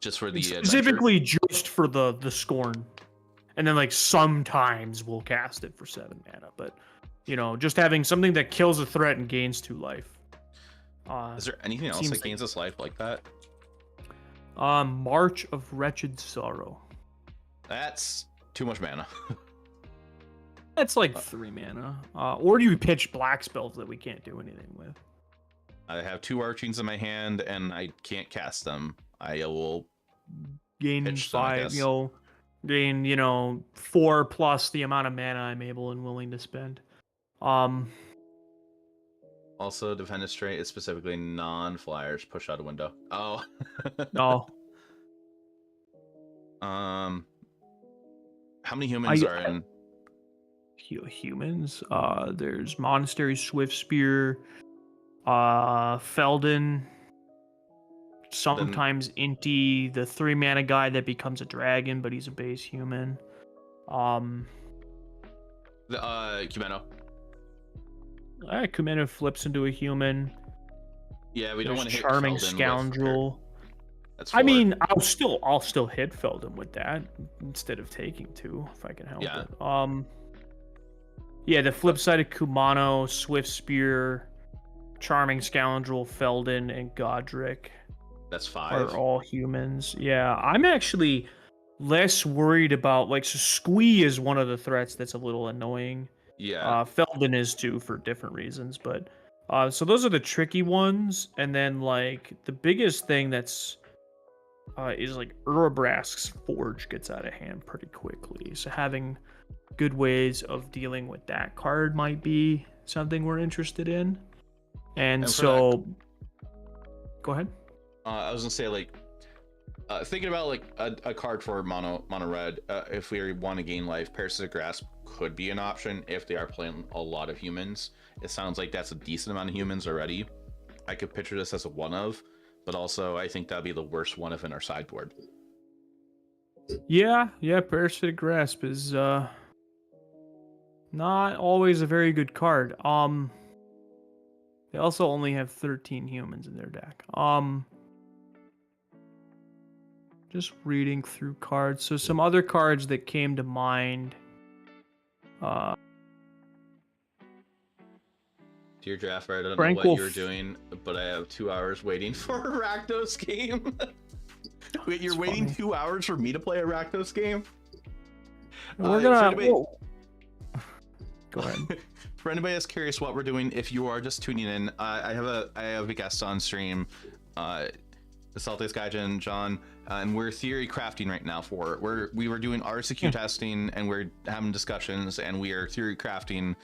Just for the specifically just for the Scorn. And then like sometimes we'll cast it for 7 mana, but you know, just having something that kills a threat and gains 2 life. Is there anything else that gains us life like that? March of Wretched Sorrow. That's too much mana. That's like 3 mana. Or do you pitch black spells that we can't do anything with? I have 2 Archings in my hand and I can't cast them. I will gain pitch 5, gain 4 plus the amount of mana I'm able and willing to spend. Also, Defenestrate is specifically non-flyers. Push out a window. Oh. No. How many humans are in? Humans. There's Monastery Swift Spear, Felden. Sometimes Inti, the 3 mana guy that becomes a dragon, but he's a base human. The Kumeno. Kumeno flips into a human. Yeah, we don't want to hit Charming Felden Scoundrel. That's 4. I mean, I'll still hit Felden with that instead of taking 2 if I can help it. Yeah, the flip side of Kumano, Swift Spear, Charming Scoundrel, Felden, and Godric. That's 5. Are all humans. Yeah, I'm actually less worried about so Squee is one of the threats that's a little annoying. Yeah. Felden is too for different reasons, but so those are the tricky ones, and then the biggest thing that's is Urabrask's Forge gets out of hand pretty quickly. So having good ways of dealing with that card might be something we're interested in. And so go ahead. I was gonna say thinking about a card for mono red, if we want to gain life, Parasitic Grasp could be an option if they are playing a lot of humans. It sounds like that's a decent amount of humans already. I could picture this as a one of, but also I think that'd be the worst one of in our sideboard. Yeah, Parasitic Grasp is not always a very good card. They also only have 13 humans in their deck. Just reading through cards. So some other cards that came to mind. Dear Jaffer, I don't know what you're doing, but I have 2 hours waiting for a Rakdos game. Wait, you're waiting funny. 2 hours for me to play a Rakdos game? We're gonna... Go ahead. For anybody that's curious what we're doing, if you are just tuning in, I have a guest on stream, the Celtics Gaijin, John, and we're theory crafting right now we were doing RCQ testing and we're having discussions and we are theory crafting.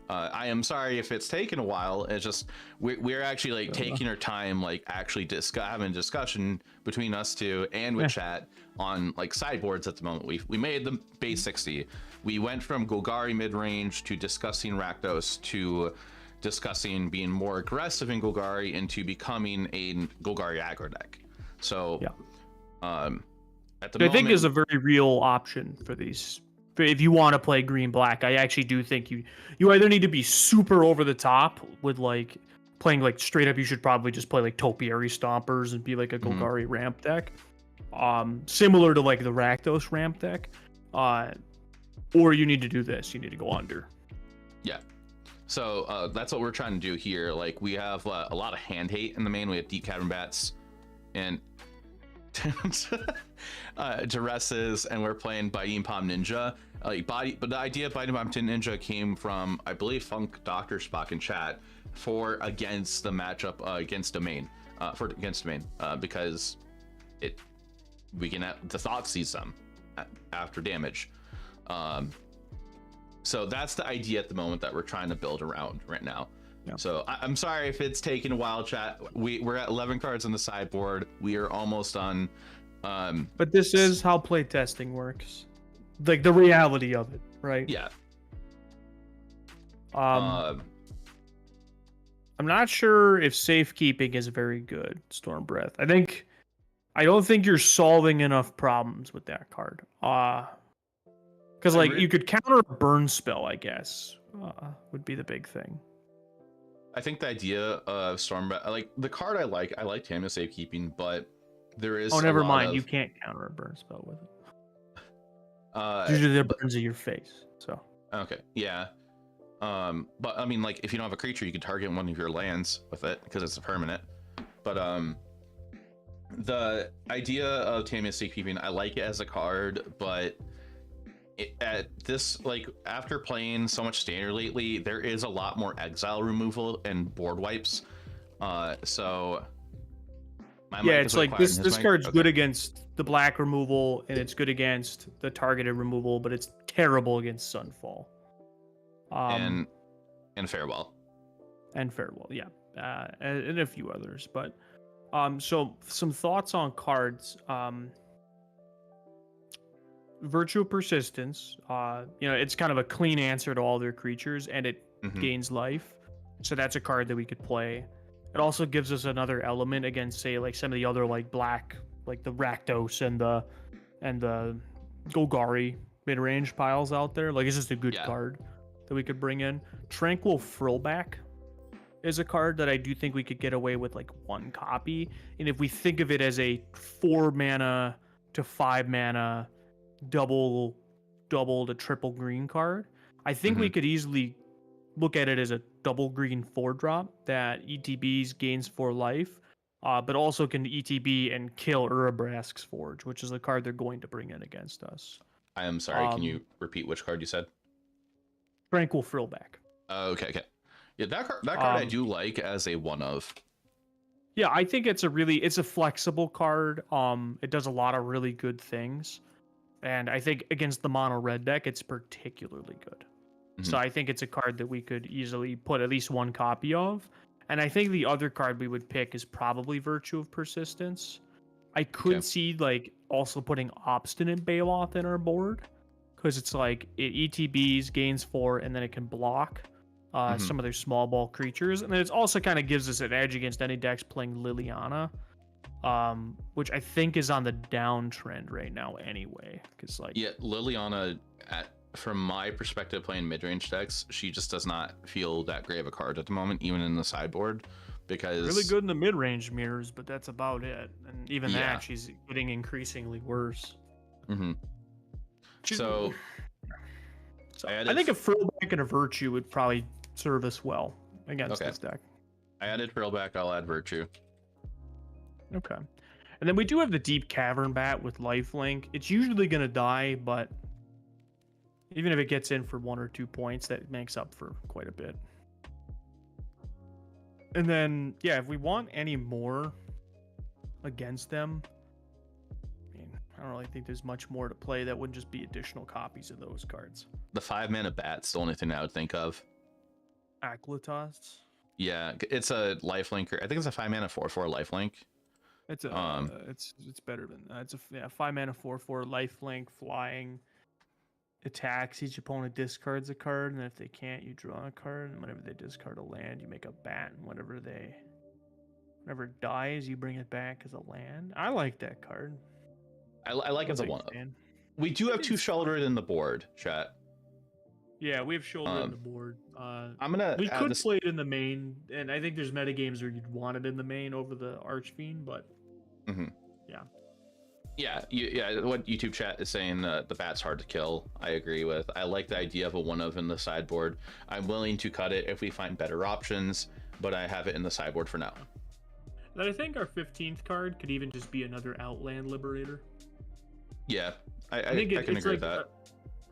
I am sorry if it's taken a while. It's just we're actually taking our time, actually having a discussion between us two and with chat on sideboards at the moment. We made the base 60. We went from Golgari mid-range to discussing Rakdos to discussing being more aggressive in Golgari into becoming a Golgari aggro deck. So at the moment, I think is a very real option for these. If you want to play green black, I actually do think you either need to be super over the top with playing straight up. You should probably just play Topiary Stompers and be a Golgari ramp deck, similar to the Rakdos ramp deck, or you need to do this. You need to go under. Yeah. So that's what we're trying to do here. We have a lot of hand hate in the main. We have Deep Cavern Bats and Duresses, and we're playing Biting Palm Ninja. But the idea of Biting Palm Ninja came from, I believe, Funk Dr. Spock in chat against the matchup against Domain, because we can the Thought Seize them after damage. So that's the idea at the moment that we're trying to build around right now. Yeah. So I'm sorry if it's taken a while, chat. We're at 11 cards on the sideboard. We are almost done. But this is how playtesting works, like the reality of it, right? Yeah. I'm not sure if safekeeping is very good, Storm Breath. I don't think you're solving enough problems with that card. Because like you could counter a burn spell, I guess, would be the big thing. I think the idea of Storm Breath, like the card I like Tamna Safekeeping, but there is. Oh, never a lot mind. of, You can't counter a burn spell with it. Uh, Usually the burns of your face. So. Okay. Yeah. But I mean, like, if you don't have a creature, you can target one of your lands with it because it's a permanent. But the idea of Tamia Safekeeping, I like it as a card, but at this, like, after playing so much standard lately, there is a lot more exile removal and board wipes. So yeah, it's like this card's good against the black removal, and it's good against the targeted removal, but it's terrible against Sunfall. And Farewell. And Farewell, yeah. And a few others. But so some thoughts on cards. Virtue of Persistence, it's kind of a clean answer to all their creatures, and it gains life. So that's a card that we could play. It also gives us another element against, say, like some of the other like black, like the Rakdos and the Golgari mid-range piles out there. Like, it's just a good card that we could bring in. Tranquil Frillback is a card that I do think we could get away with like one copy. And if we think of it as a 4 mana to 5 mana double to triple green card, I think we could easily look at it as a double green 4-drop that ETBs gains 4 life, but also can ETB and kill Urabrask's Forge, which is the card they're going to bring in against us. I am sorry, can you repeat which card you said? Tranquil Frillback. Okay. Yeah, that card I do like as a one of. Yeah, I think it's a flexible card. It does a lot of really good things. And I think against the mono red deck, it's particularly good. So I think it's a card that we could easily put at least one copy of. And I think the other card we would pick is probably Virtue of Persistence. I could see like also putting Obstinate Baloth in our board, because it's like it ETBs, gains 4, and then it can block some of their small ball creatures. And then it also kind of gives us an edge against any decks playing Liliana, which I think is on the downtrend right now anyway. Because like Liliana, from my perspective, playing mid-range decks, she just does not feel that great of a card at the moment, even in the sideboard. Because really good in the mid-range mirrors, but that's about it. And even that, she's getting increasingly worse. So I think a Frillback and a Virtue would probably serve us well against this deck. I added Frillback, I'll add Virtue. Okay. And then we do have the Deep Cavern Bat with lifelink. It's usually going to die, but even if it gets in for 1 or 2 points, that makes up for quite a bit. And then, if we want any more against them, I mean, I don't really think there's much more to play that wouldn't just be additional copies of those cards. The 5-mana Bat's the only thing I would think of. Aklitos? Yeah, it's a lifelinker. I think it's a 5-mana 4/4 lifelink. It's it's better than that. It's a 5-mana 4/4 lifelink, flying, attacks. Each opponent discards a card, and if they can't, you draw a card. And whenever they discard a land, you make a bat. And whenever it dies, you bring it back as a land. I like that card. I like it as a one of. We do have 2 shouldered in the board, chat. Yeah, we have shoulder in the board. We could play it in the main, and I think there's metagames where you'd want it in the main over the Archfiend, but what YouTube chat is saying, the bat's hard to kill. I agree with. I like the idea of a one of in the sideboard. I'm willing to cut it if we find better options, but I have it in the sideboard for now. And I think our 15th card could even just be another Outland Liberator. Yeah, I can agree with that.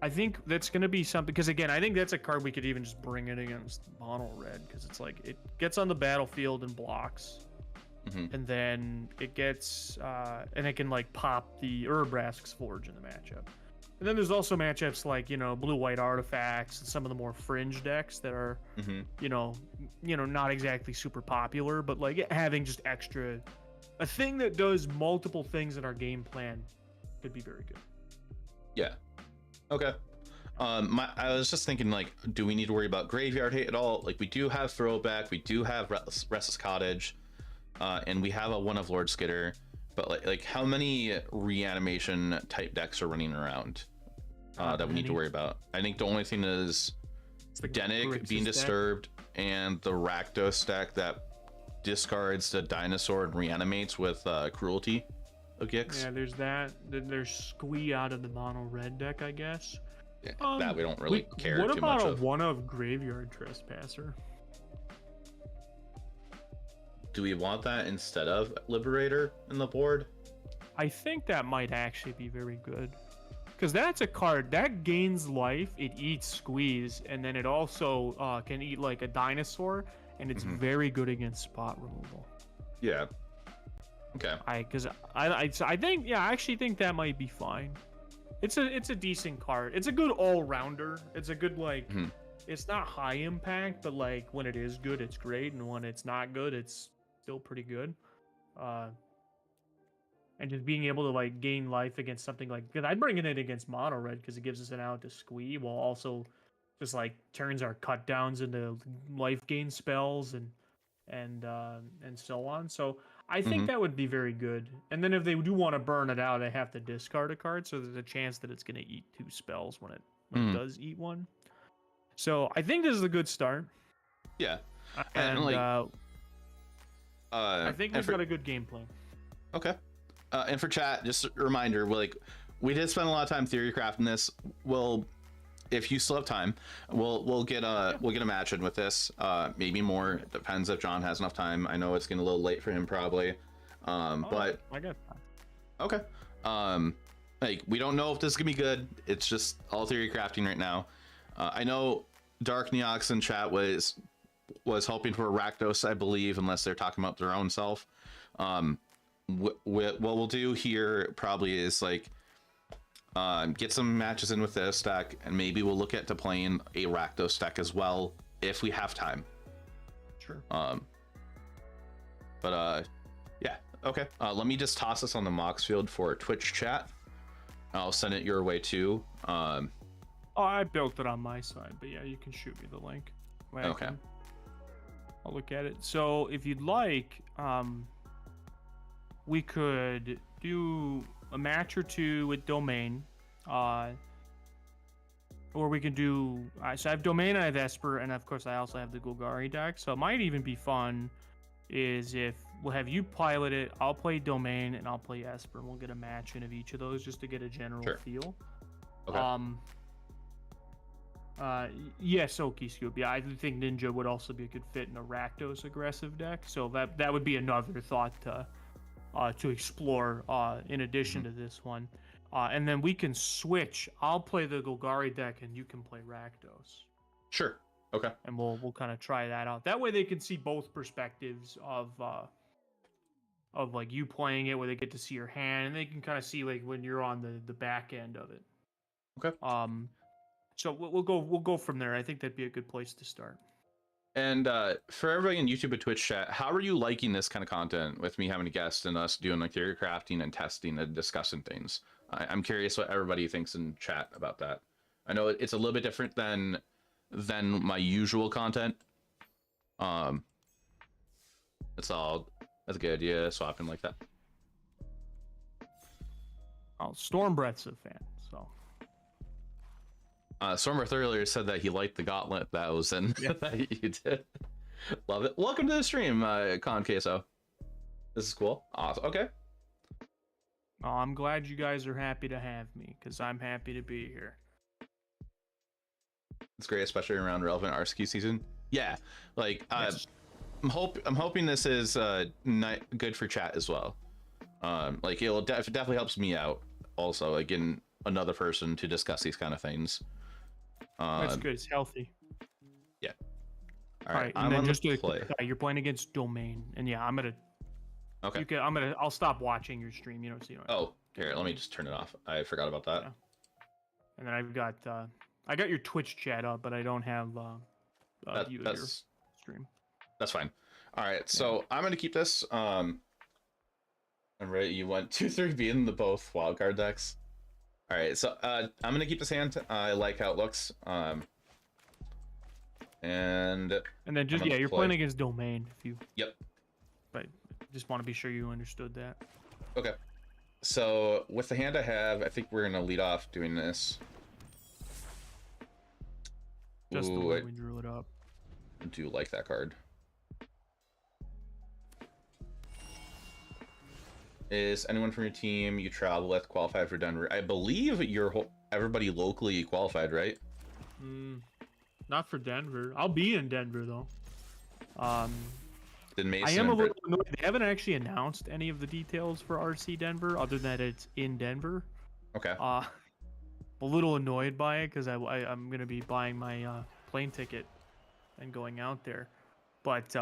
I think that's going to be something, because again, I think that's a card we could even just bring in against mono red, because it's like it gets on the battlefield and blocks, and then it gets and it can like pop the Urabrask's Forge in the matchup. And then there's also matchups like, you know, blue-white artifacts and some of the more fringe decks that are, you know, not exactly super popular, but like having just extra, a thing that does multiple things in our game plan could be very good. Yeah. Okay. I was just thinking, like, do we need to worry about graveyard hate at all? Like, we do have throwback, we do have Restless Cottage, and we have a One of Lord Skitter, but like how many reanimation type decks are running around that we need to worry about? I think the only thing is Denic being disturbed and the Rakdos deck that discards the dinosaur and reanimates with cruelty of Gix. Yeah, there's that. Then there's Squee out of the mono red deck, I guess. Yeah, that we don't really care what too much about a of. one of Graveyard Trespasser? Do we want that instead of Liberator in the board? I think that might actually be very good. Because that's a card that gains life, it eats Squeeze, and then it also can eat like a dinosaur, and it's very good against spot removal. Yeah. Okay. I think, yeah, I actually think that might be fine. It's a decent card. It's a good all-rounder. It's a good, like, it's not high impact, but like when it is good, it's great, and when it's not good, it's still pretty good. And just being able to like gain life against something like, because I'd bring it in against mono red because it gives us an out to Squee, while also just like turns our cut downs into life gain spells and so on. So I think that would be very good. And then if they do want to burn it out, they have to discard a card, so there's a chance that it's going to eat 2 spells when it does eat one. So I think this is a good start. Yeah. And like, I think we've got a good game plan. Okay. And for chat, just a reminder, we did spend a lot of time theory crafting this. We'll, if you still have time, we'll get a match in with this. Maybe more. It depends if John has enough time. I know it's getting a little late for him probably. But I got time. Okay. Like, we don't know if this is gonna be good. It's just all theory crafting right now. I know Dark Neox in chat was hoping for a Rakdos, I believe, unless they're talking about their own self. What we'll do here probably is like get some matches in with this deck, and maybe we'll look at to playing a Rakdos deck as well if we have time. Sure. Yeah. Okay. Let me just toss this on the Moxfield for Twitch chat. I'll send it your way too. Oh, I built it on my side, but yeah, you can shoot me the link. Okay. I'll look at it. So if you'd like, we could do a match or two with Domain, or we can do. So I have Domain, I have Esper, and of course I also have the Golgari deck. So it might even be fun is if we'll have you pilot it, I'll play Domain, and I'll play Esper, and we'll get a match in of each of those just to get a general feel. Okay. Yes, Okie Scoop. Yeah, I think Ninja would also be a good fit in a Rakdos aggressive deck. So that would be another thought to explore in addition to this one. And then we can switch. I'll play the Golgari deck and you can play Rakdos. Sure. Okay. And we'll kind of try that out. That way they can see both perspectives of like you playing it, where they get to see your hand, and they can kind of see like when you're on the back end of it. Okay. So we'll go from there. I think that'd be a good place to start. And for everybody in YouTube and Twitch chat, how are you liking this kind of content with me having a guest and us doing like theory crafting and testing and discussing things? I'm curious what everybody thinks in chat about that. I know it's a little bit different than my usual content. That's a good idea, swapping like that. Oh, Stormbreath's a fan, so. Stormbreath earlier said that he liked the gauntlet that was in that you did. Love it. Welcome to the stream, Con Queso. This is cool. Awesome. Okay. Oh, I'm glad you guys are happy to have me, because I'm happy to be here. It's great, especially around relevant RCQ season. Yeah, like Yes. I'm hoping this is good for chat as well. Like it'll definitely helps me out also, like getting another person to discuss these kind of things. That's good. It's healthy. Yeah. All right. And I'm then on just the to play. you're playing against Domain, and yeah, I'm gonna. Okay. I'll stop watching your stream. So you know. Oh, here, let me just turn it off. I forgot about that. Yeah. And then I got your Twitch chat up, but I don't have view of your stream. That's fine. All right, so I'm gonna keep this. I'm ready. You went 2-3 being the both wildcard decks. All right, so I'm gonna keep this hand. I like how it looks. And then just you're playing against Domain if you. Yep. But just want to be sure you understood that. Okay. So with the hand I have, I think we're gonna lead off doing this. Just the way we drew it up. I do like that card. Is anyone from your team you travel with qualified for Denver? I believe everybody locally qualified, right? Not for Denver. I'll be in Denver though. Then Mason I am a little annoyed. They haven't actually announced any of the details for RC Denver, other than it's in Denver. Okay. A little annoyed by it because I'm gonna be buying my plane ticket and going out there, but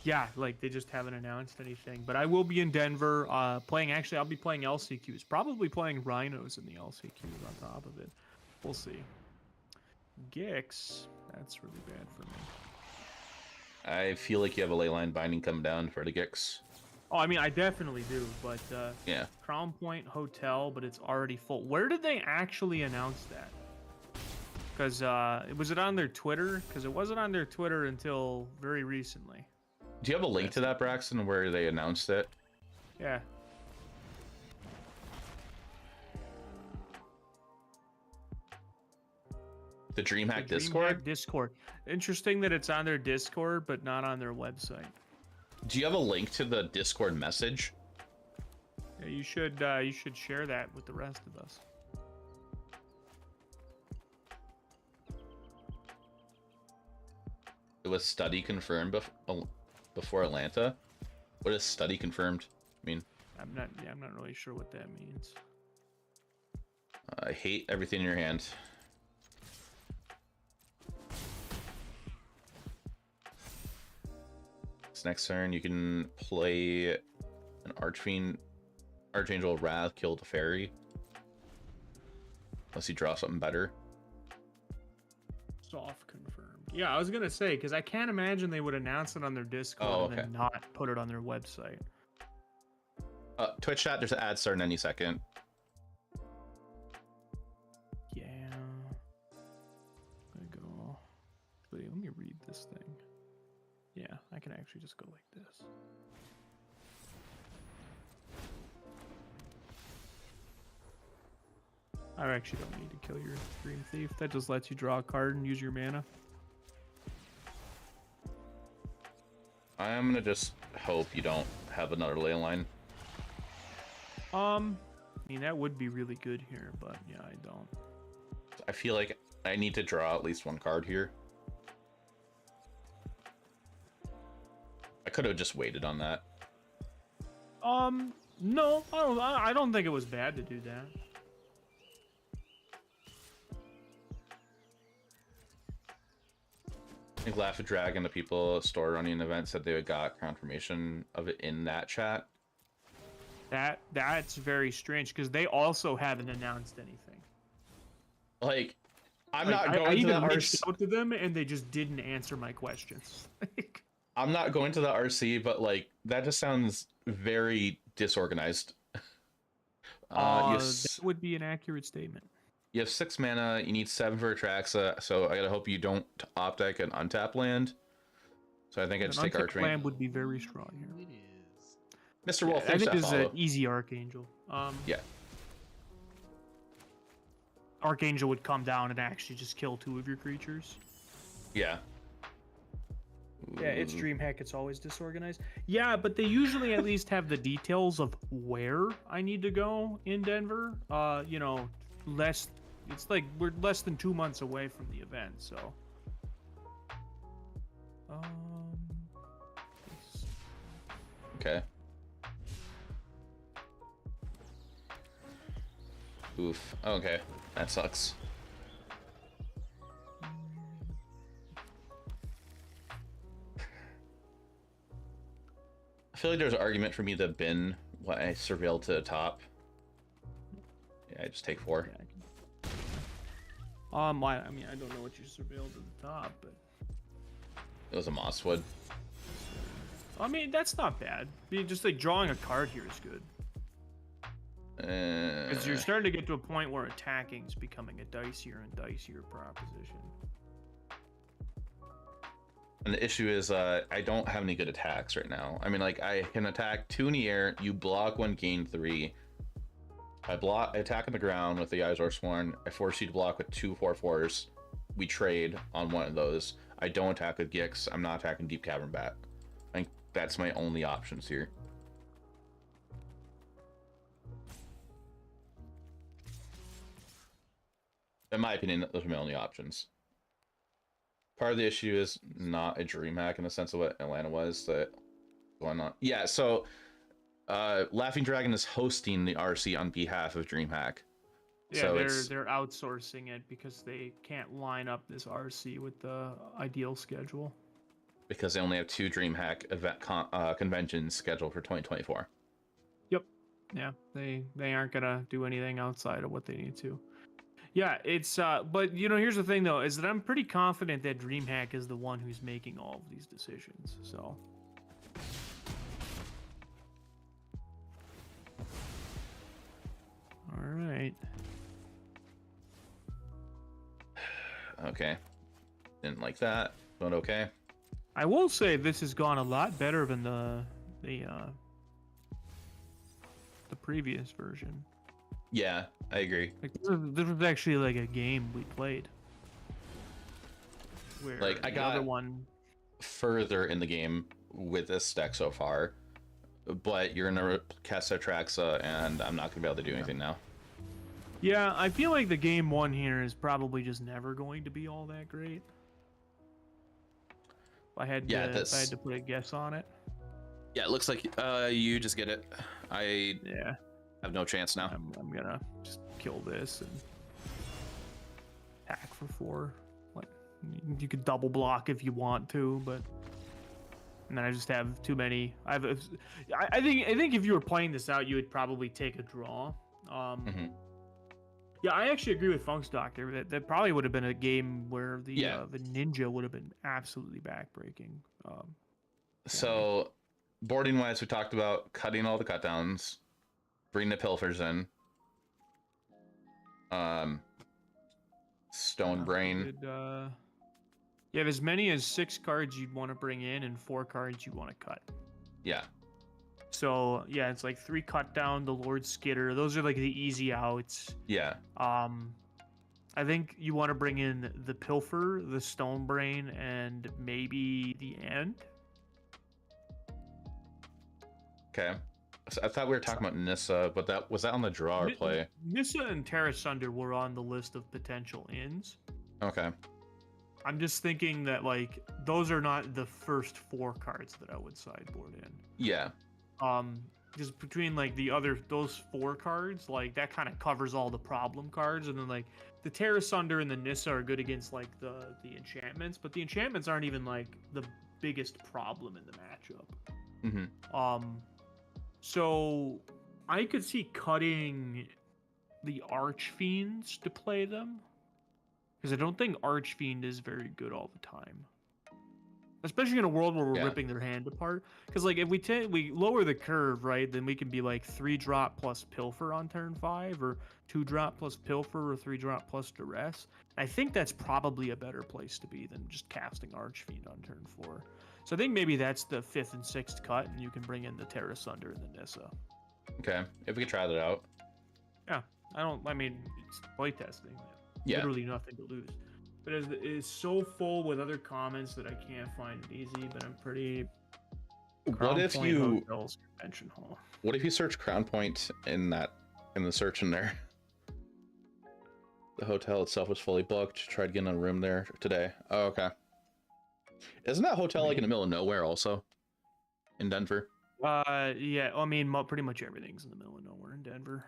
yeah, like they just haven't announced anything. But I will be in Denver playing. Actually, I'll be playing LCQs. Probably playing Rhinos in the LCQs on top of it. We'll see. Gix, that's really bad for me. I feel like you have a leyline binding coming down for the Gix. Oh, I mean, I definitely do, but yeah. Crown Point Hotel, but it's already full. Where did they actually announce that? Because was it on their Twitter? Because it wasn't on their Twitter until very recently. Do you have a link to that, Braxton, where they announced it? Yeah. The DreamHack Discord? Discord. Interesting that it's on their Discord, but not on their website. Do you have a link to the Discord message? Yeah, you should share that with the rest of us. It was study confirmed before Atlanta. What does study confirmed mean? I'm not really sure what that means. I hate everything in your hand. Next turn, you can play an Archangel Wrath, kill the fairy. Unless you draw something better. Soft confirmed. Yeah, I was gonna say, because I can't imagine they would announce it on their Discord and then not put it on their website. Twitch chat, there's an ad starting any second. Yeah. I'm gonna go. Wait, let me read this thing. Yeah, I can actually just go like this. I actually don't need to kill your Dream Thief. That just lets you draw a card and use your mana. I am gonna just hope you don't have another ley line. I mean, that would be really good here, but yeah, I don't. I feel like I need to draw at least one card here. I could have just waited on that. No, I don't think it was bad to do that. I think Laugh at Dragon, the people at store running the event, said they got confirmation of it in that chat. That's very strange because they also haven't announced anything. Like, I'm not going to the reached out to them and they just didn't answer my questions. I'm not going to the RC, but like that just sounds very disorganized. That would be an accurate statement. You have 6 mana. You need 7 for Atraxa, so I gotta hope you don't opt deck an untap land. So I think I just take Archangel. Land would be very strong here. It is. Mr. Wolf, I think this is an easy Archangel. Yeah. Archangel would come down and actually just kill 2 of your creatures. Yeah. Yeah, it's DreamHack. It's always disorganized. Yeah, but they usually at least have the details of where I need to go in Denver. You know, it's like we're less than 2 months away from the event, so. Okay. Oof. Okay, that sucks. I feel like there's an argument for me to bin what I surveilled to the top. Yeah, I just take 4. Yeah, I mean, I don't know what you surveilled at the top, but It was a Mosswood. I mean, that's not bad. I mean, just like drawing a card here is good. Because you're starting to get to a point where attacking is becoming a dicier and dicier proposition. And the issue is I don't have any good attacks right now. I mean, like, I can attack 2 in the air, you block 1, gain 3. I attack on the ground with the Eyesore Sworn. I force you to block with 2 4/4s. We trade on one of those. I don't attack with Gix. I'm not attacking Deep Cavern Bat. I think that's my only options here. In my opinion, those are my only options. Part of the issue is not a dream hack in the sense of what Atlanta was that going on. Yeah, so Laughing Dragon is hosting the RC on behalf of DreamHack. Yeah, so they're outsourcing it because they can't line up this RC with the ideal schedule. Because they only have 2 DreamHack event conventions scheduled for 2024. Yep. Yeah, they aren't gonna do anything outside of what they need to. Yeah, it's but you know, here's the thing though, is that I'm pretty confident that DreamHack is the one who's making all of these decisions. So all right. Okay. Didn't like that, but okay. I will say this has gone a lot better than the previous version. Yeah, I agree. Like this was actually like a game we played. Where Like, I the got other one further in the game with this deck so far, but you're gonna cast Atraxa, and I'm not gonna be able to do anything now. Yeah, I feel like the game one here is probably just never going to be all that great. If I had to, if I had to put a guess on it. Yeah, it looks like you just get it. I Yeah, have no chance now. I'm gonna just kill this and attack for 4. Like you could double block if you want to, but and then I just have too many. I think if you were playing this out, you would probably take a draw. Yeah, I actually agree with Funk's Doctor. That probably would have been a game where the ninja would have been absolutely backbreaking. So, boarding wise, we talked about cutting all the cutdowns, bring the pilfers in. Stone Brain. You have as many as 6 cards you'd want to bring in and 4 cards you want to cut. Yeah. So yeah, it's like 3 cut down, the Lord Skitter. Those are like the easy outs. Yeah. I think you want to bring in the Pilfer, the Stone Brain, and maybe the End. Okay. So I thought we were talking about Nissa, but was that on the draw or play? Nissa and Terra Sunder were on the list of potential ends. Okay. I'm just thinking that like those are not the first 4 cards that I would sideboard in. Yeah. Just between like those 4 cards, like that kind of covers all the problem cards, and then like the Terra Sunder and the Nissa are good against like the enchantments, but the enchantments aren't even like the biggest problem in the matchup. So I could see cutting the Archfiends to play them, because I don't think Archfiend is very good all the time. Especially in a world where we're ripping their hand apart. Because like if we lower the curve, right, then we can be like 3-drop plus Pilfer on turn 5, or 2-drop plus Pilfer, or 3-drop plus Duress. I think that's probably a better place to be than just casting Archfiend on turn 4. So I think maybe that's the 5th and 6th cut, and you can bring in the Terra Sunder and the Nissa. Okay, if we could try that out. Yeah, I mean, it's playtesting. Yeah. Literally nothing to lose. But it's so full with other comments that I can't find it easy, but I'm pretty... What if you... Hotels Convention Hall. What if you search Crown Point in the search in there? The hotel itself was fully booked. Tried getting a room there today. Oh, okay. Isn't that hotel like in the middle of nowhere also? In Denver? Yeah, I mean, pretty much everything's in the middle of nowhere in Denver.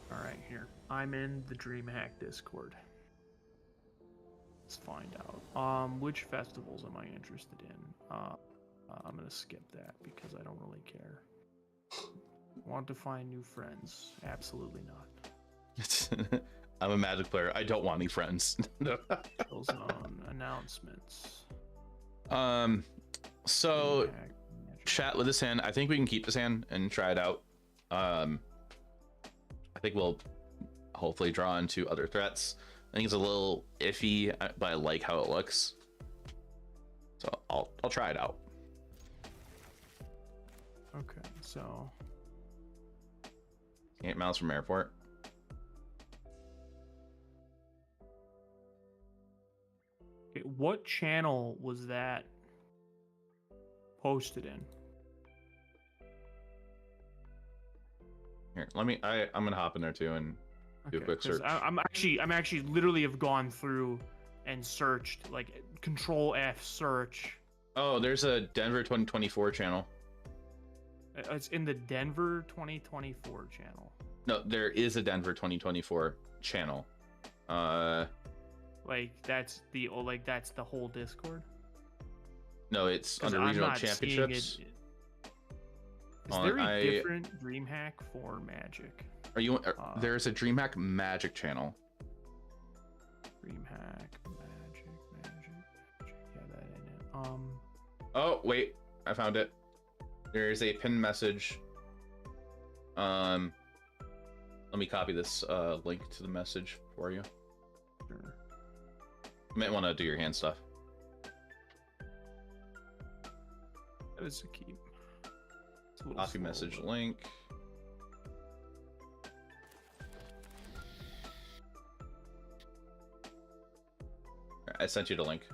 All right, here. I'm in the DreamHack Discord. Let's find out. Which festivals am I interested in? I'm gonna skip that because I don't really care. Want to find new friends? Absolutely not. I'm a Magic player. I don't want any friends. Kill zone announcements. So Magic. chat with this hand. I think we can keep this hand and try it out. I think we'll hopefully draw into other threats. I think it's a little iffy, but I like how it looks. So I'll try it out. Okay, so 8 miles from airport. okay, what channel was that posted in? Here, I'm gonna hop in there too and do a quick 'cause search. I'm actually literally have gone through and searched, like Control F search. Oh, there's a Denver 2024 channel. It's in the Denver 2024 channel. No, there is a Denver 2024 channel. Like that's the whole Discord. No, it's 'Cause under I'm regional not seeing championships. Is there a different DreamHack for Magic? Are you? There's a DreamHack Magic channel. DreamHack Magic. Yeah, that ain't it. Oh wait, I found it. There's a pinned message. Let me copy this link to the message for you. Sure. You might want to do your hand stuff. That is a keep. It's a little Copy slow, message but- link. I sent you the link.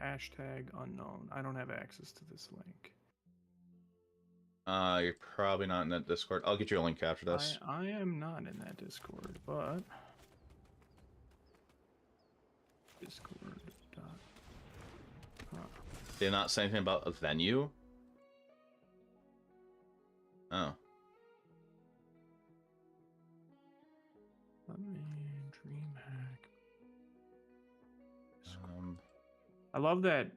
Hashtag unknown. I don't have access to this link. You're probably not in that Discord. I'll get you a link after this. I am not in that Discord, but Discord. Did they not say anything about a venue? Oh. Let me DreamHack. I love that.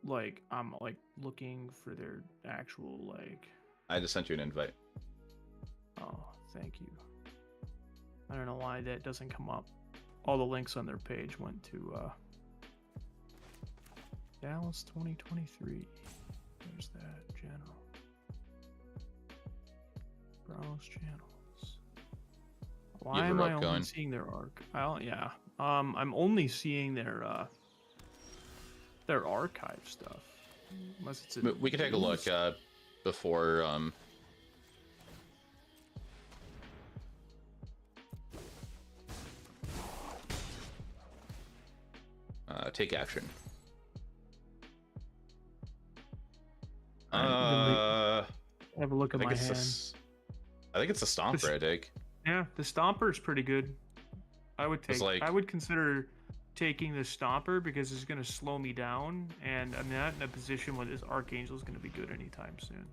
Like I'm like looking for their actual like. I just sent you an invite. Oh, thank you. I don't know why that doesn't come up. All the links on their page went to Dallas 2023. There's that general. Browse channels. Why am I only seeing their arc? Yeah. I'm only seeing their archive stuff. Unless it's We can take a look before take action. Have a look at my hand. I think it's a Stomper, I think. Yeah, the Stomper is pretty good. I would take. like- I would consider taking the Stomper because it's going to slow me down, and I'm not in a position where this Archangel is going to be good anytime soon.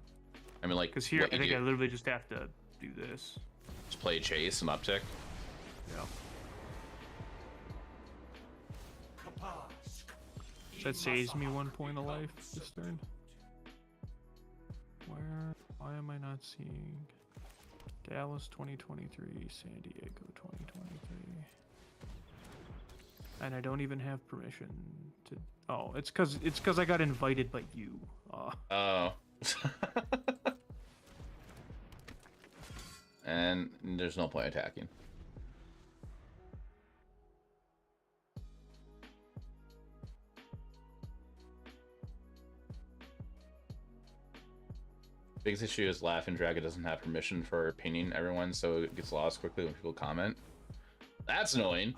I mean, like, Because here, I what you think do, I literally just have to do this. just play Chase and uptick. Yeah. That saves me 1 point of life this turn. Why am I not seeing Dallas 2023, San Diego 2023? And I don't even have permission to. Oh, it's because I got invited by you. Oh. And there's no point attacking. Biggest issue is Laughing Dragon doesn't have permission for pinging everyone, so it gets lost quickly when people comment. That's annoying.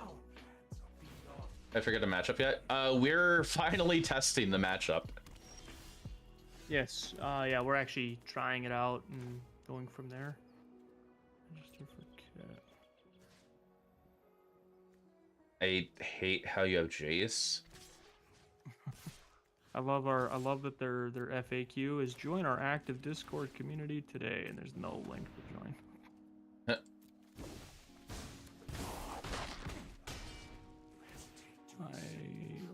I forget the matchup yet. We're finally testing the matchup. Yes. Yeah, we're actually trying it out and going from there. Register for cat. I hate how you have Jace. I love that their FAQ is join our active Discord community today, and there's no link to join.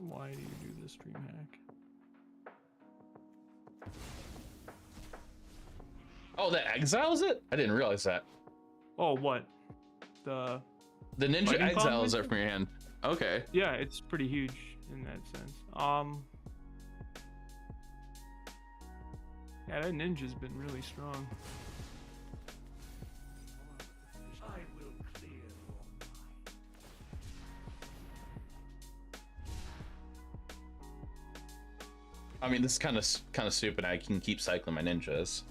Why do you do this, DreamHack? Oh, that exiles it? I didn't realize that. Oh, what? The Ninja Lightning Bomb exiles it Ninja? from your hand. Okay. Yeah, it's pretty huge in that sense. Yeah, that ninja's been really strong. I mean, this is kind of stupid. I can keep cycling my ninjas.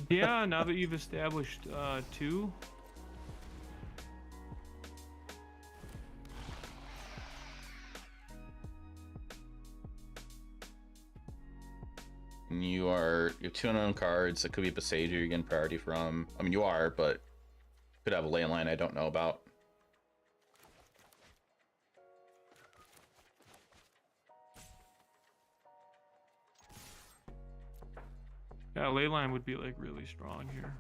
Yeah, now that you've established 2. And you have 2 unknown cards. It could be Besage you're getting priority from. I mean, you are, but could have a ley line I don't know about. Yeah, Leyline would be like really strong here.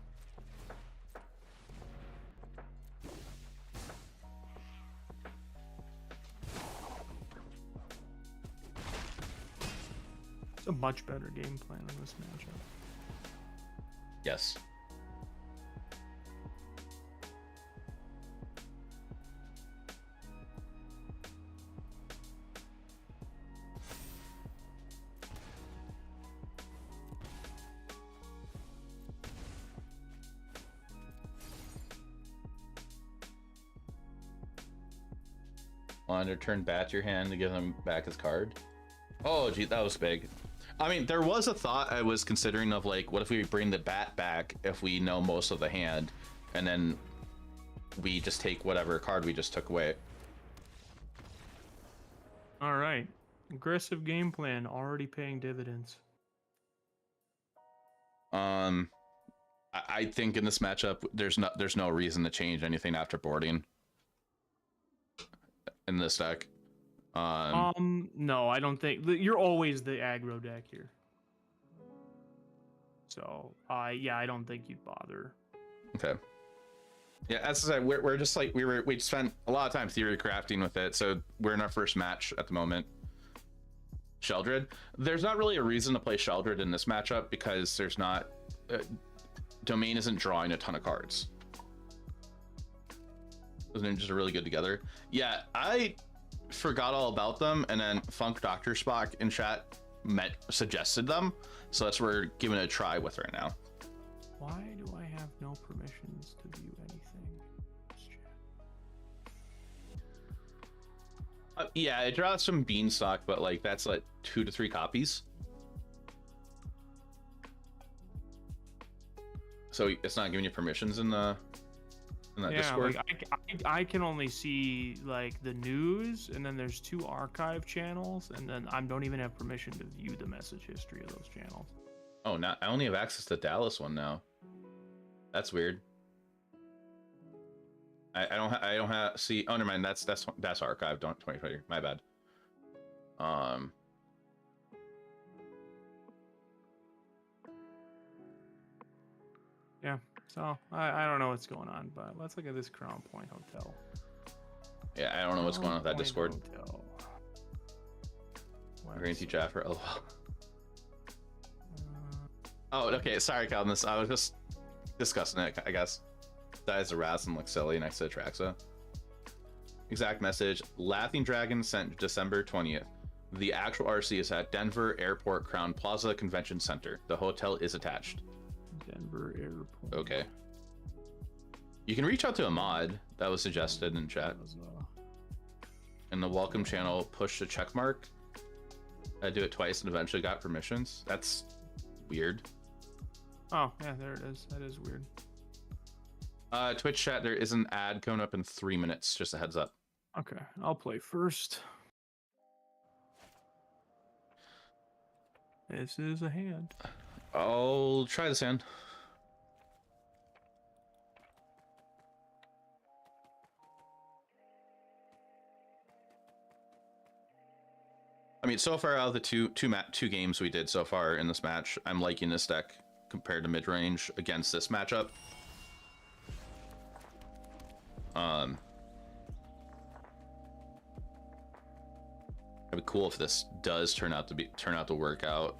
It's a much better game plan in this matchup. Yes. Want to turn bat to your hand to give him back his card? Oh, gee, that was big. I mean, there was a thought I was considering of like, what if we bring the bat back if we know most of the hand, and then we just take whatever card we just took away. All right, aggressive game plan already paying dividends. I think in this matchup, there's no reason to change anything after boarding in this deck. No, I don't think you're always the aggro deck here. So, yeah, I don't think you'd bother. Okay. Yeah, as I said, we're just like we spent a lot of time theory crafting with it, so we're in our first match at the moment. Sheldred. There's not really a reason to play Sheldred in this matchup because there's not Domain isn't drawing a ton of cards. Those ninjas are really good together. Yeah, I forgot all about them, and then Funk Dr. Spock in chat suggested them, so that's what we're giving it a try with right now. Why do I have no permissions to view anything? Yeah, it draws some Beanstalk, but like that's like 2 to 3 copies. So it's not giving you permissions in that Discord. Like I can only see like the news, and then there's 2 archive channels, and then I don't even have permission to view the message history of those channels. Oh, now I only have access to Dallas one now. That's weird. I don't have see. Oh, never mind. That's archived. Don't 2020. My bad. Yeah. So I don't know what's going on, but let's look at this Crown Point Hotel. Yeah, I don't know what's going on with that Discord. Guarantee Jaffer. Oh. Oh, okay. Sorry, Calvin. I was just discussing it, I guess. Dies the Raz and looks silly next to Atraxa. Exact message. Laughing Dragon sent December 20th. The actual RC is at Denver Airport Crown Plaza Convention Center. The hotel is attached. Denver Airport. Okay. You can reach out to a mod that was suggested in chat. In the welcome channel, push the check mark. I do it twice and eventually got permissions. That's weird. Oh, yeah, there it is. That is weird. Twitch chat, there is an ad coming up in 3 minutes. Just a heads up. Okay, I'll play first. This is a hand. I'll try this hand. I mean, so far out of the two games we did so far in this match, I'm liking this deck compared to mid-range against this matchup. It'd be cool if this does turn out to work out.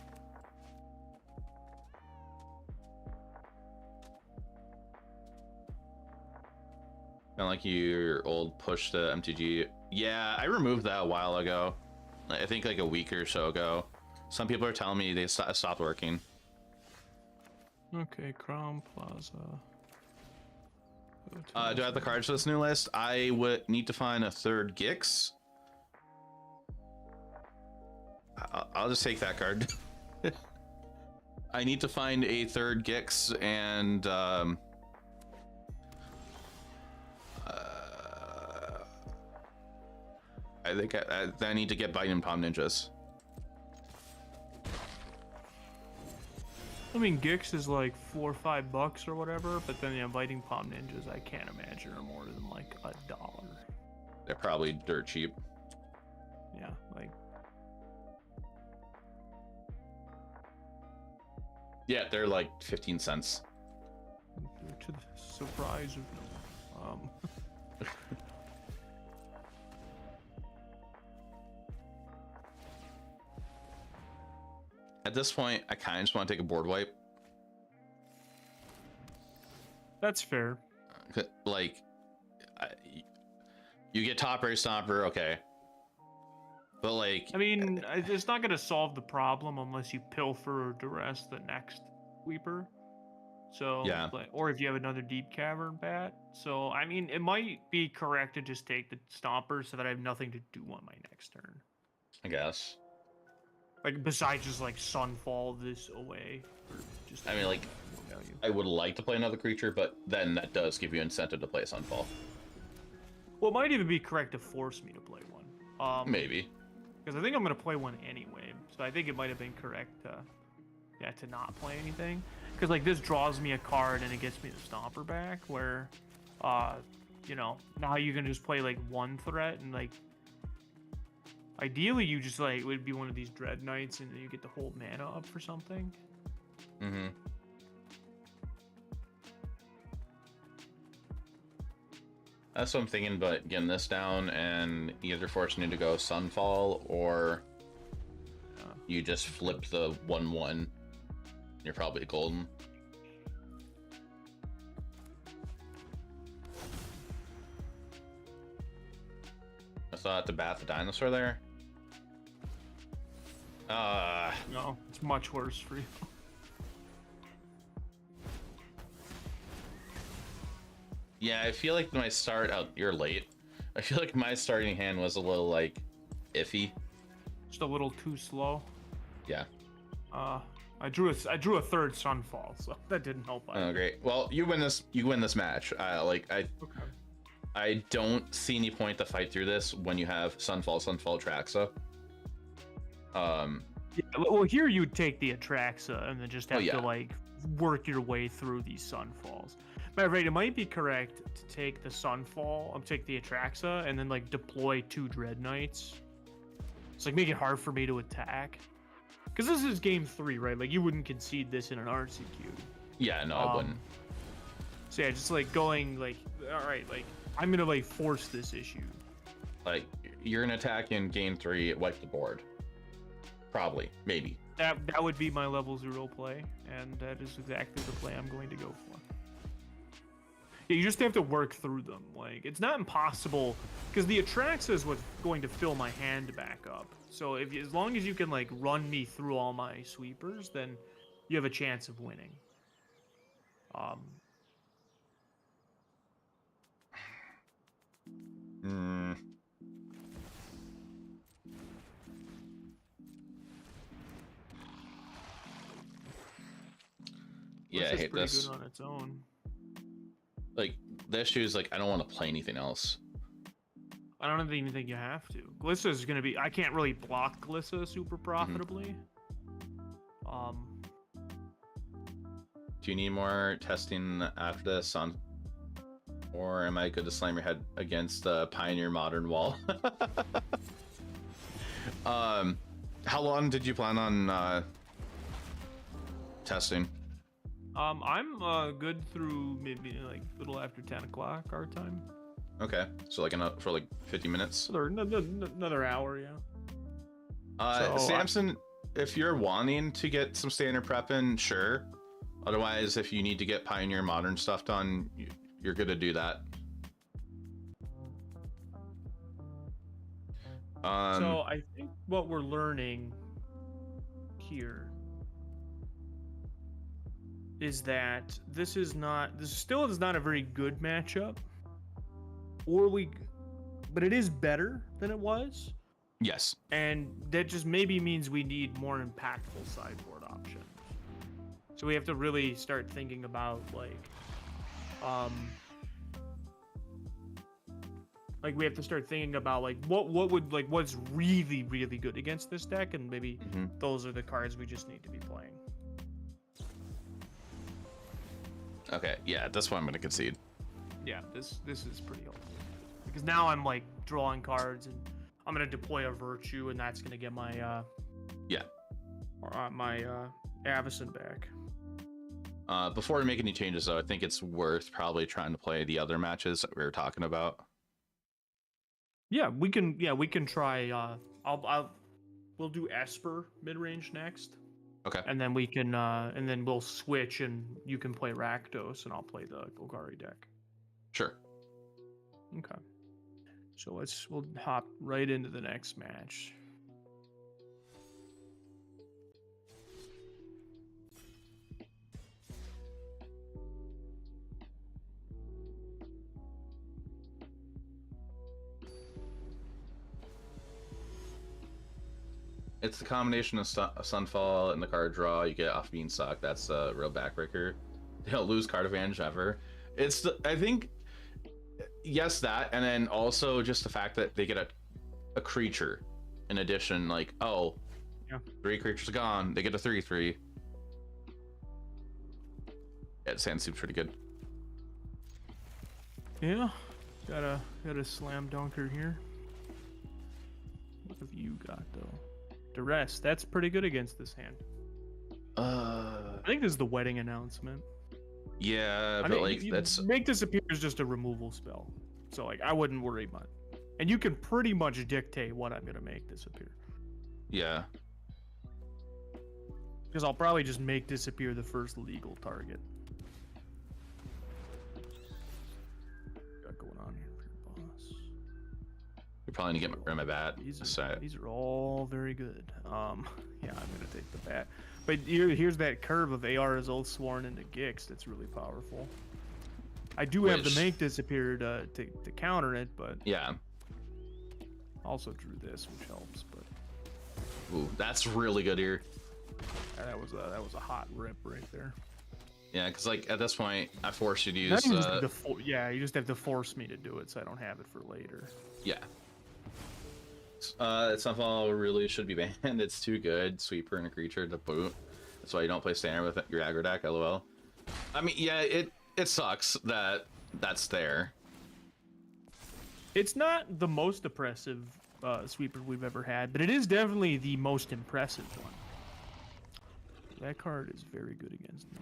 like your old push to MTG. Yeah, I removed that a while ago. I think like a week or so ago. Some people are telling me they stopped working. Okay, Crown Plaza. Do I have the cards for this new list? I would need to find a third Gix. I'll just take that card. I need to find a third Gix and I think I need to get Biting Palm Ninjas. I mean, Gix is like $4 or $5 or whatever, but then the Inviting Palm Ninjas, I can't imagine are more than like $1. They're probably dirt cheap. Yeah, like. Yeah, they're like 15 cents. To the surprise of no one. At this point, I kind of just want to take a board wipe. That's fair. Like, you get Top Ray Stomper, okay. But like, I mean, it's not going to solve the problem unless you pilfer or duress the next sweeper. So, yeah. Like, or if you have another Deep Cavern bat. So, I mean, it might be correct to just take the Stomper so that I have nothing to do on my next turn. I guess. Like, besides just, like, Sunfall this away. Or just I mean, like, value. I would like to play another creature, but then that does give you incentive to play Sunfall. Well, it might even be correct to force me to play one. Maybe. Because I think I'm going to play one anyway. So I think it might have been correct to not play anything. Because, like, this draws me a card and it gets me the Stomper back, where, you know, now you can just play, like, one threat and, like, ideally, you just, like, it would be one of these Dread Knights and then you get to hold mana up for something. Mm-hmm. That's what I'm thinking, but getting this down and either forcing you to go Sunfall or you just flip the 1/1. You're probably golden. I thought to bat the dinosaur there. No, it's much worse for you. Yeah, I feel like my start out. You're late. I feel like my starting hand was a little like iffy. Just a little too slow. Yeah. I drew a third Sunfall, so that didn't help. Oh, great. Well, you win this. You win this match. I don't see any point to fight through this when you have Sunfall, Traxa. Yeah, well, here you'd take the Atraxa and then just have yeah. to like work your way through these Sunfalls. Matter of fact, it might be correct to take the Sunfall, take the Atraxa, and then like deploy 2 Dread Knights. It's like make it hard for me to attack. Because this is game 3, right? Like you wouldn't concede this in an RCQ. Yeah, no, I wouldn't. So yeah, just like going like, all right, like I'm gonna like force this issue. Like you're gonna attack in game 3, wipe the board. Probably, maybe. That would be my level 0 play, and that is exactly the play I'm going to go for. Yeah, you just have to work through them. Like it's not impossible, because the Atraxa is what's going to fill my hand back up. So as long as you can like run me through all my sweepers, then you have a chance of winning. Yeah, I hate pretty this. good on its own. Like the issue is like I don't want to play anything else. I don't even think you have to. Glissa is going to be... I can't really block Glissa super profitably. Do you need more testing after this on, or am I good to slam your head against the Pioneer Modern wall? How long did you plan on testing? I'm good through maybe like a little after 10 o'clock our time. Okay, so like for like 50 minutes. Another hour, yeah. So Samson, if you're wanting to get some standard prep in, sure. Otherwise, if you need to get Pioneer Modern stuff done, you're good to do that. So I think what we're learning here is that this still is not a very good matchup, but it is better than it was, yes. and that just maybe means we need more impactful sideboard options. So we have to really start thinking about we have to start thinking about what's really really good against this deck, and maybe those are the cards we just need to be playing. Okay, yeah, that's what I'm gonna concede. Yeah, this is pretty helpful because now I'm like drawing cards, and I'm gonna deploy a Virtue, and that's gonna get my my Avacyn back. Before we make any changes, though, I think it's worth probably trying to play the other matches that we were talking about. Yeah, we can try. We'll do Esper mid range next. Okay. And then we can and then we'll switch, and you can play Rakdos, and I'll play the Golgari deck. Sure. Okay. So we'll hop right into the next match. It's the combination of Sunfall and the card draw. You get off Beanstalk. That's a real backbreaker. They don't lose card advantage ever. I think, yes, that, and then also just the fact that they get a creature in addition. Like, oh, yeah, 3 creatures gone. They get a 3/3. Yeah, Sand seems pretty good. Yeah, got a slam dunker here. What have you got though? Duress. That's pretty good against this hand. I think this is the wedding announcement. Yeah, but like that's Make Disappear is just a removal spell, so like I wouldn't worry much. And you can pretty much dictate what I'm gonna make disappear. Yeah. Because I'll probably just make disappear the first legal target. Got going on here for your boss. You're probably gonna get rid of my bat. These are all very good. Yeah, I'm gonna take the bat. But here's that curve of AR is Oathsworn into Gix that's really powerful. I do have the make disappear to counter it, but yeah. Also drew this, which helps. But ooh, that's really good here. yeah, that was a hot rip right there. Yeah, because like at this point, I forced you to use. You just have to force me to do it, so I don't have it for later. Yeah. Sunfall really should be banned. It's too good. Sweeper and a creature to boot. That's why you don't play standard with your aggro deck. LOL. I mean, yeah, it sucks that that's there. It's not the most oppressive sweeper we've ever had, but it is definitely the most impressive one. That card is very good against me.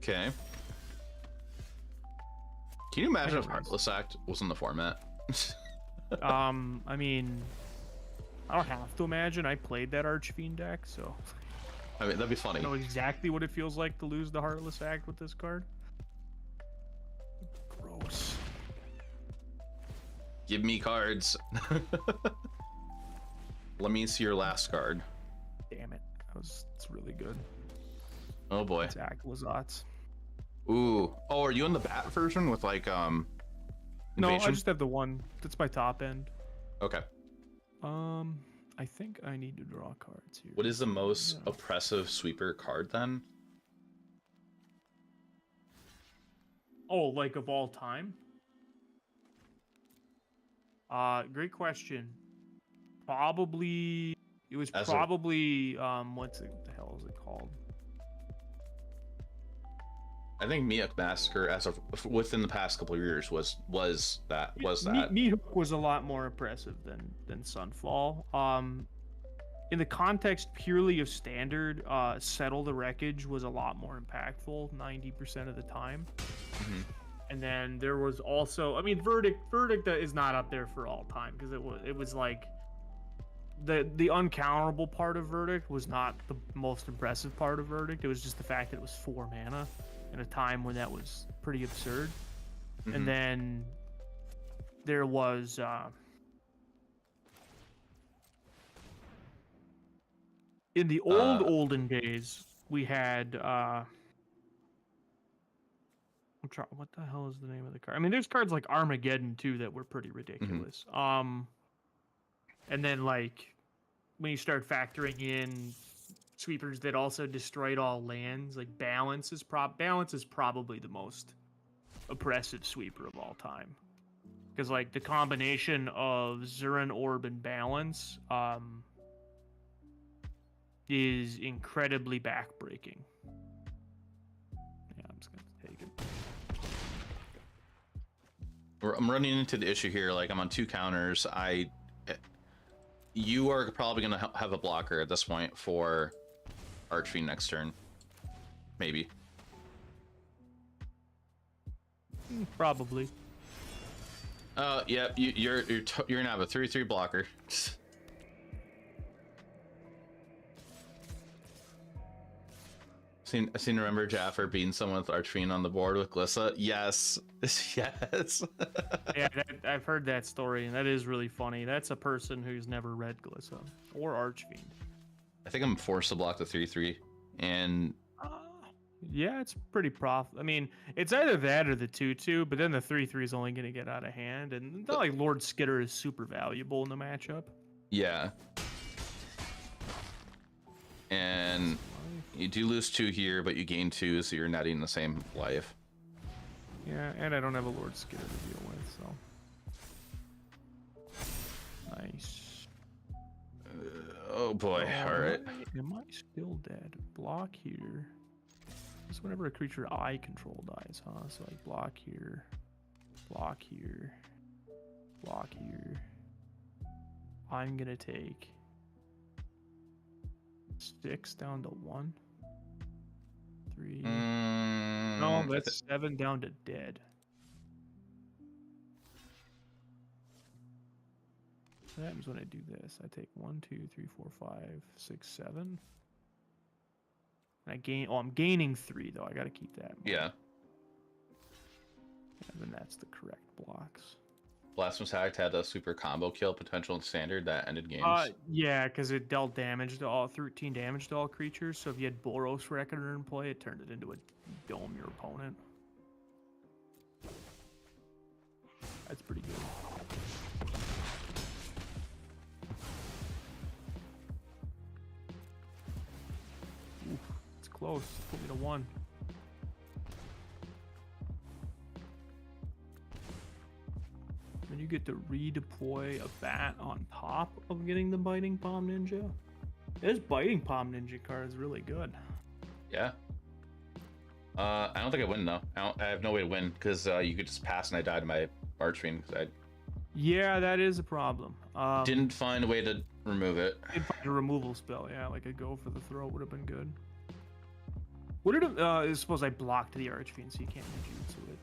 Okay. Can you imagine if Heartless Act was in the format? I mean, I don't have to imagine. I played that Archfiend deck, so I mean, that'd be funny. I know exactly what it feels like to lose the Heartless Act with this card. Gross. Give me cards. Let me see your last card. Damn it. It's really good. Oh boy. It's Aquazotz. Ooh. Oh, are you in the bat version with like No, Invasion? I just have the one. That's my top end. Okay. I think I need to draw cards here. What is the most oppressive sweeper card then? Oh, like of all time? Great question. Probably it was What the hell is it called? I think Miak Massacre, as of within the past couple of years, was that. Meat Hook was a lot more impressive than Sunfall. In the context purely of standard, Settle the Wreckage was a lot more impactful 90% of the time. Mm-hmm. And then there was also, I mean, Verdict is not up there for all time because it was like the uncounterable part of Verdict was not the most impressive part of Verdict. It was just the fact that it was 4 mana in a time when that was pretty absurd. And then there was in the olden days we had what the hell is the name of the card? I mean, there's cards like Armageddon too that were pretty ridiculous. And then like when you start factoring in sweepers that also destroyed all lands, like balance is probably the most oppressive sweeper of all time. Because like the combination of Zuran Orb and balance is incredibly backbreaking. Yeah, I'm just gonna take it. I'm running into the issue here. Like I'm on 2 counters. You are probably gonna have a blocker at this point for Archfiend next turn, maybe. Probably. Yeah. You're gonna have a 3/3 blocker. I seem to remember Jaffer beating someone with Archfiend on the board with Glissa. Yes. Yes. Yeah, I've heard that story, and that is really funny. That's a person who's never read Glissa or Archfiend. I think I'm forced to block the 3/3, and yeah, it's pretty I mean, it's either that or the 2/2, but then the 3/3 is only going to get out of hand, and it's not like Lord Skitter is super valuable in the matchup. yeah. And you do lose 2 here, but you gain 2, so you're netting the same life. Yeah, and I don't have a Lord Skitter to deal with, so nice. Oh boy! All right. Am I still dead? Block here. Just whenever a creature I control dies, huh? So like block here, block here, block here. I'm gonna take 6 down to 1. 3. No, that's 7 down to dead. What happens when I do this? I take 1, 2, 3, 4, 5, 6, 7. I gain. Oh, I'm gaining 3 though. I gotta keep that. Yeah. And then that's the correct blocks. Blasphemous Act had a super combo kill potential in standard that ended games. Yeah, because it dealt damage to all 13 damage to all creatures. So if you had Boros Reckoner in play, it turned it into a dome your opponent. That's pretty good. Oof, it's close. Put me to 1. Then you get to redeploy a bat on top of getting the Biting Palm Ninja. This Biting Palm Ninja card is really good. Yeah. I don't think I win though. I have no way to win because you could just pass and I died to my Archfiend. Yeah, that is a problem. Didn't find a way to remove it. Did find a removal spell. Yeah, like a go for the throat would have been good. What did I suppose I blocked the Archfiend, so you can't ninjutsu it.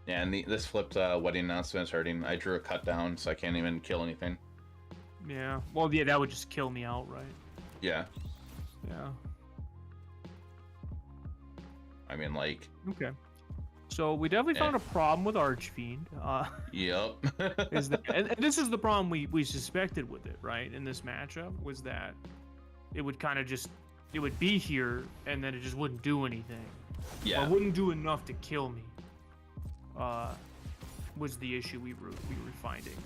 Yeah, and this flipped wedding announcement is hurting. I drew a cut down, so I can't even kill anything. Yeah. Well, yeah, that would just kill me outright. Yeah. Yeah. I mean, like. Okay. So we definitely found a problem with Archfiend. Yep. And this is the problem we suspected with it, right? In this matchup, was that it would kind of just it would be here and then it just wouldn't do anything. Yeah. Or wouldn't do enough to kill me. Was the issue we were finding.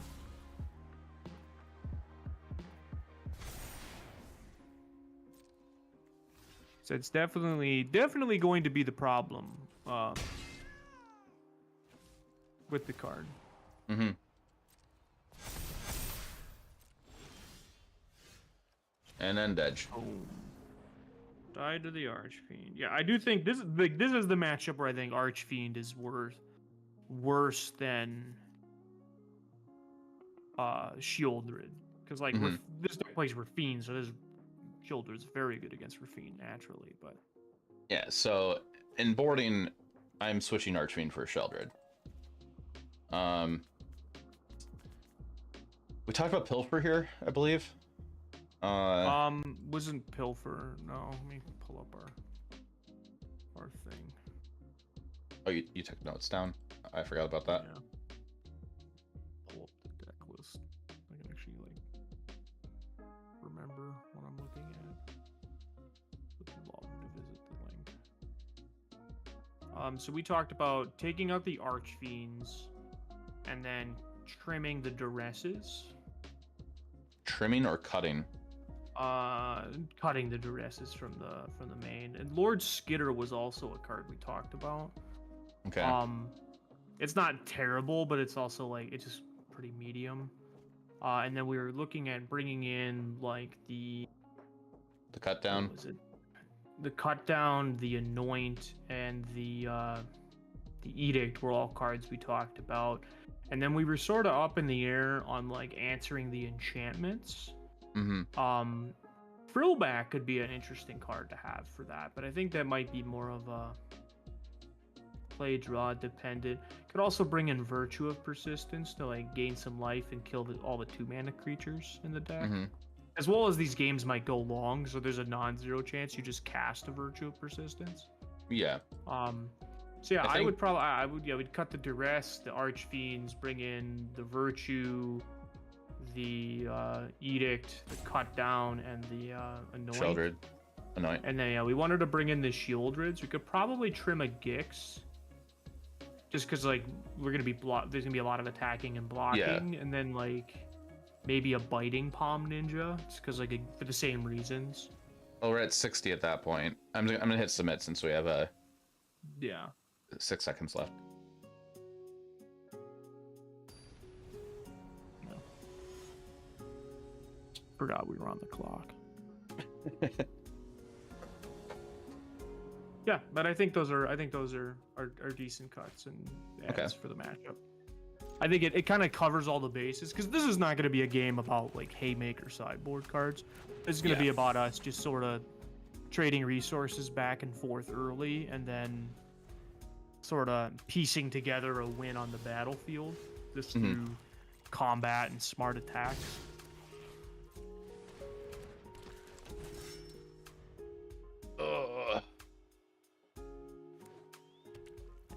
So it's definitely going to be the problem with the card. Mm-hmm. And then Dedge. Oh. Die to the Archfiend. Yeah, I do think this is the matchup where I think Archfiend is worse than Shieldred. Because like this deck plays Rafine, so this Shieldred's very good against Rafine naturally, but yeah, so in boarding, I'm switching Archfiend for Sheldred. We talked about Pilfer here, I believe. Wasn't Pilfer. No, let me pull up our thing. Oh, you took notes down? I forgot about that. Yeah. Pull up the deck list. I can actually like remember what I'm looking at. Would love to visit the link. So we talked about taking out the Archfiends and then trimming the Duresses. Trimming or cutting? Cutting the Duresses from the main. And Lord Skitter was also a card we talked about. Okay. It's not terrible, but it's also like it's just pretty medium. And then we were looking at bringing in like the cut down. What was it? The cut down, the anoint, and the edict were all cards we talked about. And then we were sort of up in the air on like answering the enchantments. Mm-hmm. Frillback could be an interesting card to have for that, but I think that might be more of a play draw dependent. Could also bring in Virtue of Persistence to like gain some life and kill all the 2-mana creatures in the deck. Mm-hmm. As well as these games might go long, so there's a non-zero chance you just cast a Virtue of Persistence. Yeah. So yeah, I would cut the Duress, the Archfiends, bring in the Virtue, the Edict, the Cut Down, and the Anoint. Sheldred. Anoint. And then we wanted to bring in the Shieldreds. We could probably trim a Gix, just because like we're gonna be there's gonna be a lot of attacking and blocking, and then like maybe a Biting Palm Ninja, just because like for the same reasons. Well, we're at 60 at that point. I'm gonna hit submit since we have 6 seconds left. No. Forgot we were on the clock. Yeah, but I think those are decent cuts and adds for the matchup. I think it kind of covers all the bases, because this is not going to be a game about like haymaker sideboard cards. This is going to be about us just sort of trading resources back and forth early, and then sort of piecing together a win on the battlefield just through combat and smart attacks.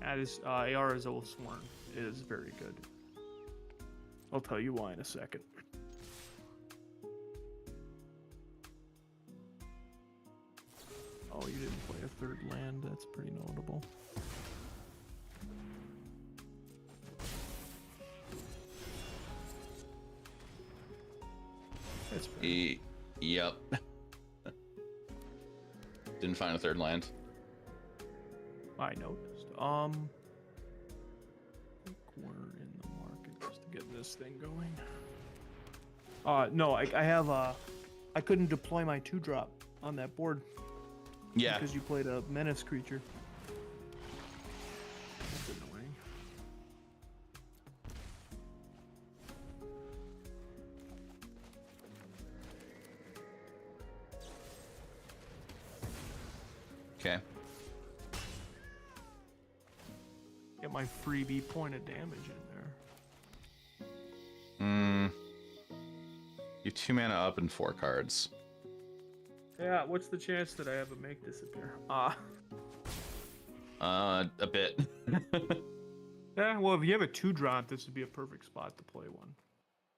That is AR's Oathsworn is very good. I'll tell you why in a second. Oh, you didn't play a third land. That's pretty notable. That's fair. Yep. Didn't find a third land. I noticed. We're in the market just to get this thing going. No, I have I couldn't deploy my 2-drop on that board. Yeah. Because you played a menace creature. That's annoying. Okay. Get my freebie point of damage in there. You 2 mana up and 4 cards. Yeah, what's the chance that I have a make disappear? A bit. Yeah, well, if you have a 2-drop, this would be a perfect spot to play one.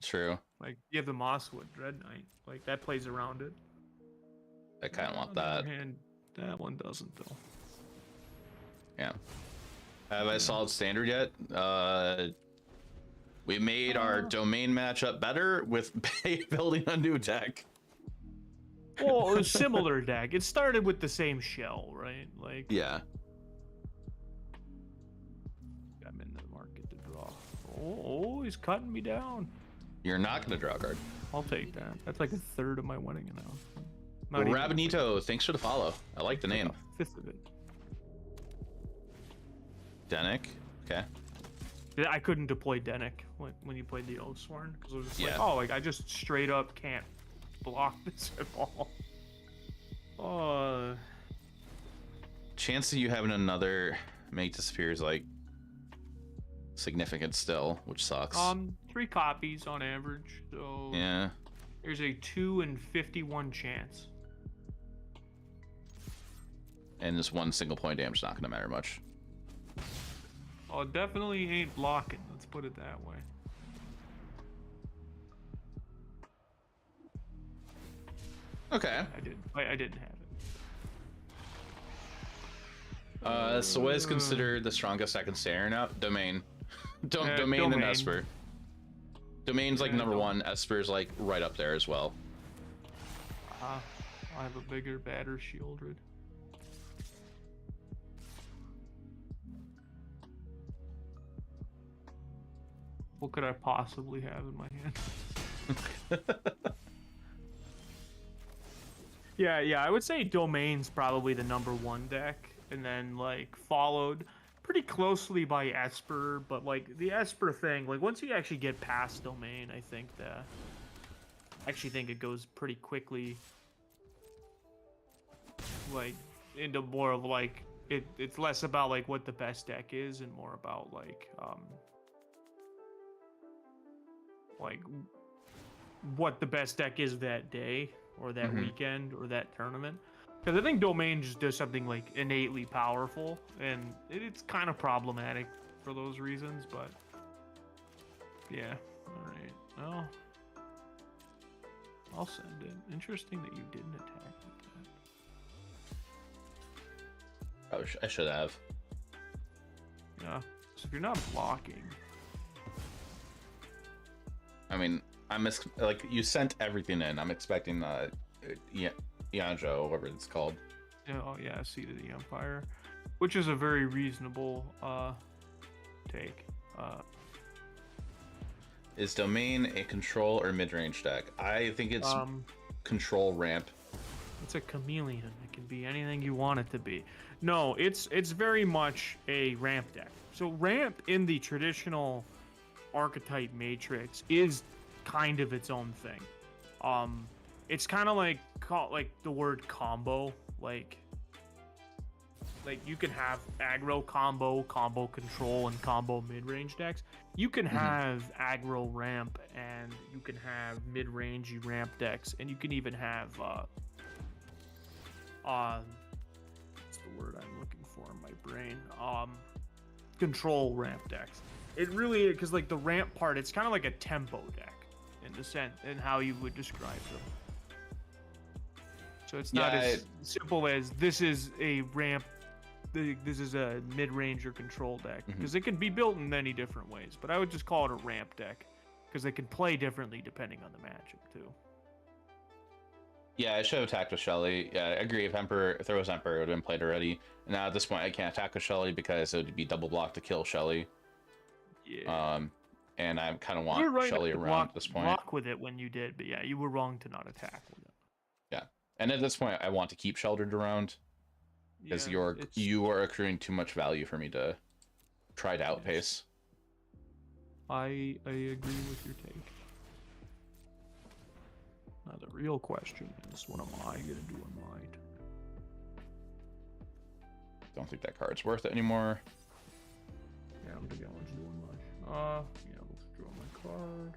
True. Like, you have the Mosswood Dread Knight. Like, that plays around it. I kind of want On the that. other hand, that one doesn't, though. Yeah. Have I solved standard yet? We made our domain matchup better with building a new deck. Well, it was similar deck. It started with the same shell, right? Like, yeah. I'm in the market to draw. Oh, he's cutting me down. You're not gonna draw a card. I'll take that. That's like a third of my winning announcement. Well, Rabanito, thanks for the follow. I like the name. A fifth of it. Denick. Okay. I couldn't deploy Denick when you played the Oathsworn, because it was just like, Yeah. oh, like I just straight up can't block this at all. Chance of you having another make disappear is like significant still, which sucks. 3 copies on average, so Yeah. There's a 2 in 51 chance. And this one single point damage is not going to matter much. Oh, it definitely ain't blocking. Let's put it that way. Okay. I didn't have it. So what is considered the strongest second stayer now? Domain. Domain and Domain. Esper. Domain's like number one. Esper's like right up there as well. I have a bigger, badder Shieldred. What could I possibly have in my hand? Yeah, I would say Domain's probably the number one deck, and then like followed pretty closely by Esper, but like the Esper thing, like once you actually get past Domain, I actually think it goes pretty quickly like into more of like it's less about like what the best deck is and more about like what the best deck is that day or that weekend or that tournament. Because I think Domain just does something like innately powerful, and it's kind of problematic for those reasons, but yeah. Alright, well, I'll send it. Interesting that you didn't attack with that. Oh, I should have. Yeah, so if you're not blocking... I mean, like you sent everything in. I'm expecting Yanjo, whatever it's called. Yeah, oh yeah, Seed of the Empire, which is a very reasonable take. Is Domain a control or mid-range deck? I think it's control ramp. It's a chameleon. It can be anything you want it to be. No, it's very much a ramp deck. So ramp in the traditional archetype matrix is kind of its own thing. It's kind of like the word combo, like you can have aggro combo control, and combo mid-range decks. You can have aggro ramp, and you can have mid-rangey ramp decks, and you can even have what's the word I'm looking for in my brain? Control ramp decks. It really, because like the ramp part, it's kind of like a tempo deck in the sense and how you would describe them. So it's not as simple as this is a ramp, this is a mid-range or control deck, because it can be built in many different ways. But I would just call it a ramp deck because they can play differently depending on the matchup too. Yeah, I should have attacked with Shelly. Yeah, I agree. If there was Emperor, it would have been played already. And now at this point, I can't attack with Shelly because it would be double block to kill Shelly. Yeah. And I kind of want Shelly around at this point. Block with it when you did, but yeah, you were wrong to not attack with it. Yeah, and at this point, I want to keep Sheltered around because you are accruing too much value for me to try to outpace. I agree with your take. Now the real question is, what am I gonna do on my turn? Don't think that card's worth it anymore. Yeah, I'm gonna go into doing much. Yeah, we'll draw my card.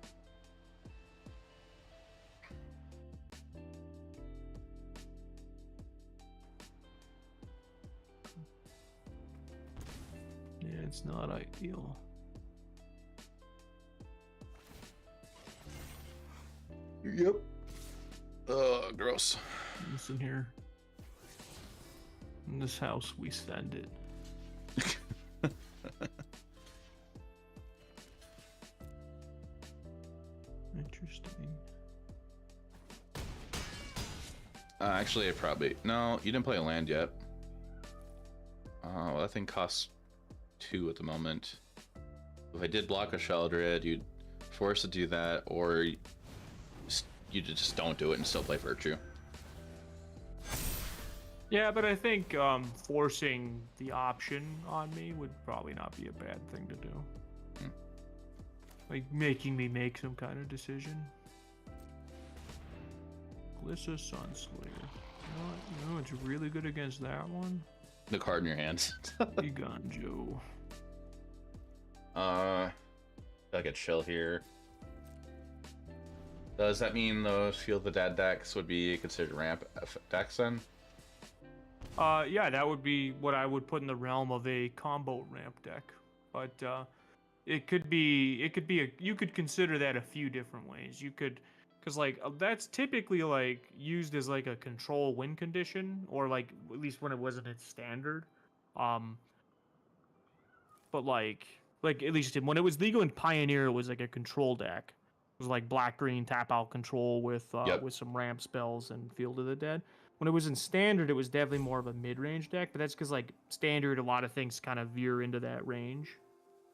Yeah, it's not ideal. Yep. Gross. Listen here. In this house, we send it. Interesting. Actually, no. You didn't play a land yet. Well, that thing costs 2 at the moment. If I did block a Sheldred, you'd force to do that, or you just don't do it and still play Virtue. Yeah, but I think forcing the option on me would probably not be a bad thing to do. Like making me make some kind of decision. Glissa Sunslayer. You know, it's really good against that one. The card in your hands. Iganjo. I get chill here. Does that mean those Field the Dead decks would be considered ramp decks then? Yeah, that would be what I would put in the realm of a combo ramp deck. But it could be you could consider that a few different ways. You could, because like that's typically like used as like a control win condition, or like at least when it wasn't its standard. But like at least when it was legal in Pioneer, it was like a control deck. It was like black green tap out control with some ramp spells and Field of the Dead. When it was in Standard, it was definitely more of a mid range deck, but that's because like Standard, a lot of things kind of veer into that range.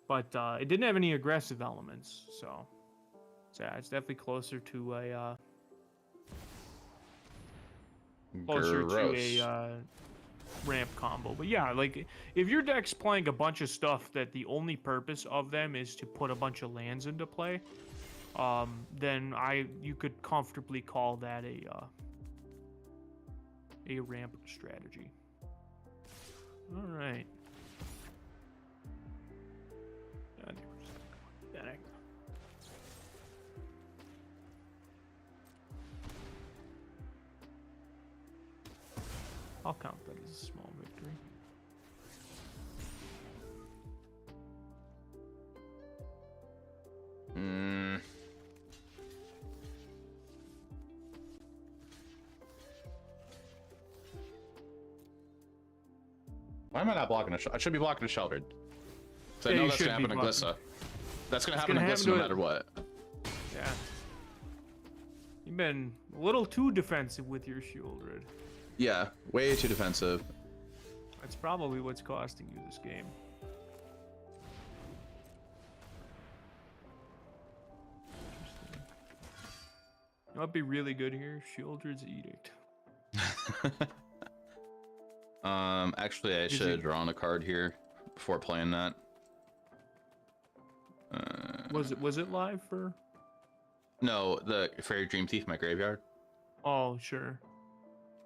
But it didn't have any aggressive elements, so yeah, it's definitely closer to a ramp combo. But yeah, like if your deck's playing a bunch of stuff that the only purpose of them is to put a bunch of lands into play, then you could comfortably call that a ramp strategy. All right. I'll count that as a small victory. Why am I not blocking I should be blocking a Sheltered. So I Yeah, know you that's gonna should be happen to Glissa. That's gonna happen to gonna Glissa happen no to matter what. Yeah. You've been a little too defensive with your Shieldred. Yeah, way too defensive. That's probably what's costing you this game. Interesting. You know what'd be really good here? Shieldred's Edict. Actually, I should have drawn a card here before playing that. Was it live for? No, the Fairy Dream Thief in my graveyard. Oh, sure.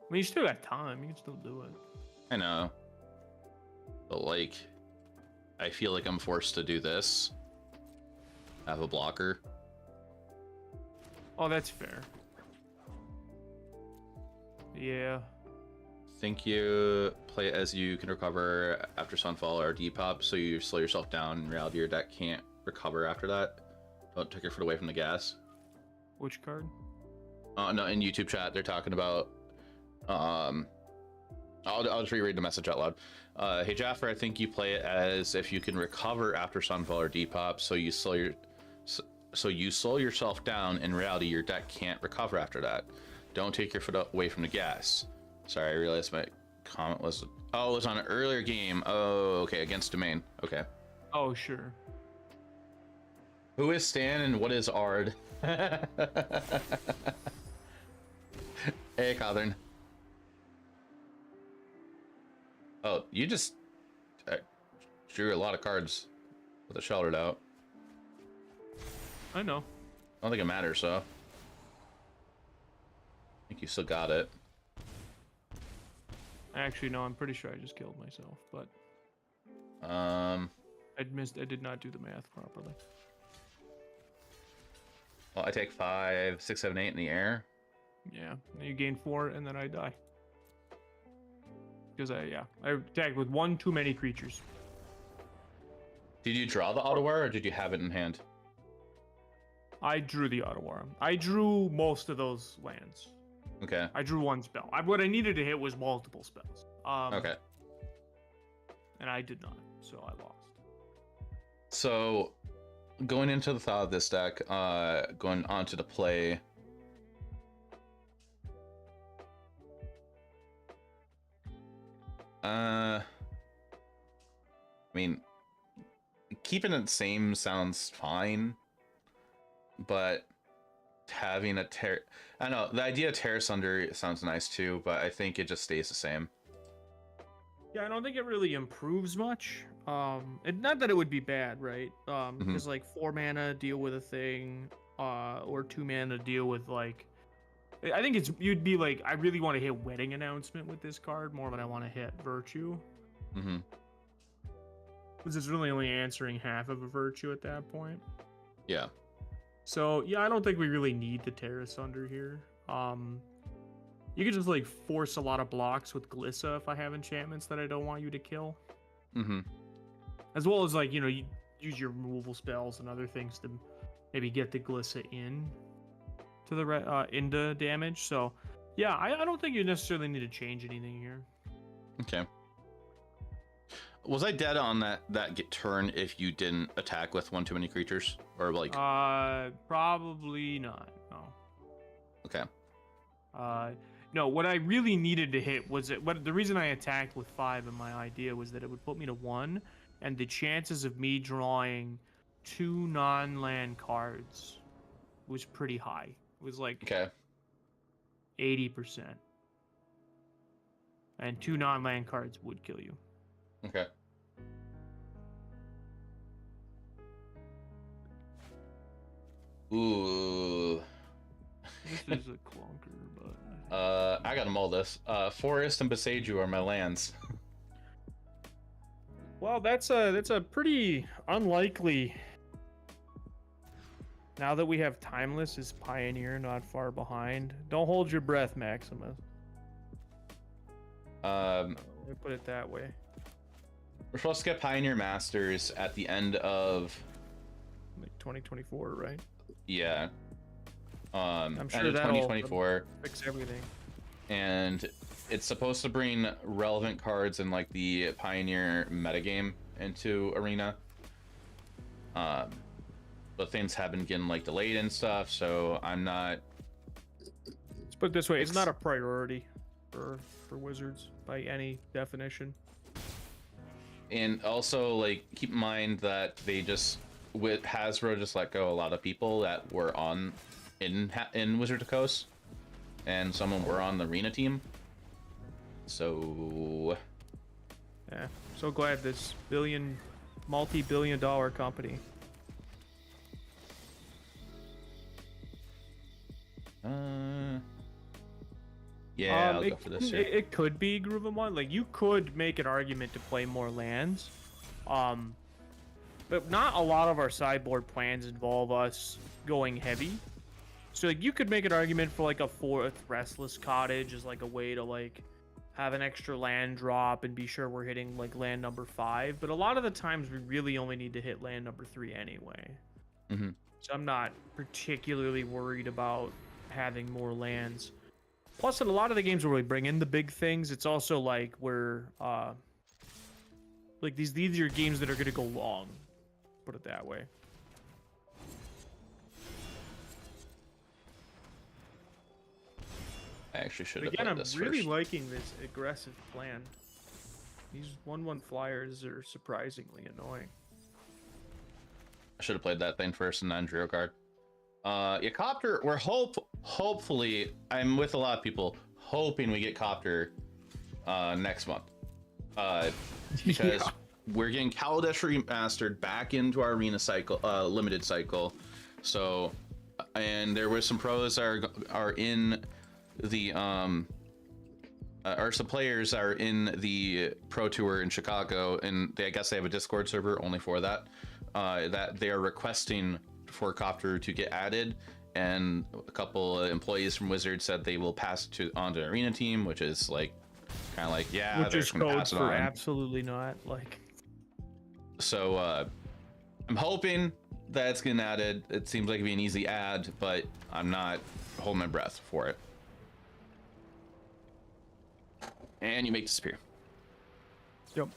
I mean, you still got time. You can still do it. I know. But like, I feel like I'm forced to do this. Have a blocker. Oh, that's fair. Yeah. Think you play it as you can recover after Sunfall or Depop, so you slow yourself down. In reality, your deck can't recover after that. Don't take your foot away from the gas. Which card? No, in YouTube chat, they're talking about. I'll just reread the message out loud. Hey Jaffer, I think you play it as if you can recover after Sunfall or Depop, so you slow yourself down. In reality, your deck can't recover after that. Don't take your foot away from the gas. Sorry, I realized my comment was. Oh, it was on an earlier game. Oh, okay, against Domain. Okay. Oh, sure. Who is Stan and what is Ard? Hey, Catherine. Oh, you just drew a lot of cards with a Sheltered out. I know. I don't think it matters, so. I think you still got it. Actually, no, I'm pretty sure I just killed myself, but I did not do the math properly. Well, I take 5, 6, 7, 8 in the air. Yeah, you gain 4, and then I die. Because I attacked with one too many creatures. Did you draw the Ottawa, or did you have it in hand? I drew the Ottawa. I drew most of those lands. Okay. I drew one spell. What I needed to hit was multiple spells. Okay. And I did not, so I lost. So, going into the thought of this deck, going on to the play. I mean, keeping it the same sounds fine, but having a I don't know, the idea of Terrace Under sounds nice too, but I think it just stays the same. Yeah, I don't think it really improves much. Not that it would be bad, right? Because like 4 mana deal with a thing, or 2 mana deal with like. I think you'd be like, I really want to hit Wedding Announcement with this card more than I want to hit Virtue. Mm-hmm. Because it's really only answering half of a Virtue at that point. Yeah. So yeah, I don't think we really need the Terrace under here. You could just like force a lot of blocks with Glissa if I have enchantments that I don't want you to kill. Mm-hmm. As well as like, you know, you use your removal spells and other things to maybe get the Glissa in to the into damage. So yeah, I don't think you necessarily need to change anything here. Okay. Was I dead on that get turn if you didn't attack with one too many creatures, or like? Probably not. No. Okay. No. What I really needed to hit was the reason I attacked with 5 in my idea was that it would put me to 1, and the chances of me drawing 2 non-land cards was pretty high. It was like Okay. 80%. And 2 non-land cards would kill you. Okay. Ooh. This is a clunker, but I gotta mull this. Forest and Beseju are my lands. well, that's a pretty unlikely. Now that we have Timeless as Pioneer not far behind, don't hold your breath, Maximus. Let me put it that way. We're supposed to get Pioneer Masters at the end of Like 2024, right? yeah. I'm sure end of that'll 2024, fix everything. and it's supposed to bring relevant cards in like the Pioneer metagame into Arena. But things have been getting like delayed and stuff, so I'm not. Let's put it this way: it's not a priority for Wizards by any definition. And also, like, keep in mind that they just with Hasbro just let go a lot of people that were in Wizard of the Coast, and some of them were on the Arena team. So Yeah, so glad this multi-billion-dollar company. yeah, I'll go for this here. It could be Groove of One. Like, you could make an argument to play more lands. But not a lot of our sideboard plans involve us going heavy. So like, you could make an argument for like a 4th Restless Cottage as like a way to like have an extra land drop and be sure we're hitting like land number 5. But a lot of the times we really only need to hit land number 3 anyway. Mm-hmm. So I'm not particularly worried about having more lands. Plus, in a lot of the games where we bring in the big things, it's also like we're like these are games that are going to go long. Put it that way. I actually should have Again, played I'm this really first. liking this aggressive plan. These 1/1 flyers are surprisingly annoying. I should have played that thing first and then drew a card. Yeah, Copter. We're hopefully. I'm with a lot of people hoping we get Copter next month. Because we're getting Kaladesh remastered back into our arena cycle, limited cycle. So, and there were some pros that are in the or some players are in the Pro Tour in Chicago, and I guess they have a Discord server only for that. That they are requesting for Copter to get added, and a couple of employees from Wizard said they will pass it on to the arena team, which is like kind of like, yeah, Which they're is just gonna code pass it for on. absolutely not. Like, So I'm hoping that it's getting added. It seems like it'd be an easy add, but I'm not holding my breath for it. And you make disappear. yep.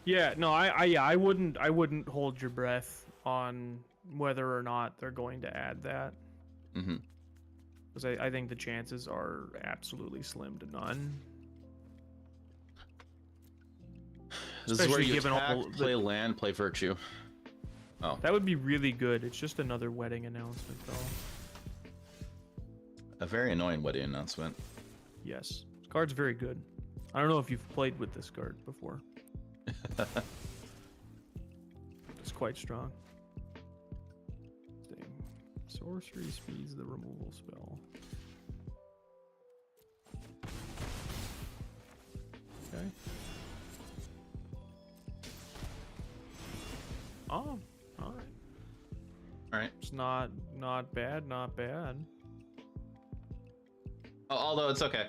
Yeah, no, I wouldn't hold your breath on whether or not they're going to add that. Mm-hmm. Because I think the chances are absolutely slim to none. This is where Especially you given attack, all the- play land, play virtue. Oh, That would be really good. It's just another wedding announcement, though. a very annoying wedding announcement. Yes. This card's very good. I don't know if you've played with this card before. It's quite strong. Sting. Sorcery speeds the removal spell. Okay. Oh, alright. All right. It's not bad, not bad. Although it's okay.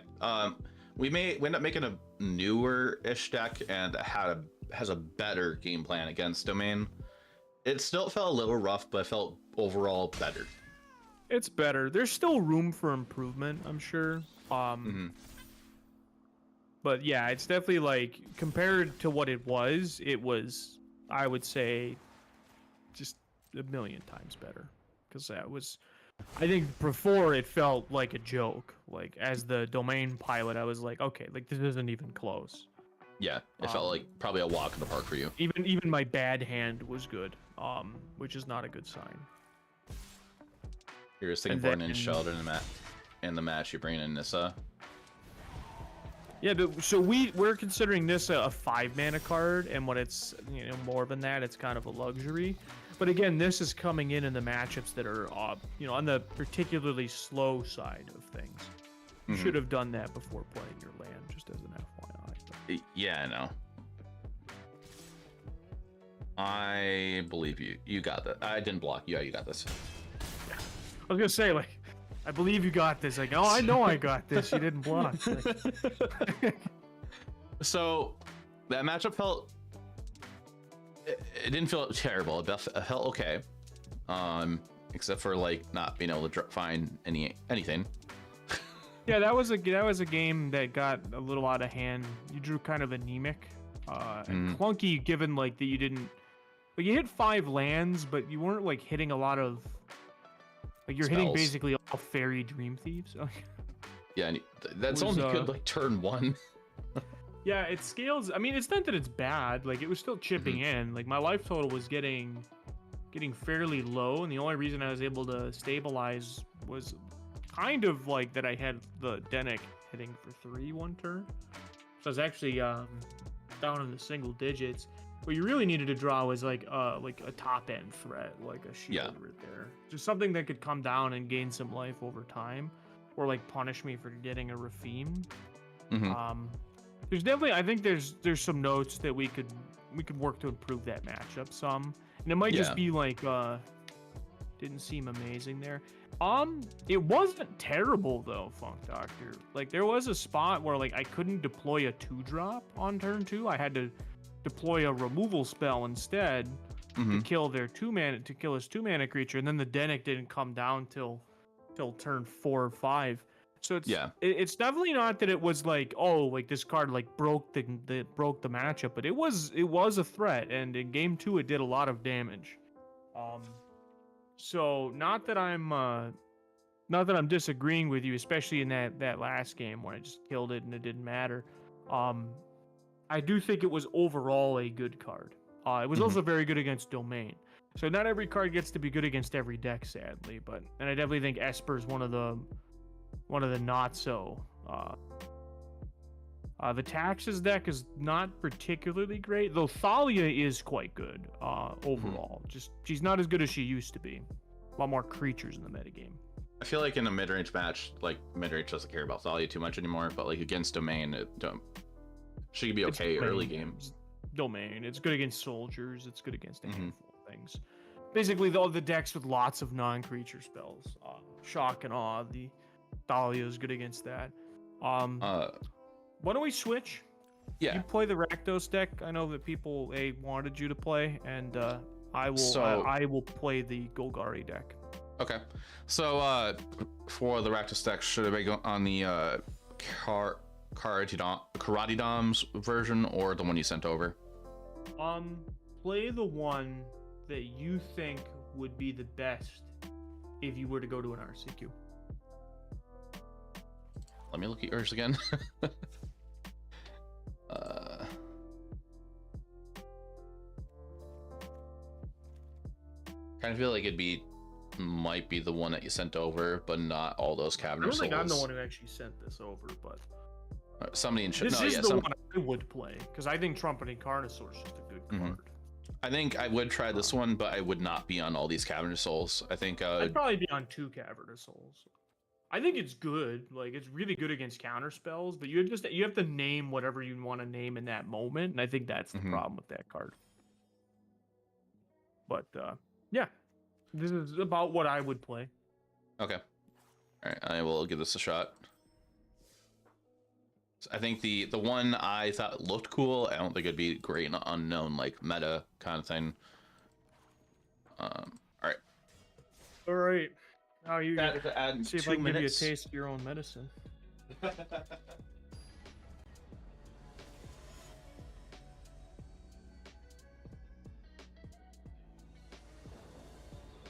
We end up making a newer-ish deck and has a better game plan against Domain. It still felt a little rough, but felt overall better. It's better. There's still room for improvement, I'm sure. But yeah, it's definitely like compared to what it was, I would say just a million times better. Because that was, I think before it felt like a joke. Like as the Domain pilot, I was like, okay, like this isn't even close. Yeah, it felt like probably a walk in the park for you. Even my bad hand was good, which is not a good sign. You're sitting in Sheldon in the match. You bring in Nissa. Yeah, so we're considering Nissa a 5-mana card, and when it's more than that, it's kind of a luxury. But again, this is coming in the matchups that are on the particularly slow side of things. You should have done that before playing your land, just as an FYI. Yeah, I know. I believe you. You got that. I didn't block you. Yeah, you got this. Yeah. I was gonna say, like, I believe you got this. Like, oh, I know I got this. You didn't block. So that matchup felt. It didn't feel terrible. It felt okay, except for like not being able to find anything. Yeah, that was a game that got a little out of hand. You drew kind of anemic, and clunky, given like that you didn't. Like you hit 5 lands, but you weren't like hitting a lot of. Like you're hitting basically all fairy dream thieves. Yeah, and that's only good like turn 1. Yeah, it scales. I mean, it's not that it's bad. Like it was still chipping in. Like my life total was getting fairly low, and the only reason I was able to stabilize was kind of like that I had the Denic hitting for 3 one turn. So I was actually down in the single digits. What you really needed to draw was like a top end threat, like a shield right there. Just something that could come down and gain some life over time, or like punish me for getting a Rafim. There's definitely, I think there's some notes that we could work to improve that matchup some, and it might just be like didn't seem amazing there. It wasn't terrible though, Funk Doctor. Like there was a spot where like I couldn't deploy a 2-drop on turn 2. I had to deploy a removal spell instead to kill their 2-mana to kill his 2-mana creature, and then the Denic didn't come down till turn 4 or 5. So it's definitely not that it was like, oh, like this card like broke the matchup, but it was a threat, and in game 2 it did a lot of damage. So not that I'm disagreeing with you, especially in that last game when I just killed it and it didn't matter. I do think it was overall a good card. It was also very good against Domain. So not every card gets to be good against every deck, sadly, and I definitely think Esper is one of the not so. The Taxes deck is not particularly great, though Thalia is quite good overall. Just she's not as good as she used to be. A lot more creatures in the metagame. I feel like in a mid-range match, like mid-range doesn't care about Thalia too much anymore, but like against Domain, she could be okay early game. Domain, it's good against soldiers. It's good against a handful of things. Basically, all the decks with lots of non-creature spells, Shock and Awe. The Thalia is good against that. Why don't we switch? Yeah. You play the Rakdos deck. I know that people wanted you to play, and I will play the Golgari deck. Okay. So for the Rakdos deck, should I go on the Karate Dom's version or the one you sent over? Play the one that you think would be the best if you were to go to an RCQ. Let me look at yours again. Kind of feel like might be the one that you sent over, but not all those Cavern of Souls. I don't think I'm the one who actually sent this over, but somebody in this is the one I would play, because I think Trumpeting Carnosaur is just a good card. I think I would try this one, but I would not be on all these Cavern of Souls. I think I'd probably be on 2 Cavern of Souls. I think it's good. Like it's really good against counter spells, but you have to name whatever you want to name in that moment, and I think that's the problem with that card. But yeah. This is about what I would play. Okay. All right, I will give this a shot. I think the one I thought looked cool, I don't think it'd be great in an unknown, like, meta kind of thing. All right. All right. Now you add see if I can give you a taste of your own medicine.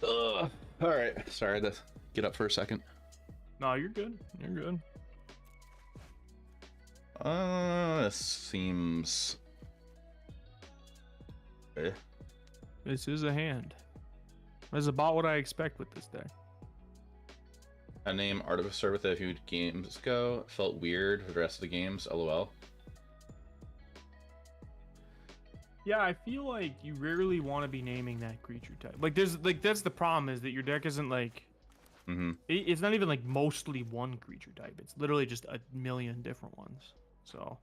Ugh. All right. Sorry to get up for a second. No, you're good. You're good. This seems. Eh. This is a hand. That's about what I expect with this deck. A name Artificer with a few games ago felt weird for the rest of the games. LOL. Yeah, I feel like you rarely want to be naming that creature type. Like, that's the problem, is that your deck isn't like. It's not even like mostly one creature type. It's literally just a million different ones. So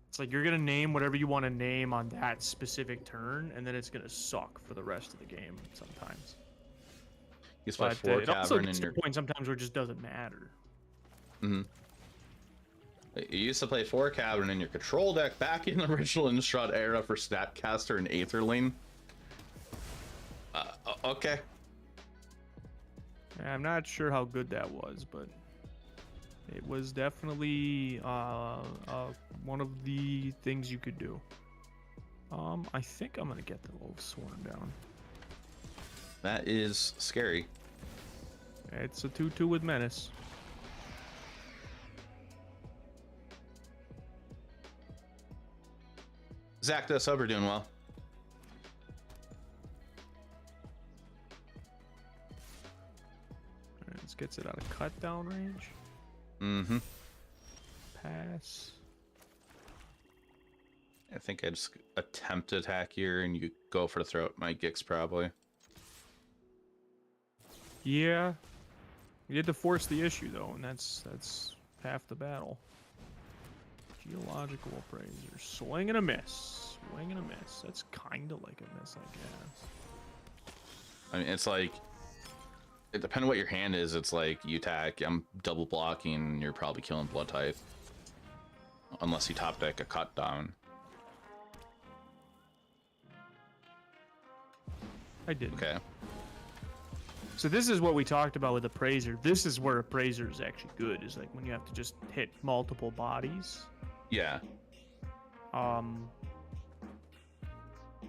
it's like you're gonna name whatever you want to name on that specific turn, and then it's gonna suck for the rest of the game sometimes. You play But 4 it also Cavern gets in to your. a point sometimes where it just doesn't matter. You used to play 4 Cavern in your control deck back in the original Innistrad era for Statcaster and Aetherlane. Okay. I'm not sure how good that was, but it was definitely one of the things you could do. I think I'm gonna get the Wolf Swarm down. That is scary. It's a 2/2 with Menace. Zach, this over doing well. Alright, this gets it out of cut down range. Pass. I think I just attempt to attack here and you go for the throat. My Gix probably. Yeah. You had to force the issue though, and that's half the battle. Geological Appraiser. Swing and a miss. Swing and a miss. That's kind of like a miss, I guess. I mean, it's like, it depends on what your hand is. It's like you attack, I'm double blocking, and you're probably killing Blood Type. Unless you top deck a cut down. I did. Okay. So this is what we talked about with Appraiser. This is where Appraiser is actually good, is like when you have to just hit multiple bodies. Yeah.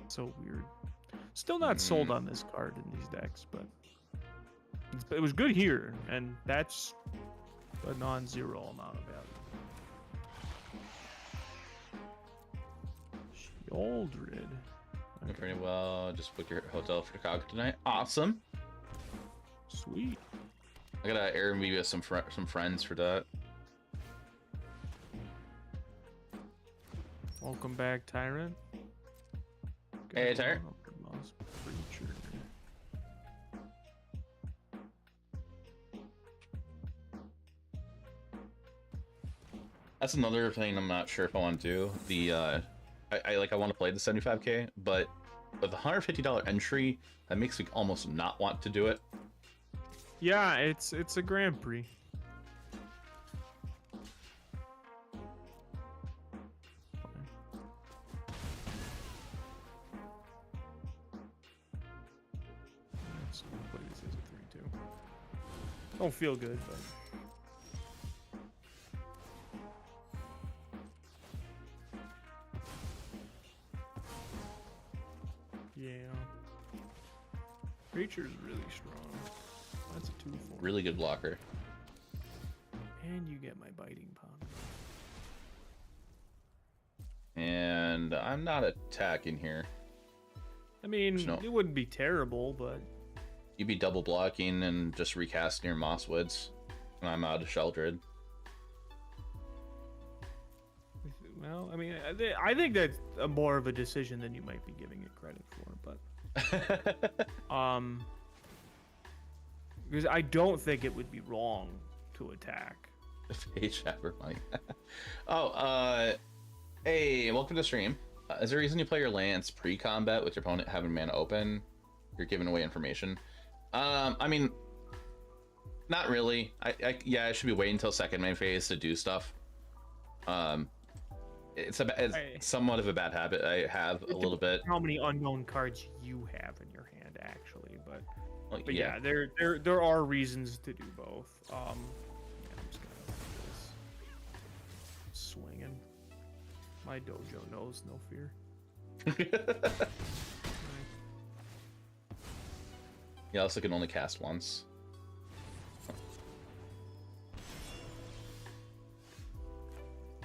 So weird. Still not sold on this card in these decks, but it was good here, and that's a non-zero amount of value. Sheoldred. Doing pretty well. Just book your hotel for Chicago tonight. Awesome. Sweet. I gotta Airbnb with some friends for that. Welcome back, Tyrant. Hey, Tyrant. Moss Preacher. That's another thing I'm not sure if I want to do. The I want to play the 75k, but with a $150 entry, that makes me almost not want to do it. Yeah, it's a Grand Prix. Let's play this as a 3-2. Don't feel good, but yeah. Creature's really strong. That's a 2/4. Really good blocker. And you get my biting pond. And I'm not attacking here. I mean, No. it wouldn't be terrible, but You'd be double blocking and just recasting your Mosswoods. And I'm out of Sheldred. well, I mean, I think that's more of a decision than you might be giving it credit for, but because I don't think it would be wrong to attack. Hey, Jaffer money. Oh, hey, welcome to stream. Is there a reason you play your Lance pre-combat with your opponent having mana open? You're giving away information. I mean, not really. I should be waiting until second main phase to do stuff. It's somewhat of a bad habit I have a little bit. How many unknown cards you have in your hand, actually, but Yeah. there are reasons to do both. Yeah, I'm just gonna do this. Swinging. My dojo knows no fear. Yeah, also can only cast once.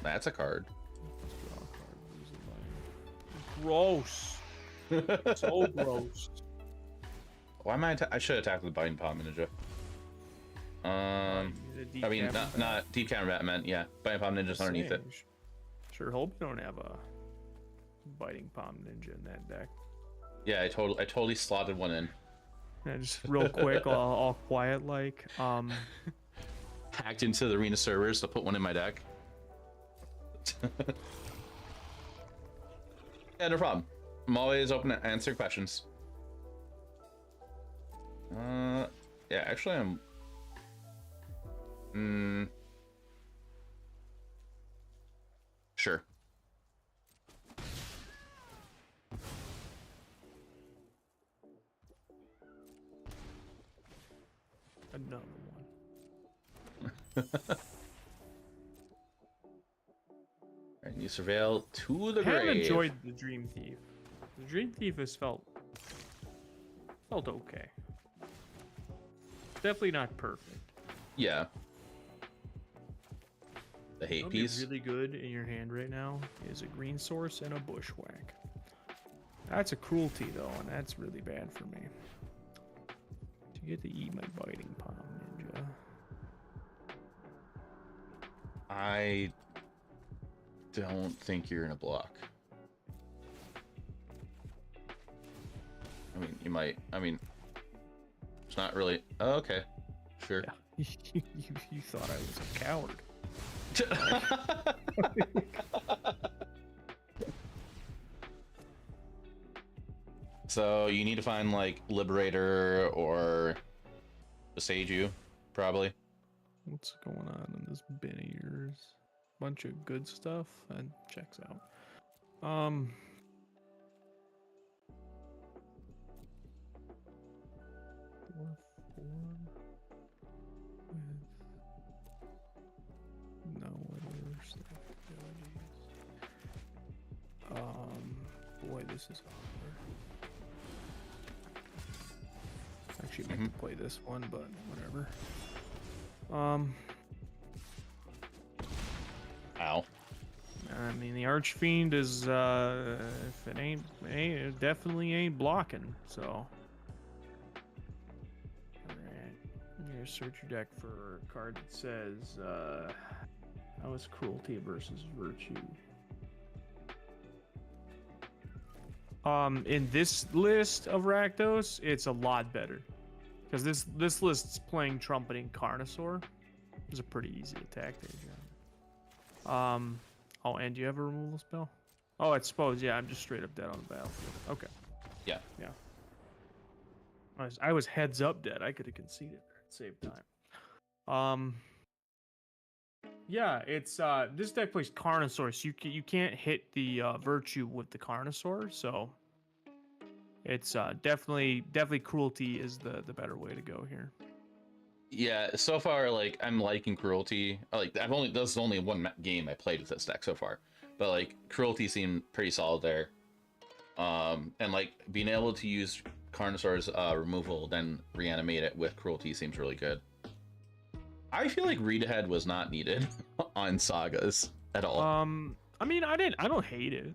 That's a card. Draw a card, lose a line. Gross. So gross. Why am I? I should attack with Binding Palm Ninja. I mean, not deep combat meant. Yeah, Binding Palm Ninja's underneath it. Sure hope you don't have a Biting Palm Ninja in that deck. Yeah, I totally slotted one in. Yeah, just real quick, all quiet like. Hacked into the arena servers to put one in my deck. Yeah, no problem. I'm always open to answer questions. Yeah, actually, I'm. Sure. Another one. And you surveil to the I haven't grave. enjoyed the Dream Thief. The Dream Thief has felt okay. Definitely not perfect. Yeah. The hate What would be piece. really good in your hand right now is a green source and a bushwhack. That's a cruelty though, and that's really bad for me. To get to eat my Biting Palm Ninja. I don't think you're in a block. I mean, you might. I mean, it's not really. Oh, okay, sure. Yeah. you thought I was a coward. So you need to find like Liberator or Beseiju, probably. What's going on in this bin of yours? Bunch of good stuff and checks out. 4/4 with no other stuff abilities. Boy, this is hard. Actually, meant to play this one, but whatever. Ow. I mean, the Archfiend is, if it it definitely ain't blocking, so. Alright. I'm gonna search your deck for a card that says, how is Cruelty versus Virtue? In this list of Rakdos, it's a lot better. Because this list's playing Trumpeting Carnosaur. It's a pretty easy attack there, John. Oh, and do you have a removal spell? Oh, I suppose, yeah, I'm just straight up dead on the battlefield. Okay. Yeah. Yeah. I was heads up dead. I could have conceded there at the same time. Yeah, it's this deck plays Carnosaur, so you can't hit the Virtue with the Carnosaur, so it's definitely Cruelty is the better way to go here. Yeah, so far, like, I'm liking Cruelty. Like, this is only one game I played with this deck so far, but like, Cruelty seemed pretty solid there. And like, being able to use Carnosaur's removal, then reanimate it with Cruelty seems really good. I feel like read ahead was not needed on sagas at all. I mean, I don't hate it.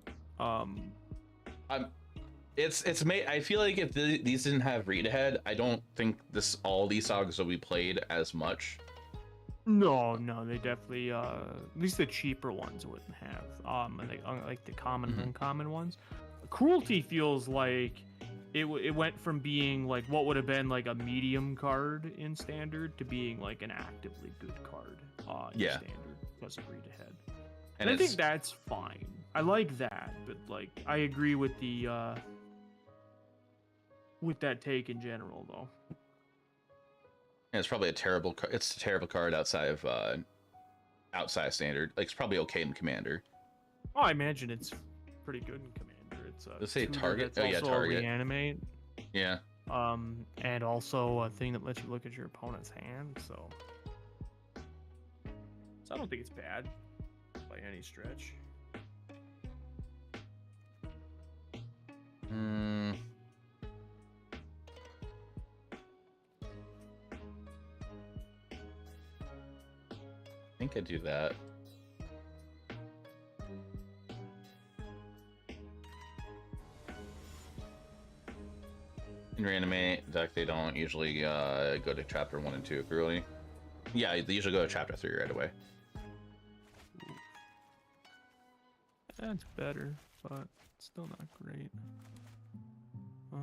It's made. I feel like if these didn't have read ahead, I don't think all these sagas will be played as much. No, they definitely at least the cheaper ones wouldn't have. And like the common and uncommon ones. Cruelty feels like it went from being like what would have been like a medium card in standard to being like an actively good card in standard because of read ahead. And I think that's fine. I like that, but like I agree with the with that take in general though. It's probably a terrible. It's a terrible card outside of outside standard. Like it's probably okay in Commander. Oh, I imagine it's pretty good in Commander. It's a Let's say tutor target. that's Oh yeah, also a target. reanimate. Yeah. And also a thing that lets you look at your opponent's hand. So I don't think it's bad by any stretch. Hmm. I think I'd do that. In reanimate deck, they don't usually go to chapter 1 and 2 early. Yeah, they usually go to chapter 3 right away. That's better, but still not great. Okay.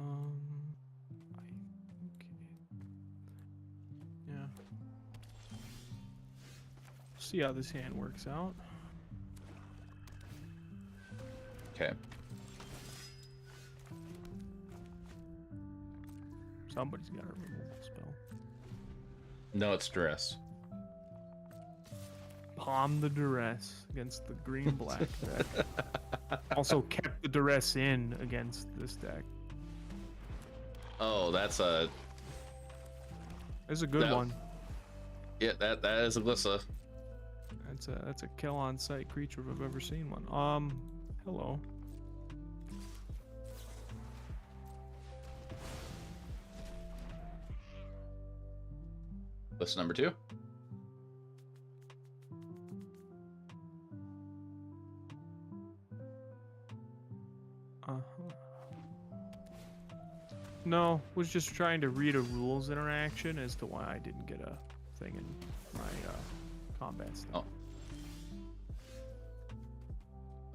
Yeah. See how this hand works out. Okay. Somebody's got a removal spell. No, it's duress. Palm the duress against the green-black deck. Also kept the duress in against this deck. Oh, that's a. It's a good one. Yeah, that is a Glissa. That's a kill on sight creature if I've ever seen one. Hello. Glissa number 2. No, was just trying to read a rules interaction as to why I didn't get a thing in my combat stuff.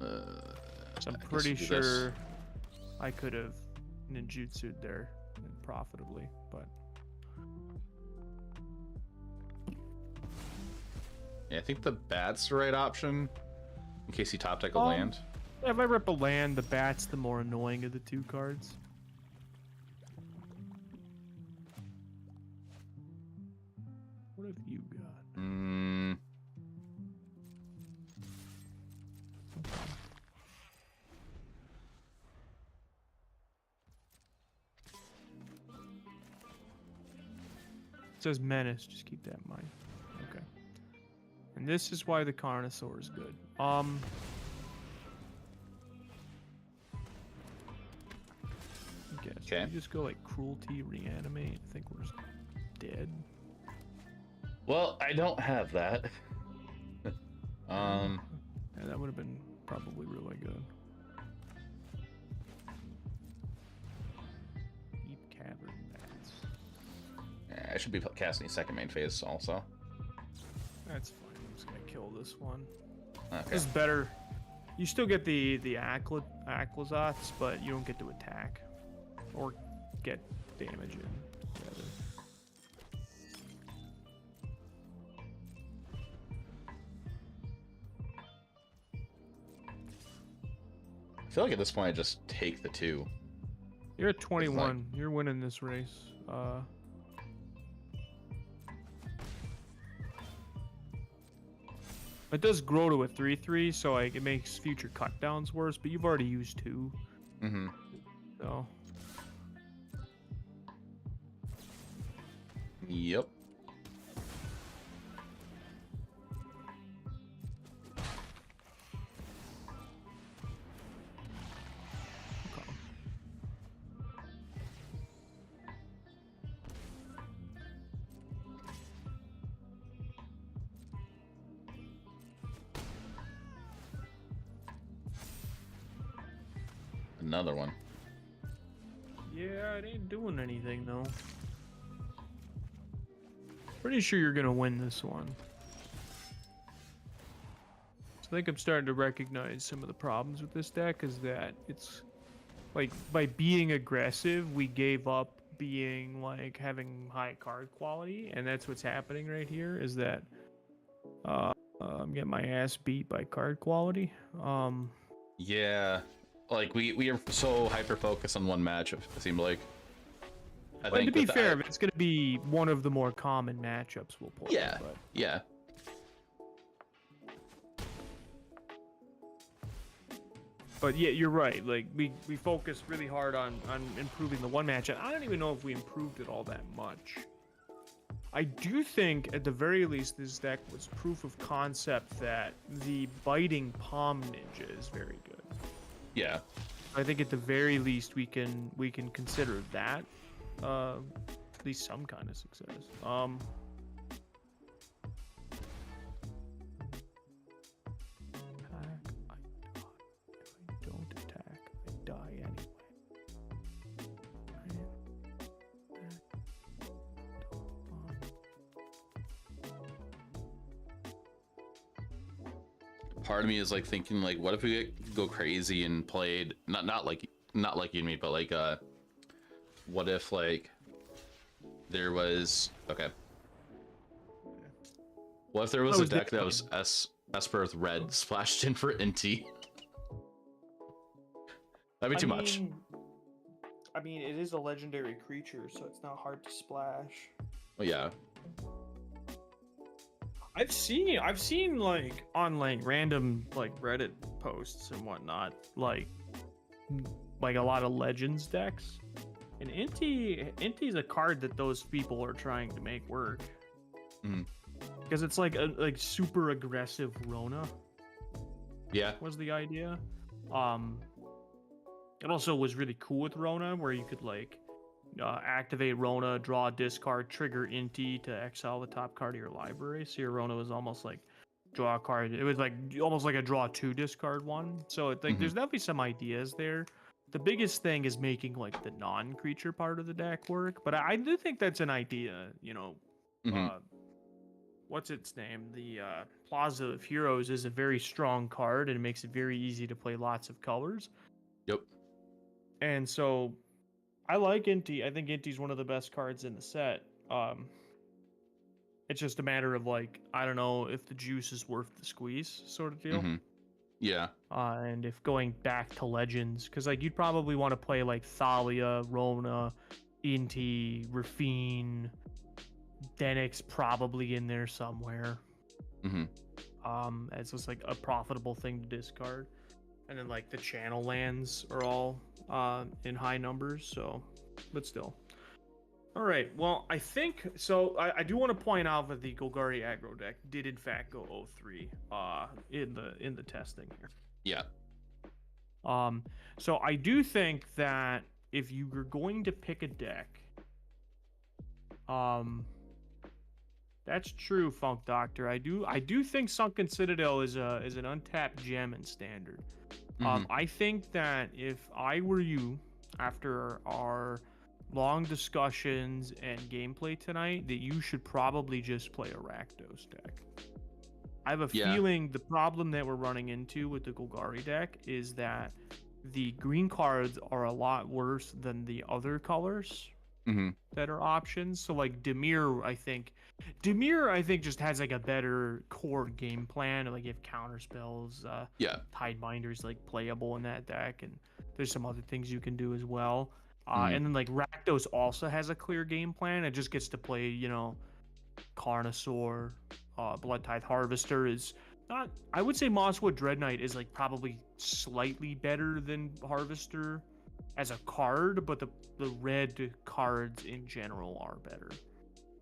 Oh. So I'm I guess pretty we'll do sure this. I could have ninjutsu'd there profitably, but Yeah, I think the bat's the right option in case you top deck a land. if I rip a land, the bat's the more annoying of the two cards. What have you got? Mm, It says menace, just keep that in mind. Okay. And this is why the Carnosaur is good. Okay, so Okay. you just go like cruelty, reanimate. I think we're just dead. well, I don't have that. Yeah, that would have been probably really good. Deep cavern bats. I should be casting second main phase also. That's fine. I'm just gonna kill this one. Okay. This is better. You still get the Aquazoths, but you don't get to attack or get damage in. Rather. I feel like at this point I just take the 2. You're at 21. You're winning this race. It does grow to a 3/3, so like it makes future cut downs worse. But you've already used 2, Mm-hmm. so Yep. okay. Another one. Yeah, it ain't doing anything though. Pretty sure you're gonna win this one. So I think I'm starting to recognize some of the problems with this deck is that it's like by being aggressive, we gave up being like having high card quality, and that's what's happening right here is that I'm getting my ass beat by card quality. Yeah. Like we are so hyper focused on one match, it seemed like. I Well, think to be with fair, it's going to be one of the more common matchups we'll play. yeah, But... yeah. But yeah, you're right. Like we focused really hard on improving the one match, and I don't even know if we improved it all that much. I do think at the very least this deck was proof of concept that the biting palm ninja is very good. Yeah. I think at the very least we can consider that at least some kind of success. Don't attack, I die anyway. Part of me is like thinking like, what if we go crazy and played not like you and me, but like what if like there was what if there was a deck that was Esper with red splashed in for NT? That'd be too much. I mean, it is a legendary creature, so it's not hard to splash. Well, yeah. I've seen like on like random like Reddit posts and whatnot, like a lot of Legends decks, and Inti's a card that those people are trying to make work. Because it's like a super aggressive Rona. Yeah. Was the idea. It also was really cool with Rona, where you could like activate Rona, draw a discard, trigger Inti to exile the top card of your library. So your Rona was almost like draw a card. It was like almost like a draw 2 discard one. So it's like there's definitely some ideas there. The biggest thing is making like the non-creature part of the deck work. But I do think that's an idea, you know. What's its name? The Plaza of Heroes is a very strong card and it makes it very easy to play lots of colors. Yep. And so I like Inti. I think Inti's one of the best cards in the set. It's just a matter of like, I don't know if the juice is worth the squeeze sort of deal. Yeah. And if going back to Legends, because like you'd probably want to play like Thalia, Rona, Inti, Rafine, Denix probably in there somewhere. As just like a profitable thing to discard. And then like the channel lands are all in high numbers, so but still. All right, well, I think so. I do want to point out that the Golgari aggro deck did in fact go 0-3 in the testing here. Yeah. So I do think that if you were going to pick a deck, that's true, Funk Doctor. I do think Sunken Citadel is an untapped gem in Standard. I think that if I were you, after our long discussions and gameplay tonight, that you should probably just play a Rakdos deck. I have a feeling the problem that we're running into with the Golgari deck is that the green cards are a lot worse than the other colors that are options. So like Dimir, I think just has like a better core game plan. Like you have counter spells, Tidebinder's like playable in that deck, and there's some other things you can do as well. And then like Rakdos also has a clear game plan. It just gets to play, you know, Carnosaur, Blood Tithe Harvester is not. I would say Mosswood Dread Knight is like probably slightly better than Harvester as a card, but the red cards in general are better.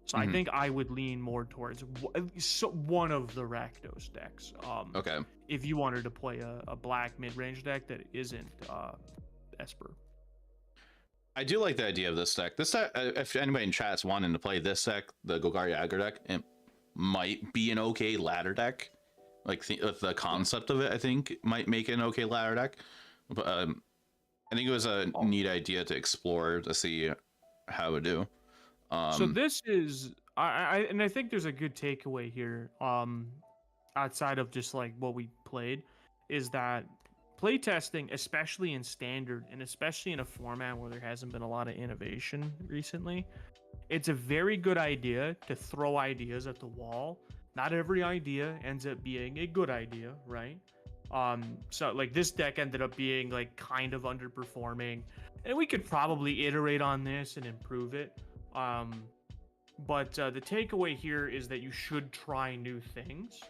So I think I would lean more towards one of the Rakdos decks. If you wanted to play a black mid-range deck that isn't Esper. I do like the idea of this deck. This deck, if anybody in chat's wanting to play this deck, the Golgari aggro deck, it might be an okay ladder deck. Like the concept of it, I think might make it an okay ladder deck. But I think it was a neat idea to explore to see how it would do. So this is, I think there's a good takeaway here. Outside of just like what we played, is that playtesting, especially in Standard and especially in a format where there hasn't been a lot of innovation recently, it's a very good idea to throw ideas at the wall. Not every idea ends up being a good idea, right? So like this deck ended up being like kind of underperforming, and we could probably iterate on this and improve it. But the takeaway here is that you should try new things,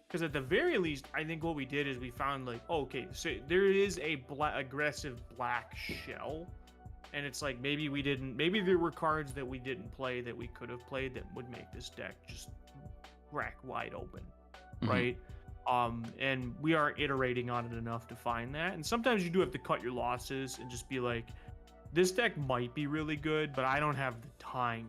because at the very least, I think what we did is we found like, okay, so there is a aggressive black shell, and it's like maybe there were cards that we didn't play that we could have played that would make this deck just crack wide open, right? And we are iterating on it enough to find that. And sometimes you do have to cut your losses and just be like, this deck might be really good, but I don't have the time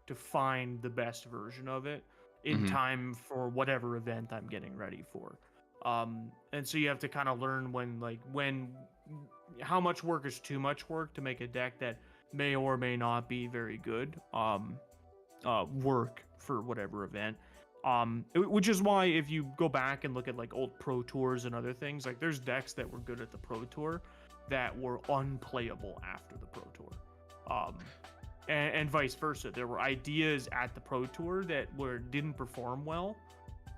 to find the best version of it in time for whatever event I'm getting ready for. And so you have to kind of learn when how much work is too much work to make a deck that may or may not be very good work for whatever event. Which is why if you go back and look at like old Pro Tours and other things, like there's decks that were good at the Pro Tour that were unplayable after the Pro Tour. And vice versa. There were ideas at the Pro Tour that didn't perform well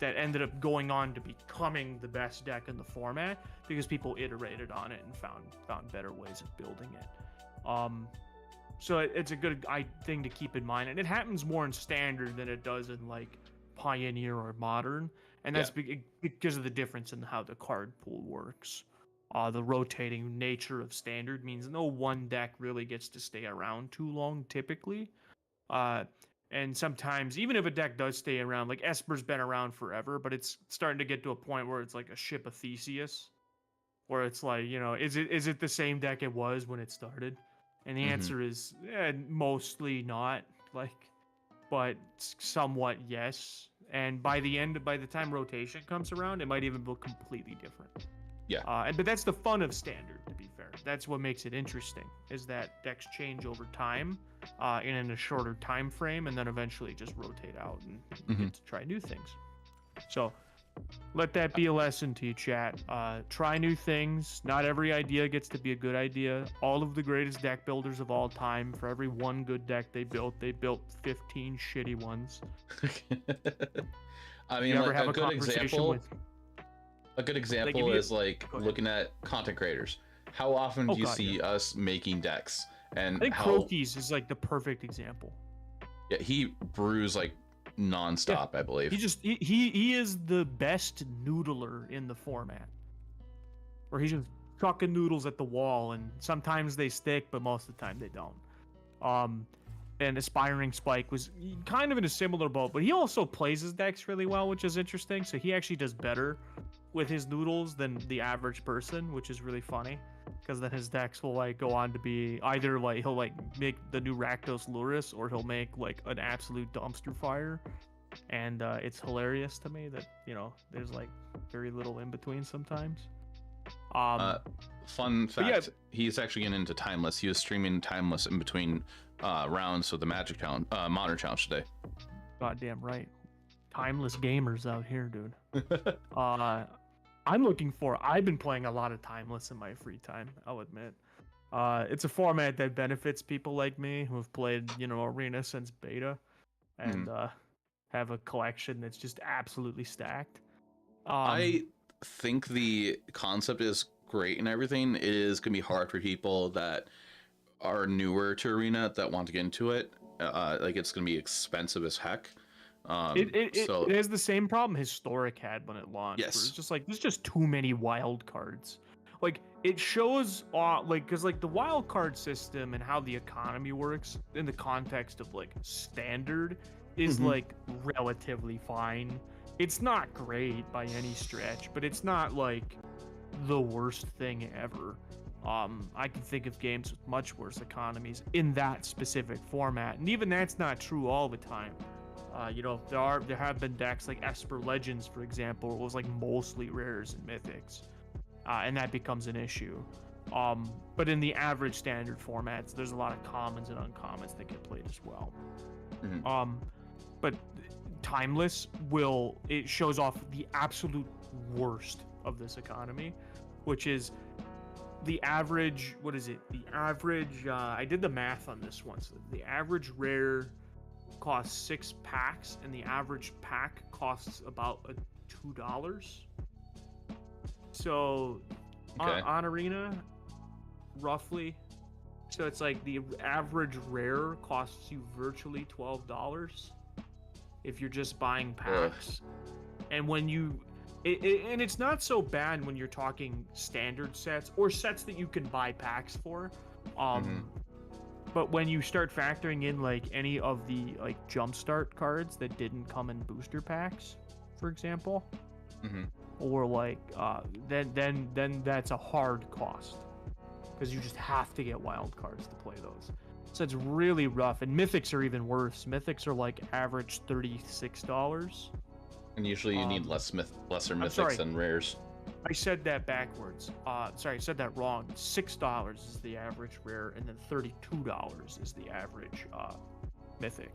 that ended up going on to becoming the best deck in the format because people iterated on it and found better ways of building it. So it's a good thing to keep in mind, and it happens more in Standard than it does in like Pioneer or Modern, and that's because of the difference in how the card pool works. The rotating nature of Standard means no one deck really gets to stay around too long typically. And sometimes, even if a deck does stay around, like Esper's been around forever, but it's starting to get to a point where it's like a ship of Theseus, where it's like, you know, is it the same deck it was when it started? And the answer is mostly not, like, but somewhat yes. And by the time rotation comes around, it might even look completely different. Yeah. But that's the fun of Standard, to be fair. That's what makes it interesting, is that decks change over time in a shorter time frame, and then eventually just rotate out and you get to try new things. So let that be a lesson to you, chat. Try new things. Not every idea gets to be a good idea. All of the greatest deck builders of all time, for every one good deck they built 15 shitty ones. I mean, like, a good example is like looking at content creators. How often do you see us making decks? And I think Crokies is like the perfect example. Yeah, he brews like nonstop, I believe. He is the best noodler in the format, where he's just chucking noodles at the wall, and sometimes they stick, but most of the time they don't. And Aspiring Spike was kind of in a similar boat, but he also plays his decks really well, which is interesting. So he actually does better with his noodles than the average person, which is really funny, because then his decks will like go on to be either like he'll like make the new Rakdos Luris, or he'll make like an absolute dumpster fire. And it's hilarious to me that, you know, there's like very little in between sometimes. Fun fact, he's actually getting into Timeless. He was streaming Timeless in between rounds of the Magic Challenge, Modern Challenge today. Goddamn right. Timeless gamers out here, dude. I've been playing a lot of Timeless in my free time, I'll admit. It's a format that benefits people like me who have played, you know, Arena since beta, and have a collection that's just absolutely stacked. I think the concept is great and everything. It is going to be hard for people that are newer to Arena that want to get into it. Like, it's going to be expensive as heck. It has the same problem Historic had when it launched. Yes. Where it's just like, there's just too many wild cards. Like, it shows like, because like the wild card system and how the economy works in the context of like Standard is like relatively fine. It's not great by any stretch, but it's not like the worst thing ever. I can think of games with much worse economies in that specific format, and even that's not true all the time. You know, there have been decks like Esper Legends, for example, where it was like mostly rares and mythics, and that becomes an issue. But in the average Standard formats, there's a lot of commons and uncommons that get played as well. But Timeless it shows off the absolute worst of this economy, which is the average. What is it? The average. I did the math on this one. So the average rare costs 6 packs, and the average pack costs about $2. So Okay. on Arena, roughly. So it's like the average rare costs you virtually $12 if you're just buying packs. And when you, and it's not so bad when you're talking standard sets or sets that you can buy packs for. But when you start factoring in like any of the like jumpstart cards that didn't come in booster packs, for example, or like then that's a hard cost because you just have to get wild cards to play those. So it's really rough, and mythics are even worse. Mythics are like average $36. And usually you need lesser mythics than rares. I said that backwards. Sorry, I said that wrong. $6 is the average rare, and then $32 is the average mythic.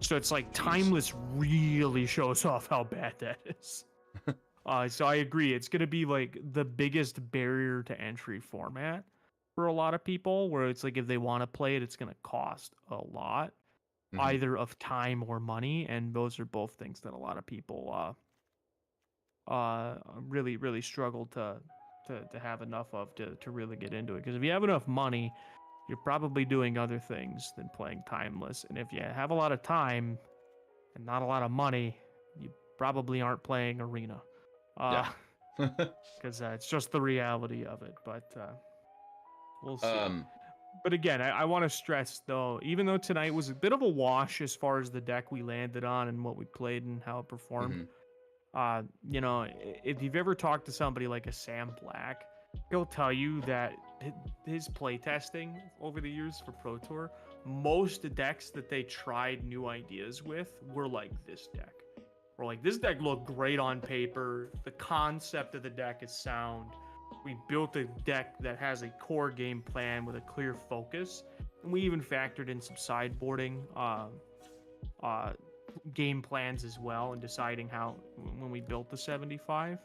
So it's like Timeless really shows off how bad that is. So I agree. It's going to be like the biggest barrier to entry format for a lot of people, where it's like if they want to play it, it's going to cost a lot, either of time or money. And those are both things that a lot of people really struggle to have enough of to really get into it. Because if you have enough money, you're probably doing other things than playing Timeless. And if you have a lot of time and not a lot of money, you probably aren't playing Arena. Because it's just the reality of it. But we'll see. But again, I want to stress, though, even though tonight was a bit of a wash as far as the deck we landed on and what we played and how it performed, you know, if you've ever talked to somebody like a Sam Black, he'll tell you that his playtesting over the years for Pro Tour, most decks that they tried new ideas with were like this deck. Or like, this deck looked great on paper. The concept of the deck is sound. We built a deck that has a core game plan with a clear focus. And we even factored in some sideboarding game plans as well, and deciding how when we built the 75.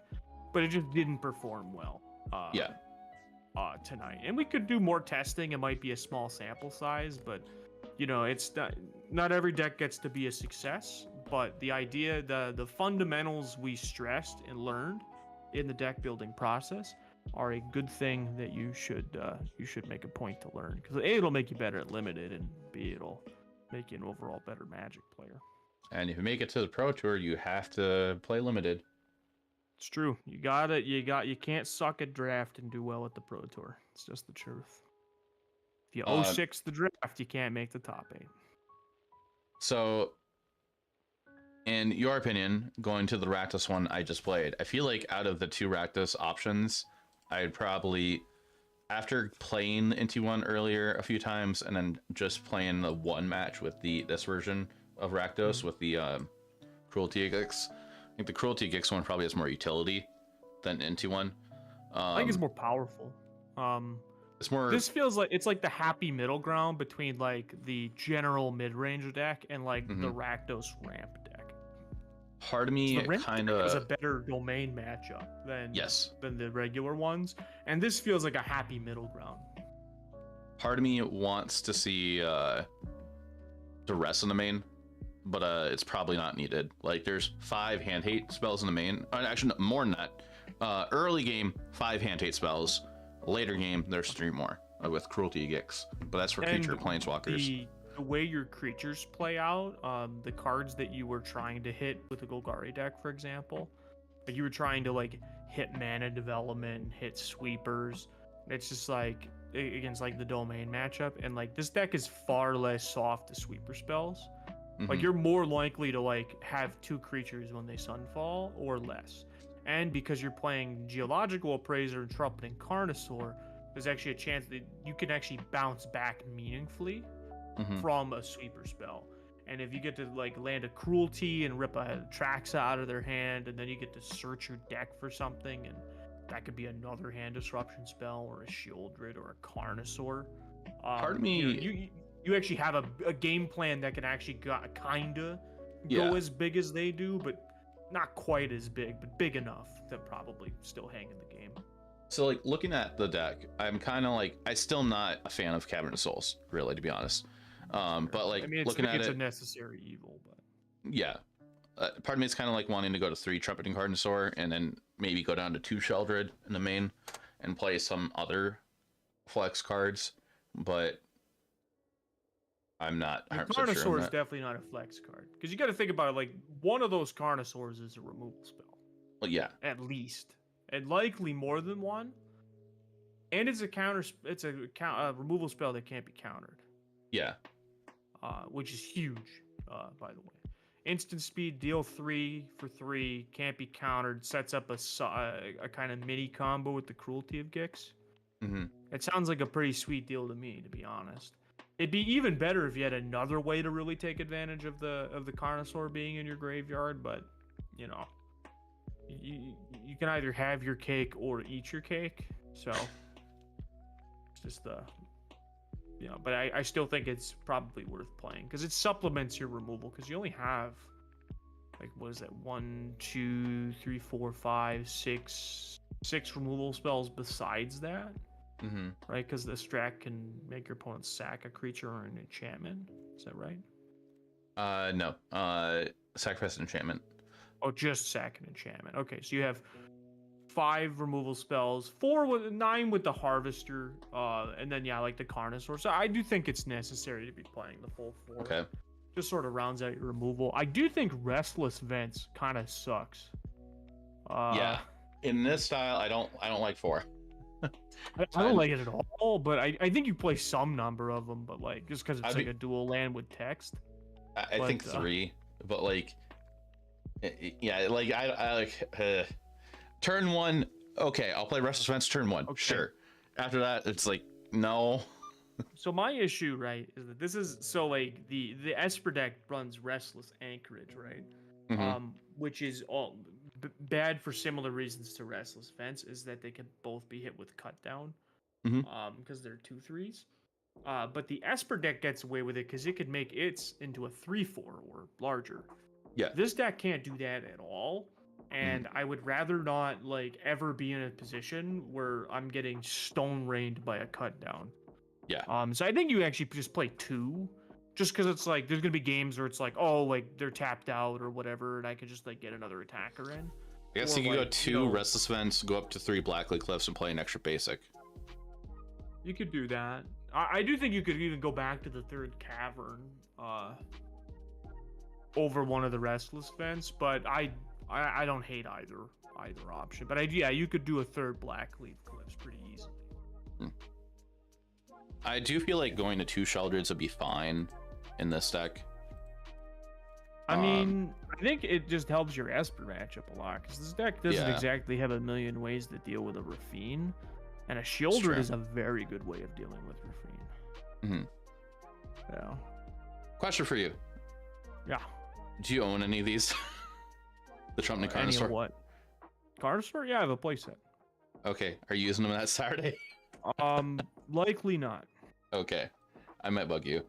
But it just didn't perform well tonight. And we could do more testing. It might be a small sample size, but you know, it's not every deck gets to be a success. But the idea, the fundamentals we stressed and learned in the deck building process are a good thing that you should make a point to learn, because A, it'll make you better at limited, and B, it'll make you an overall better Magic player. And if you make it to the Pro Tour, you have to play limited. It's true. You can't suck at draft and do well at the Pro Tour. It's just the truth. If you 06 the draft, you can't make the top 8. So, in your opinion, going to the Rakdos one I just played, I feel like out of the two Rakdos options, I'd probably, after playing into one earlier a few times and then just playing the one match with this version of Rakdos with the Cruelty Gix, I think the Cruelty Gix one probably has more utility than into one. I think it's more powerful. It's more. This feels like it's like the happy middle ground between like the general mid-range deck and like the Rakdos ramp deck. Part of me kind of is a better domain matchup than the regular ones, and this feels like a happy middle ground. Part of me wants to see duress in the main, but it's probably not needed. Like, there's 5 hand hate spells in the main. Actually, no, more than that. Early game, 5 hand hate spells. Later game, there's 3 more with Cruelty Gix, but that's for creature planeswalkers. The way your creatures play out, the cards that you were trying to hit with the Golgari deck, for example, like you were trying to like hit mana development, hit sweepers. It's just like against like the domain matchup, and like this deck is far less soft to sweeper spells. Like you're more likely to like have 2 creatures when they sunfall or less. And because you're playing Geological Appraiser and Trumpeting Carnosaur, there's actually a chance that you can actually bounce back meaningfully from a sweeper spell. And if you get to like land a Cruelty and rip a Traxa out of their hand, and then you get to search your deck for something, and that could be another hand disruption spell or a Shieldred or a Carnosaur. Part of me, you actually have a game plan that can actually kinda go as big as they do, but not quite as big, but big enough to probably still hang in the game. So like looking at the deck, I'm kind of like, I'm still not a fan of Cabinet of Souls, really, to be honest. But like, I mean, looking at it's it, a necessary evil, but yeah, part of me is kind of like wanting to go to 3 Trumpeting Carnosaur and then maybe go down to 2 Sheldred in the main and play some other flex cards, but I'm not The 100% Carnosaur sure on is that. definitely not a flex card because you got to think about it. Like one of those Carnosaurs is a removal spell, Well, yeah, at least, and likely more than one. And it's a removal spell that can't be countered, yeah, which is huge, by the way. Instant speed, deal 3 for 3, can't be countered, sets up a kind of mini combo with the Cruelty of Gix. hmm It sounds like a pretty sweet deal to me, to be honest. It'd be even better if you had another way to really take advantage of the Carnosaur being in your graveyard, but you know, you can either have your cake or eat your cake. So it's just but I still think it's probably worth playing because it supplements your removal because you only have like what is that 1, 2, 3, 4, 5, 6 removal spells besides that. hmm Right, because the Strat can make your opponent sack a creature or an enchantment. Is that right? No. Sacrifice enchantment. Oh, just sack an enchantment. Okay, so you have 5 removal spells, 9 with the Harvester, and then like the Carnosaur. So I do think it's necessary to be playing the full 4. Okay. Just sort of rounds out your removal. I do think Restless Vents kind of sucks. Yeah. In this style, I don't like 4. I don't like it at all, but I think you play some number of them, but like just because it's like a dual land with text. I think 3, but like, yeah, like I like turn 1. Okay, I'll play Restless Vents turn 1. Okay. Sure. After that, it's like no. So my issue, right, is that this is so like the Esper deck runs Restless Anchorage, right? Mhm. Which is all bad for similar reasons to Restless Vents, is that they can both be hit with cut down, Mhm. because they're 2/3s. But the Esper deck gets away with it because it could make its into a 3/4 or larger. Yeah. This deck can't do that at all, and I would rather not like ever be in a position where I'm getting stone rained by a cut down. Yeah. So I think you actually just play 2, just because it's like there's gonna be games where it's like, oh, like they're tapped out or whatever, and I could just like get another attacker in. I guess Or, you can go like, 2 Restless Vents, go up to 3 Blackly Cliffs, and play an extra basic. You could do that. I do think you could even go back to the 3rd Cavern over one of the Restless Vents, but I don't hate either option. But you could do a 3rd Blackleaf Cliffs pretty easily. I do feel like going to 2 Sheldreds would be fine in this deck. I mean, I think it just helps your Esper matchup a lot because this deck doesn't exactly have a million ways to deal with a Rafine, and a Sheoldred is a very good way of dealing with Rafine. Mm-hmm. Yeah. Question for you: Yeah. do you own any of these? The Trumpney Any Carnosaur? of what? Carnosaur? Yeah, I have a playset. Okay, are you using them that Saturday? Likely not. Okay, I might bug you.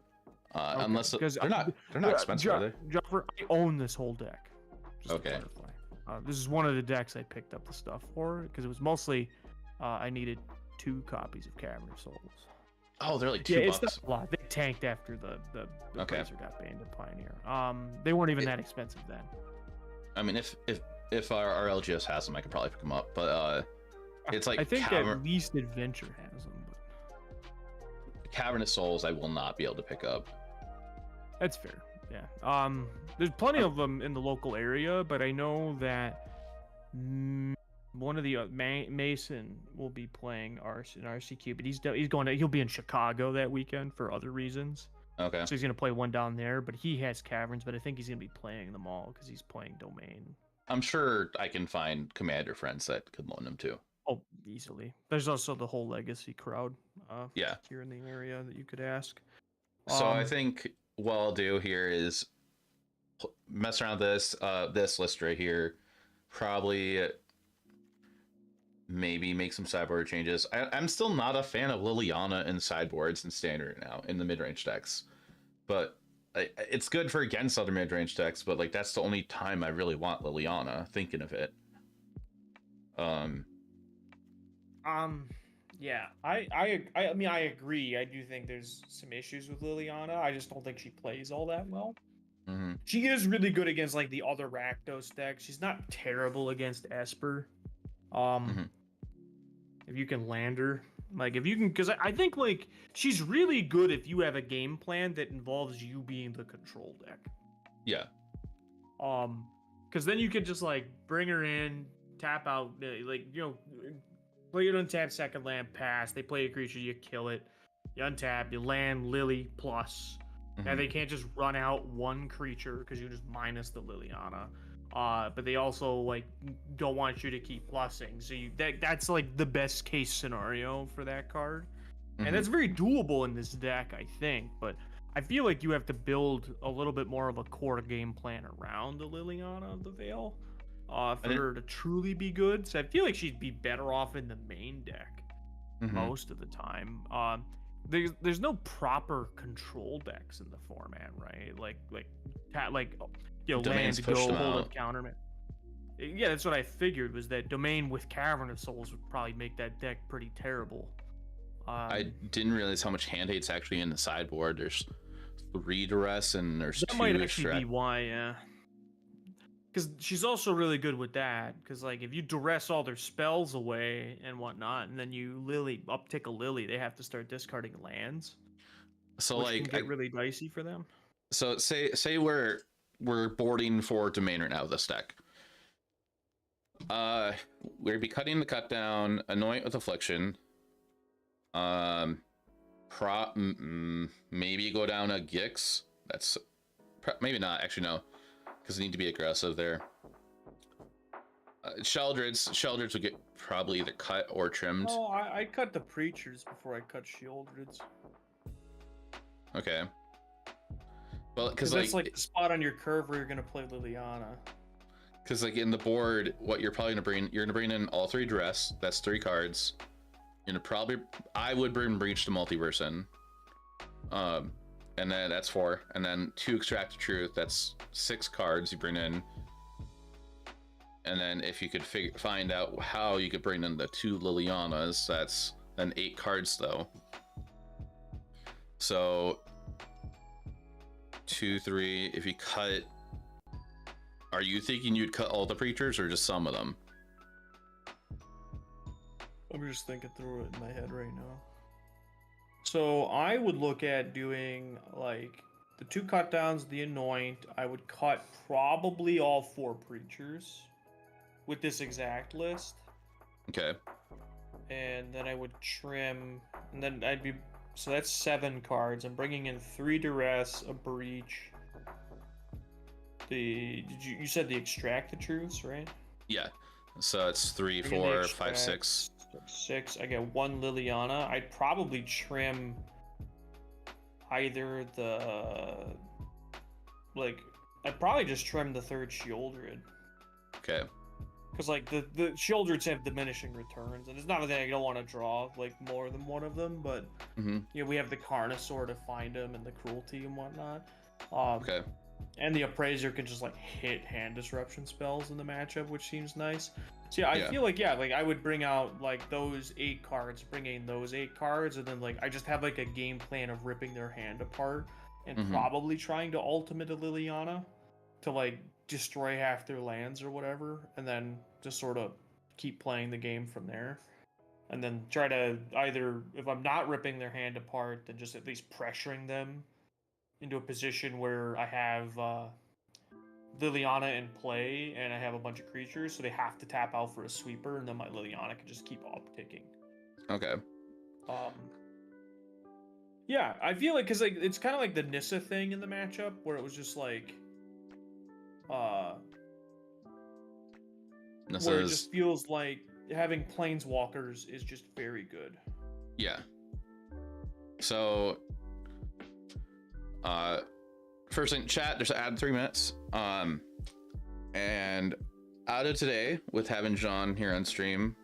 Okay, Unless because they're not expensive, are they? Jaffer, I own this whole deck. Just to Okay. clarify. This is one of the decks I picked up the stuff for because it was mostly I needed 2 copies of Cavern of Souls. Oh, they're like $2. It's not a lot. They tanked after the Okay. Blazer got banned in Pioneer. They weren't even that expensive then. I mean, if our LGS has them, I could probably pick them up. But it's like I think Cavern, at least Adventure has them, but Cavern of Souls, I will not be able to pick up. that's fair. Yeah. There's plenty of them in the local area, but I know that one of the Mason will be playing in RCQ, but he'll be in Chicago that weekend for other reasons. Okay. So he's gonna play one down there, but he has Caverns, but I think he's gonna be playing them all because he's playing Domain. I'm sure I can find Commander friends that could loan them too. Oh, easily. There's also the whole Legacy crowd. Yeah. Here in the area that you could ask. So I think what I'll do here is mess around with this list right here. Probably maybe make some sideboard changes. I'm still not a fan of Liliana in sideboards and standard now in the mid-range decks, but it's good for against other mid-range decks. But like that's the only time I really want Liliana. Thinking of it. Yeah, I mean, I agree. I do think there's some issues with Liliana. I just don't think she plays all that well. Mm-hmm. She is really good against like the other Rakdos decks. She's not terrible against Esper. If you can land her, like if you can, because I think like she's really good if you have a game plan that involves you being the control deck. Yeah. Because then you can just like bring her in, tap out, like play it untap, second land, pass. They play a creature, you kill it. You untap, you land Lily plus. Now they can't just run out one creature because you just minus the Liliana. But they also like don't want you to keep plussing. So that's like the best case scenario for that card. And that's very doable in this deck, I think. But I feel like you have to build a little bit more of a core game plan around the Liliana of the Veil for her to truly be good. So I feel like she'd be better off in the main deck most of the time. There's no proper control decks in the format, right? Like Domains land, push go, them hold out. up, counterman. Yeah, that's what I figured, was that Domain with Cavern of Souls would probably make that deck pretty terrible. I didn't realize how much hand hate's actually in the sideboard. There's 3 duress and there's that 2 might actually extract. be why, yeah. Because she's also really good with that. Because like if you duress all their spells away and whatnot, and then you uptick a Lily, they have to start discarding lands. So which like can get really dicey for them. So say we're boarding for Domain right now with this deck. We'd be cutting the cut down, Anoint with Affliction. Maybe go down a Gix. That's maybe not, actually no, because they need to be aggressive there. Sheldreds would get probably either cut or trimmed. Oh, I cut the Preachers before I cut Sheoldreds. Okay. Well, because that's like the spot on your curve where you're gonna play Liliana. Because like in the board, what you're probably you're gonna bring in all 3 dress. That's 3 cards. I would bring Breach to Multiverse in. And then that's 4, and then 2 Extract of Truth. That's 6 cards you bring in. And then if you could find out how you could bring in the 2 Lilianas, that's then 8 cards though. So 2, 3. If you cut, are you thinking you'd cut all the Preachers or just some of them? I'm just thinking through it in my head right now. So I would look at doing like the 2 cut downs, the Anoint. I would cut probably all 4 Preachers with this exact list. Okay. And then I would trim, and then I'd be, so that's 7 cards. I'm bringing in 3 Duress, a Breach. You said the Extract the Truths, right? Yeah. So it's 3, Bring in the 4, 5, Extract. 6. 6. I get 1 Liliana. I'd probably trim either I'd probably just trim the 3rd Sheoldred. Okay. Because like the Sheoldreds have diminishing returns, and it's not that I don't want to draw like more than one of them, but we have the Carnosaur to find them and the Cruelty and whatnot. Okay. And the Appraiser can just like hit hand disruption spells in the matchup, which seems nice. So yeah, I feel like I would bring out like those 8 cards, bring in those 8 cards, and then like I just have like a game plan of ripping their hand apart and probably trying to ultimate a Liliana to like destroy half their lands or whatever, and then just sort of keep playing the game from there. And then try to either, if I'm not ripping their hand apart, then just at least pressuring them into a position where I have Liliana in play and I have a bunch of creatures, so they have to tap out for a sweeper, and then my Liliana can just keep upticking. Okay. Yeah, I feel like, because like it's kind of like the Nissa thing in the matchup where it was just like where it just feels like having Planeswalkers is just very good. Yeah. So first thing, chat, just add 3 minutes. And out of today, with having John here on stream,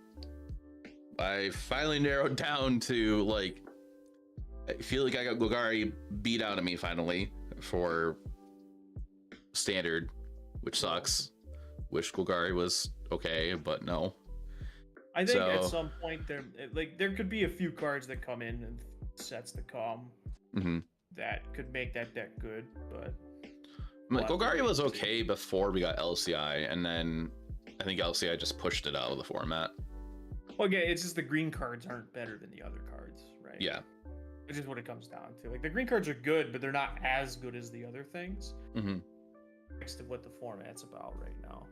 I finally narrowed down to like, I feel like I got Golgari beat out of me finally for standard, which sucks. Wish Golgari was okay, but no. I think at some point there could be a few cards that come in and sets the calm that could make that deck good, but Golgari was okay before we got LCI, and then I think you'll see I just pushed it out of the format. Well, yeah, it's just the green cards aren't better than the other cards, right? Yeah. Which is what it comes down to. Like the green cards are good, but they're not as good as the other things. Mm-hmm. Next to what the format's about right now.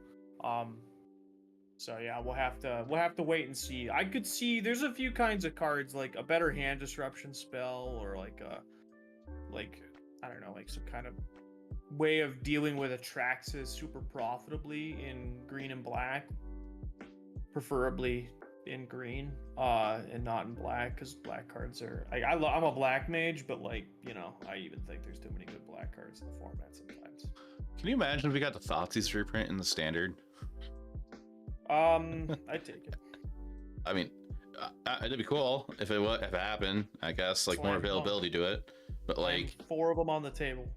So yeah, we'll have to wait and see. I could see there's a few kinds of cards like a better hand disruption spell or like I don't know, like some kind of way of dealing with Atraxis super profitably in green and black, preferably in green and not in black, because black cards are I'm a black mage, but like, you know, I even think there's too many good black cards in the format sometimes. Can you imagine if we got the Thoughtseize reprint in the standard? I'd take it. I mean, it'd be cool if it happened. I guess like more availability to it, but like 4 of them on the table.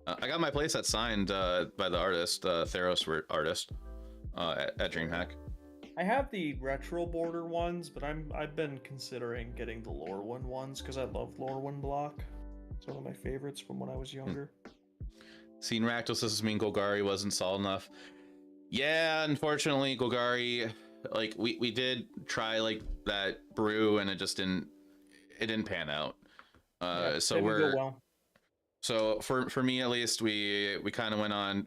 I got my playset signed by the artist, Theros artist, at DreamHack. I have the retro border ones, but I've been considering getting the Lorwyn ones because I love Lorwyn block. It's one of my favorites from when I was younger. Seen Rakdos, this mean Golgari wasn't solid enough. Yeah, unfortunately, Golgari, like we did try like that brew and it didn't pan out. So So for me at least, we kind of went on.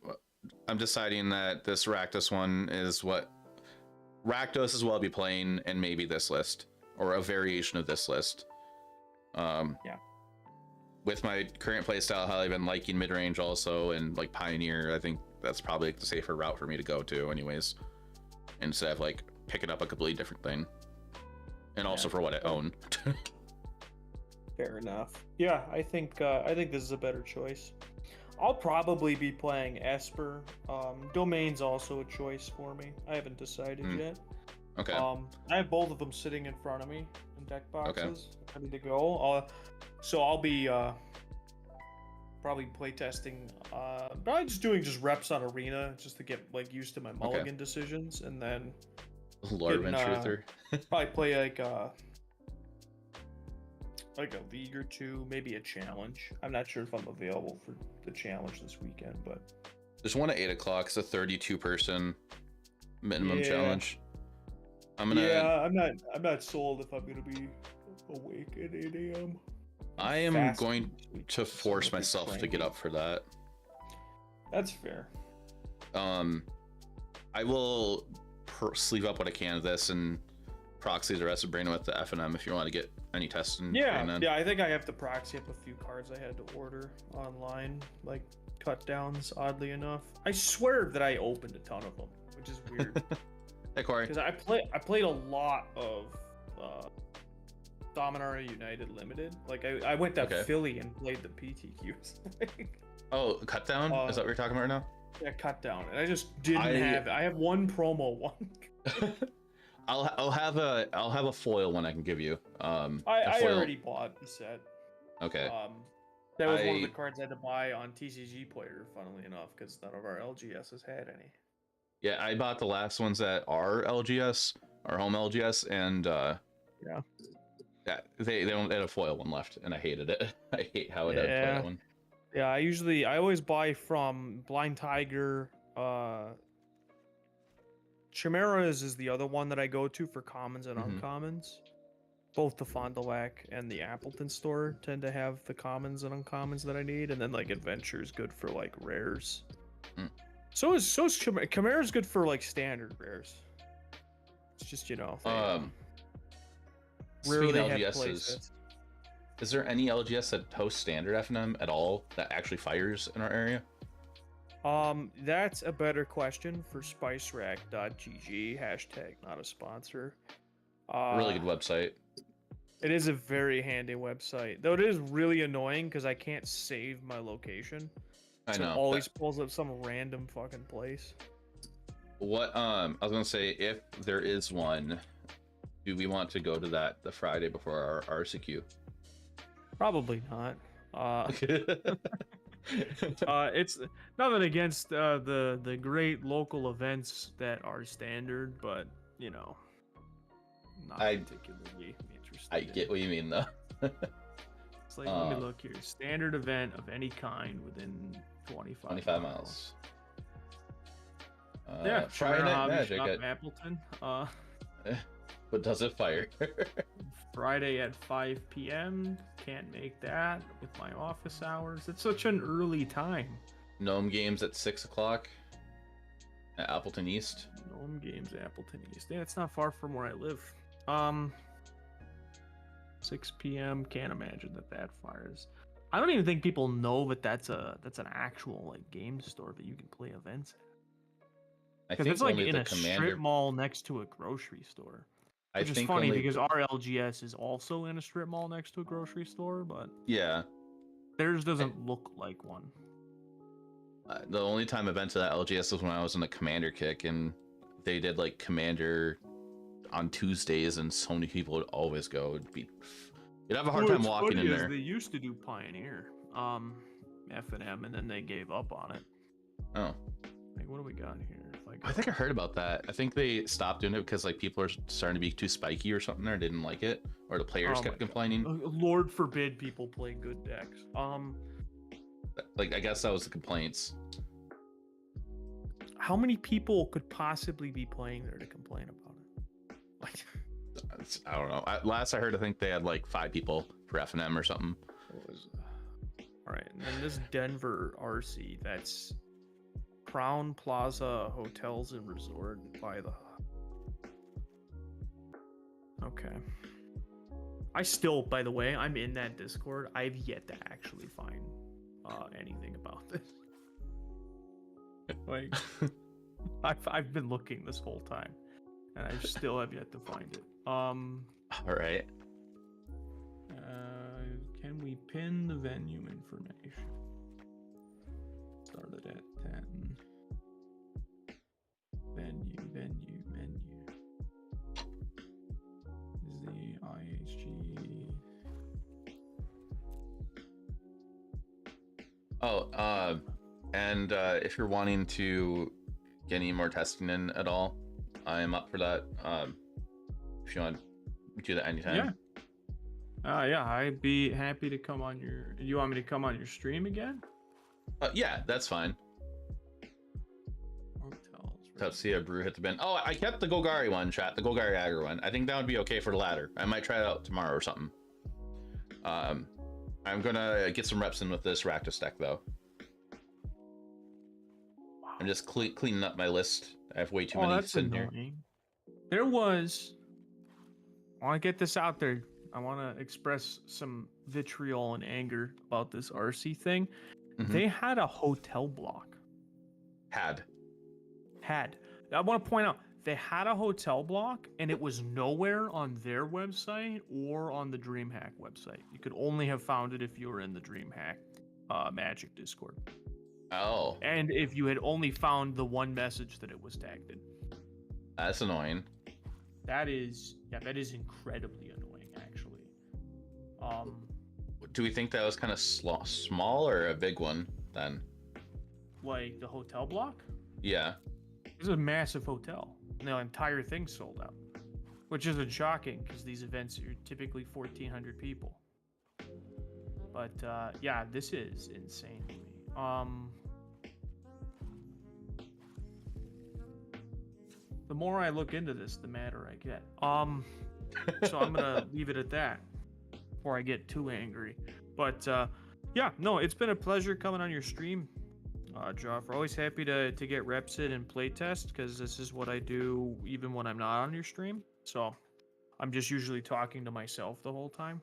I'm deciding that this Rakdos one is what Rakdos is what I'll be playing, and maybe this list or a variation of this list. Yeah. With my current playstyle, how I've been liking mid range also, and like Pioneer, I think that's probably the safer route for me to go to, anyways. Instead of like picking up a completely different thing, and also for what I own. Fair enough. Yeah, I think this is a better choice. I'll probably be playing Esper. Domain's also a choice for me. I haven't decided yet. Okay. I have both of them sitting in front of me in deck boxes, ready to go. So I'll be probably playtesting. Probably just doing reps on Arena just to get like used to my mulligan decisions, and then Lorwyn Truther. probably play like a league or two, maybe a challenge. I'm not sure if I'm available for the challenge this weekend, but There's one at 8 o'clock. It's a 32-person minimum challenge. I'm not sold if I'm gonna be awake at 8 a.m. I am going to force myself to get up for that. That's fair. I will sleeve up what I can of this and proxy the rest of Brain with the FNM if you want to get any testing. Yeah, I think I have to proxy up a few cards I had to order online, like cut downs, oddly enough. I swear that I opened a ton of them, which is weird. Hey, Corey. Because I played a lot of Dominaria United Limited. Like I went to Philly and played the PTQs. Oh, cut down? Is that what you're talking about right now? Yeah, cut down. And I just didn't have. I have one promo one. I'll have a foil one I can give you. I already bought the set. Okay. That was one of the cards I had to buy on TCG Player, funnily enough, because none of our LGSs had any. Yeah, I bought the last ones at our LGS, our home LGS, and they don't had a foil one left, and I hated it. I hate how it had a foil one. Yeah, I always buy from Blind Tiger. Chimeras is the other one that I go to for commons and uncommons. Both the Fond du Lac and the Appleton store tend to have the commons and uncommons that I need, and then like Adventure is good for like rares. So is Chimera's good for like standard rares. It's just, you know, rarely have playsets. Is there any LGS that hosts standard FNM at all that actually fires in our area? That's a better question for spicerack.gg, hashtag not a sponsor. Really good website. It is a very handy website, though it is really annoying because I can't save my location. I know. It always pulls up some random fucking place. What I was gonna say, if there is one, do we want to go to that the Friday before our RCQ? Probably not. It's nothing against the great local events that are standard, but you know, not particularly interested. I get what you mean though. It's like, let me look here. Standard event of any kind within 25 miles. Friday Night Hobby Magic Shop, at, Appleton. but does it fire? Friday at 5 p.m. Can't make that with my office hours. It's such an early time. Gnome Games at 6 o'clock at Appleton East. Gnome Games, Appleton East. Yeah, it's not far from where I live. 6 p.m. Can't imagine that fires. I don't even think people know that that's an actual like game store that you can play events at. I Because think it's like only in the a commander. strip mall next to a grocery store. I Which is think funny only because our LGS is also in a strip mall next to a grocery store, but yeah. theirs doesn't look like one. The only time I've been to that LGS was when I was on the commander kick, and they did like commander on Tuesdays, and so many people would always go. You'd have a hard time walking in there. They used to do Pioneer, F&M, and then they gave up on it. Oh, Like, what do we got here? I think I heard about that. I think they stopped doing it because like people are starting to be too spiky or something, or didn't like it, or the players kept complaining. Lord forbid people play good decks. Like I guess that was the complaints. How many people could possibly be playing there to complain about it? Like, I don't know. Last I heard, I think they had like 5 people for F&M or something. all right, and then this Denver RC, that's Crown Plaza Hotels and Resort by the. Okay. I still, by the way, I'm in that Discord. I've yet to actually find anything about this. Like, I've been looking this whole time, and I still have yet to find it. All right. Can we pin the venue information? Started at 10. Venue. Is the IHG? Oh, and if you're wanting to get any more testing in at all, I am up for that. If you want to do that anytime. Yeah. Yeah, I'd be happy to come on your. You want me to come on your stream again? Yeah, that's fine. Hotels. Let's see a brew hit the bin. Oh, I kept the Golgari one, chat. The Golgari Aggro one. I think that would be okay for the ladder. I might try it out tomorrow or something. I'm gonna get some reps in with this Rakdos deck though. I'm just cleaning up my list. I have way too many sitting here. There was. I want to get this out there. I want to express some vitriol and anger about this RC thing. Mhm. They had a hotel block. Had. I want to point out they had a hotel block, and it was nowhere on their website or on the DreamHack website. You could only have found it if you were in the DreamHack Magic Discord. Oh, And if you had only found the one message that it was tagged in. that's annoying. That is incredibly annoying, actually. Do we think that was kind of small or a big one then? Like the hotel block? Yeah. It's a massive hotel. And the entire thing's sold out. Which isn't shocking, because these events are typically 1,400 people. But, yeah, this is insane to me. The more I look into this, the madder I get. So I'm gonna leave it at that before I get too angry. But yeah, no, it's been a pleasure coming on your stream, Jaffer. Always happy to get reps in and play test, because this is what I do even when I'm not on your stream. So I'm just usually talking to myself the whole time.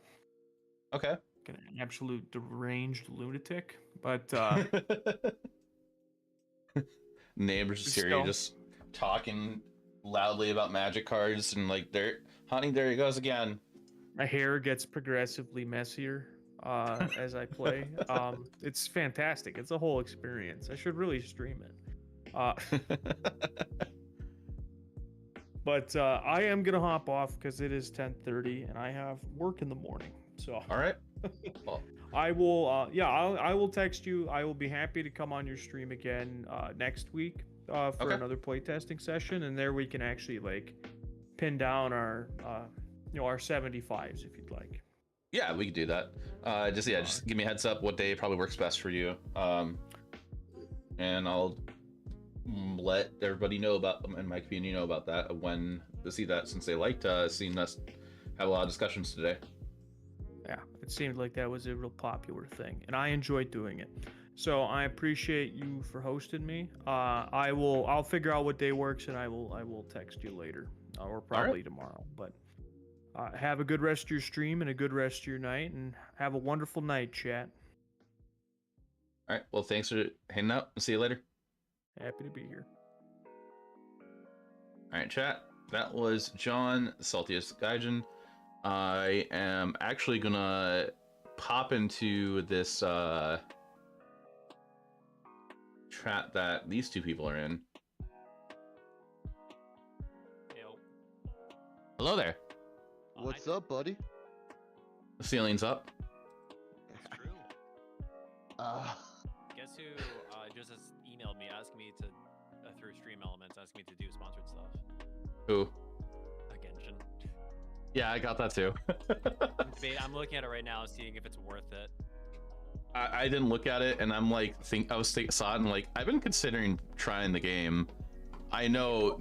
Okay. Like an absolute deranged lunatic. But Neighbors just hear Still. you just talking loudly about magic cards, and like, honey, there he goes again. my hair gets progressively messier as I play. It's fantastic. It's a whole experience. I should really stream it. But I am gonna hop off because it is 10:30 and I have work in the morning. So All right. Well, I will. Yeah, I will text you. I will be happy to come on your stream again next week for Okay. another playtesting session, and there we can actually like pin down our our 75s if you'd like. yeah, we could do that. Just give me a heads up what day probably works best for you. And I'll let everybody know about in my community know about that when to see that, since they liked seeing us have a lot of discussions today. Yeah, it seemed like that was a real popular thing, and I enjoyed doing it. So I appreciate you for hosting me. I'll figure out what day works, and I will text you later, or probably tomorrow. But have a good rest of your stream and a good rest of your night, and have a wonderful night, chat. All right. Well, thanks for hanging out. See you later. Happy to be here. All right, chat. That was John, the Saltiest Gaijin. I am actually gonna pop into this chat that these two people are in. Hello there. What's up, buddy? The ceiling's up. It's true. Guess who just has emailed me asking me to through Stream Elements, asking me to do sponsored stuff. Who? Genshin. Yeah, I got that too. I'm looking at it right now, seeing if it's worth it. I didn't look at it, and I'm like, saw it, and like, I've been considering trying the game. I know.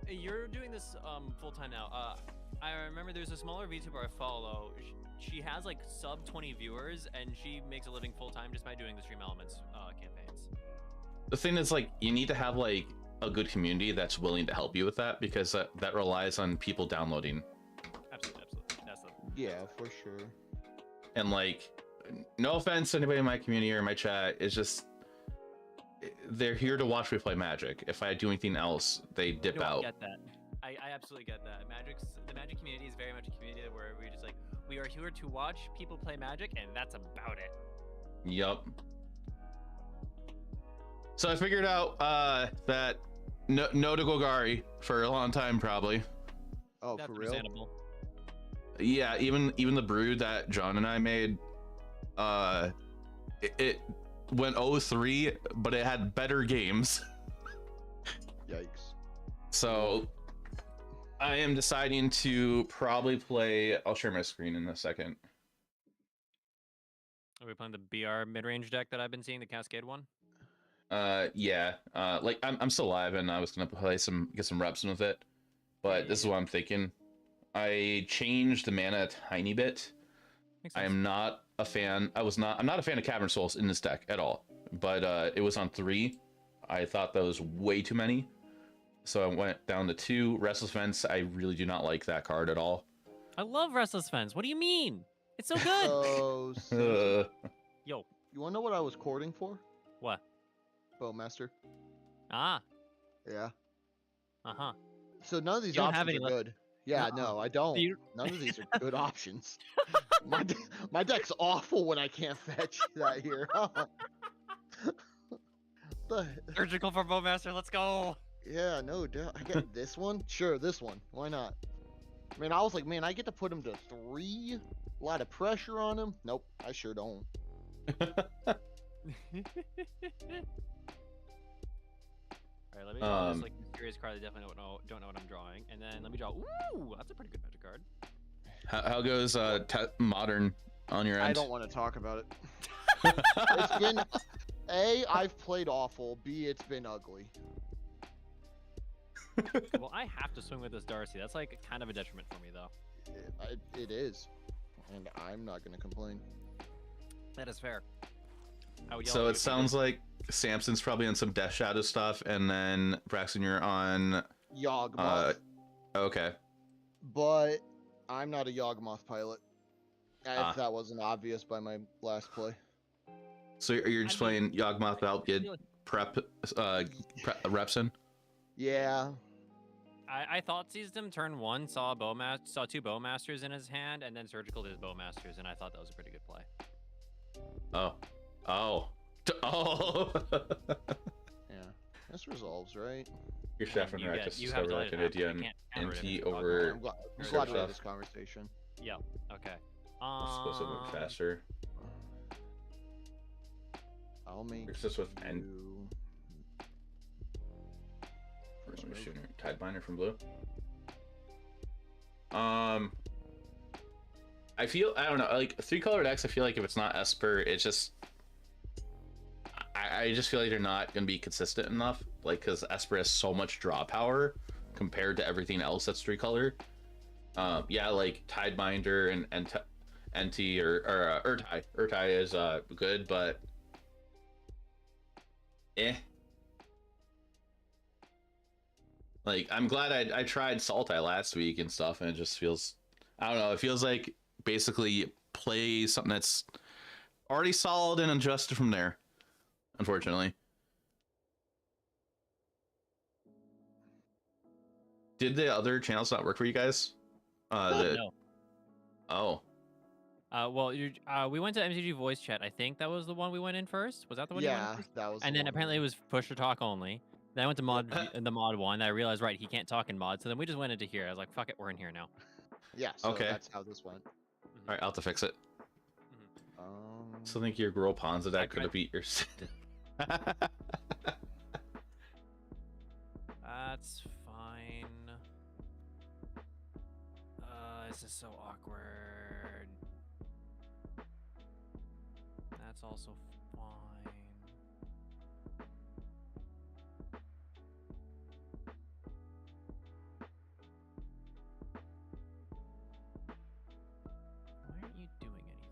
Hey, you're doing this full time now. I remember there's a smaller VTuber I follow. She has like sub 20 viewers, and she makes a living full time just by doing the Stream Elements campaigns. The thing is, like, you need to have like a good community that's willing to help you with that, because that relies on people downloading. Absolutely. That's the Yeah, for sure. And like, no offense to anybody in my community or in my chat, it's just they're here to watch me play Magic. If I do anything else, they dip out. I get that. I absolutely get that. The Magic community is very much a community where we just like, we are here to watch people play Magic, and that's about it. Yup. So I figured out that no to Golgari for a long time, probably. Oh, That's for real? understandable. Yeah, even the brew that John and I made, it went 0-3, but it had better games. Yikes. So I am deciding to probably play. I'll share my screen in a second. Are we playing the BR mid-range deck that I've been seeing, the Cascade one? Yeah. Like I'm still live, and I was gonna play get some reps in with it, but this is what I'm thinking. I changed the mana a tiny bit. Makes I sense. am not a fan. I'm not a fan of Cavern Souls in this deck at all. But it was on 3. I thought that was way too many, so I went down to 2. Restless Fence. I really do not like that card at all. I love Restless Fence. What do you mean? It's so good. Oh, so Yo, you wanna know what I was courting for? what? Bowmaster. Ah, Yeah. uh-huh. So none of these You don't have options any are left. good. Yeah, no, I don't. You- None of these are good options. My deck's awful when I can't fetch that here. Surgical for Bowmaster, let's go. Yeah, no doubt. I get this one? Sure, this one. Why not? I mean, I was like, man, I get to put him to 3? A lot of pressure on him? Nope, I sure don't. Alright, let me draw this like mysterious card. I definitely don't know what I'm drawing. And then let me draw. Ooh, that's a pretty good Magic card. How goes Modern on your end? I don't want to talk about it. It's been A, I've played awful. B, it's been ugly. Well, I have to swing with this Darcy. That's like kind of a detriment for me, though. It is, and I'm not gonna complain. That is fair. I would yell So at it you sounds like Samson's probably on some Death Shadow stuff, and then Braxton, you're on. Yawgmoth, Okay. but I'm not a Yawgmoth pilot. If that wasn't obvious by my last play. So you're just playing Yawgmoth without get prep reps in? Yeah. I thought seized him turn 1, saw 2 Bowmasters in his hand, and then surgical his Bowmasters, and I thought that was a pretty good play. Oh. Yeah. This resolves, right? You're chef and You right. get- Just you have discovered to an let it idea happen. on You can't rid of NT it. over. I'm glad we stuff. had this conversation. Yeah. Okay. It's supposed to move faster. I'll make It's just with N. you... Where's my shooter? Tidebinder from blue. I feel, I don't know, like 3-color decks, I feel like if it's not Esper, it's just I I just feel like they're not going to be consistent enough. Like, because Esper has so much draw power compared to everything else that's 3-color. Yeah, like Tideminder and NT or Urtai is good, but Like, I'm glad I tried Sultai last week and stuff, and it just feels, I don't know, it feels like basically play something that's already solid and adjusted from there, unfortunately. Did the other channels not work for you guys? No. Oh. Well, we went to MTG voice chat. I think that was the one we went in first. Was that the one? You went in first? That was. And then apparently it was push to talk only. Then I went to the mod one. I realized, right, he can't talk in mod. So then we just went into here. I was like, fuck it, we're in here now. Yeah. So okay. That's how this went. All right, I'll have to fix it. So I think your Girl Ponza deck could have beat your. That's fine. This is so awkward. That's also fine. Why aren't you doing anything?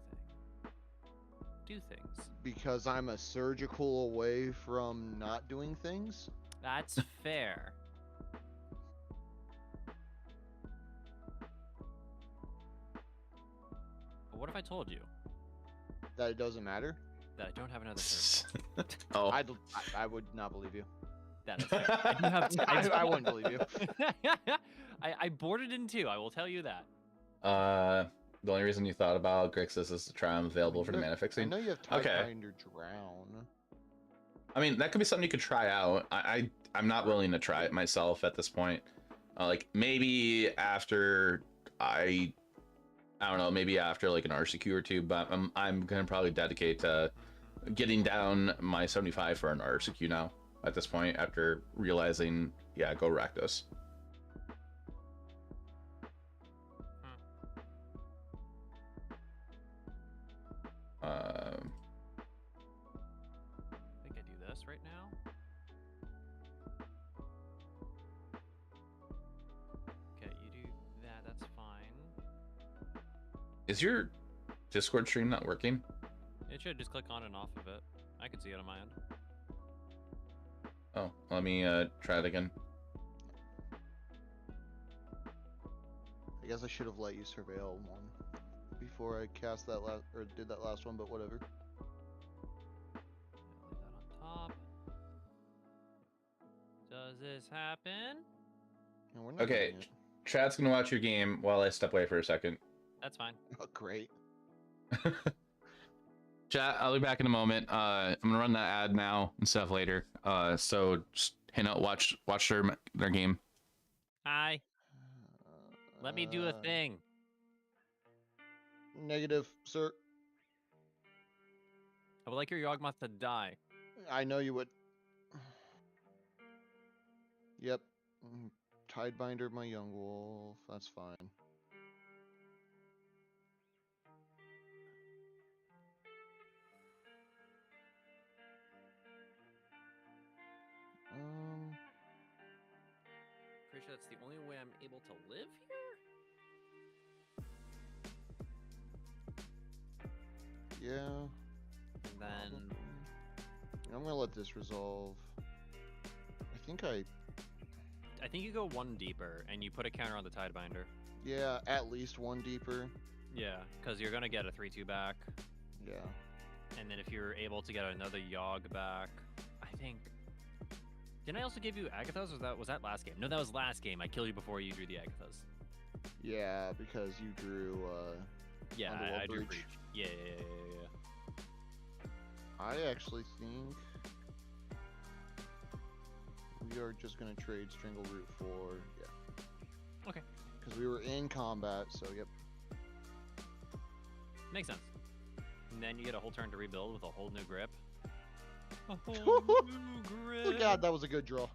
Do things. Because I'm a surgical away from not doing things. That's fair. But what if I told you That it doesn't matter. that I don't have another turn? Oh. I would not believe you. That is fair. I do have I wouldn't believe you. I boarded in two, I will tell you that. The only reason you thought about Grixis is to try them available for the mana I fixing. know you have Tideminder Drown. I mean, that could be something you could try out. I'm not willing to try it myself at this point. Like, maybe after I don't know, maybe after like an RCQ or two, but I'm gonna probably dedicate to getting down my 75 for an RCQ now at this point, after realizing, yeah, go Rakdos. I think I do this right now. Okay, you do that, that's fine. Is your Discord stream not working? It should just click on and off of it. I can see it on my end. Oh, let me try it again. I guess I should have let you surveil one before I cast that last or did that last one, but whatever. Leave that on top. Does this happen? No, we're not Okay, doing it. Chad's gonna watch your game while I step away for a second. That's fine. Oh, great. Chat, I'll be back in a moment. I'm gonna run that ad now and stuff later. So just hang out, watch their game. Hi. Let me do a thing. Negative, sir. I would like your Yawgmoth to die. I know you would. Yep. Tidebinder, my young wolf. That's fine. Pretty sure that's the only way I'm able to live here? Yeah. And then... I'm gonna let this resolve. I think you go one deeper, and you put a counter on the Tidebinder. yeah, at least one deeper. Yeah, because you're gonna get a 3/2 back. Yeah. And then if you're able to get another Yogg back, I think... Didn't I also give you Agathos, or was that last game? No, that was last game. I killed you before you drew the Agathos. Yeah, because you drew Yeah, Underworld I drew Breach. Breach. Yeah. I actually think we are just gonna trade Strangleroot for Okay. because we were in combat, so yep. Makes sense. And then you get a whole turn to rebuild with a whole new grip. A whole new grip. Oh god, that was a good draw.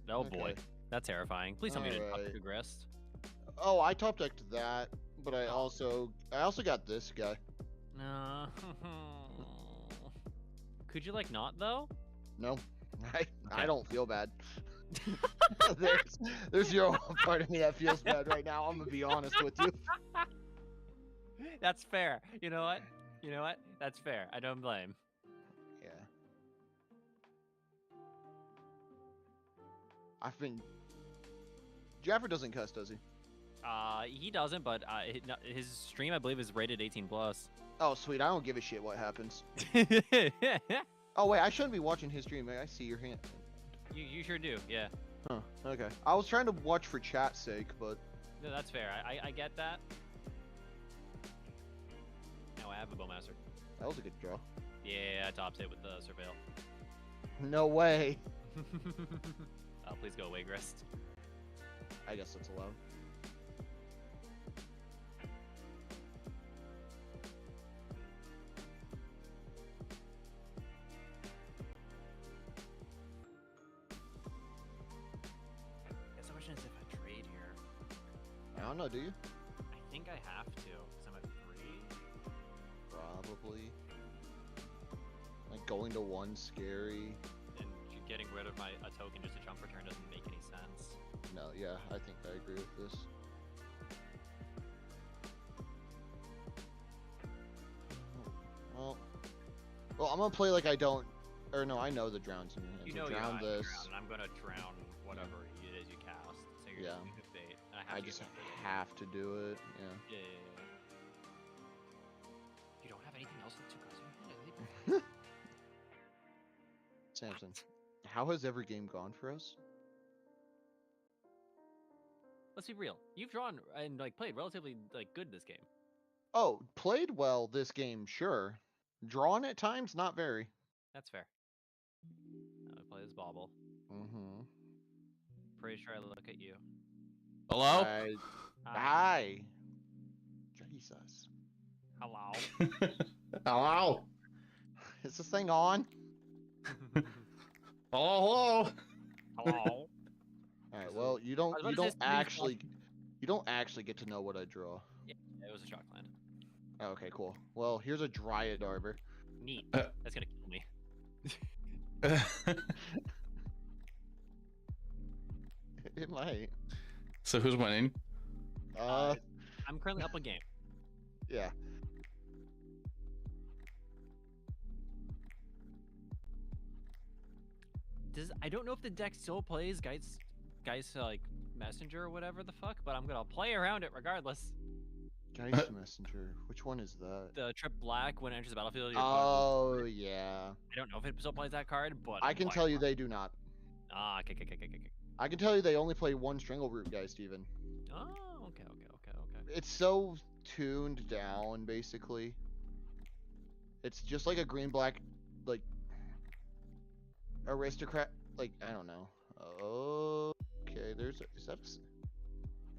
Oh boy, Okay. that's terrifying. Please tell me you didn't top Alright. Progressed. Oh, I top decked that, but I also got this guy. No. Could you like not though? No, I don't feel bad. there's zero part of me that feels bad right now. I'm gonna be honest with you. That's fair. You know what? You know what? That's fair. I don't blame. Yeah. I've been. Jaffer doesn't cuss, does he? He doesn't, but his stream, I believe, is rated 18 plus. Oh, sweet. I don't give a shit what happens. Oh, wait. I shouldn't be watching his stream. I see your hand. You sure do, yeah. Huh. Okay. I was trying to watch for chat's sake, but. No, that's fair. I get that. Now I have a bowmaster. That was a good draw. Yeah, I topped it with the surveil. No way. Oh, please go away, Grist. I guess that's allowed. Guess the question is if I trade here. I don't know, do you? I think I have to, because I'm at 3. Probably. Like going to 1 scary. And getting rid of a token just to jump return doesn't make any sense. No, yeah, I think I agree with this. Well, I'm gonna play like I don't, or no, I know the drown's in your hands. You know drown you're this. drown, and I'm gonna drown whatever it is you cast. So you're Yeah. just gonna bait. And I have to just get rid of it. have to do it. Yeah. Yeah. You don't have anything else with 2 cards in your hand? Samson, how has every game gone for us? Let's be real. You've drawn and like played relatively like good this game. Oh, played well this game, sure. Drawn at times, not very. That's fair. Now we play this bauble. Mm-hmm. Pretty sure I look at you. Hello? Hi. Jesus. Hello. Hello? Is this thing on? Hello? Hello. Alright, well, you don't actually get to know what I draw. Yeah, it was a shock land. Okay, cool. Well, here's a Dryad Arbor. Neat. That's gonna kill me. It might. So who's winning? I'm currently up a game. Yeah. I don't know if the deck still plays guys like messenger or whatever the fuck, but I'm gonna play around it regardless. Geist Messenger. Which one is that? The trip black when it enters the battlefield. Oh, yeah. I don't know if it still plays that card, but I can tell you they do not. Ah, okay. I can tell you they only play 1 Strangleroot guy, Steven. Oh, okay. It's so tuned down, basically. It's just like a green-black, like, aristocrat, like, I don't know. Okay,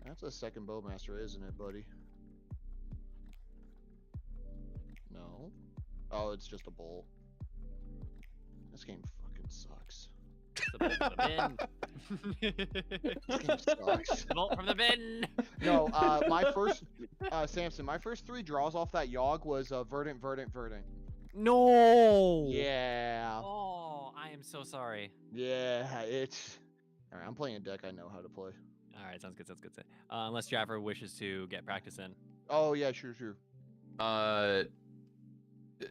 that's a second bowmaster, isn't it, buddy? No. Oh, it's just a bolt. This game fucking sucks. The bolt from the bin. This game sucks. The bolt from the bin. No, my first, Samson, my first 3 draws off that Yogg was Verdant. No. Yeah. Oh, I am so sorry. Yeah, it's... Alright, I'm playing a deck I know how to play. Alright, sounds good. Unless Jaffer wishes to get practice in. Oh, yeah, sure.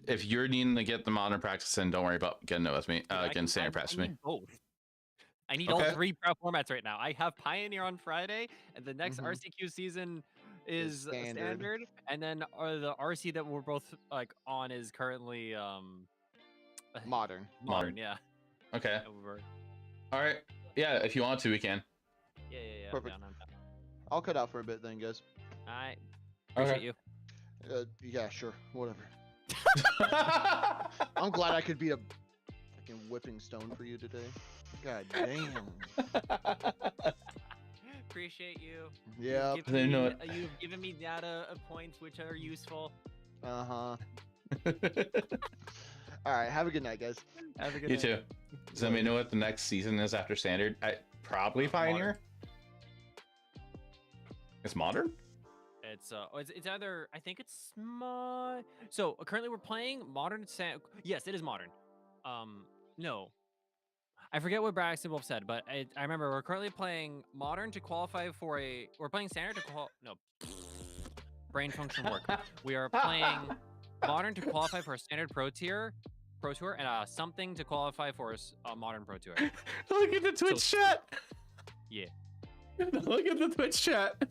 If you're needing to get the modern practice in, don't worry about getting it with me. Getting standard practice with me. need both. I need all 3 formats right now. I have Pioneer on Friday, and the next RCQ season is standard, and then the RC that we're both like on is currently Modern. Yeah. Okay. Over. All right. Yeah, if you want to, we can. Yeah. Perfect. I'm down. I'll cut out for a bit then, guys. I appreciate you. Yeah, sure. Whatever. I'm glad I could be a fucking whipping stone for you today. God damn. Appreciate you. Yeah. You've given me data points which are useful. Uh-huh. Alright, have a good night, guys. Have a good You night. too. Does anybody know what the next season is after standard? Probably Pioneer. It's modern? It's either, I think it's so currently we're playing modern yes, it is modern. No, I forget what Braxton Wolf said, but I remember we're currently playing Modern to qualify for a. We're playing Standard to no. Brain function work. We are playing Modern to qualify for a Standard Pro Tour, and something to qualify for a Modern Pro Tour. Look at the Twitch chat. Yeah. Look at the Twitch chat.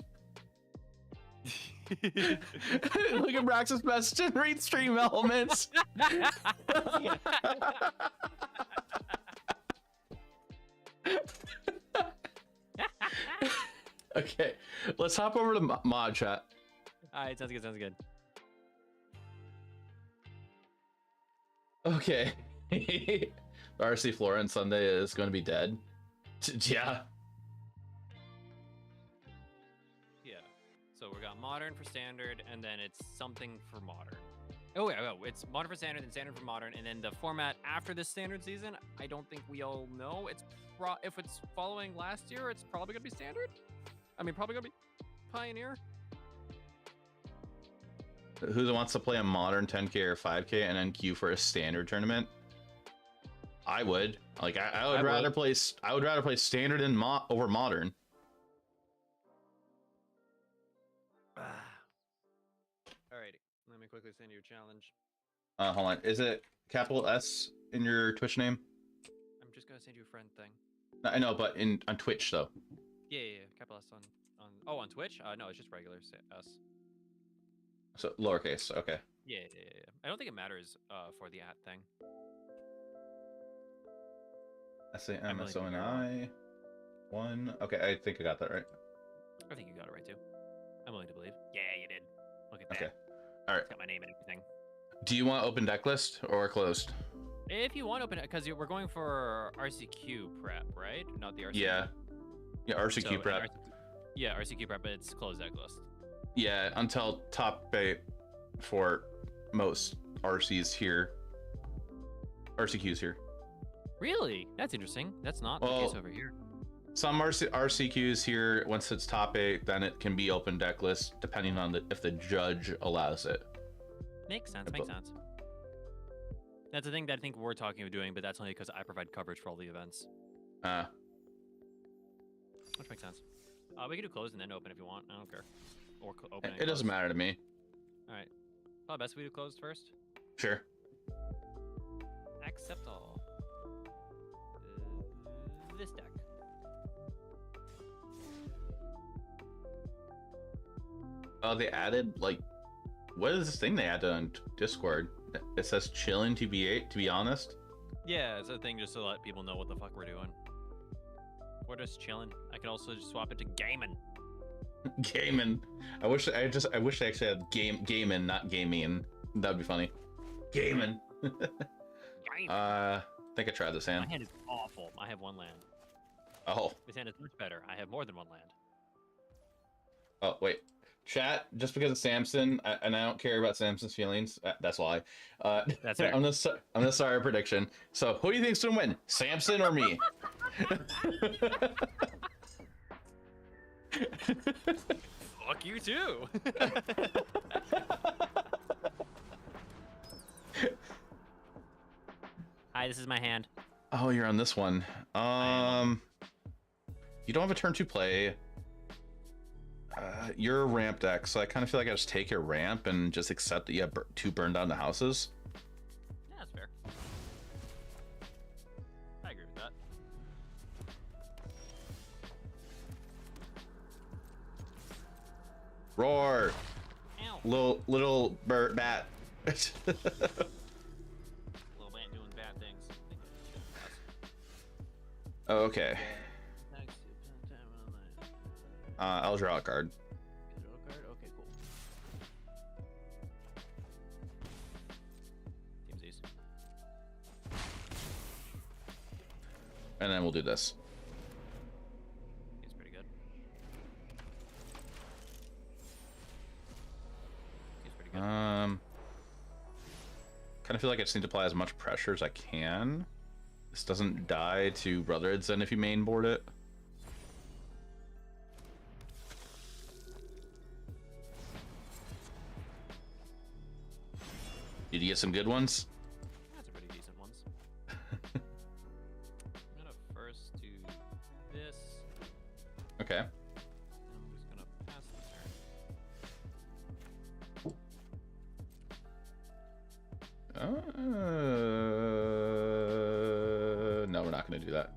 Look at Brax's message and read stream elements. Okay, let's hop over to mod chat. All right, sounds good. Sounds good. Okay. RC Flora on Sunday is going to be dead. Yeah. Yeah. So we got Modern for Standard, and then it's something for Modern. Oh yeah, it's Modern for Standard, then Standard for Modern, and then the format after this Standard season. I don't think we all know. It's if it's following last year, it's probably gonna be Standard. I mean, probably gonna be Pioneer. Who wants to play a Modern 10K or 5K and then queue for a Standard tournament? I would. Like, I would rather play. I would rather play Standard and over Modern. Alrighty, let me quickly send you a challenge. Hold on. Is it capital S in your Twitch name? I'm just gonna send you a friend thing. I know, but on Twitch though. Yeah, capital S on Twitch. No, it's just regular S. So lowercase. Okay. Yeah. I don't think it matters for the at thing. SAMSONI 1. Okay, I think I got that right. I think you got it right too. I'm willing to believe. Yeah, you did. Look at that. Okay. All right. It's got my name and everything. Do you want open deck list or closed? If you want to open it, because we're going for RCQ prep, right? Not the RCQ. Yeah, RCQ prep. RCQ prep, but it's closed deck list. Yeah, until top 8 for most RCs here. RCQs here. Really? That's interesting. That's not the case over here. Some RCQs here, once it's top 8, then it can be open deck list, depending on if the judge allows it. Makes sense. Makes sense. That's the thing that I think we're talking of doing, but that's only because I provide coverage for all the events. Which makes sense. We can do close and then open if you want. I don't care. Or open. It doesn't matter to me. All right. Probably best we do closed first. Sure. Accept all. This deck. Oh, they added, like, what is this thing they added on Discord? It says chillin' TB8, to be honest. Yeah, it's a thing just to let people know what the fuck we're doing. We're just chilling. I could also just swap it to gaming. Gaming. I wish I actually had gaming, not gaming. That'd be funny. Gaming. I think I tried this hand. My hand is awful. I have 1 land. Oh. This hand is much better. I have more than 1 land. Oh, wait. Chat, just because it's Samson, and I don't care about Samson's feelings, that's why. That's fair. I'm gonna start a prediction. So, who do you think's gonna win, Samson or me? Fuck you too. Hi, this is my hand. Oh, you're on this one. You don't have a turn 2 play. You're a ramp deck, so I kind of feel like I just take your ramp and just accept that you have 2 burn down the houses. Yeah, that's fair. I agree with that. Roar! Ow. Little bird bat. Little bat doing bad things. Okay. I'll draw a card. Okay, cool. Teamsies. And then we'll do this. It's pretty good. Kind of feel like I just need to apply as much pressure as I can. This doesn't die to Brotherhoods then if you main board it. Did you get some good ones? That's a pretty decent ones. No, we're not going to do that.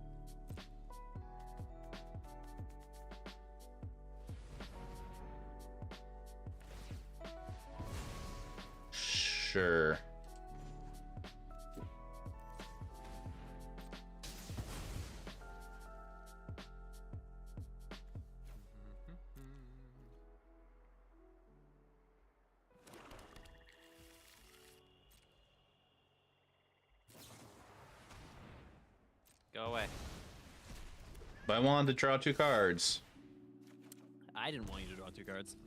Sure. Go away. But I wanted to draw 2 cards. I didn't want you to draw 2 cards.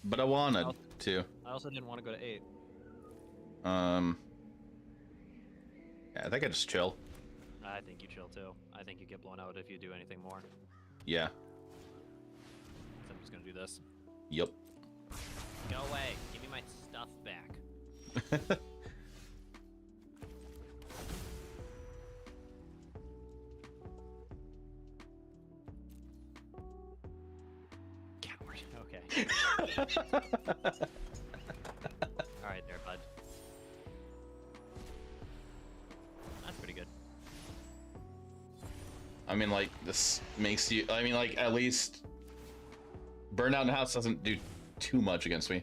But I wanted to. I also didn't want to go to 8. Yeah, I think I just chill. I think you chill too. I think you get blown out if you do anything more. Yeah. So I'm just gonna do this. Yep. Go away. Give me my stuff back. Coward. Okay. All right, there, bud. That's pretty good. I mean, like, this makes you... I mean, like, at least... Burn down the house doesn't do too much against me.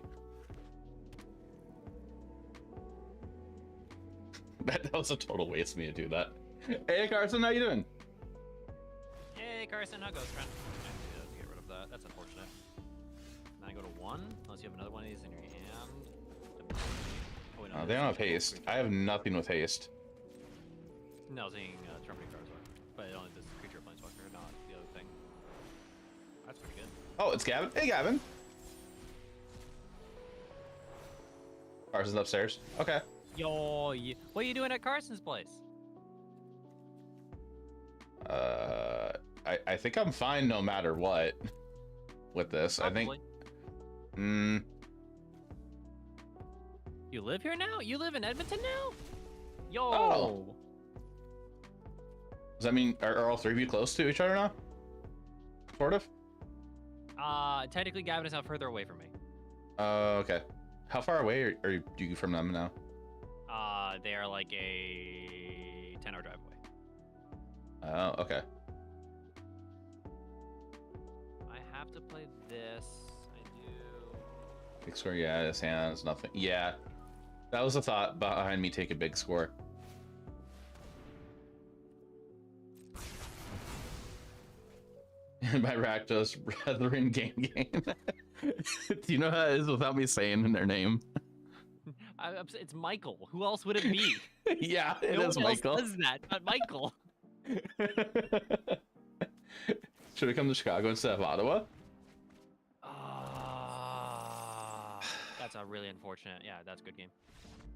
That was a total waste of me to do that. Hey, Carson, how you doing? Hey, Carson, how goes, friend? Get rid of that. That's unfortunate. Then I go to 1, unless you have another one of these in your hand. Oh, wait, no, They don't have haste. I have nothing with haste. No, I was thinking trumpeting cards are. But only this creature planeswalker, not the other thing. That's pretty good. Oh, it's Gavin. Hey, Gavin. Carson's upstairs. Okay. Yo, what are you doing at Carson's place? I think I'm fine no matter what with this. Probably. I think. You live here now? You live in Edmonton now? Yo. Oh. Does that mean are all 3 of you close to each other now? Sort of. Technically, Gavin is now further away from me. Okay. How far away are you from them now? They are like a 10-hour drive away. Oh, okay. I have to play this. I do. Big score, yeah, his hands, nothing. Yeah. That was the thought behind me take a big score. My Rakdos brethren game. Do you know how it is without me saying their name? It's Michael. Who else would it be? Yeah, it no is one Michael. Else does that, but Michael. Should we come to Chicago instead of Ottawa? That's a really unfortunate. Yeah, that's a good game.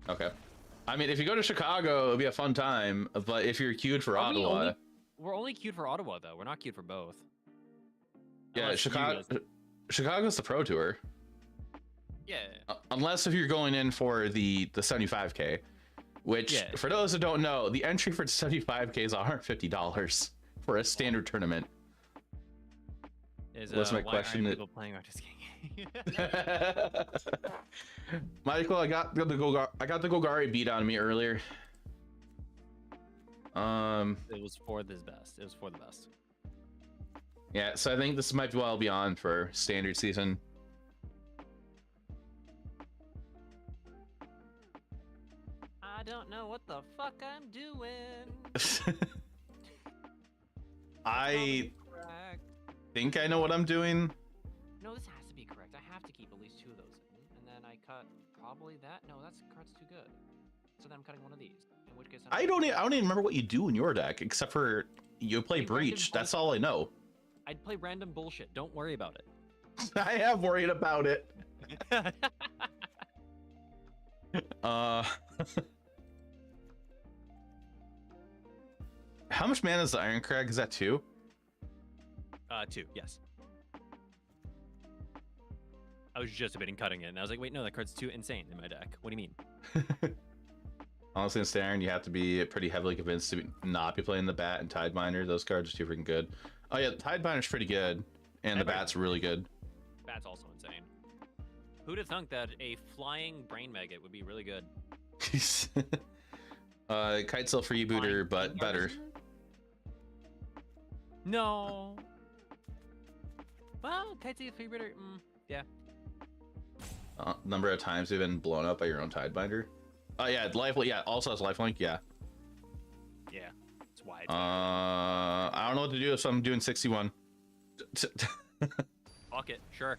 Okay. I mean, if you go to Chicago, it'll be a fun time. But if you're queued for Ottawa, We're only queued for Ottawa, though. We're not queued for both. yeah, Unless Chicago's the pro tour. Yeah. Unless if you're going in for the 75K, which for those who don't know, the entry for 75K is $150 for a standard tournament. Is What's my why question? aren't people playing Artist King? Michael, I got the Golgari beat on me earlier. It was for the best. It was for the best. Yeah, so I think this might be well beyond for standard season. I don't know what the fuck I'm doing. I Correct. think I know what I'm doing. No, this has to be correct. I have to keep at least 2 of those in. And then I cut probably that. No, that card's too good. So then I'm cutting one of these. In which case I don't even remember what you do in your deck, except for you play Hey, Breach. random That's all I know. I'd play random bullshit. Don't worry about it. I have worried about it. How much mana is the Iron Crag? Is that 2? 2, yes. I was just debating cutting it, and I was like, wait, no, that card's too insane in my deck. What do you mean? Honestly, in Standard, you have to be pretty heavily convinced to not be playing the Bat and Tideminder. Those cards are too freaking good. Oh yeah, the Tidebinder's pretty good, and the Bat's really good. Bat's also insane. Who'd have thunk that a flying brain maggot would be really good? Kite Cell freebooter, but better. No. Well, Kite Cell freebooter, yeah. Number of times you've been blown up by your own Tidebinder. Oh yeah, lifelink. Yeah, also has lifelink. Yeah. Yeah, it's wide. I don't know what to do if I'm doing 61. Fuck it, sure.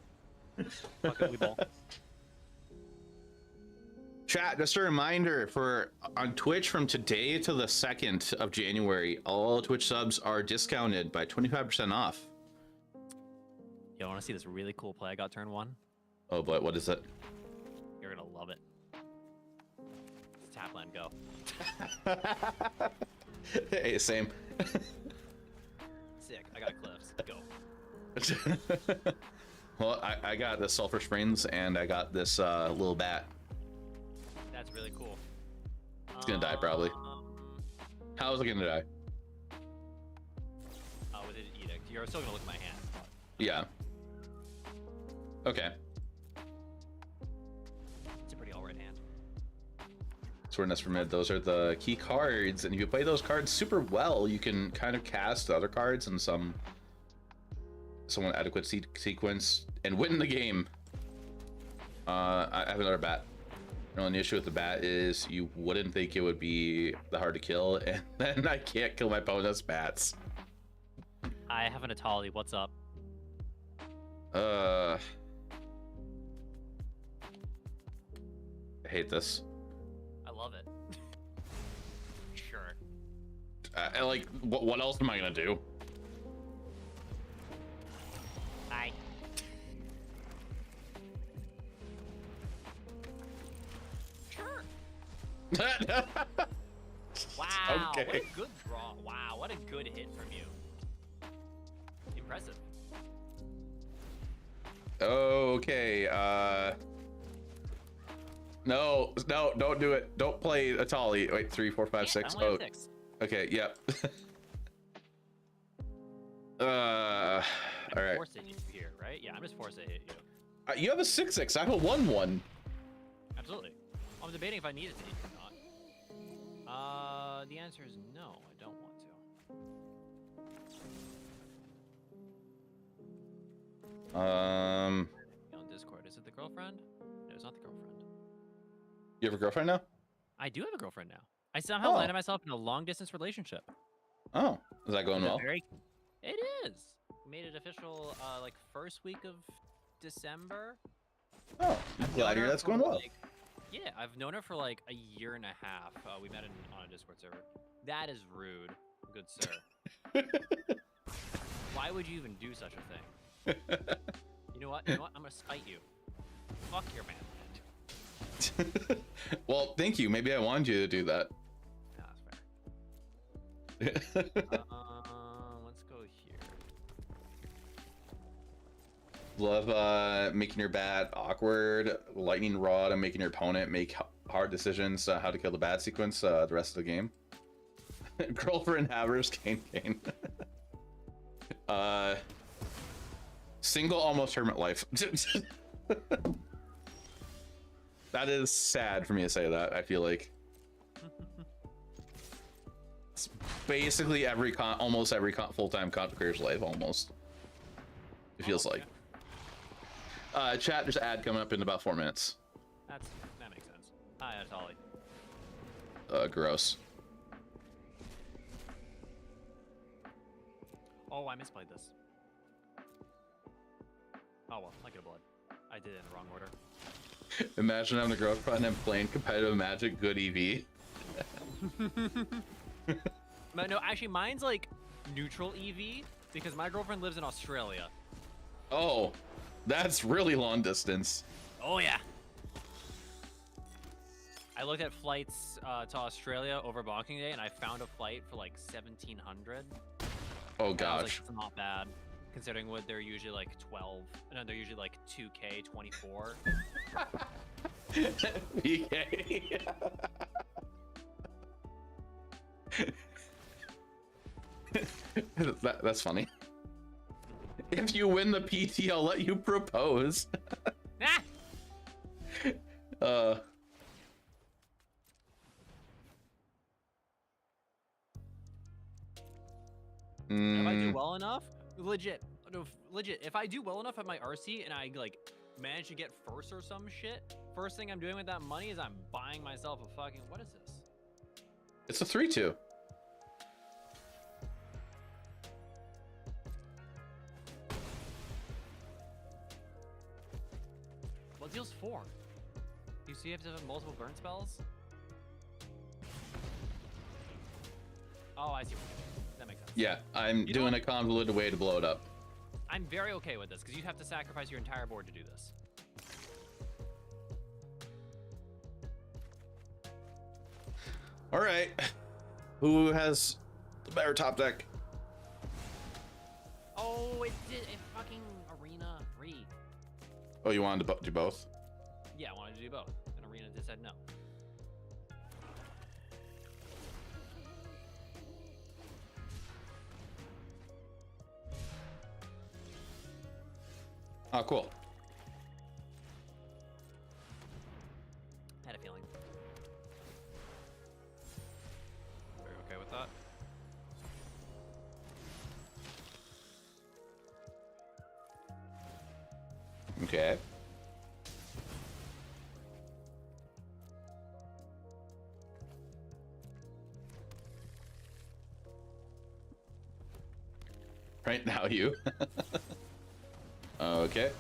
Fuck it, we ball. Chat, just a reminder for on Twitch from today to the 2nd of January, all Twitch subs are discounted by 25% off. Yo, want to see this really cool play I got turn 1? Oh boy, what is it? You're gonna love it. Tap land, go. Hey, same. Sick, I got cliffs, go. Well, I got the Sulfur Springs and I got this little bat. That's really cool. It's gonna die probably. How is it gonna die? With an edict. You're still gonna look at my hand. Yeah. Okay. It's a pretty alright hand. Swordness for mid, those are the key cards, and if you play those cards super well, you can kind of cast the other cards in somewhat adequate sequence and win the game. I have another bat. The only issue with the bat is you wouldn't think it would be that hard to kill, and then I can't kill my opponent's bats. I have an Atali, what's up? I hate this. I love it. Sure. Like, what else am I gonna do? Hi. Sure. Wow, Okay. what a good draw. Wow, what a good hit from you. Impressive. Okay, no, don't do it. Don't play Atali. Wait, 3, 4, 5, 6. Oh, 6. okay, yep. All right. Force it here, right? Yeah, I'm just force it hit you. You have a 6/6. I have a 1/1. Absolutely. I'm debating if I need it to hit or not. The answer is no, I don't want to. On Discord, is it the girlfriend? No, it's not the girlfriend. You have a girlfriend now? I do have a girlfriend now. I somehow landed myself in a long-distance relationship. Oh, is that going well? It is. Made it official, like first week of December. Oh, I'm glad to hear that's going well. Yeah, I've known her for like a year and a half. We met on a Discord server. That is rude, good sir. Why would you even do such a thing? You know what? I'm gonna spite you. Fuck your man. Well, thank you. Maybe I wanted you to do that. Yeah, that's fair. Let's go here. Love making your bat awkward, lightning rod, and making your opponent make hard decisions how to kill the bat sequence the rest of the game. Girlfriend havers, Kane. Single almost hermit life. That is sad for me to say that. I feel like it's basically almost every full-time content creator's life. Almost, it feels like. Chat, there's an ad coming up in about 4 minutes. That makes sense. Hi, Atali. Gross. Oh, I misplayed this. Oh well, I get a blood. I did it in the wrong order. Imagine having a girlfriend and playing competitive Magic good EV. But no, actually, mine's like neutral EV because my girlfriend lives in Australia. Oh, that's really long distance. Oh yeah. I looked at flights to Australia over Boxing Day, and I found a flight for like 1,700. Oh And I was gosh. like, it's not bad, considering what they're usually like 12. No, they're usually like 2K 24. PK. That's funny. If you win the PT, I'll let you propose. Ah! If I do well enough, legit, no, legit. If I do well enough at my RC and I like manage to get first or some shit, first thing I'm doing with that money is I'm buying myself a fucking, what is this? It's a 3-2. What deals 4? You see, you have to have multiple burn spells. Oh, I see. That makes sense. Yeah, I'm doing a convoluted way to blow it up. I'm very okay with this because you have to sacrifice your entire board to do this. All right, who has the better top deck? Oh, it did a fucking arena 3. Oh, you wanted to do both? Yeah, I wanted to do both. And arena just said no. Oh, cool. Had a feeling. Are you okay with that? Okay. Right now, you. Okay.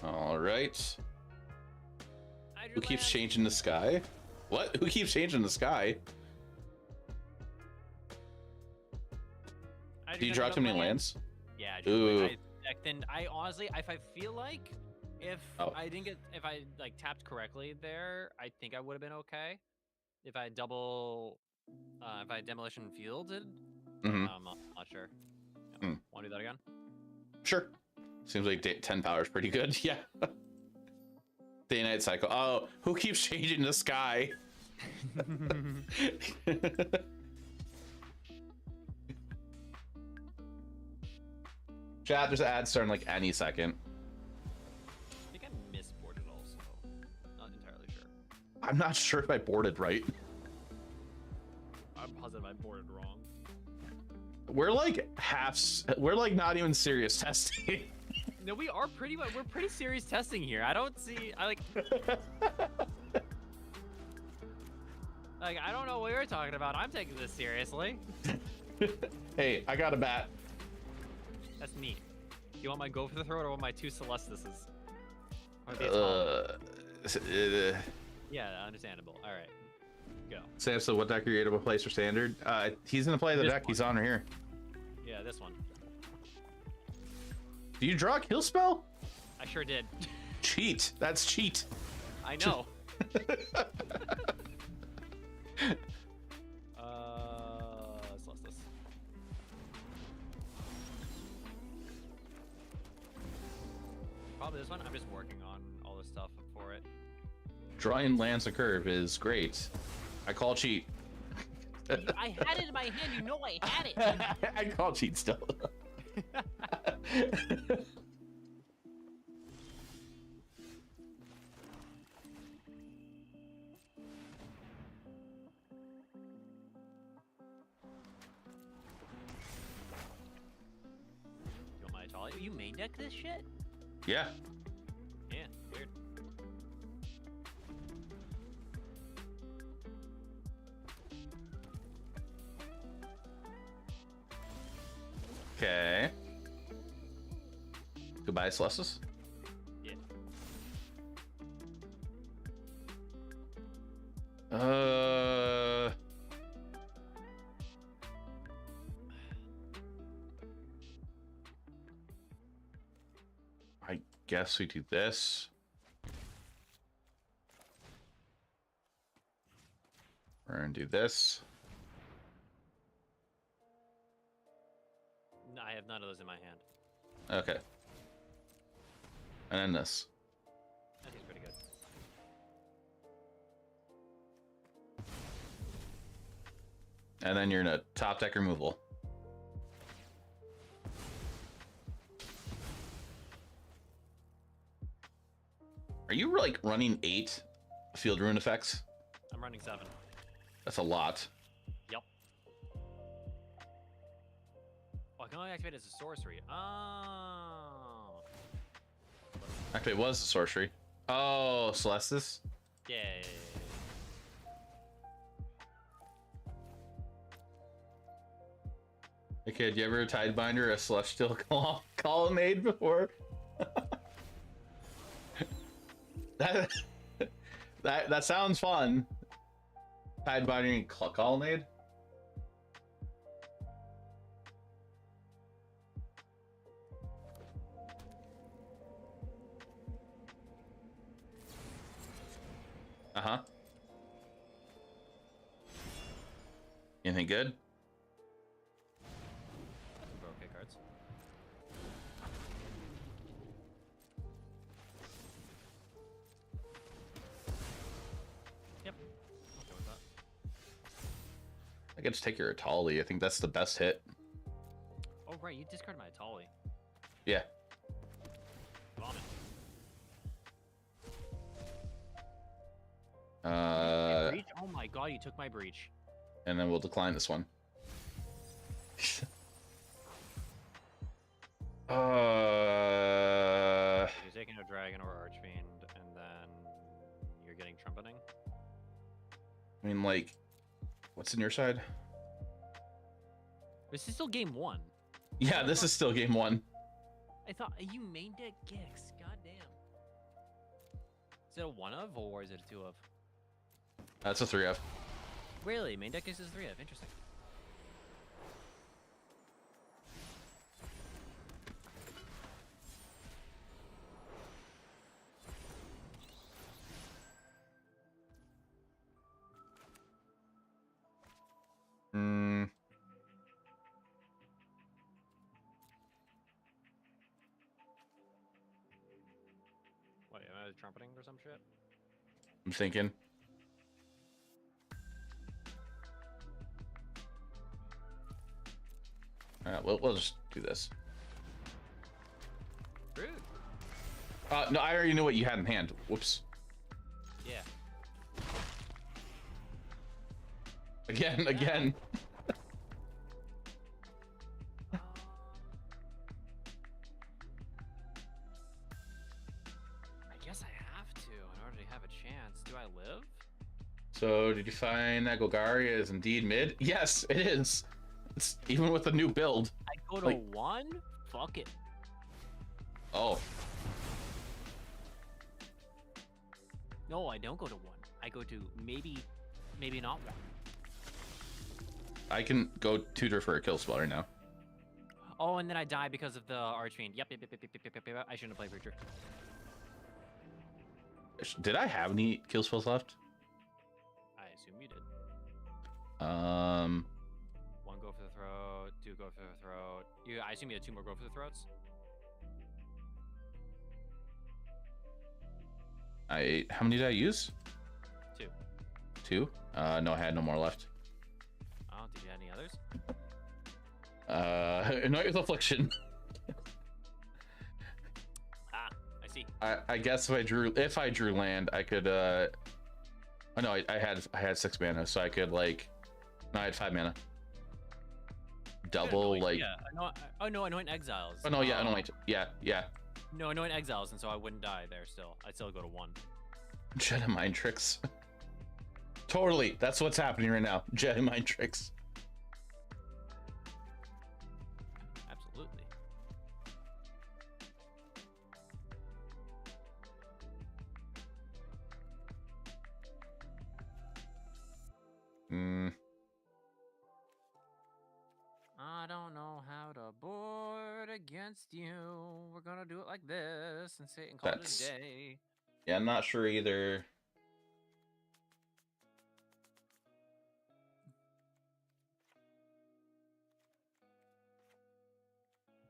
All right. Who keeps changing the sky? What? Who keeps changing the sky? Do you draw too many lands? Yeah, I Ooh. I honestly, if I feel like if I didn't get, if I like tapped correctly there, I think I would have been okay. If I double, if I demolition fielded, Mm-hmm. I'm not sure. Hmm. Want to do that again? Sure. Seems like 10 power is pretty good. Yeah. Day night cycle. Oh, who keeps changing the sky? Chat, there's an ad starting like any second. I think I misboarded also. Not entirely sure. I'm not sure if I boarded right. I'm positive I boarded wrong. We're like we're like not even serious testing. No, we are pretty much, we're pretty serious testing here. I don't see, I like, like, I don't know what you're talking about. I'm taking this seriously. Hey, I got a bat. That's neat. You want my go for the throat or want my 2 Celestises? Yeah, understandable. All right, go. Sam, so what deck are you able to place for standard? He's gonna play the This deck. one. He's on right here. Yeah, this one. Do you draw a kill spell? I sure did. Cheat. That's cheat. I know. Celestis. Probably this one. I'm just working on all this stuff for it. Drawing lands a curve is great. I call cheat. I had it in my hand. You know I had it. I call cheat still. You want my Italia? You main deck this shit? Yeah. Yeah, weird. Okay. Goodbye, Celestis. Yeah. I guess we do this. We're gonna do this. No, I have none of those in my hand. Okay. And then this. That seems pretty good. And then you're in a top deck removal. Are you like running 8 field rune effects? I'm running 7. That's a lot. Yep. Oh, I can only activate it as a sorcery. Oh. Actually, it was a sorcery. Oh, Celestis? Yeah. Hey kid, you ever Tidebinder a Celestial Colonnade before? that sounds fun. Tidebinding Colonnade? Uh-huh. Anything good? Some okay cards. Yep. Okay with that. I could just take your Atali. I think that's the best hit. Oh right, you discarded my Atali. Yeah. Vomit. Breach? Oh my god, you took my breach. And then we'll decline this one. You're taking a dragon or archfiend, and then you're getting trumpeting. I mean, like, what's in your side? This is still game 1. Yeah, this is still game 1. I thought you main deck Gix. God damn. Is it a 1 of or is it a 2 of? That's a 3F. Really? Main deck Gix is 3 of. Interesting. Hmm. What, am I trumpeting or some shit? I'm thinking. We'll just do this. Rude. No, I already knew what you had in hand. Whoops. Yeah. Again. I guess I have to in order to have a chance. Do I live? So, did you find that Golgari is indeed mid? Yes, it is. It's even with the new build. I go to Like- 1? Fuck it. Oh, No, I don't go to 1. I go to maybe not 1. I can go tutor for a kill spell right now. Oh, and then I die because of the Archfiend. Yep. I shouldn't have played Preacher. Did I have any kill spells left? I assume you did. 1 1 go for the throat, 2 go for the throat. I assume you had 2 more go for the throats. How many did I use? 2. 2? No, I had no more left. Oh, did you have any others? Night with Affliction. Ah, I see. I guess if I drew land, I could oh no, I had 6 mana, so I could like no, I had 5 mana. Double like Anoint Exiles. oh no, yeah, Anoint. Yeah. No, Anoint Exiles, and so I wouldn't die there still. I'd still go to 1. Jedi mind tricks. Totally, that's what's happening right now. Jedi mind tricks. Absolutely. I don't know how to board against you. We're gonna do it like this and say and call That's- it a day. Yeah, I'm not sure either.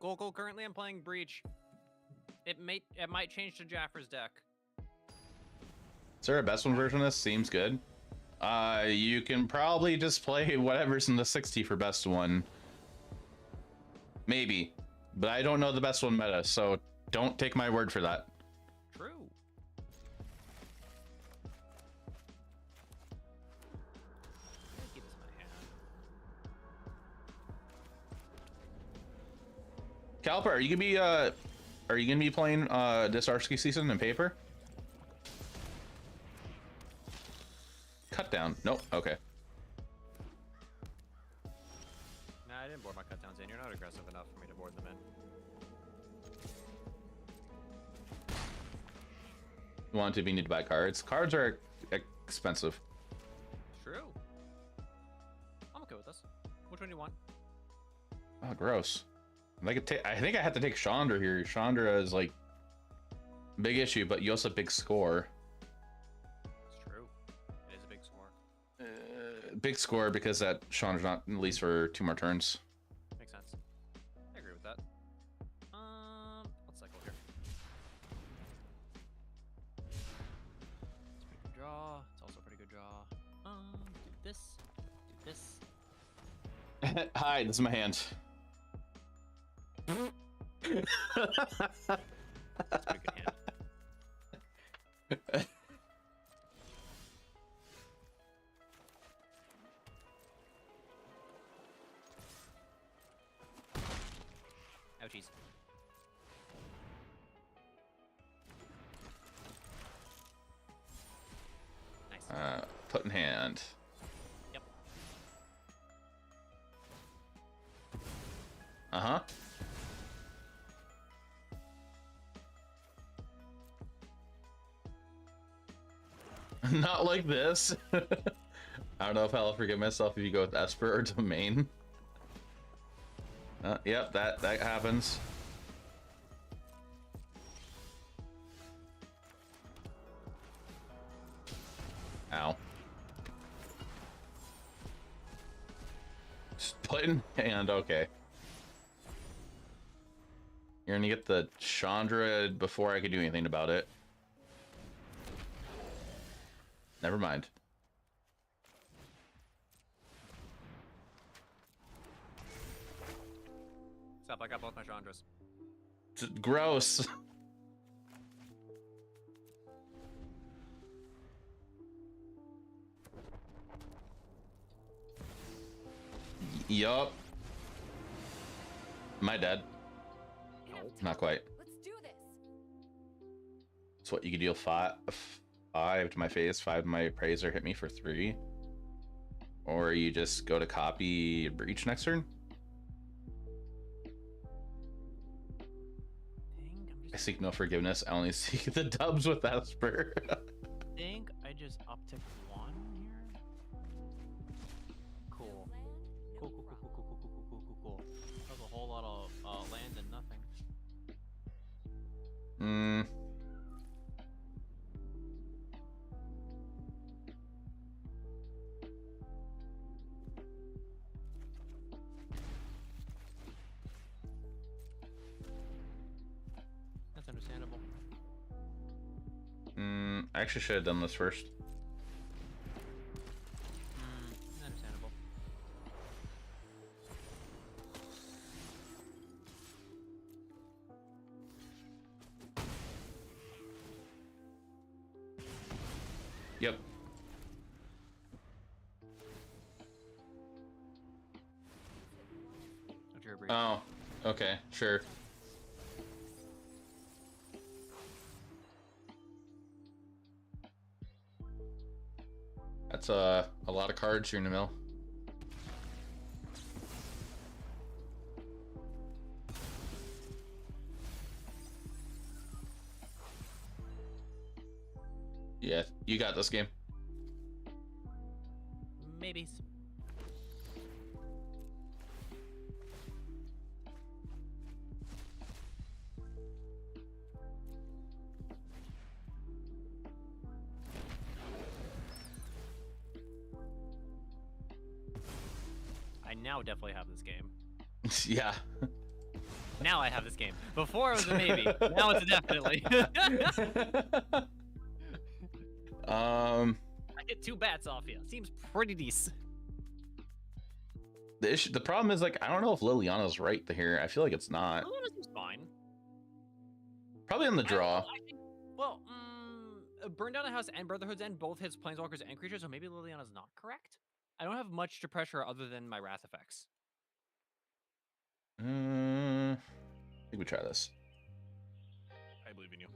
Go. Currently, I'm playing Breach. It might change to Jaffer's deck. Is there a best one version of this? Seems good. You can probably just play whatever's in the 60 for best one. Maybe. But I don't know the best one meta, so don't take my word for that. True. Keep this in my hand. Caliper, are you gonna be playing this RCQ season in paper? Cut down. Nope. Okay. Nah, I didn't board my cutdowns in. You're not aggressive enough for me to board them in. You want to be need to buy cards. Cards are expensive. True. I'm okay with this. Which one do you want? Oh, gross. I think I have to take Chandra here. Chandra is like big issue, but you also have big score. It's true. It is a big score. Big score because that Chandra's not at least for 2 more turns. Makes sense. I agree with that. Let's cycle here. It's a pretty good draw. It's also a pretty good draw. Do this. Do this. Hi, this is my hand. That's a pretty good hand. Ouchies. Nice. Put in hand. Yep. Uh-huh. Not like this. I don't know if I'll forgive myself if you go with Esper or Domain. Yep, that happens. Ow. Just put in hand, okay. You're gonna get the Chandra before I could do anything about it. Never mind. Stop, I got both my Chandras. Gross. Yup. Am I dead? Not quite. Let's do this. So what, you could deal five to my face, 5 to my appraiser, hit me for 3. Or you just go to copy breach next turn? I seek no forgiveness. I only seek the dubs with Esper. I think I just uptick 1 here. Cool. Cool. That was a whole lot of land and nothing. That's understandable. I actually should have done this first. Understandable. Yep. Oh, okay, sure. That's a lot of cards here in the mill. Yeah, you got this game. Maybes. I now definitely have this game. Yeah. Now I have this game. Before it was a maybe. Now it's a definitely. I get 2 bats off you. Seems pretty decent. The problem is, like, I don't know if Liliana's right here. I feel like it's not. Liliana seems fine. Probably on the draw. Well, Burn Down the House and Brotherhood's End both hits planeswalkers and creatures, so maybe Liliana's not correct. I don't have much to pressure other than my Wrath effects. I think we try this. I believe in you.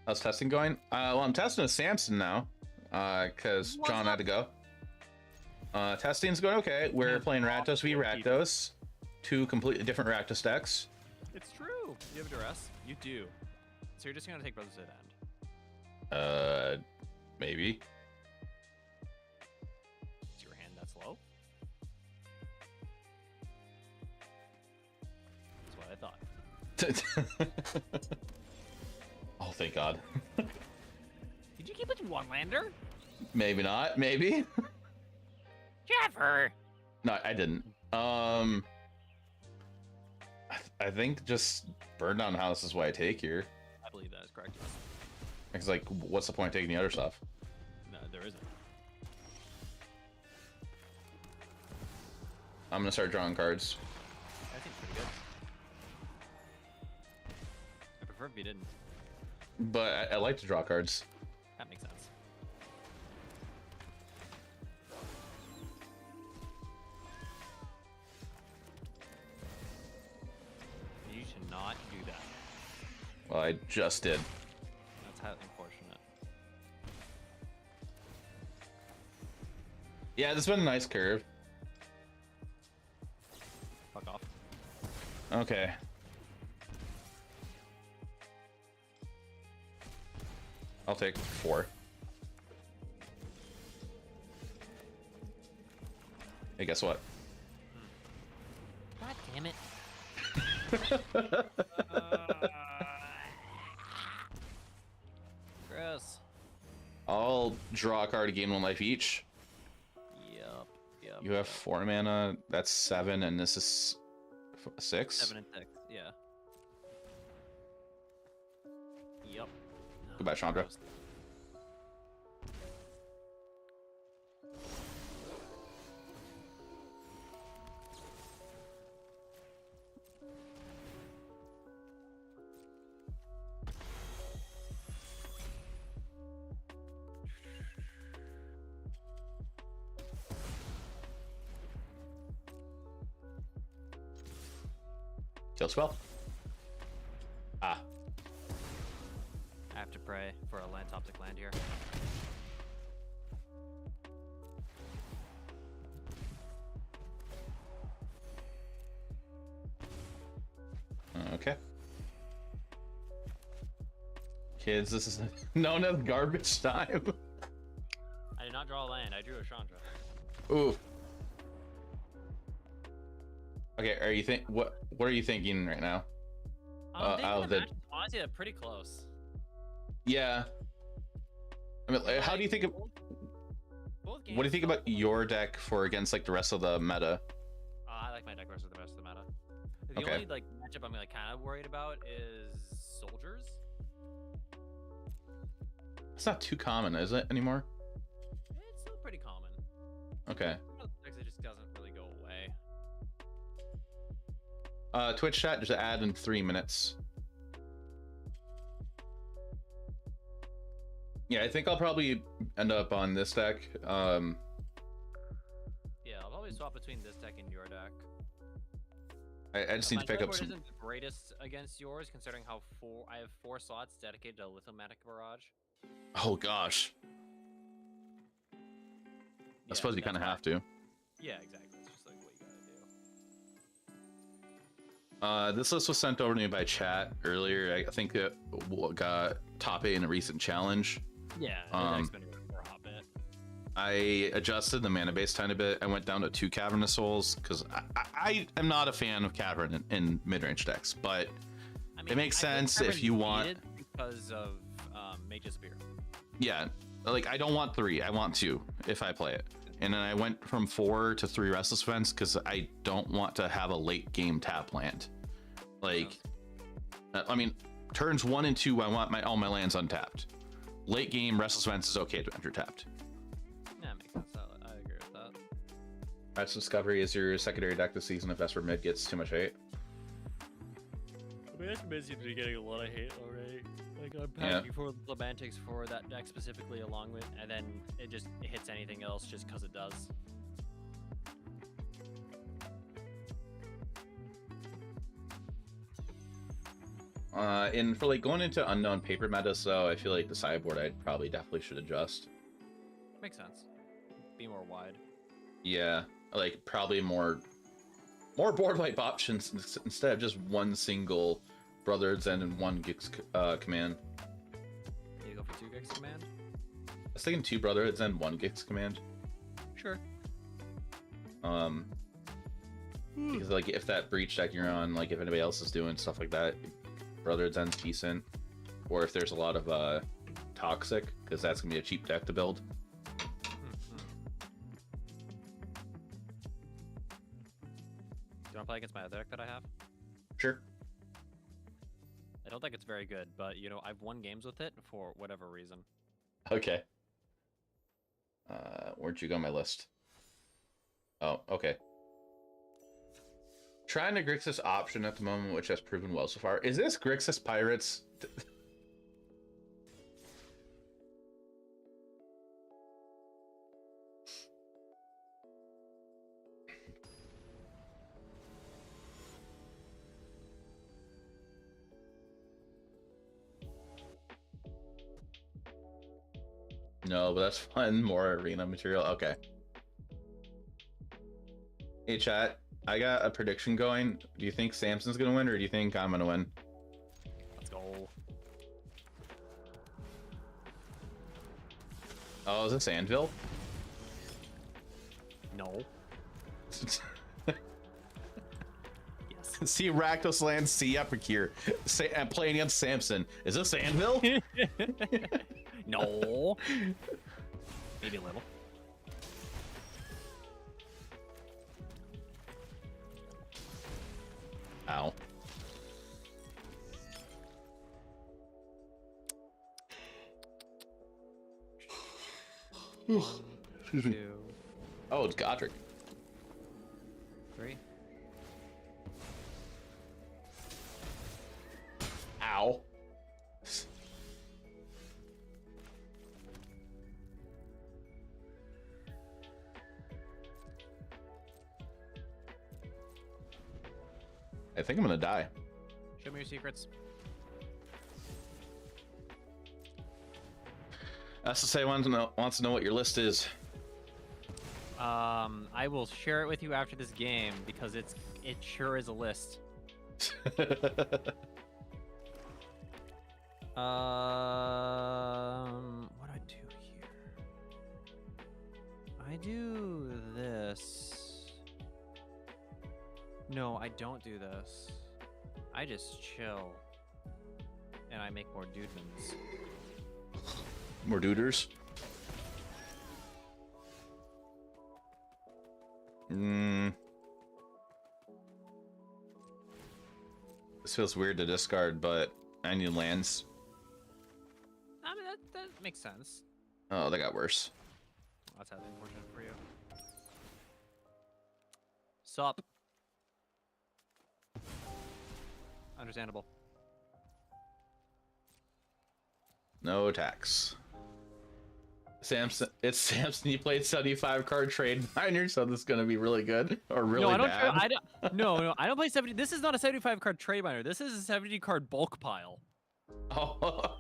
How's testing going? Well, I'm testing with Samson now, because John had to go. Testing's going okay. We're playing Rakdos v Rakdos. 2 completely different Rakdos decks. It's true. You have duress. You do. So you're just gonna take Brothers at End. Maybe. Is your hand that slow? That's what I thought. Oh, thank God. Did you keep it to 1-lander? Maybe not. Maybe. Jaffer! No, I didn't. I think just Burn Down House is what I take here. I believe that is correct. Yes. It's like, what's the point of taking the other stuff? No, there isn't. I'm gonna start drawing cards. That seems pretty good. I prefer if you didn't. But I like to draw cards. That makes sense. You should not do that. Well, I just did. That's how unfortunate. Yeah, this has been a nice curve. Fuck off. Okay. I'll take 4. Hey, guess what? God damn it. Gross. I'll draw a card to gain 1 life each. Yep. You have 4 mana. That's 7, and this is 6. 7 and 6. Yeah. Yep. Goodbye, Chandra. Gross. Kill spell. Ah. I have to pray for a land toxic land here. Okay. Kids, this is known as garbage time. I did not draw a land. I drew a Chandra. Ooh. Okay, are you what are you thinking right now? I'm out of thinking the match is honestly pretty close. Yeah. I mean, how do you think of Both games what do you think about your deck for against like the rest of the meta? I like my deck versus the rest of the meta. The Okay. only like matchup I'm like kind of worried about is soldiers. It's not too common, is it anymore? It's still pretty common. Okay. It just doesn't really go away. Twitch chat, just add in 3 minutes. Yeah, I think I'll probably end up on this deck. Yeah, I'll probably swap between this deck and your deck. I just need to pick up some. Isn't the greatest against yours, considering how I have 4 slots dedicated to Lithomatic Barrage. Oh gosh. I suppose you kind of have to. Yeah, exactly. It's just like what you gotta do. This list was sent over to me by chat earlier. I think it got top 8 in a recent challenge. Yeah, the deck's been around for a hot bit. I adjusted the mana base tiny bit. I went down to 2 Cavernous Souls because I am not a fan of Cavern in mid-range decks, but I mean, it makes I would sense never if you need want. it because of Mage's Spear. Yeah, like I don't want 3. I want 2 if I play it. And then I went from 4 to 3 Restless Fence because I don't want to have a late game tap land. Like, I mean, turns 1 and 2, I want all my lands untapped. Late game Restless Fence is okay to enter tapped. Yeah, makes sense. I agree with that. Match Discovery is your secondary deck this season if Esper Mid gets too much hate. I mean, that's mid seems to be getting a lot of hate already. Like, I'm packing for Lemantics for that deck specifically along with, and then it hits anything else just because it does. And for like going into unknown paper metas, though, I feel like the sideboard I probably definitely should adjust. Makes sense. Be more wide. Yeah, like probably more board wipe options instead of just one single Brother's End and 1 Gix command. You go for 2 Gix command? I was thinking 2 Brotherhoods and 1 Gix command. Sure. Because like if that breach deck you're on, like if anybody else is doing stuff like that, Brotherhood's End's decent. Or if there's a lot of toxic, because that's gonna be a cheap deck to build. Do you want to play against my other deck that I have? Sure. I don't think it's very good, but you know, I've won games with it for whatever reason. Okay. Where'd you go on my list? Oh, okay. Trying a Grixis option at the moment, which has proven well so far. Is this Grixis Pirates? No, but that's fun. More arena material. Okay. Hey, chat. I got a prediction going. Do you think Samson's gonna win, or do you think I'm gonna win? Let's go. Oh, is this Anvil? No. Yes. See Rakdos land, see Epicure. I'm playing against Samson. Is this Anvil? No. Maybe a little. Ow. Excuse me. 2, Oh, it's Godric. 3. Ow. I think I'm gonna die. Show me your secrets. SSA wants to know what your list is. I will share it with you after this game because it sure is a list. What do I do here? I do this. No, I don't do this. I just chill. And I make more dudemans. More duders. This feels weird to discard, but I need lands. I mean, that makes sense. Oh, that got worse. That's highly unfortunate for you. Sup. Understandable. No attacks. Samson, it's Samson. You played 75 card trade miner, so this is gonna be really good or really no, I don't. bad. No, I don't play 70. This is not a 75 card trade miner. This is a 70 card bulk pile. Oh.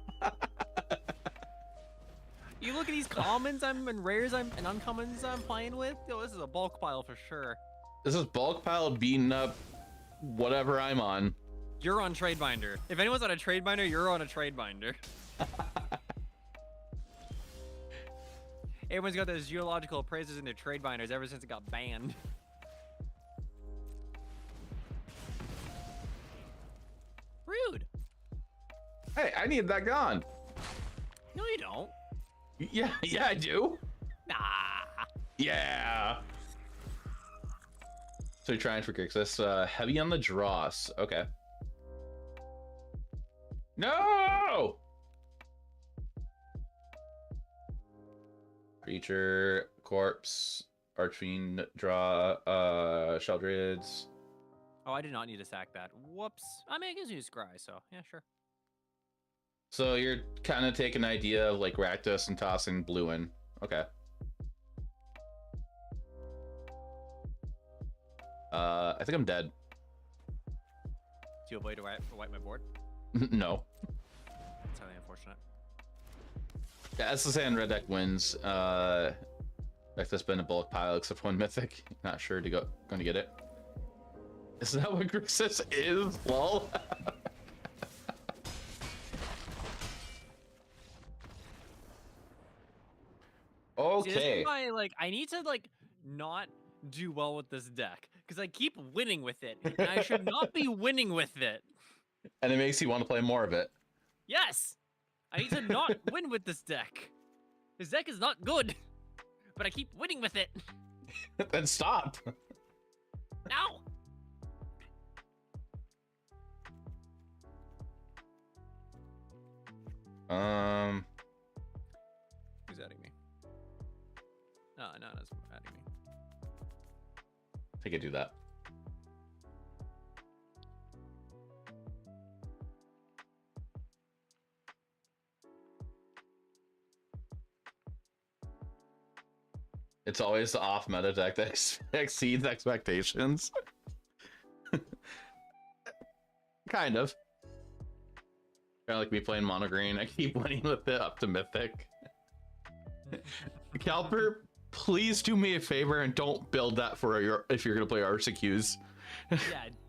You look at these commons and rares and uncommons I'm playing with. Yo, this is a bulk pile for sure. This is bulk pile beating up whatever I'm on. You're on trade binder. If anyone's on a trade binder, you're on a trade binder. Everyone's got those geological appraisers in their trade binders ever since it got banned. Rude. Hey, I need that gone. No, you don't. Yeah, yeah, I do. Nah. Yeah. So you're trying for kicks. That's heavy on the dross. Okay. No! Creature, corpse, archfiend, draw, sheldrids. Oh, I did not need to sack that. Whoops. I mean, it gives you scry, so yeah, sure. So you're kind of taking an idea of like Rakdos and tossing blue in. Okay. I think I'm dead. Do you avoid to wipe my board? No. That's highly unfortunate. Yeah, that's the saying red deck wins. Deck that's been a bulk pile except one mythic. Not sure to going to get it. Isn't that what Grixis is? Lol. See, this Okay. is why, like, I need to like not do well with this deck because I keep winning with it, and I should not be winning with it. And it makes you want to play more of it. Yes, I need to not win with this deck. This deck is not good, but I keep winning with it. Then stop. No. Who's adding me? No, it's adding me. I think I do that. It's always the off meta deck that exceeds expectations. Kind of. Kind of like me playing mono green. I keep winning with it up to mythic. Calper, please do me a favor and don't build that for your if you're gonna play RCQs. Yeah,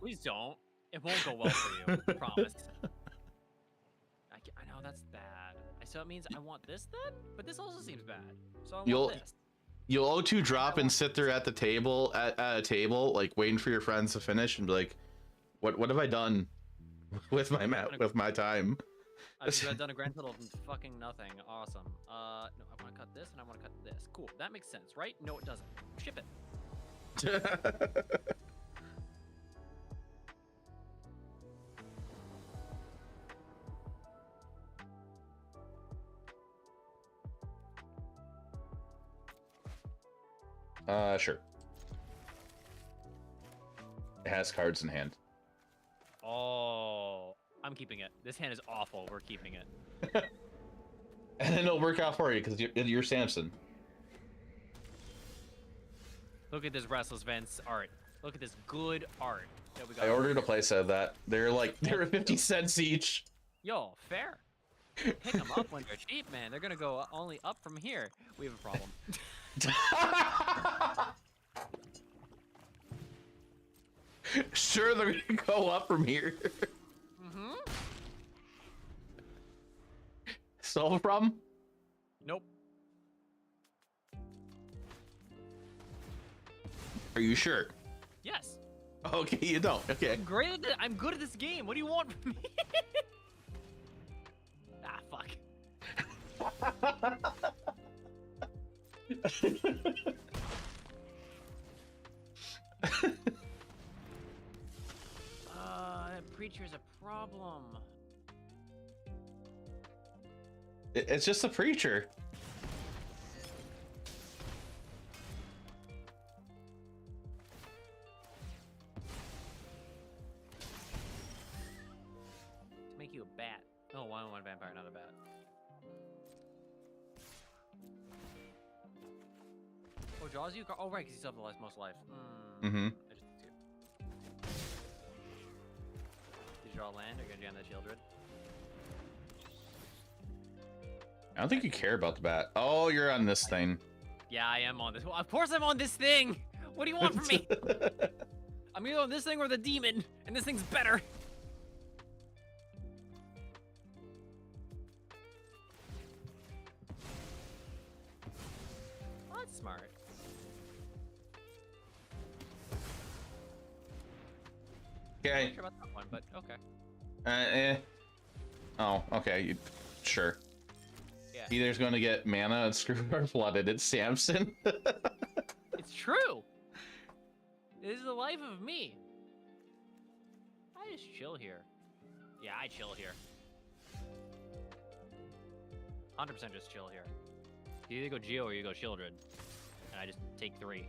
please don't. It won't go well for you. I promise. I know that's bad. So it means I want this then, but this also seems bad. So I want this. You'll O2 drop and sit there at the table at a table, like waiting for your friends to finish, and be like, "What have I done with my time?" I've done a grand total of fucking nothing. Awesome. No, I want to cut this and I want to cut this. Cool. That makes sense, right? No, it doesn't. Ship it. Sure. It has cards in hand. Oh, I'm keeping it. This hand is awful. We're keeping it. And then it'll work out for you because you're Samson. Look at this Restless Vents art. Look at this good art that we got. I ordered a playset of that. They're 50 cents each. Yo, fair. Pick them up when they're cheap, man. They're gonna go only up from here. We have a problem. Sure, they're gonna go up from here. Mm-hmm. Solve a problem? Nope. Are you sure? Yes. Okay, you don't. Okay. I'm great at I'm good at this game. What do you want from me? Ah, fuck. That preacher's a problem. It's just a preacher. To make you a bat. No, 1/1 vampire, not a bat. Oh, Jaws you? Oh, right, because he's up the most life. Mm-hmm. I just did two. Did you draw land or are you gonna jam that Shieldred? I don't think you care about the bat. Oh, you're on this thing. Yeah, I am on this. Well, of course I'm on this thing! What do you want from me? I'm either on this thing or the demon, and this thing's better. Well, that's smart. Okay. Not sure about that one, but okay. Oh, okay. Sure. Yeah. Either's going to get mana and screw or flooded. It's Samson. It's true. This is the life of me. I just chill here. Yeah, I chill here. 100% just chill here. You either go Geo or you go Children. And I just take 3.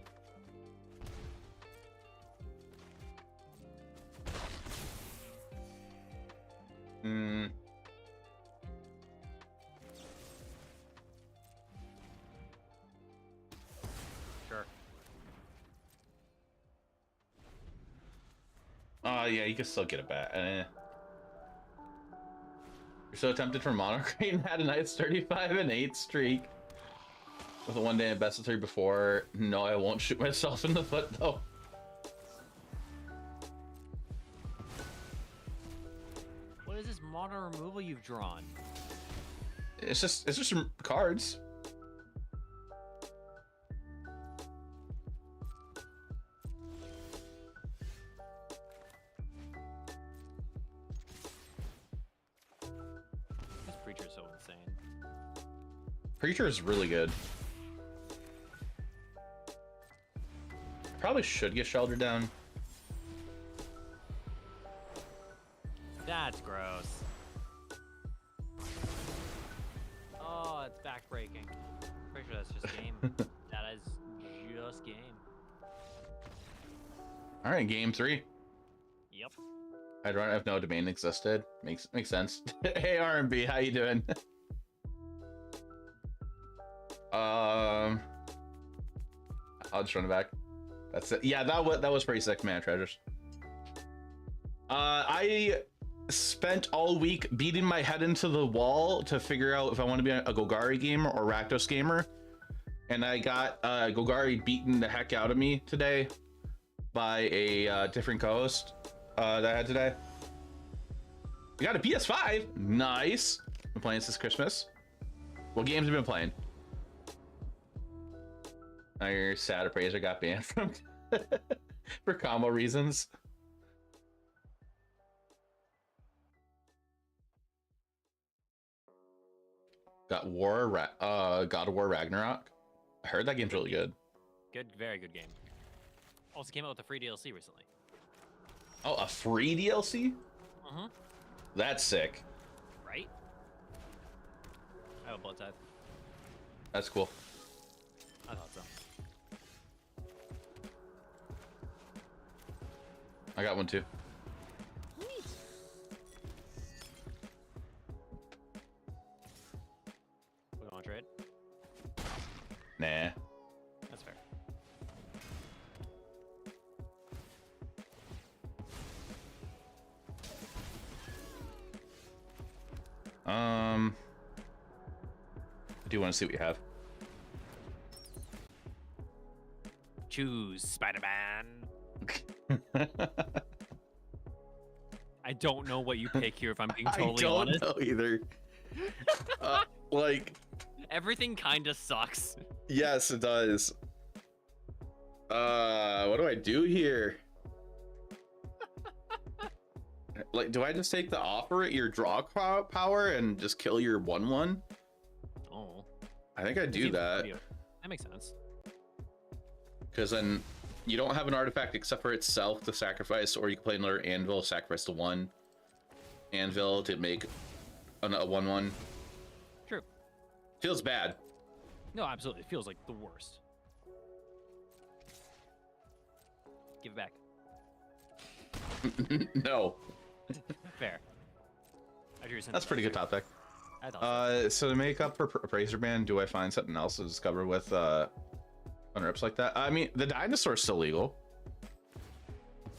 Hmm. Sure. Yeah, you can still get it back. You're so tempted for Mono Crane had a nice 35-8 streak. With a 1 day in best of 3 before. No, I won't shoot myself in the foot though. What is this mono removal you've drawn? It's just cards. This Preacher's so insane. Preacher is really good. Probably should get Shelter down. That's gross. Oh, it's backbreaking. Pretty sure that's just game. That is just game. All right, game 3. Yep. I don't have no domain existed. Makes sense. Hey R&B, how you doing? I'll just run it back. That's it. Yeah, that was pretty sick, man. Treasures. I spent all week beating my head into the wall to figure out if I want to be a Golgari gamer or Rakdos gamer, and I got Golgari beaten the heck out of me today by a different co-host that I had today. We got a PS5. Nice. Been playing since Christmas. What games have you been playing? Now your sad appraiser got banned from for combo reasons. Got God of War Ragnarok. I heard that game's really good. Good, very good game. Also came out with a free DLC recently. Oh, a free DLC? Mm-hmm. That's sick. Right? I have a blood type. That's cool. I thought so. I got one too. We want to trade? Nah. That's fair. I do want to see what you have. Choose Spider-Man. I don't know what you pick here, if I'm being totally honest. I don't know either. Like, everything kind of sucks. Yes, it does. What do I do here? Like, do I just take the offer at your draw power and just kill your 1/1? Oh. I think I do that. That makes sense. Because then you don't have an artifact except for itself to sacrifice, or you can play another anvil, sacrifice the 1 anvil to make a 1/1. True. Feels bad. No, absolutely. It feels like the worst. Give it back. No. Fair. That's pretty good topic. I thought so to make up for Appraiser Ban, do I find something else to discover with unrips like that? I mean, the dinosaur's still legal.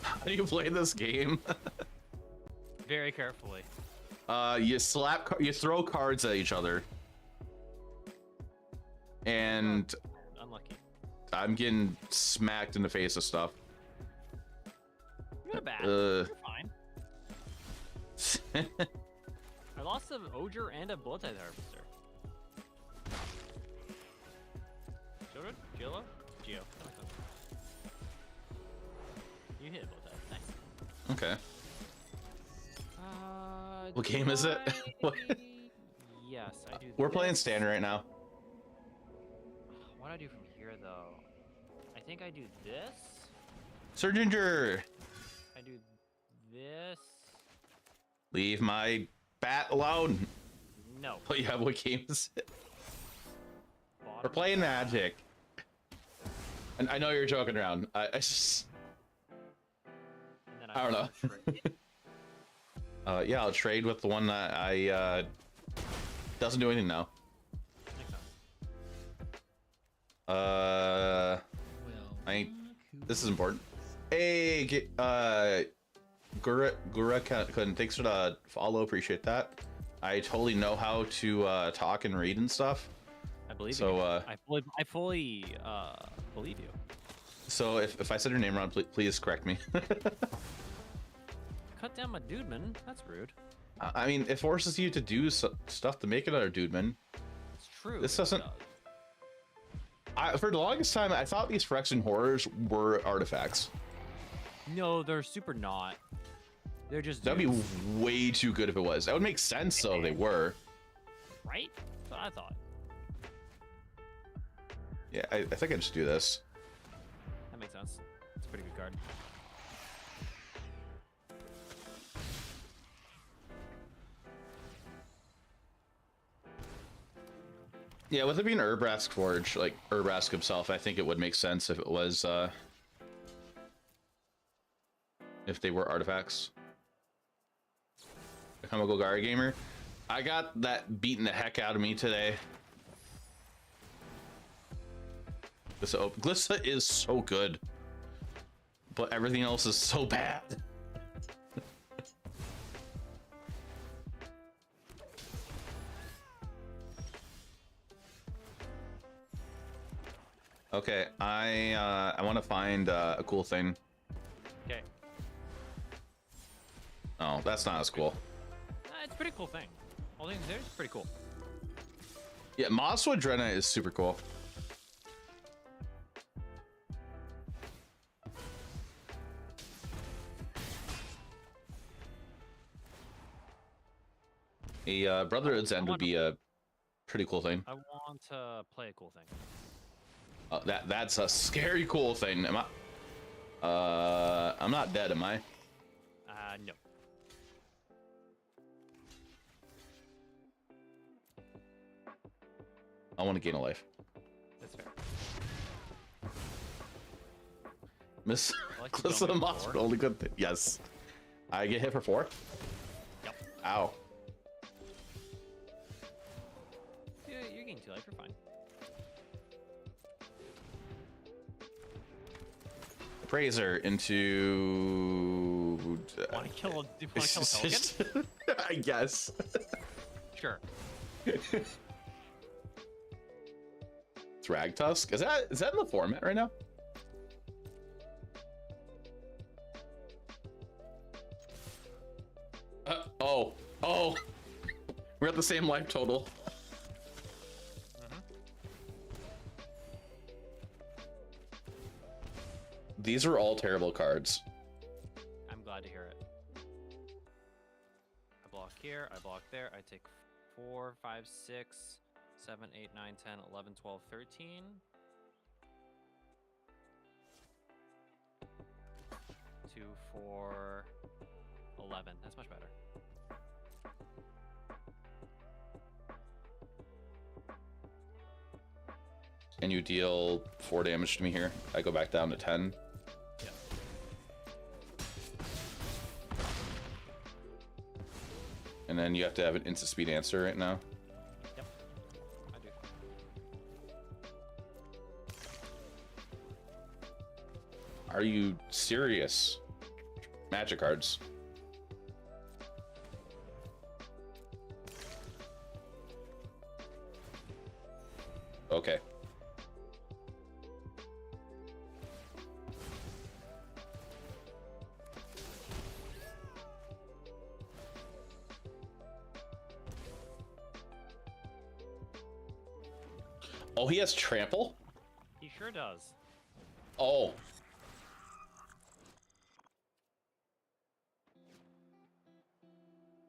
How do you play this game? very carefully. You throw cards at each other. And Unlucky. I'm getting smacked in the face of stuff. You're not bad. You're fine. I lost an Oger and a Blood Tithe Harvester. Children? Gilo? Geo. That makes sense. You hit Blood Tithe. Nice. Okay. What game is it? What? Yes, I do. We're playing this. standard right now. What do I do from here, though? I think I do this. Surgenger, I do this. leave my bat alone. No. Oh yeah, what game is it? We're Bottom playing Magic. And I know you're joking around. I just, and then I don't know. trade. Yeah, I'll trade with the one that I doesn't do anything now. Makes sense. Well, I- look this is who important. is. Hey, Gura couldn't. Thanks for the follow. Appreciate that. I totally know how to talk and read and stuff. I believe So, you. I fully believe you. So if I said your name wrong, please correct me. Cut down my dude, man. That's rude. I mean, it forces you to do stuff to make another dude, man. It's true. This it doesn't- does. For the longest time, I thought these Phyrexian horrors were artifacts. No, they're super not. They're just. That'd be dudes, way too good if it was. That would make sense, though, if they were. right? That's what I thought. Yeah, I think I just do this. That makes sense. It's a pretty good card. Yeah, with it being Urbrask Forge, like Urbrask himself, I think it would make sense if it was, if they were artifacts. I'm a Golgari gamer. I got that beating the heck out of me today. Glissa is so good, but everything else is so bad. Okay, I want to find a cool thing. Okay. Oh, that's not as cool. It's a pretty cool thing. All things there is pretty cool. Yeah, Mosswood Drenna is super cool. A Brotherhood's End would be a pretty cool thing. I want to play a cool thing. That's a scary cool thing. Am I? I'm not dead, am I? No. I want to gain a life. That's fair. Miss I like to Glissa go the with Moss, four. the only good thing. Yes. I get hit for 4? Yep. Ow. You're getting 2 life. You're fine. Praiser into. Want to kill a token? I guess. Sure. Thragtusk? Is that in the format right now? Oh. We're at the same life total. These are all terrible cards. I'm glad to hear it. I block here, I block there, I take 4, 5, 6, 7, 8, 9, 10, 11, 12, 13. 2, 4, 11. That's much better. And you deal 4 damage to me here. I go back down to 10. Yeah. And then you have to have an instant speed answer right now. Yep. I do. Are you serious? Magic cards. Okay. Oh, he has trample? He sure does. Oh.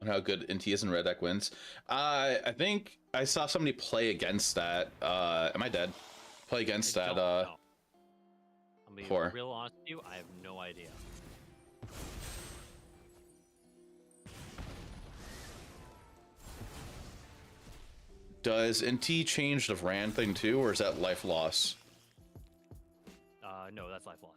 on how good NT is in red deck wins. I think I saw somebody play against that. Am I dead? Play against that. I'm being Four. real honest with you. I have no idea. Does NT change the Ran thing too, or is that life loss? No, that's life loss.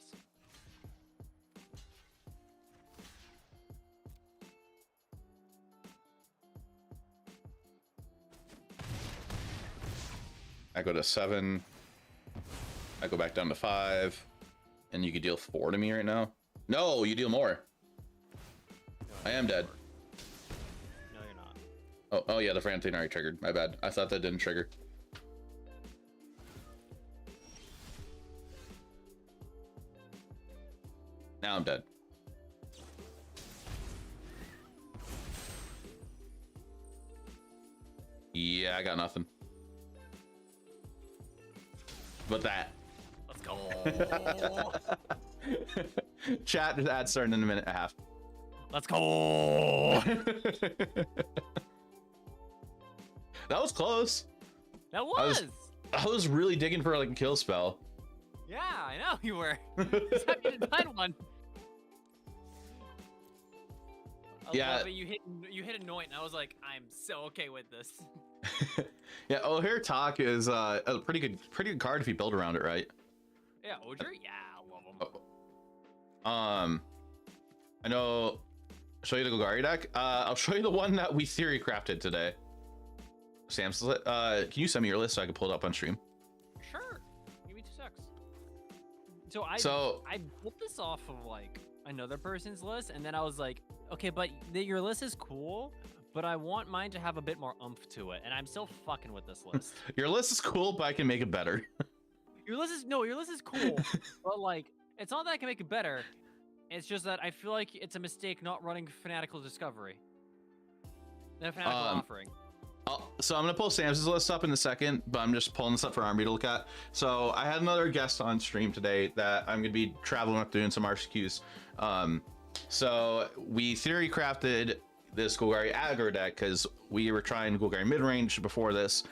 I go to 7. I go back down to 5, and you could deal 4 to me right now. No, you deal more. I am dead. No, you're not. Oh yeah, the Fran thing already triggered. My bad. I thought that didn't trigger. Now I'm dead. Yeah, I got nothing. But that. Let's go. Chat ad starting in a minute and a half. Let's go. That was close. That was. I was really digging for like a kill spell. Yeah, I know you were. Just happy you didn't find one. Yeah. But you hit annoying. And I was like, I'm so okay with this. Yeah, O'Hare Talk is a pretty good card if you build around it right. Yeah, Oger. Yeah, I love him. I know. Show you the Golgari deck. I'll show you the one that we theory crafted today. Sam's, can you send me your list so I can pull it up on stream? Sure. Give me 2 secs. I pulled this off of like another person's list, and then I was like, okay, but your list is cool, but I want mine to have a bit more oomph to it, and I'm still fucking with this list. Your list is cool, but I can make it better. Your list is cool, but like, it's not that I can make it better. It's just that I feel like it's a mistake not running Fanatical Discovery. The Fanatical Offering. So I'm gonna pull Sam's list up in a second, but I'm just pulling this up for Army to look at. So I had another guest on stream today that I'm gonna be traveling with doing some RCQs. So we theory crafted this Golgari aggro deck because we were trying Golgari midrange before this,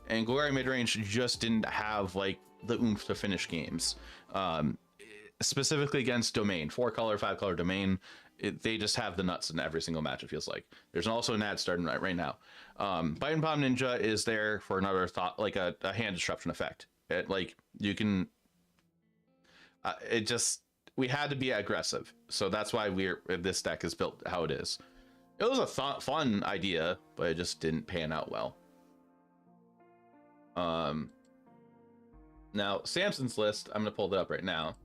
and Golgari midrange just didn't have like the oomph to finish games. Specifically against Domain, 4-color, 5-color Domain. They just have the nuts in every single match, it feels like. There's also an ad starting right now. Bite and Palm Ninja is there for another thought, like a hand disruption effect. Like you can, we had to be aggressive. So that's why this deck is built how it is. It was a fun idea, but it just didn't pan out well. Now Samson's list, I'm gonna pull it up right now.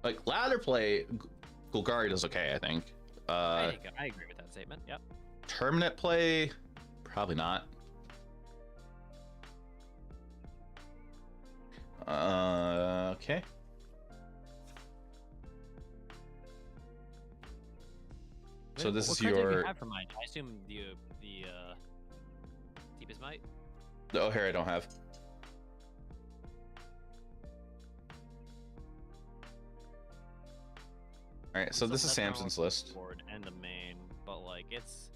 Like ladder play, Golgari does okay, I think. I agree with that statement. Yep. Terminate play, probably not. Okay. So this is what card do your. you have for mine? I assume the Deepest Might. The O'Hare I don't have. All right, so this is Samson's list. Board and the main, but like it's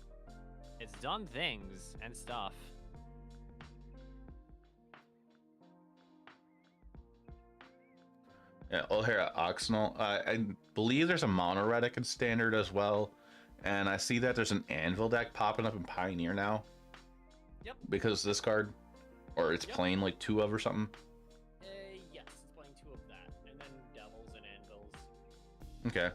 done things and stuff. Yeah, O'Hare Oxnell. I believe there's a mono red deck in standard as well, and I see that there's an Anvil deck popping up in Pioneer now. Yep. Because this card, or it's playing like 2 of or something. Yes, it's playing 2 of that, and then Devils and Anvils. Okay.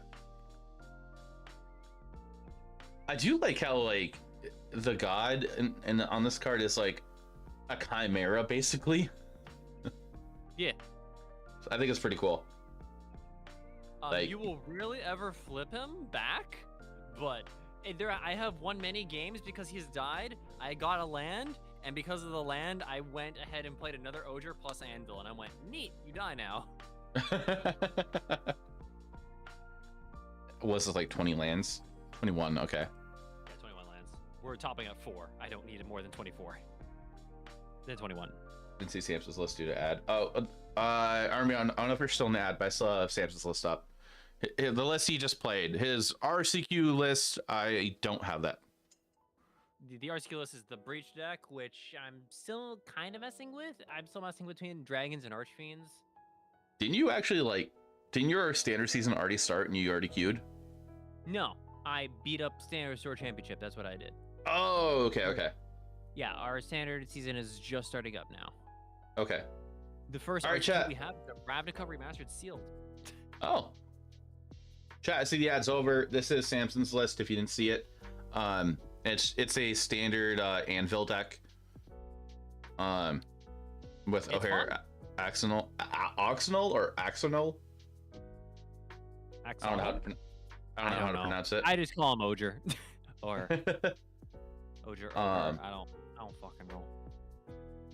I do like how like the god and on this card is like a chimera basically. Yeah. I think it's pretty cool. Like, you will really ever flip him back, but I have won many games because he's died. I got a land, and because of the land, I went ahead and played another Oger plus Anvil, and I went, neat, you die now. Was it like 20 lands? 21, okay. Yeah, 21 lands. We're topping at 4. I don't need more than 24. Then 21. Didn't see Samson's list due to ad. Oh, Army, I don't know if you're still in the ad, but I still have Samson's list up. The list he just played, his RCQ list, I don't have that. The RCQ list is the Breach deck, which I'm still kind of messing with. I'm still messing between Dragons and Archfiends. Didn't you actually, like, didn't your standard season already start and you already queued? No, I beat up Standard Store Championship. That's what I did. Oh, okay, okay. Yeah, our standard season is just starting up now. Okay. The first All right, RCQ chat. we have, the Ravnica Remastered sealed. Oh. Chat, I see the ad's over. This is Samson's list if you didn't see it. It's a standard Anvil deck. With It's O'Hare Axonal or Axonal? I don't know how to pronounce it. I just call him Oger. Or Oger. I don't fucking know.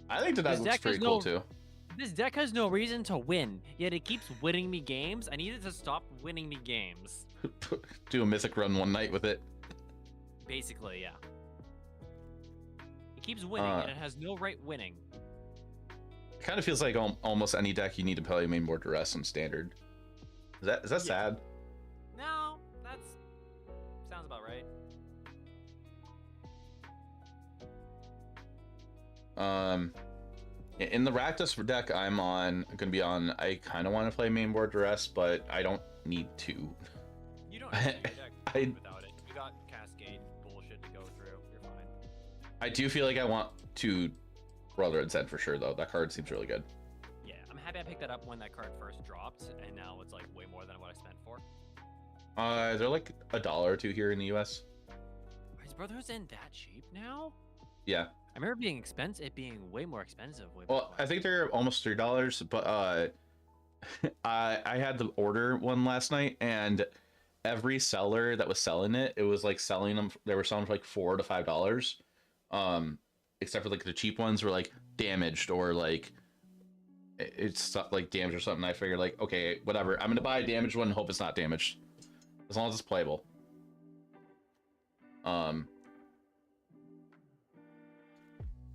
I think the deck This looks deck pretty has cool no- too. This deck has no reason to win, yet it keeps winning me games. I need it to stop winning me games. Do a mythic run one night with it. Basically, yeah. It keeps winning, and it has no right winning. It kind of feels like almost any deck you need to play main board duress on standard. Is that sad? No, that's sounds about right. In the Rakdos deck I'm gonna be on, I kind of want to play main board duress, but I don't need to. You don't have to do your deck I- without it. You got Cascade bullshit to go through. You're fine. I do feel like I want to Brotherhood Zen for sure, though. That card seems really good. Yeah, I'm happy I picked that up when that card first dropped, and now it's like way more than what I spent for. They're like $1 or $2 here in the US. Is Brotherhood Zen that cheap now? Yeah. I remember being expensive, it being way more expensive. Way Well, back I when. think they're almost $3, but I had to order one last night, and every seller that was selling it, it was like selling them. They were selling for like $4 to $5. Except for like the cheap ones were like damaged or like it's like damaged or something. I figured like, okay, whatever. I'm gonna buy a damaged one and hope it's not damaged, as long as it's playable. I'm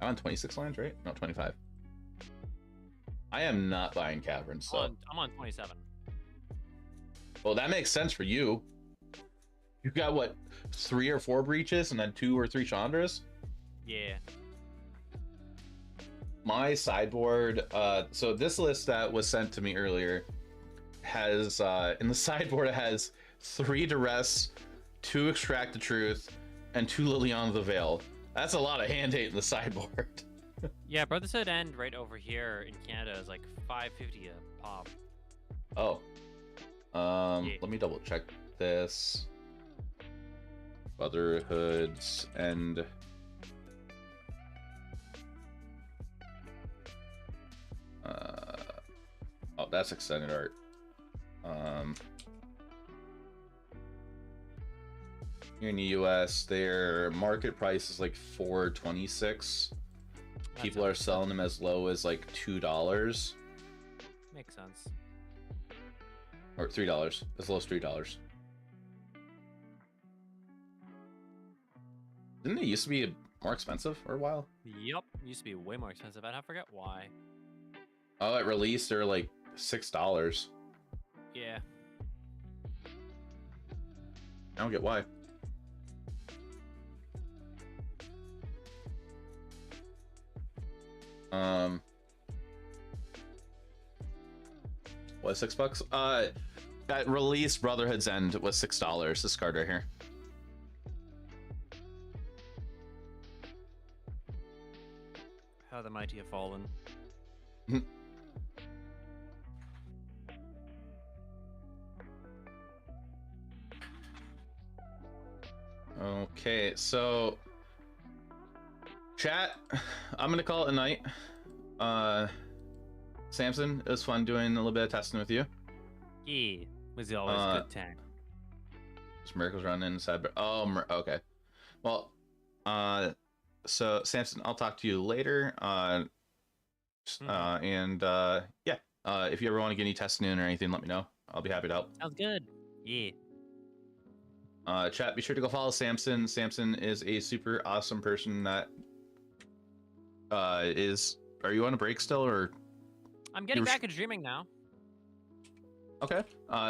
on 26 lands, right? No, 25. I am not buying caverns, so. I'm on 27. Well, that makes sense for you. You got what, 3 or 4 breaches and then 2 or 3 Chandras? Yeah. My sideboard, so this list that was sent to me earlier has, in the sideboard, it has 3 Duress, 2 Extract the Truth, and 2 Liliana the Veil. That's a lot of hand hate in the sideboard. Yeah, Brotherhood End right over here in Canada is like $5.50 a pop. Oh. Yeah. Let me double check this. Brotherhood's End. Oh, that's extended art. Here in the US, their market price is like $4.26. People are selling them as low as like $2 Makes sense. or $3, as low as $3. Didn't they used to be more expensive for a while? Yup. Used to be way more expensive, and I forget why. Oh, at release they're like $6. Yeah. I don't get why. What, $6? At release, Brotherhood's End was $6. This card right here. How the mighty have fallen. Okay, so chat, I'm gonna call it a night. Samson, it was fun doing a little bit of testing with you. Yeah. Was always a good time. There's miracles running inside, but okay. Well, so Samson, I'll talk to you later. And yeah, if you ever want to get any testing in or anything, let me know. I'll be happy to help. Sounds good. Yeah. Chat, be sure to go follow Samson. Samson is a super awesome person that is are you on a break still, or? I'm getting You're back into streaming now. Okay.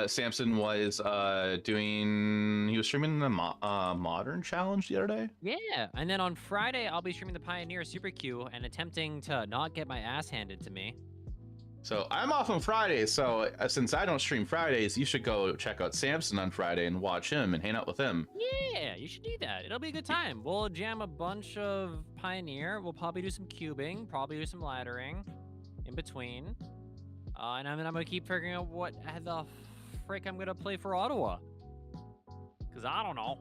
Samson was he was streaming the modern challenge the other day. Yeah, and then on Friday I'll be streaming the Pioneer Super Q and attempting to not get my ass handed to me. So I'm off on Fridays. So since I don't stream Fridays, you should go check out Samson on Friday and watch him and hang out with him. Yeah, you should do that. It'll be a good time. We'll jam a bunch of Pioneer. We'll probably do some cubing, probably do some laddering in between. And I'm gonna keep figuring out what the frick I'm gonna play for Ottawa. Cause I don't know.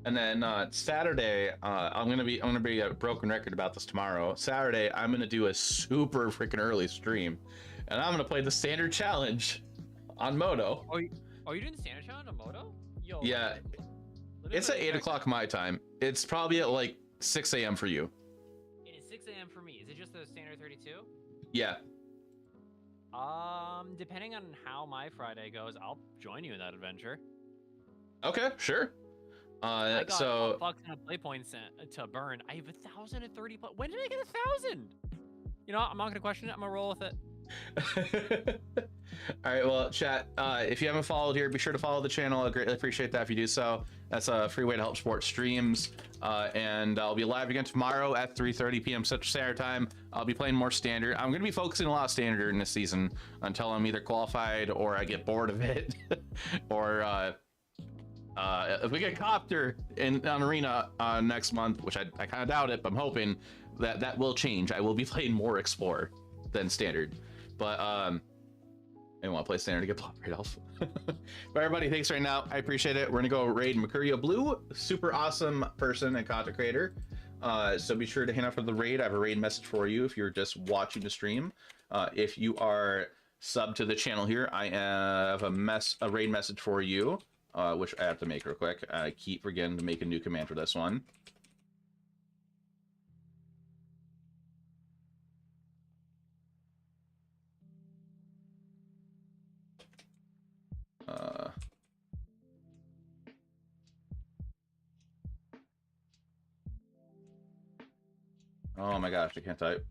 And then Saturday, I'm gonna be a broken record about this tomorrow. Saturday, I'm gonna do a super freaking early stream, and I'm gonna play the standard challenge on Moto. Are you doing the standard challenge on Moto? Yo. Yeah, it's at 8 o'clock my time. It's probably at like 6 a.m. for you. It is 6 a.m. for me. Is it just the standard 32? Yeah. Depending on how my Friday goes, I'll join you in that adventure. Okay, sure. I got so a fuck ton of play points to burn. I have 1,030. When did I get 1,000? You know, I'm not gonna question it. I'm gonna roll with it. All right, well, chat, if you haven't followed here, be sure to follow the channel. I greatly appreciate that if you do so. That's a free way to help support streams. And I'll be live again tomorrow at 3:30 p.m. Central Standard Time. I'll be playing more standard. I'm going to be focusing a lot of standard in this season until I'm either qualified or I get bored of it. Or if we get Copter on Arena next month, which I kind of doubt it, but I'm hoping that will change. I will be playing more Explorer than standard. But I want to play standard to get block rate off. But everybody, thanks right now. I appreciate it. We're gonna go raid Mercurio Blue, super awesome person and content creator. So be sure to hang out for the raid. I have a raid message for you if you're just watching the stream. If you are sub to the channel here, I have a raid message for you, which I have to make real quick. I keep forgetting to make a new command for this one. Oh my gosh, I can't type.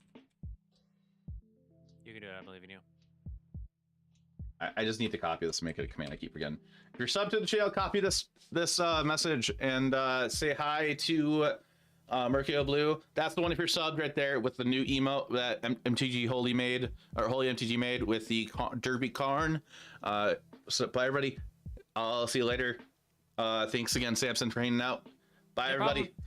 You can do it. I believe in you. I just need to copy this and make it a command. I keep forgetting. If you're sub to the channel, copy this message and say hi to Mercurio Blue. That's the one if you're subbed right there with the new emote that MTG Holy made, or Holy MTG made with the Derby Karn. So bye everybody. I'll see you later. Thanks again, Samson, for hanging out. Bye everybody. Problem.